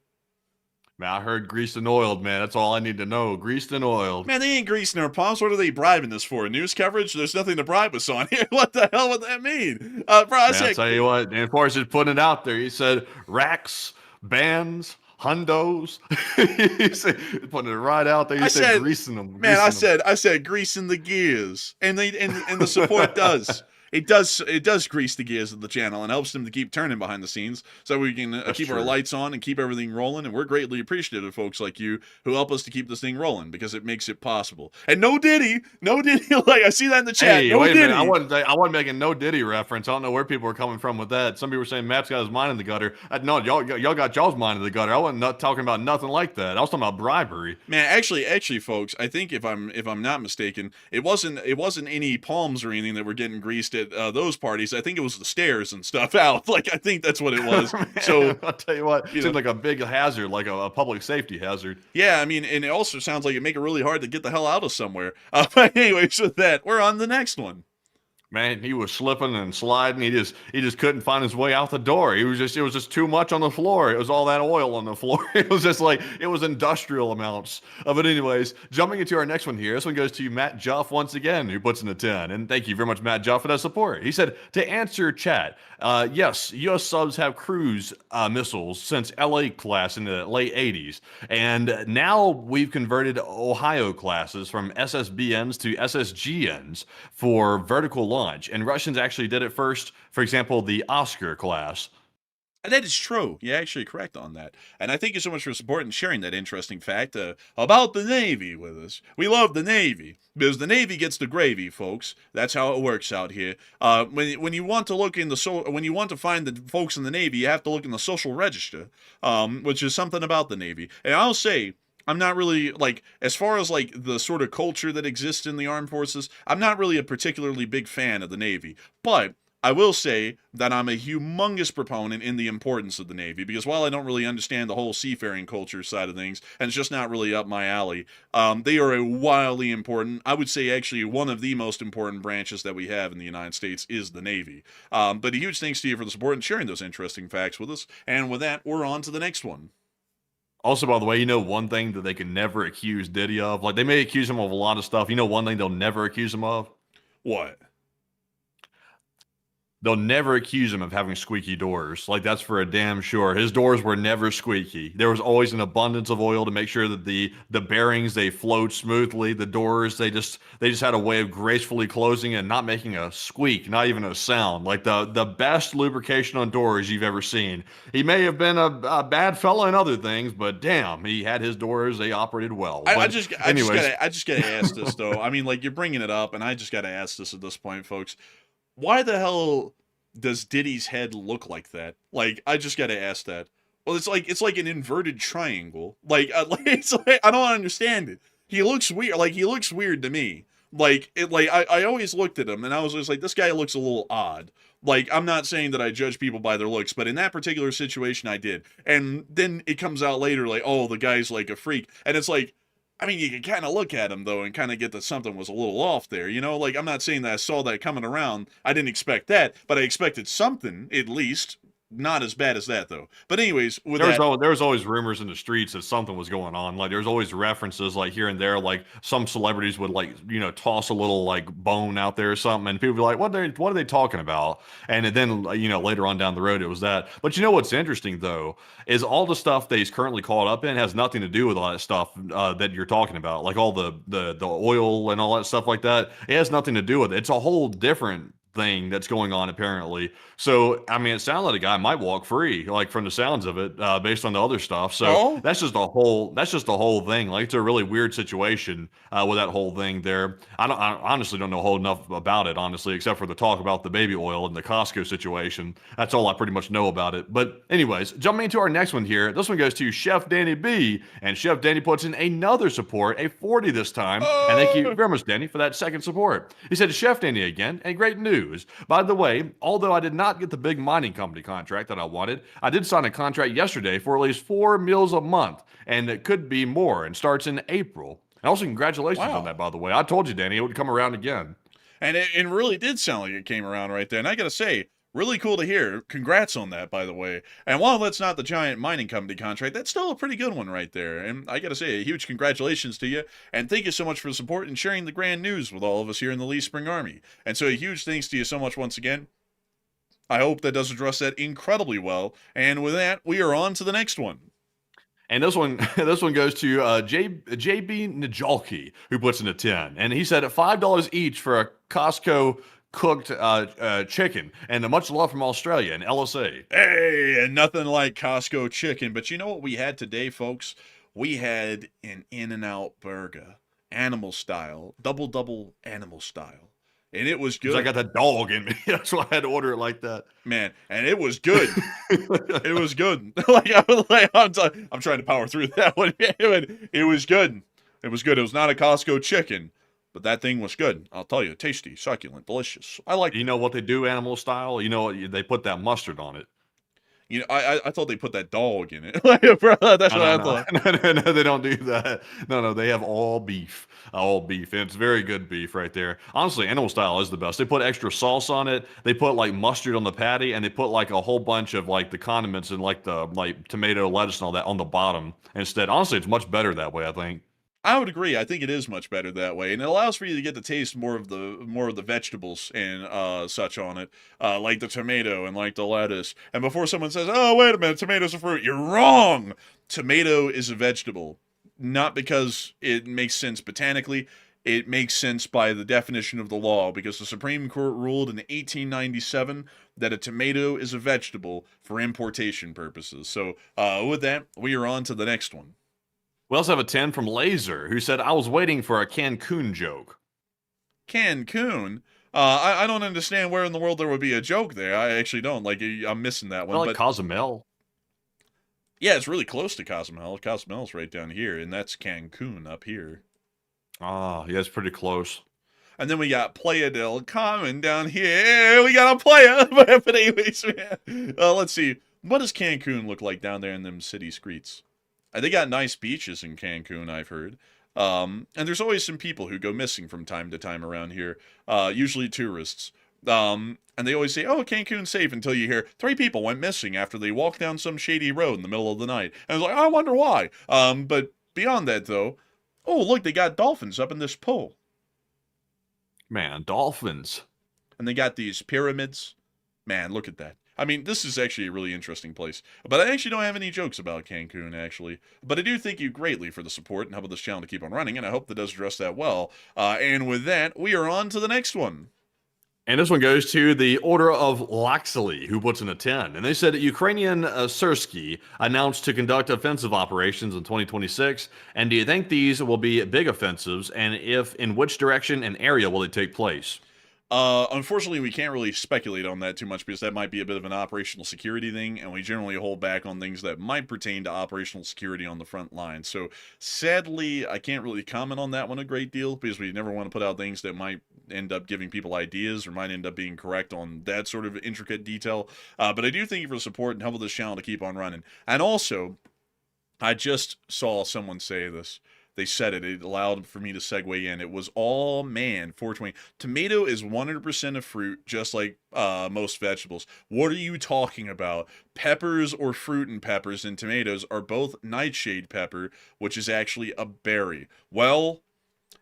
Man, I heard greased and oiled, man. That's all I need to know. Greased and oiled. Man, they ain't greasing their palms. What are they bribing us for? News coverage? There's nothing to bribe us on here. What the hell would that mean? Bro, I'll tell you what, and of course, just putting it out there. He said racks, bands, hundos. He said, putting it right out there. He said greasing them. Man, I said greasing the gears. And the support does. It does grease the gears of the channel and helps them to keep turning behind the scenes, so we can keep our lights on and keep everything rolling. And we're greatly appreciative of folks like you who help us to keep this thing rolling, because it makes it possible. And no Diddy. Like, I see that in the chat. Hey, no wait Diddy. A minute. I wasn't making no Diddy reference. I don't know where people are coming from with that. Some people were saying Matt's got his mind in the gutter. No, y'all got y'all's mind in the gutter. I wasn't talking about nothing like that. I was talking about bribery. Man, actually, folks, I think if I'm not mistaken, it wasn't any palms or anything that were getting greased at those parties. I think it was the stairs and stuff out. Like, I think that's what it was. Man, so I'll tell you what, it seems like a big hazard, like a public safety hazard. Yeah, I mean, and it also sounds like it make it really hard to get the hell out of somewhere. But anyways, with that, we're on the next one. Man, he was slipping and sliding. He just couldn't find his way out the door. It was just too much on the floor. It was all that oil on the floor. It was just like, it was industrial amounts of it. Anyways, jumping into our next one here. This one goes to Matt Juff once again, who puts in a 10. And thank you very much, Matt Juff, for that support. He said, to answer chat, yes, U.S. subs have cruise missiles since LA class in the late 80s. And now we've converted Ohio classes from SSBNs to SSGNs for vertical launch. And Russians actually did it first. For example, the Oscar class. And that is true. You're actually correct on that. And I thank you so much for supporting and sharing that interesting fact about the Navy with us. We love the Navy, because the Navy gets the gravy, folks. That's how it works out here. When you want to look in when you want to find the folks in the Navy, you have to look in the social register, which is something about the Navy. And I'll say, I'm not really, like, as far as, like, the sort of culture that exists in the armed forces, I'm not really a particularly big fan of the Navy. But I will say that I'm a humongous proponent in the importance of the Navy, because while I don't really understand the whole seafaring culture side of things, and it's just not really up my alley, they are a wildly important, I would say actually one of the most important branches that we have in the United States is the Navy. But a huge thanks to you for the support and sharing those interesting facts with us. And with that, we're on to the next one. Also, by the way, you know one thing that they can never accuse Diddy of? Like, they may accuse him of a lot of stuff. You know one thing they'll never accuse him of? What? They'll never accuse him of having squeaky doors. Like, that's for a damn sure. His doors were never squeaky. There was always an abundance of oil to make sure that the bearings, they flowed smoothly. The doors, they just had a way of gracefully closing and not making a squeak, not even a sound. Like the best lubrication on doors you've ever seen. He may have been a bad fella in other things, but damn, he had his doors, they operated well. I just gotta ask this though. I mean, like, you're bringing it up, and I just gotta ask this at this point, folks. Why the hell does Diddy's head look like that? Like, I just gotta ask that. Well, it's like an inverted triangle. Like, it's like, I don't understand it. He looks weird. Like, he looks weird to me. Like, I always looked at him and I was just like, this guy looks a little odd. Like, I'm not saying that I judge people by their looks, but in that particular situation, I did. And then it comes out later, like, oh, the guy's like a freak. And it's like, I mean, you can kind of look at him, though, and kind of get that something was a little off there. You know, like, I'm not saying that I saw that coming around. I didn't expect that, but I expected something, at least. Not as bad as that, though. But anyways, with that... There was always rumors in the streets that something was going on. Like, there's always references, like, here and there, like, some celebrities would, like, toss a little, like, bone out there or something, and people would be like, what are they talking about? And then, later on down the road, it was that. But you know what's interesting, though, is all the stuff that he's currently caught up in has nothing to do with all that stuff that you're talking about. Like, all the oil and all that stuff like that. It has nothing to do with it. It's a whole different thing that's going on, apparently. So I mean, it sounds like a guy might walk free, like, from the sounds of it, based on the other stuff. So Oh? that's just a whole thing. Like, it's a really weird situation with that whole thing there. I honestly don't know whole enough about it, honestly, except for the talk about the baby oil and the Costco situation. That's all I pretty much know about it. But anyways, jumping into our next one here. This one goes to Chef Danny B, and Chef Danny puts in another support, a 40 this time. And thank you very much, Danny, for that second support. He said, Chef Danny again, and great news. By the way, although I did not get the big mining company contract that I wanted, I did sign a contract yesterday for at least 4 meals a month, and it could be more, and starts in April. And also, congratulations on that, by the way. I told you, Danny, it would come around again. And it really did sound like it came around right there. And I gotta say, really cool to hear. Congrats on that, by the way. And while that's not the giant mining company contract, that's still a pretty good one right there. And I gotta say, a huge congratulations to you. And thank you so much for the support and sharing the grand news with all of us here in the Lee Spring Army. And so a huge thanks to you so much once again. I hope that does address that incredibly well. And with that, we are on to the next one. And this one goes to JB Najalki, who puts in a 10. And he said at $5 each for a Costco cooked chicken, and a much love from Australia and LSA. Hey, and nothing like Costco chicken. But you know what we had today, folks? We had an In-N-Out burger, animal style, double animal style. And it was good. I got that dog in me. That's why I had to order it like that. Man, and it was good. It was good. I'm trying to power through that one. It was good. It was good. It was not a Costco chicken, but that thing was good. I'll tell you, tasty, succulent, delicious. I like. You know what they do, animal style? They put that mustard on it. You know, I thought they put that dog in it. Bro, that's what I thought. No, they don't do that. No, they have all beef. And it's very good beef right there. Honestly, animal style is the best. They put extra sauce on it. They put like mustard on the patty, and they put like a whole bunch of like the condiments and like the tomato, lettuce, and all that on the bottom instead. Honestly, it's much better that way, I think. I would agree. I think it is much better that way, and it allows for you to get to taste more of the vegetables and such on it, like the tomato and like the lettuce. And before someone says, "Oh, wait a minute, tomato's a fruit," you're wrong. Tomato is a vegetable, not because it makes sense botanically. It makes sense by the definition of the law, because the Supreme Court ruled in 1897 that a tomato is a vegetable for importation purposes. So, with that, we are on to the next one. We also have a 10 from Laser, who said, I was waiting for a Cancun joke. Cancun? I don't understand where in the world there would be a joke there. I actually don't. Like, I'm missing that one. Like Cozumel. Yeah, it's really close to Cozumel. Cozumel's right down here, and that's Cancun up here. Ah, yeah, it's pretty close. And then we got Playa del Carmen down here. We got a playa. But anyways, man. Let's see. What does Cancun look like down there in them city streets? They got nice beaches in Cancun, I've heard. And there's always some people who go missing from time to time around here, usually tourists. And they always say, oh, Cancun's safe, until you hear 3 people went missing after they walked down some shady road in the middle of the night. And I was like, I wonder why. But beyond that, though, oh, look, they got dolphins up in this pool. Man, dolphins. And they got these pyramids. Man, look at that. I mean, this is actually a really interesting place. But I actually don't have any jokes about Cancun, actually. But I do thank you greatly for the support and helping this channel to keep on running, and I hope that does address that well. And with that, we are on to the next one. And this one goes to the Order of Laxally, who puts in a 10. And they said that Ukrainian Sersky announced to conduct offensive operations in 2026. And do you think these will be big offensives? And if, in which direction and area will they take place? Unfortunately, we can't really speculate on that too much, because that might be a bit of an operational security thing, and we generally hold back on things that might pertain to operational security on the front line. So, sadly, I can't really comment on that one a great deal, because we never want to put out things that might end up giving people ideas or might end up being correct on that sort of intricate detail. But I do thank you for the support and help with this channel to keep on running. And also, I just saw someone say this. They said it. It allowed for me to segue in. It was all man 420. Tomato is 100% a fruit, just like most vegetables. What are you talking about? Peppers or fruit and peppers and tomatoes are both nightshade pepper, which is actually a berry. Well,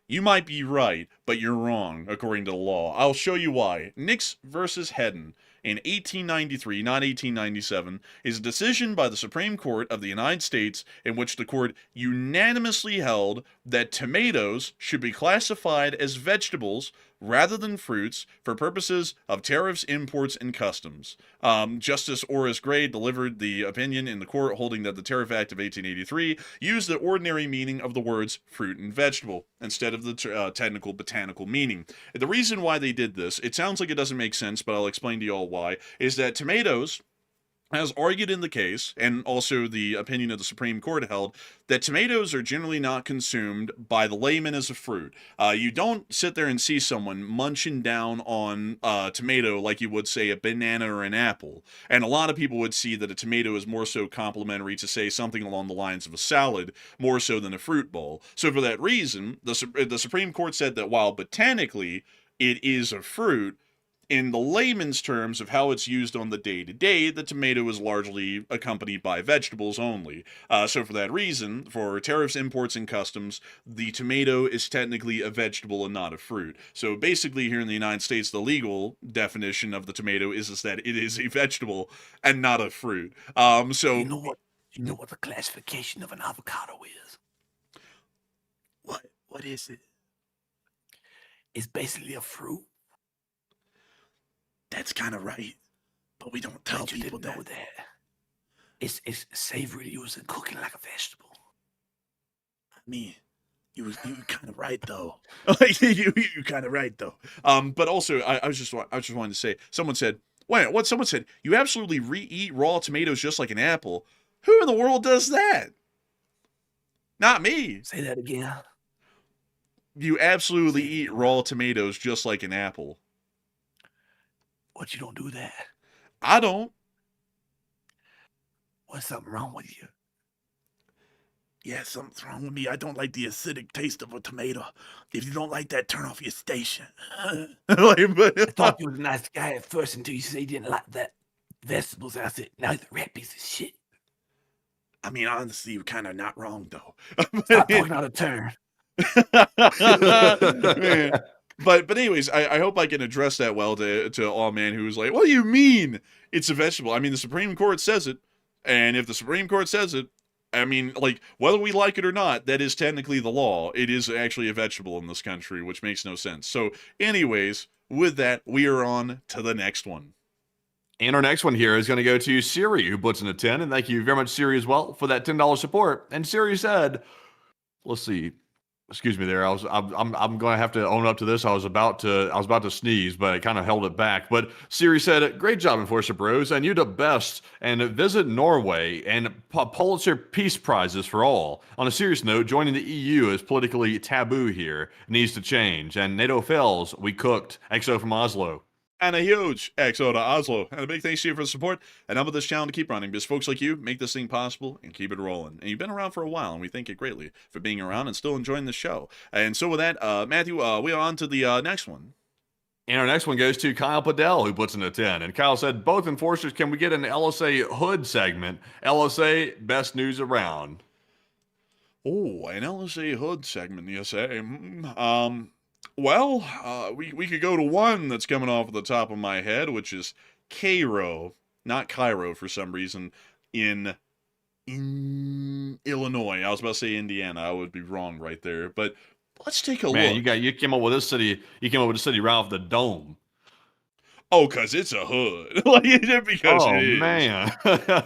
you might be right, but you're wrong, according to the law. I'll show you why. Nix versus Hedden in 1893, not 1897, is a decision by the Supreme Court of the United States in which the court unanimously held that tomatoes should be classified as vegetables rather than fruits for purposes of tariffs, imports, and customs. Justice Horace Gray delivered the opinion in the court holding that the Tariff Act of 1883 used the ordinary meaning of the words fruit and vegetable instead of the technical botanical meaning. The reason why they did this, it sounds like it doesn't make sense, but I'll explain to you all why, is that tomatoes, as argued in the case, and also the opinion of the Supreme Court held, that tomatoes are generally not consumed by the layman as a fruit. You don't sit there and see someone munching down on a tomato like you would, say, a banana or an apple. And a lot of people would see that a tomato is more so complementary to, say, something along the lines of a salad, more so than a fruit bowl. So for that reason, the Supreme Court said that while botanically it is a fruit, in the layman's terms of how it's used on the day-to-day, the tomato is largely accompanied by vegetables only. So for that reason, for tariffs, imports, and customs, the tomato is technically a vegetable and not a fruit. So basically here in the United States, the legal definition of the tomato is that it is a vegetable and not a fruit. So You know what the classification of an avocado is? What is it? It's basically a fruit. That's kind of right, but we don't tell But you people didn't know that. that. It's savory used in cooking like a vegetable. I mean, you kind of right though. Like you kind of right though. But also, I was just wanting to say, someone said, someone said, you absolutely eat raw tomatoes just like an apple. Who in the world does that? Not me. Say that again. You absolutely eat raw tomatoes just like an apple. What, you don't do that? I don't. What's something wrong with you? Yeah, something's wrong with me. I don't like the acidic taste of a tomato. If you don't like that, turn off your station. I thought you was a nice guy at first until you said you didn't like that vegetables. I said, now you're a rat piece of shit. I mean, honestly, you're kind of not wrong though. Stop talking out of turn. Man. But anyways, I hope I can address that well to all man who was like, what do you mean it's a vegetable? I mean, the Supreme Court says it, and if the Supreme Court says it, I mean, like, whether we like it or not, that is technically the law. It is actually a vegetable in this country, which makes no sense. So anyways, with that, we are on to the next one. And our next one here is going to go to Siri, who puts in a 10, and thank you very much, Siri, as well, for that $10 support. And Siri said, let's see. Excuse me there. I'm going to have to own up to this. I was about to sneeze, but I kind of held it back. But Siri said, great job, Enforcer Bros, and you the best. And visit Norway and Pulitzer Peace Prizes for all. On a serious note, joining the EU is politically taboo here. It needs to change. And NATO fails. We cooked. XO from Oslo. And a huge XO to Oslo. And a big thanks to you for the support and help with this channel to keep running, because folks like you make this thing possible and keep it rolling. And you've been around for a while, and we thank you greatly for being around and still enjoying the show. And so with that, Matthew, we are on to the next one. And our next one goes to Kyle Padell, who puts in a 10. And Kyle said, both enforcers, can we get an LSA Hood segment? LSA, best news around. Oh, an LSA Hood segment, you say? Well, we could go to one that's coming off the top of my head, which is Cairo, not Cairo for some reason, in Illinois. I was about to say Indiana. I would be wrong right there, but let's take a look. You came up with this city. You came up with the city right off the dome. Oh, because it's a hood. Like, because it is. Man.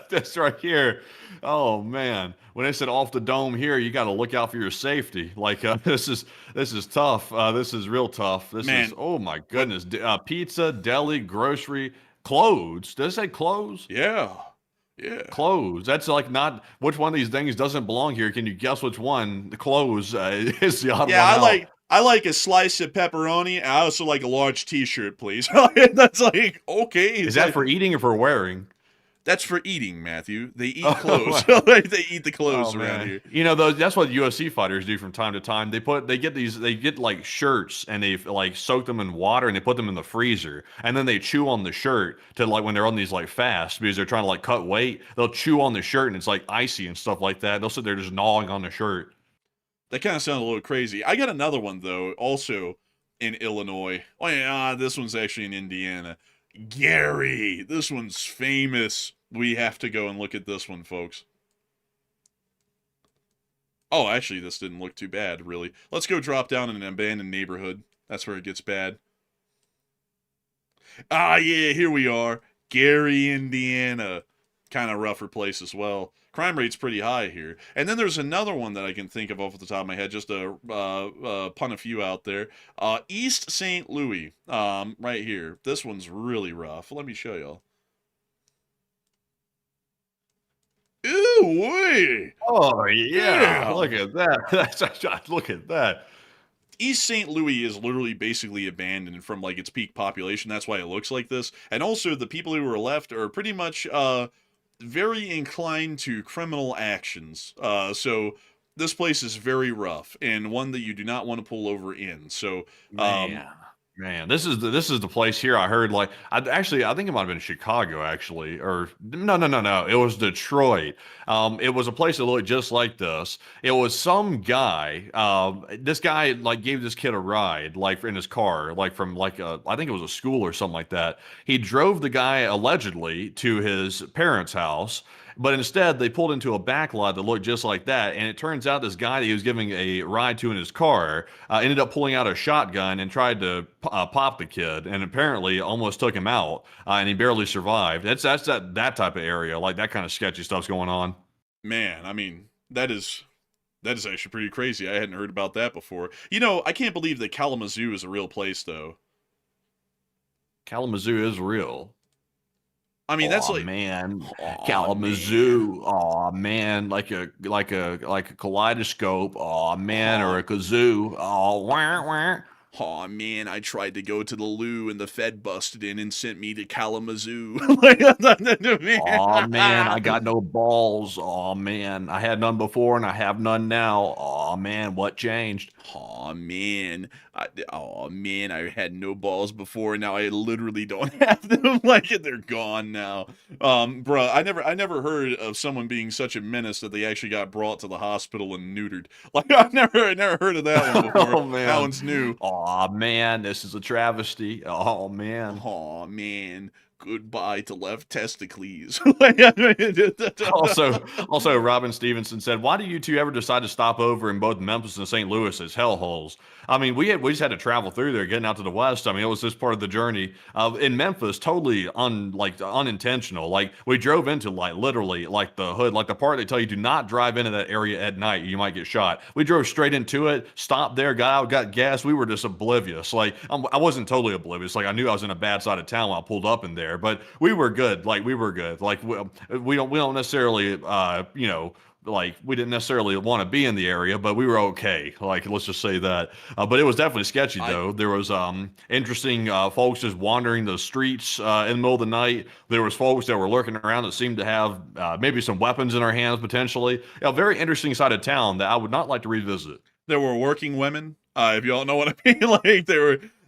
That's right here. Oh, man. When they said off the dome here, you got to look out for your safety. Like, this is tough. This is real tough. This is, oh, my goodness. Pizza, deli, grocery, clothes. Does it say clothes? Yeah. Yeah. Clothes. That's like not, which one of these things doesn't belong here? Can you guess which one? The clothes is the odd one out. I like a slice of pepperoni. And I also like a large T-shirt, please. That's like okay. Is that for eating or for wearing? That's for eating, Matthew. They eat Oh, clothes. wow. They eat the clothes Oh around man, here. you know that's what UFC fighters do from time to time. They get like shirts and they like soak them in water and they put them in the freezer and then they chew on the shirt to like when they're on these like fasts because they're trying to like cut weight. They'll chew on the shirt and it's like icy and stuff like that. They'll sit there just gnawing on the shirt. That kind of sounds a little crazy. I got another one though, also in Illinois. Oh yeah, this one's actually in Indiana. Gary, this one's famous. We have to go and look at this one, folks. Oh, actually, this didn't look too bad, really. Let's go drop down in an abandoned neighborhood. That's where it gets bad. Ah, yeah, here we are. Gary, Indiana. Kind of rougher place as well. Crime rate's pretty high here. And then there's another one that I can think of off the top of my head, just to pun a few out there. East St. Louis, right here. This one's really rough. Let me show y'all. Ooh, wee! Oh yeah, Yeah. look at that. Look at that. East St. Louis is literally basically abandoned from like its peak population. That's why it looks like this. And also the people who are left are pretty much very inclined to criminal actions. So this place is very rough and one that you do not want to pull over in. So Man, this is the place here. I heard like I think it might have been Chicago actually, or no, it was Detroit. It was a place that looked just like this. It was some guy. This guy like gave this kid a ride like in his car, like from like I think it was a school or something like that. He drove the guy allegedly to his parents' house. But instead, they pulled into a back lot that looked just like that. And it turns out this guy that he was giving a ride to in his car ended up pulling out a shotgun and tried to pop the kid. And apparently almost took him out. And he barely survived. That's that type of area. Like that kind of sketchy stuff's going on. man, I mean, that is actually pretty crazy. I hadn't heard about that before. You know, I can't believe that Kalamazoo is a real place though. Kalamazoo is real. I mean, that's like man, Aw, Kalamazoo. Oh man, like a kaleidoscope. Oh man, or a kazoo. Oh wah, wah. oh man, I tried to go to the loo and the Fed busted in and sent me to Kalamazoo. Like, Oh man, I got no balls. Oh man, I had none before and I have none now. Oh man, what changed? oh man, I had no balls before, and now I literally don't have them. Like they're gone now. Bruh, I never heard of someone being such a menace that they actually got brought to the hospital and neutered. Like I never heard of that one before. Oh man, That one's new. Oh man, this is a travesty. Oh man. Oh man, goodbye to left testicles. Also, Robin Stevenson said, "Why do you two ever decide to stop over in both Memphis and St. Louis as hellholes?" I mean, we just had to travel through there, getting out to the west. I mean, it was just part of the journey. In Memphis, totally unintentional. Like we drove into like literally like the hood, like the part they tell you do not drive into that area at night, you might get shot. We drove straight into it, stopped there, got out, got gas. We were just oblivious. Like I wasn't totally oblivious. Like I knew I was in a bad side of town when I pulled up in there, but we were good. Like we were good. Like we don't necessarily like we didn't necessarily want to be in the area, but we were okay. Like let's just say that. But it was definitely sketchy though. There was interesting folks just wandering the streets in the middle of the night. There was folks that were lurking around that seemed to have maybe some weapons in their hands potentially. A very interesting side of town that I would not like to revisit. There were working women. If y'all know what I mean, like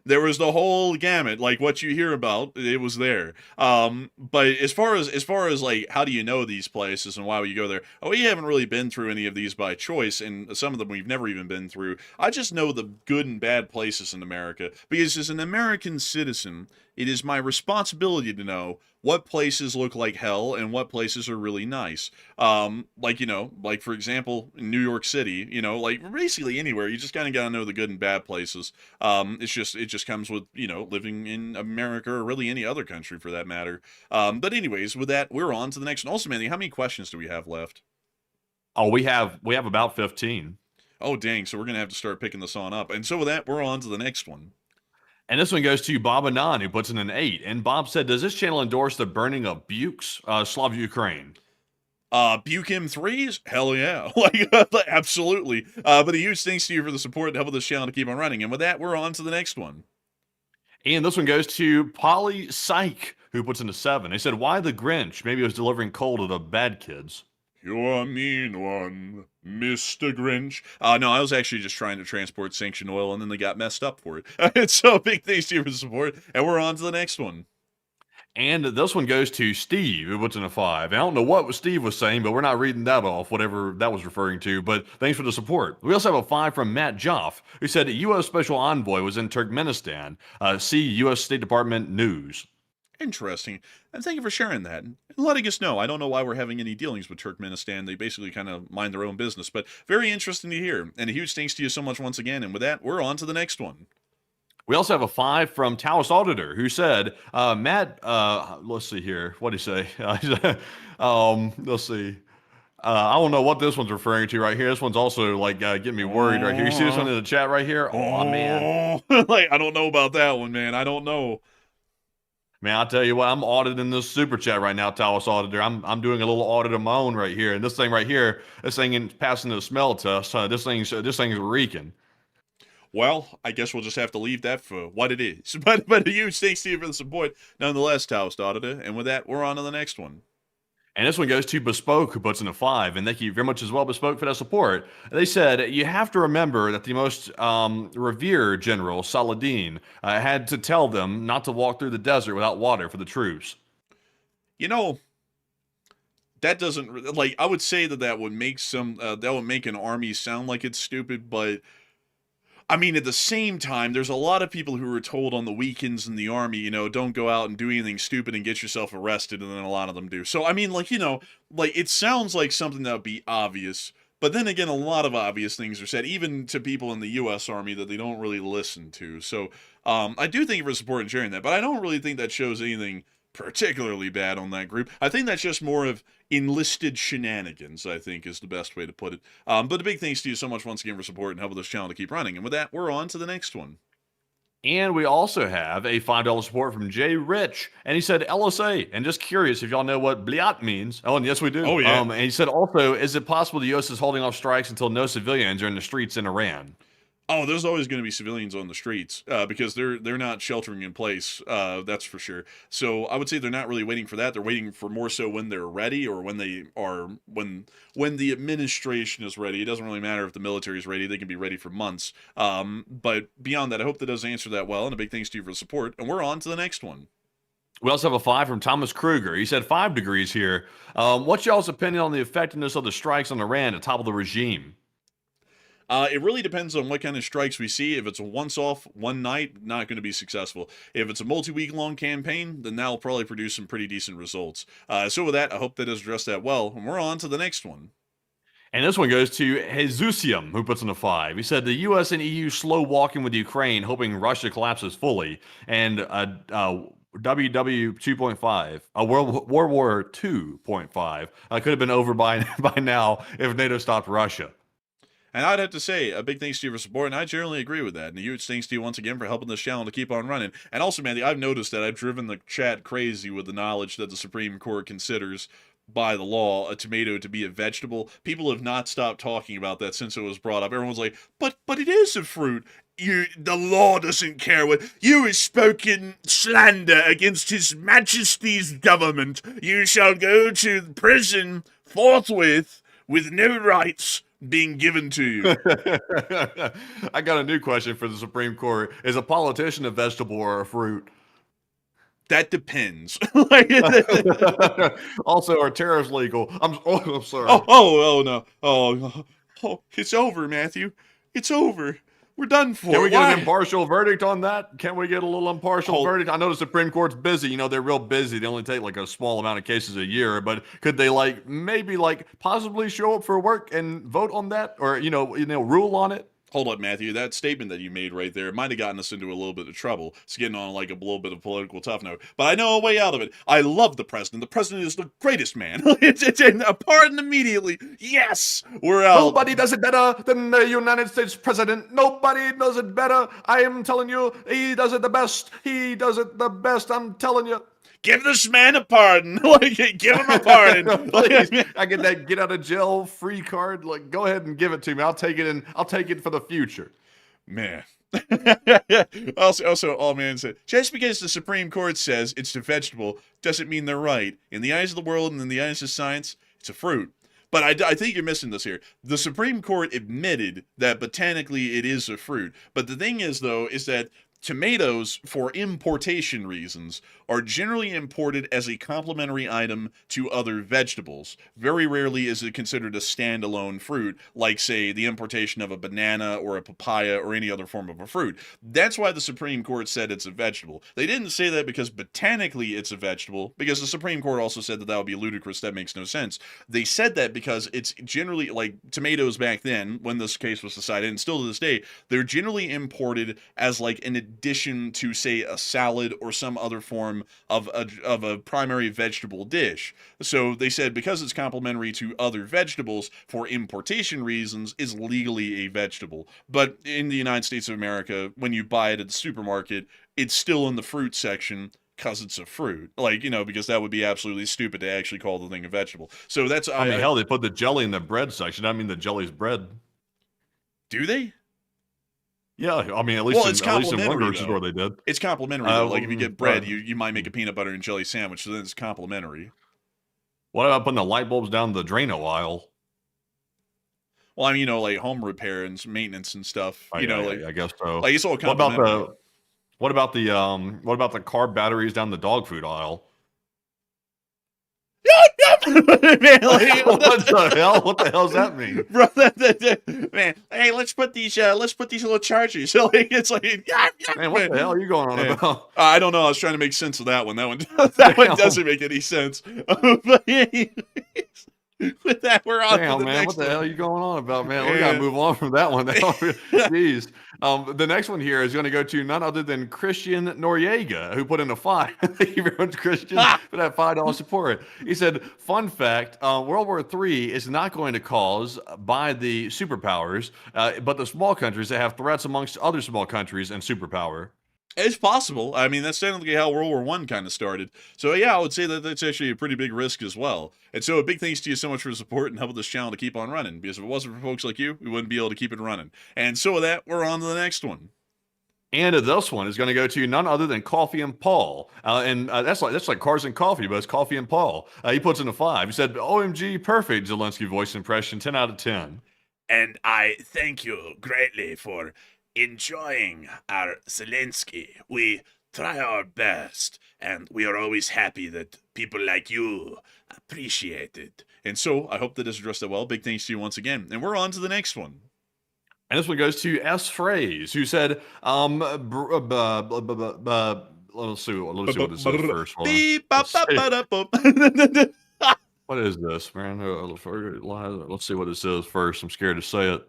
there was the whole gamut, like what you hear about, it was there. But as far as like how do you know these places and why would you go there? Oh, we haven't really been through any of these by choice, and some of them we've never even been through. I just know the good and bad places in America because as an American citizen, it is my responsibility to know what places look like hell and what places are really nice. Like for example, in New York City, like basically anywhere, you just kind of gotta know the good and bad places. It just comes with living in America or really any other country for that matter. But anyways, with that, we're on to the next one. Also, Manny, how many questions do we have left? Oh, we have about 15. Oh dang! So we're gonna have to start picking this on up. And so with that, we're on to the next one. And this one goes to Bob Anon, who puts in an 8. And Bob said, "Does this channel endorse the burning of Bukes, Slav Ukraine?" Bukim threes? Hell yeah. Like, absolutely. But a huge thanks to you for the support and helping this channel to keep on running. And with that, we're on to the next one. And this one goes to Polly Psych, who puts in a 7. They said, why the Grinch? Maybe it was delivering coal to the bad kids. You're a mean one, Mr. Grinch. No, I was actually just trying to transport sanctioned oil, and then they got messed up for it. So big thanks to you for the support, and we're on to the next one. And this one goes to Steve, who puts in a 5. I don't know what Steve was saying, but we're not reading that off, whatever that was referring to. But thanks for the support. We also have a 5 from Matt Joff, who said U.S. Special Envoy was in Turkmenistan. See U.S. State Department News. Interesting. And thank you for sharing that and letting us know. I don't know why we're having any dealings with Turkmenistan. They basically kind of mind their own business, but very interesting to hear. And a huge thanks to you so much once again. And with that, we're on to the next one. We also have a 5 from Taos Auditor, who said, Matt, let's see here. What did he say? Let's see. I don't know what this one's referring to right here. This one's also like getting me worried right here. You see this one in the chat right here? Oh, man. Like, I don't know about that one, man. I don't know. Man, I'll tell you what, I'm auditing this super chat right now, Taos Auditor. I'm doing a little audit of my own right here. And this thing right here, this thing is passing the smell test. This thing's reeking. Well, I guess we'll just have to leave that for what it is. But a huge thanks to you for the support, nonetheless, Taos Auditor. And with that, we're on to the next one. And this one goes to Bespoke, who puts in a 5. And thank you very much as well, Bespoke, for that support. They said, you have to remember that the most revered general, Saladin, had to tell them not to walk through the desert without water for the troops. You know, that doesn't, like, I would say that would make an army sound like it's stupid, but I mean, at the same time, there's a lot of people who were told on the weekends in the army, you know, don't go out and do anything stupid and get yourself arrested, and then a lot of them do. So, I mean, like, you know, like, it sounds like something that would be obvious, but then again, a lot of obvious things are said, even to people in the U.S. Army that they don't really listen to. So, I do thank you for supporting and sharing that, but I don't really think that shows anything particularly bad on that group. I think that's just more of enlisted shenanigans, I think, is the best way to put it. But a big thanks to you so much once again for support and helping this channel to keep running. And with that, we're on to the next one. And we also have a $5 support from Jay Rich. And he said LSA. And just curious if y'all know what bliat means. Oh, and yes, we do. Oh, yeah. And he said also, is it possible the U.S. is holding off strikes until no civilians are in the streets in Iran? Oh, there's always going to be civilians on the streets because they're not sheltering in place. That's for sure. So I would say they're not really waiting for that. They're waiting for more so when they're ready or when the administration is ready. It doesn't really matter if the military is ready. They can be ready for months. But beyond that, I hope that does answer that well. And a big thanks to you for the support. And we're on to the next one. We also have a 5 from Thomas Kruger. He said 5 degrees here. What's y'all's opinion on the effectiveness of the strikes on Iran to topple the regime? It really depends on what kind of strikes we see. If it's a once-off, one night, not going to be successful. If it's a multi-week-long campaign, then that'll probably produce some pretty decent results. So with that, I hope that has addressed that well. And we're on to the next one. And this one goes to Jesusium, who puts in a 5. He said the U.S. and EU slow walking with Ukraine, hoping Russia collapses fully. And WW 2.5, World War 2.5, could have been over by now if NATO stopped Russia. And I'd have to say, a big thanks to you for support, and I generally agree with that. And a huge thanks to you once again for helping this channel to keep on running. And also, Mandy, I've noticed that I've driven the chat crazy with the knowledge that the Supreme Court considers, by the law, a tomato to be a vegetable. People have not stopped talking about that since it was brought up. Everyone's like, but it is a fruit. The law doesn't care what you have spoken slander against His Majesty's government. You shall go to prison forthwith with no rights being given to you. I got a new question for the Supreme Court. Is a politician a vegetable or a fruit? That depends. Also, are tariffs legal? I'm sorry. Oh no. Oh, it's over, Matthew. It's over. We're done for. Can we get an impartial verdict on that? Can we get a little impartial verdict? I know the Supreme Court's busy. You know, they're real busy. They only take like a small amount of cases a year. But could they maybe possibly show up for work and vote on that, or rule on it? Hold up, Matthew. That statement that you made right there might have gotten us into a little bit of trouble. It's getting on like a little bit of political tough note. But I know a way out of it. I love the president. The president is the greatest man. it's a pardon immediately. Yes, we're out. Nobody does it better than the United States president. Nobody does it better. I am telling you, he does it the best. He does it the best. I'm telling you. give this man a pardon. Like, give him a pardon. Please, I get that get out of jail free card. Like, go ahead and give it to me. I'll take it, and I'll take it for the future. Man. Also, all man said, just because the Supreme Court says it's a vegetable doesn't mean they're right. In the eyes of the world and in the eyes of science, it's a fruit. But I think you're missing this here. The Supreme Court admitted that botanically it is a fruit. But the thing is, though, is that tomatoes, for importation reasons, are generally imported as a complementary item to other vegetables. Very rarely is it considered a standalone fruit, like, say, the importation of a banana or a papaya or any other form of a fruit. That's why the Supreme Court said it's a vegetable. They didn't say that because botanically it's a vegetable, because the Supreme Court also said that would be ludicrous. That makes no sense. They said that because it's generally, like tomatoes back then, when this case was decided, and still to this day, they're generally imported as like an addition to, say, a salad or some other form of a primary vegetable dish. So they said because it's complementary to other vegetables for importation reasons is legally a vegetable. But in the United States of America, when you buy it at the supermarket, it's still in the fruit section because it's a fruit. Like, because that would be absolutely stupid to actually call the thing a vegetable. So that's... I mean, hell, they put the jelly in the bread section. I mean, the jelly's bread. Do they? Yeah, I mean, at least in one grocery store they did. It's complimentary, though. Like, if you get bread, you might make a peanut butter and jelly sandwich, so then it's complimentary. What about putting the light bulbs down the Drano aisle? Well, I mean, like home repair and maintenance and stuff. I guess so. Like, it's all complimentary. What about the car batteries down the dog food aisle? Man, like, what the hell? What the hell does that mean, bro? Man, hey, let's put these little chargers. So like, it's like, man, what the hell are you going on about? I don't know. I was trying to make sense of that one. That one doesn't make any sense. But anyways, with that, we're on. Damn, to the man, next what the one. hell are you going on about, man? We gotta move on from that one. Jeez. The next one here is going to go to none other than Christian Noriega, who put in a $5. Thank you very much, Christian, for that $5 support. He said, fun fact, World War III is not going to cause by the superpowers, but the small countries that have threats amongst other small countries and superpower. It's possible. I mean, that's technically how World War I kind of started. So, yeah, I would say that that's actually a pretty big risk as well. And so a big thanks to you so much for the support and helping this channel to keep on running. Because if it wasn't for folks like you, we wouldn't be able to keep it running. And so with that, we're on to the next one. And this one is going to go to none other than Coffee and Paul. That's like Cars and Coffee, but it's Coffee and Paul. He puts in a 5. He said, OMG, perfect Zelensky voice impression, 10 out of 10. And I thank you greatly for enjoying our Zelensky. We try our best, and we are always happy that people like you appreciate it. And so I hope that is addressed that well. Big thanks to you once again. And we're on to the next one. And this one goes to S. Phrase, who said, let's see what this is first. What is this, man? Let's see what this is first. I'm scared to say it.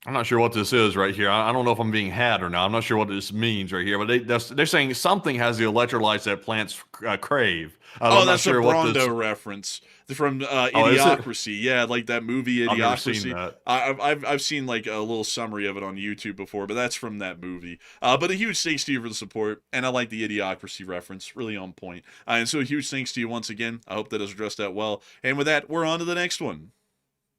I'm not sure what this is right here. I don't know if I'm being had or not. I'm not sure what this means right here, but they're saying something has the electrolytes that plants crave. That's a Brondo reference from Idiocracy. Yeah, like that movie Idiocracy. I've never seen that. I've seen like a little summary of it on YouTube before, but that's from that movie. But a huge thanks to you for the support, and I like the Idiocracy reference, really on point. And so a huge thanks to you once again. I hope that has addressed that well. And with that, we're on to the next one.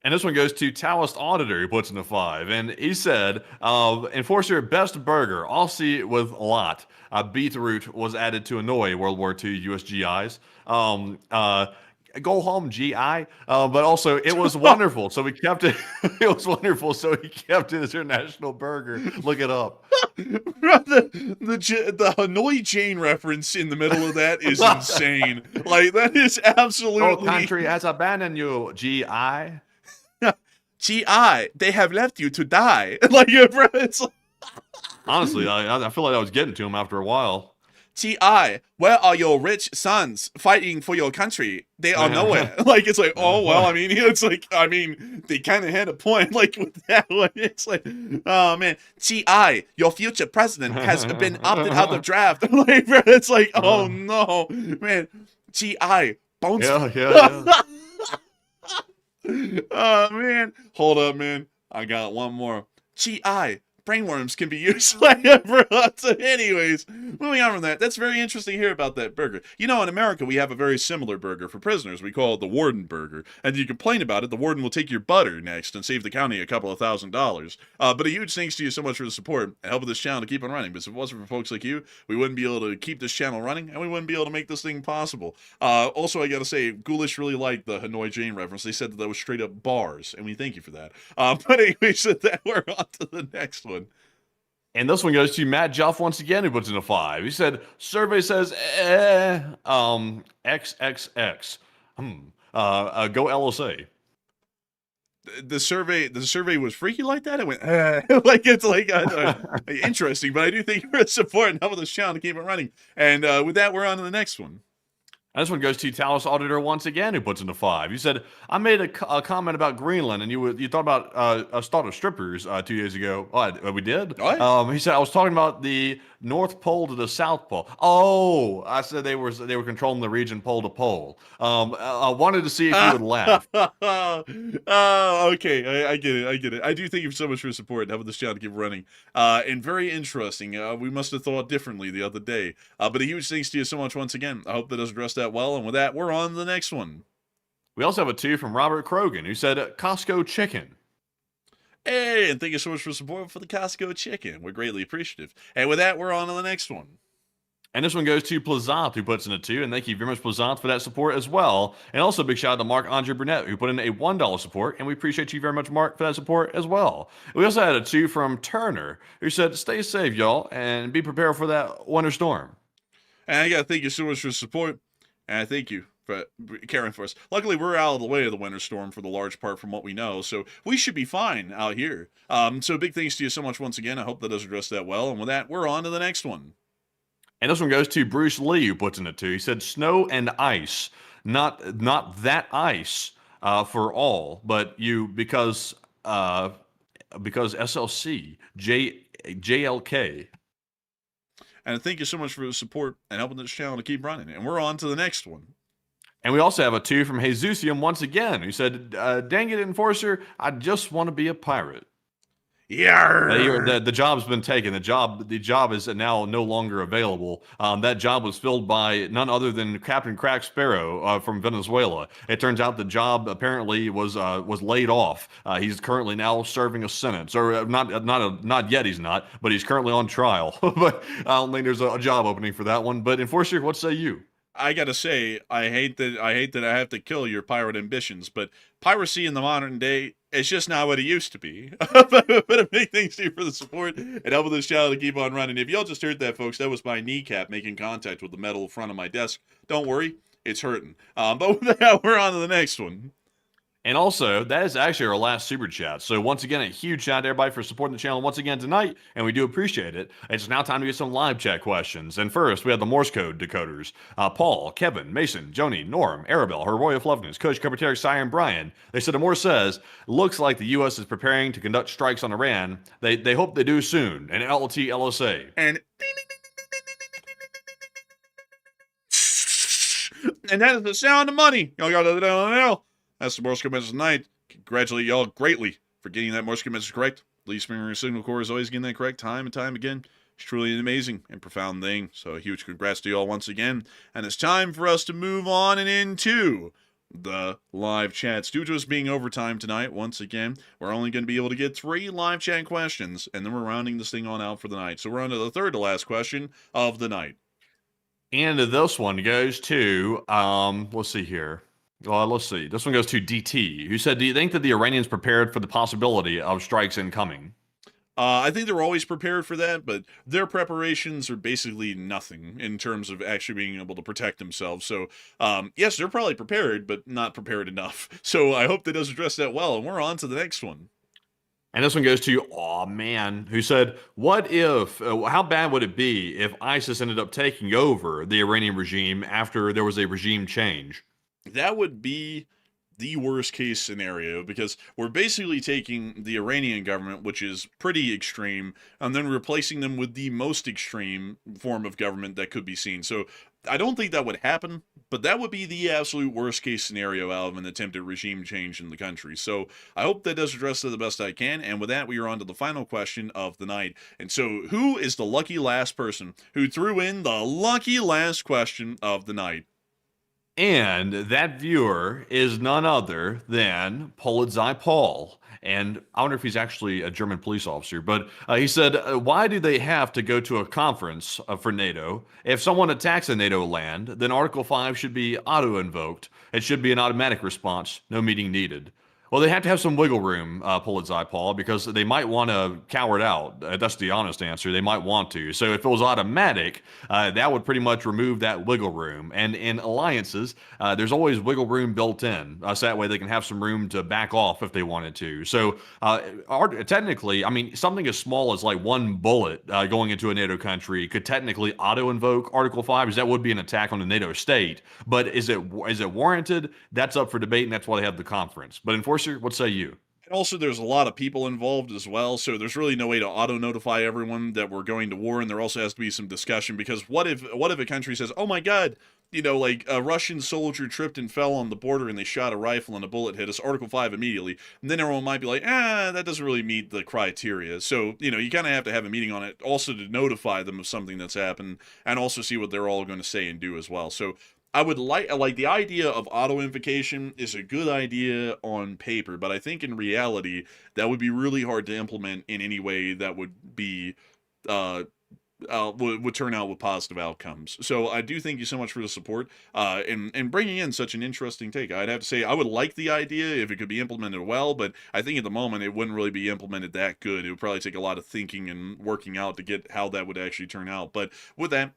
And this one goes to Taoist Auditor, who puts in a 5. And he said, Enforcer best burger, Aussie with a lot. Beetroot was added to annoy World War II US GIs. Go home, GI. But also, it was wonderful. So we kept it. It was wonderful. So he kept it as their national burger. Look it up. The Hanoi Jane reference in the middle of that is insane. Like, that is absolutely... Our country has abandoned you, GI. GI, they have left you to die. Like, bro, it's like... Honestly, I feel like I was getting to him after a while. GI, where are your rich sons fighting for your country? They are nowhere. Like, it's like, oh, well, I mean, it's like, I mean, they kind of had a point, like, with that one. It's like, oh, man, GI, your future president has been opted out of draft. Like, bro, it's like, oh, no, man, GI, bones. Yeah. Oh, man. Hold up, man. I got one more. GI, brainworms can be used like that. So anyways, moving on from that, that's very interesting to hear about that burger. You know, in America, we have a very similar burger for prisoners. We call it the warden burger. And if you complain about it, the warden will take your butter next and save the county a couple of $1,000s. But a huge thanks to you so much for the support and helping this channel to keep on running. Because if it wasn't for folks like you, we wouldn't be able to keep this channel running, and we wouldn't be able to make this thing possible. Also, I gotta say, Ghoulish really liked the Hanoi Jane reference. They said that was straight up bars, and we thank you for that. But anyway, so that we're on to the next one. And this one goes to Matt Juff once again, who puts in a 5. He said, survey says, XXX. Go LSA. The survey was freaky like that. It went like it's like interesting, but I do thank you for the support and helping this channel to keep it running. And with that, we're on to the next one. And this one goes to Talos Auditor once again, who puts in a 5. You said, I made a comment about Greenland, and you thought about a start of strippers 2 years ago. Oh, we did? What? He said, I was talking about the North Pole to the South Pole. Oh, I said they were controlling the region pole to pole. I wanted to see if you would laugh. Oh, okay. I get it. I do thank you so much for your support and helping this channel to keep running. And very interesting. We must have thought differently the other day. But a huge thanks to you so much once again. I hope that does address that well. And with that, we're on to the next one. We also have a 2 from Robert Krogan, who said, Costco chicken. Hey, and thank you so much for support for the Costco chicken. We're greatly appreciative. And with that, we're on to the next one. And this one goes to Plazant, who puts in a 2, and thank you very much, Plazant, for that support as well. And also a big shout out to Mark Andre Burnett, who put in a $1 support, and we appreciate you very much, Mark, for that support as well. We also had a 2 from Turner, who said, stay safe, y'all, and be prepared for that winter storm. And I gotta thank you so much for the support, and I thank you for caring for us. Luckily, we're out of the way of the winter storm for the large part from what we know, so we should be fine out here. So big thanks to you so much once again. I hope that does address that well. And with that, we're on to the next one. And this one goes to Bruce Lee, who puts in it 2. He said, snow and ice, not that ice for all, but you because SLC, JLK. And thank you so much for the support and helping this channel to keep running. And we're on to the next one. And we also have a 2 from Jesusium once again, who said, dang it, Enforcer, I just want to be a pirate. Yeah. The job's been taken. The job is now no longer available. That job was filled by none other than Captain Crack Sparrow from Venezuela. It turns out the job apparently was laid off. He's currently now serving a sentence, or not yet. He's not, but he's currently on trial. But I don't think there's a job opening for that one. But Enforcer, what say you? I gotta say, I hate that I have to kill your pirate ambitions, but piracy in the modern day is just not what it used to be. But a big thanks to you for the support and helping this channel to keep on running. If y'all just heard that, folks, that was my kneecap making contact with the metal front of my desk. Don't worry, it's hurting. But with that, we're on to the next one. And also, that is actually our last super chat. So once again, a huge shout out to everybody for supporting the channel once again tonight, and we do appreciate it. It's now time to get some live chat questions. And first, we have the Morse code decoders. Paul, Kevin, Mason, Joni, Norm, Arabelle, Her Royal Fluffness, Coach Carpeteri, Cyan, Brian. They said, the Morse says, looks like the U.S. is preparing to conduct strikes on Iran. They hope they do soon. And LT LSA. And that is the sound of money. Y'all got to that's the Morse code message tonight. Congratulate y'all greatly for getting that Morse code message correct. Lee Springer Signal Corps is always getting that correct time and time again. It's truly an amazing and profound thing. So a huge congrats to y'all once again. And it's time for us to move on and into the live chats. Due to us being overtime tonight, once again, we're only going to be able to get 3 live chat questions, and then we're rounding this thing on out for the night. So we're on to the third to last question of the night. And this one goes to, let's see here. Well, let's see. This one goes to DT, who said, do you think that the Iranians prepared for the possibility of strikes incoming? I think they're always prepared for that, but their preparations are basically nothing in terms of actually being able to protect themselves. So, yes, they're probably prepared, but not prepared enough. So I hope that does address that well, and we're on to the next one. And this one goes to, oh man, who said, what if, how bad would it be if ISIS ended up taking over the Iranian regime after there was a regime change? That would be the worst case scenario, because we're basically taking the Iranian government, which is pretty extreme, and then replacing them with the most extreme form of government that could be seen. So I don't think that would happen, but that would be the absolute worst case scenario out of an attempted regime change in the country. So I hope that does address it the best I can. And with that, we are on to the final question of the night. And so, who is the lucky last person who threw in the lucky last question of the night? And that viewer is none other than Polizei Paul. And I wonder if he's actually a German police officer. But he said, why do they have to go to a conference for NATO? If someone attacks a NATO land, then Article 5 should be auto-invoked. It should be an automatic response, no meeting needed. Well, they have to have some wiggle room, Polizei Paul, because they might want to cower it out. That's the honest answer. They might want to. So if it was automatic, that would pretty much remove that wiggle room. And in alliances, there's always wiggle room built in. So that way they can have some room to back off if they wanted to. So technically, I mean, something as small as like one bullet going into a NATO country could technically auto-invoke Article 5, because that would be an attack on a NATO state. But is it warranted? That's up for debate, and that's why they have the conference. But Enforcer, what say you? And also, there's a lot of people involved as well, so there's really no way to auto-notify everyone that we're going to war, and there also has to be some discussion, because what if a country says, oh my god, you know, like a Russian soldier tripped and fell on the border and they shot a rifle and a bullet hit us, Article 5 immediately, and then everyone might be like, that doesn't really meet the criteria. So, you know, you kind of have to have a meeting on it, also to notify them of something that's happened, and also see what they're all going to say and do as well. So I would like the idea of auto-invocation is a good idea on paper, but I think in reality that would be really hard to implement in any way that would be would turn out with positive outcomes. So I do thank you so much for the support and bringing in such an interesting take. I'd have to say I would like the idea if it could be implemented well, but I think at the moment it wouldn't really be implemented that good. It would probably take a lot of thinking and working out to get how that would actually turn out. But with that,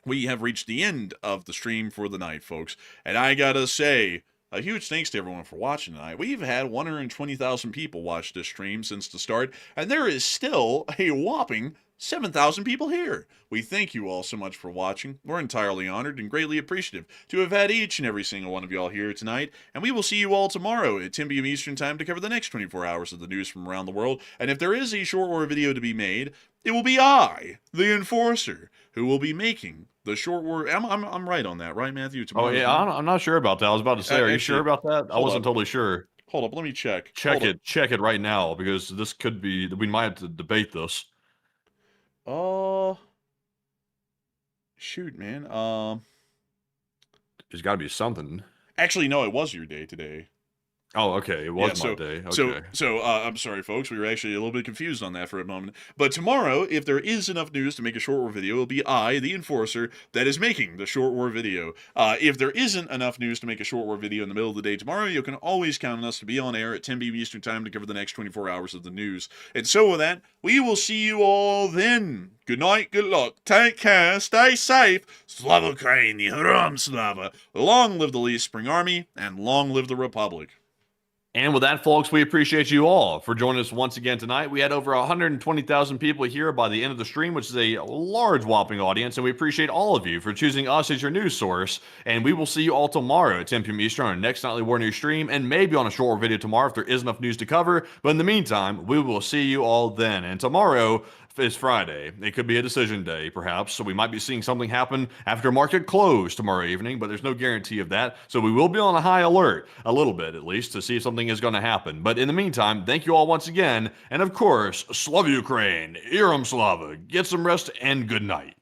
we have reached the end of the stream for the night, folks. And I gotta say, a huge thanks to everyone for watching tonight. We've had 120,000 people watch this stream since the start, and there is still a whopping 7,000 people here. We thank you all so much for watching. We're entirely honored and greatly appreciative to have had each and every single one of y'all here tonight, and we will see you all tomorrow at 10 p.m. Eastern Time to cover the next 24 hours of the news from around the world. And if there is a short war video to be made, it will be I, the Enforcer, who will be making the short war. I'm right on that, right, Matthew? Oh yeah, I'm not sure about that. I was about to say, are you sure about that? I wasn't totally sure. Hold up, let me check. Check it right now, because this could be, we might have to debate this. Oh, shoot, man. There's got to be something. Actually, no, it was your day today. Oh, okay. It was my day. Okay. So I'm sorry, folks. We were actually a little bit confused on that for a moment. But tomorrow, if there is enough news to make a short war video, it'll be I, the Enforcer, that is making the short war video. If there isn't enough news to make a short war video in the middle of the day tomorrow, you can always count on us to be on air at 10 p.m. Eastern Time to cover the next 24 hours of the news. And so with that, we will see you all then. Good night, good luck, take care, stay safe. Slava Ukraini, Haram Slava. Long live the Lee Spring Army, and long live the Republic. And with that, folks, we appreciate you all for joining us once again tonight. We had over 120,000 people here by the end of the stream, which is a large, whopping audience, and we appreciate all of you for choosing us as your news source. And we will see you all tomorrow at 10 p.m. Eastern on our next Nightly War News stream, and maybe on a short war video tomorrow if there is enough news to cover. But in the meantime, we will see you all then. And tomorrow is Friday. It could be a decision day, perhaps, so we might be seeing something happen after market close tomorrow evening, but there's no guarantee of that. So we will be on a high alert, a little bit at least, to see if something is going to happen. But in the meantime, thank you all once again, and of course, Slava Ukraine, Iram Slava, get some rest, and good night.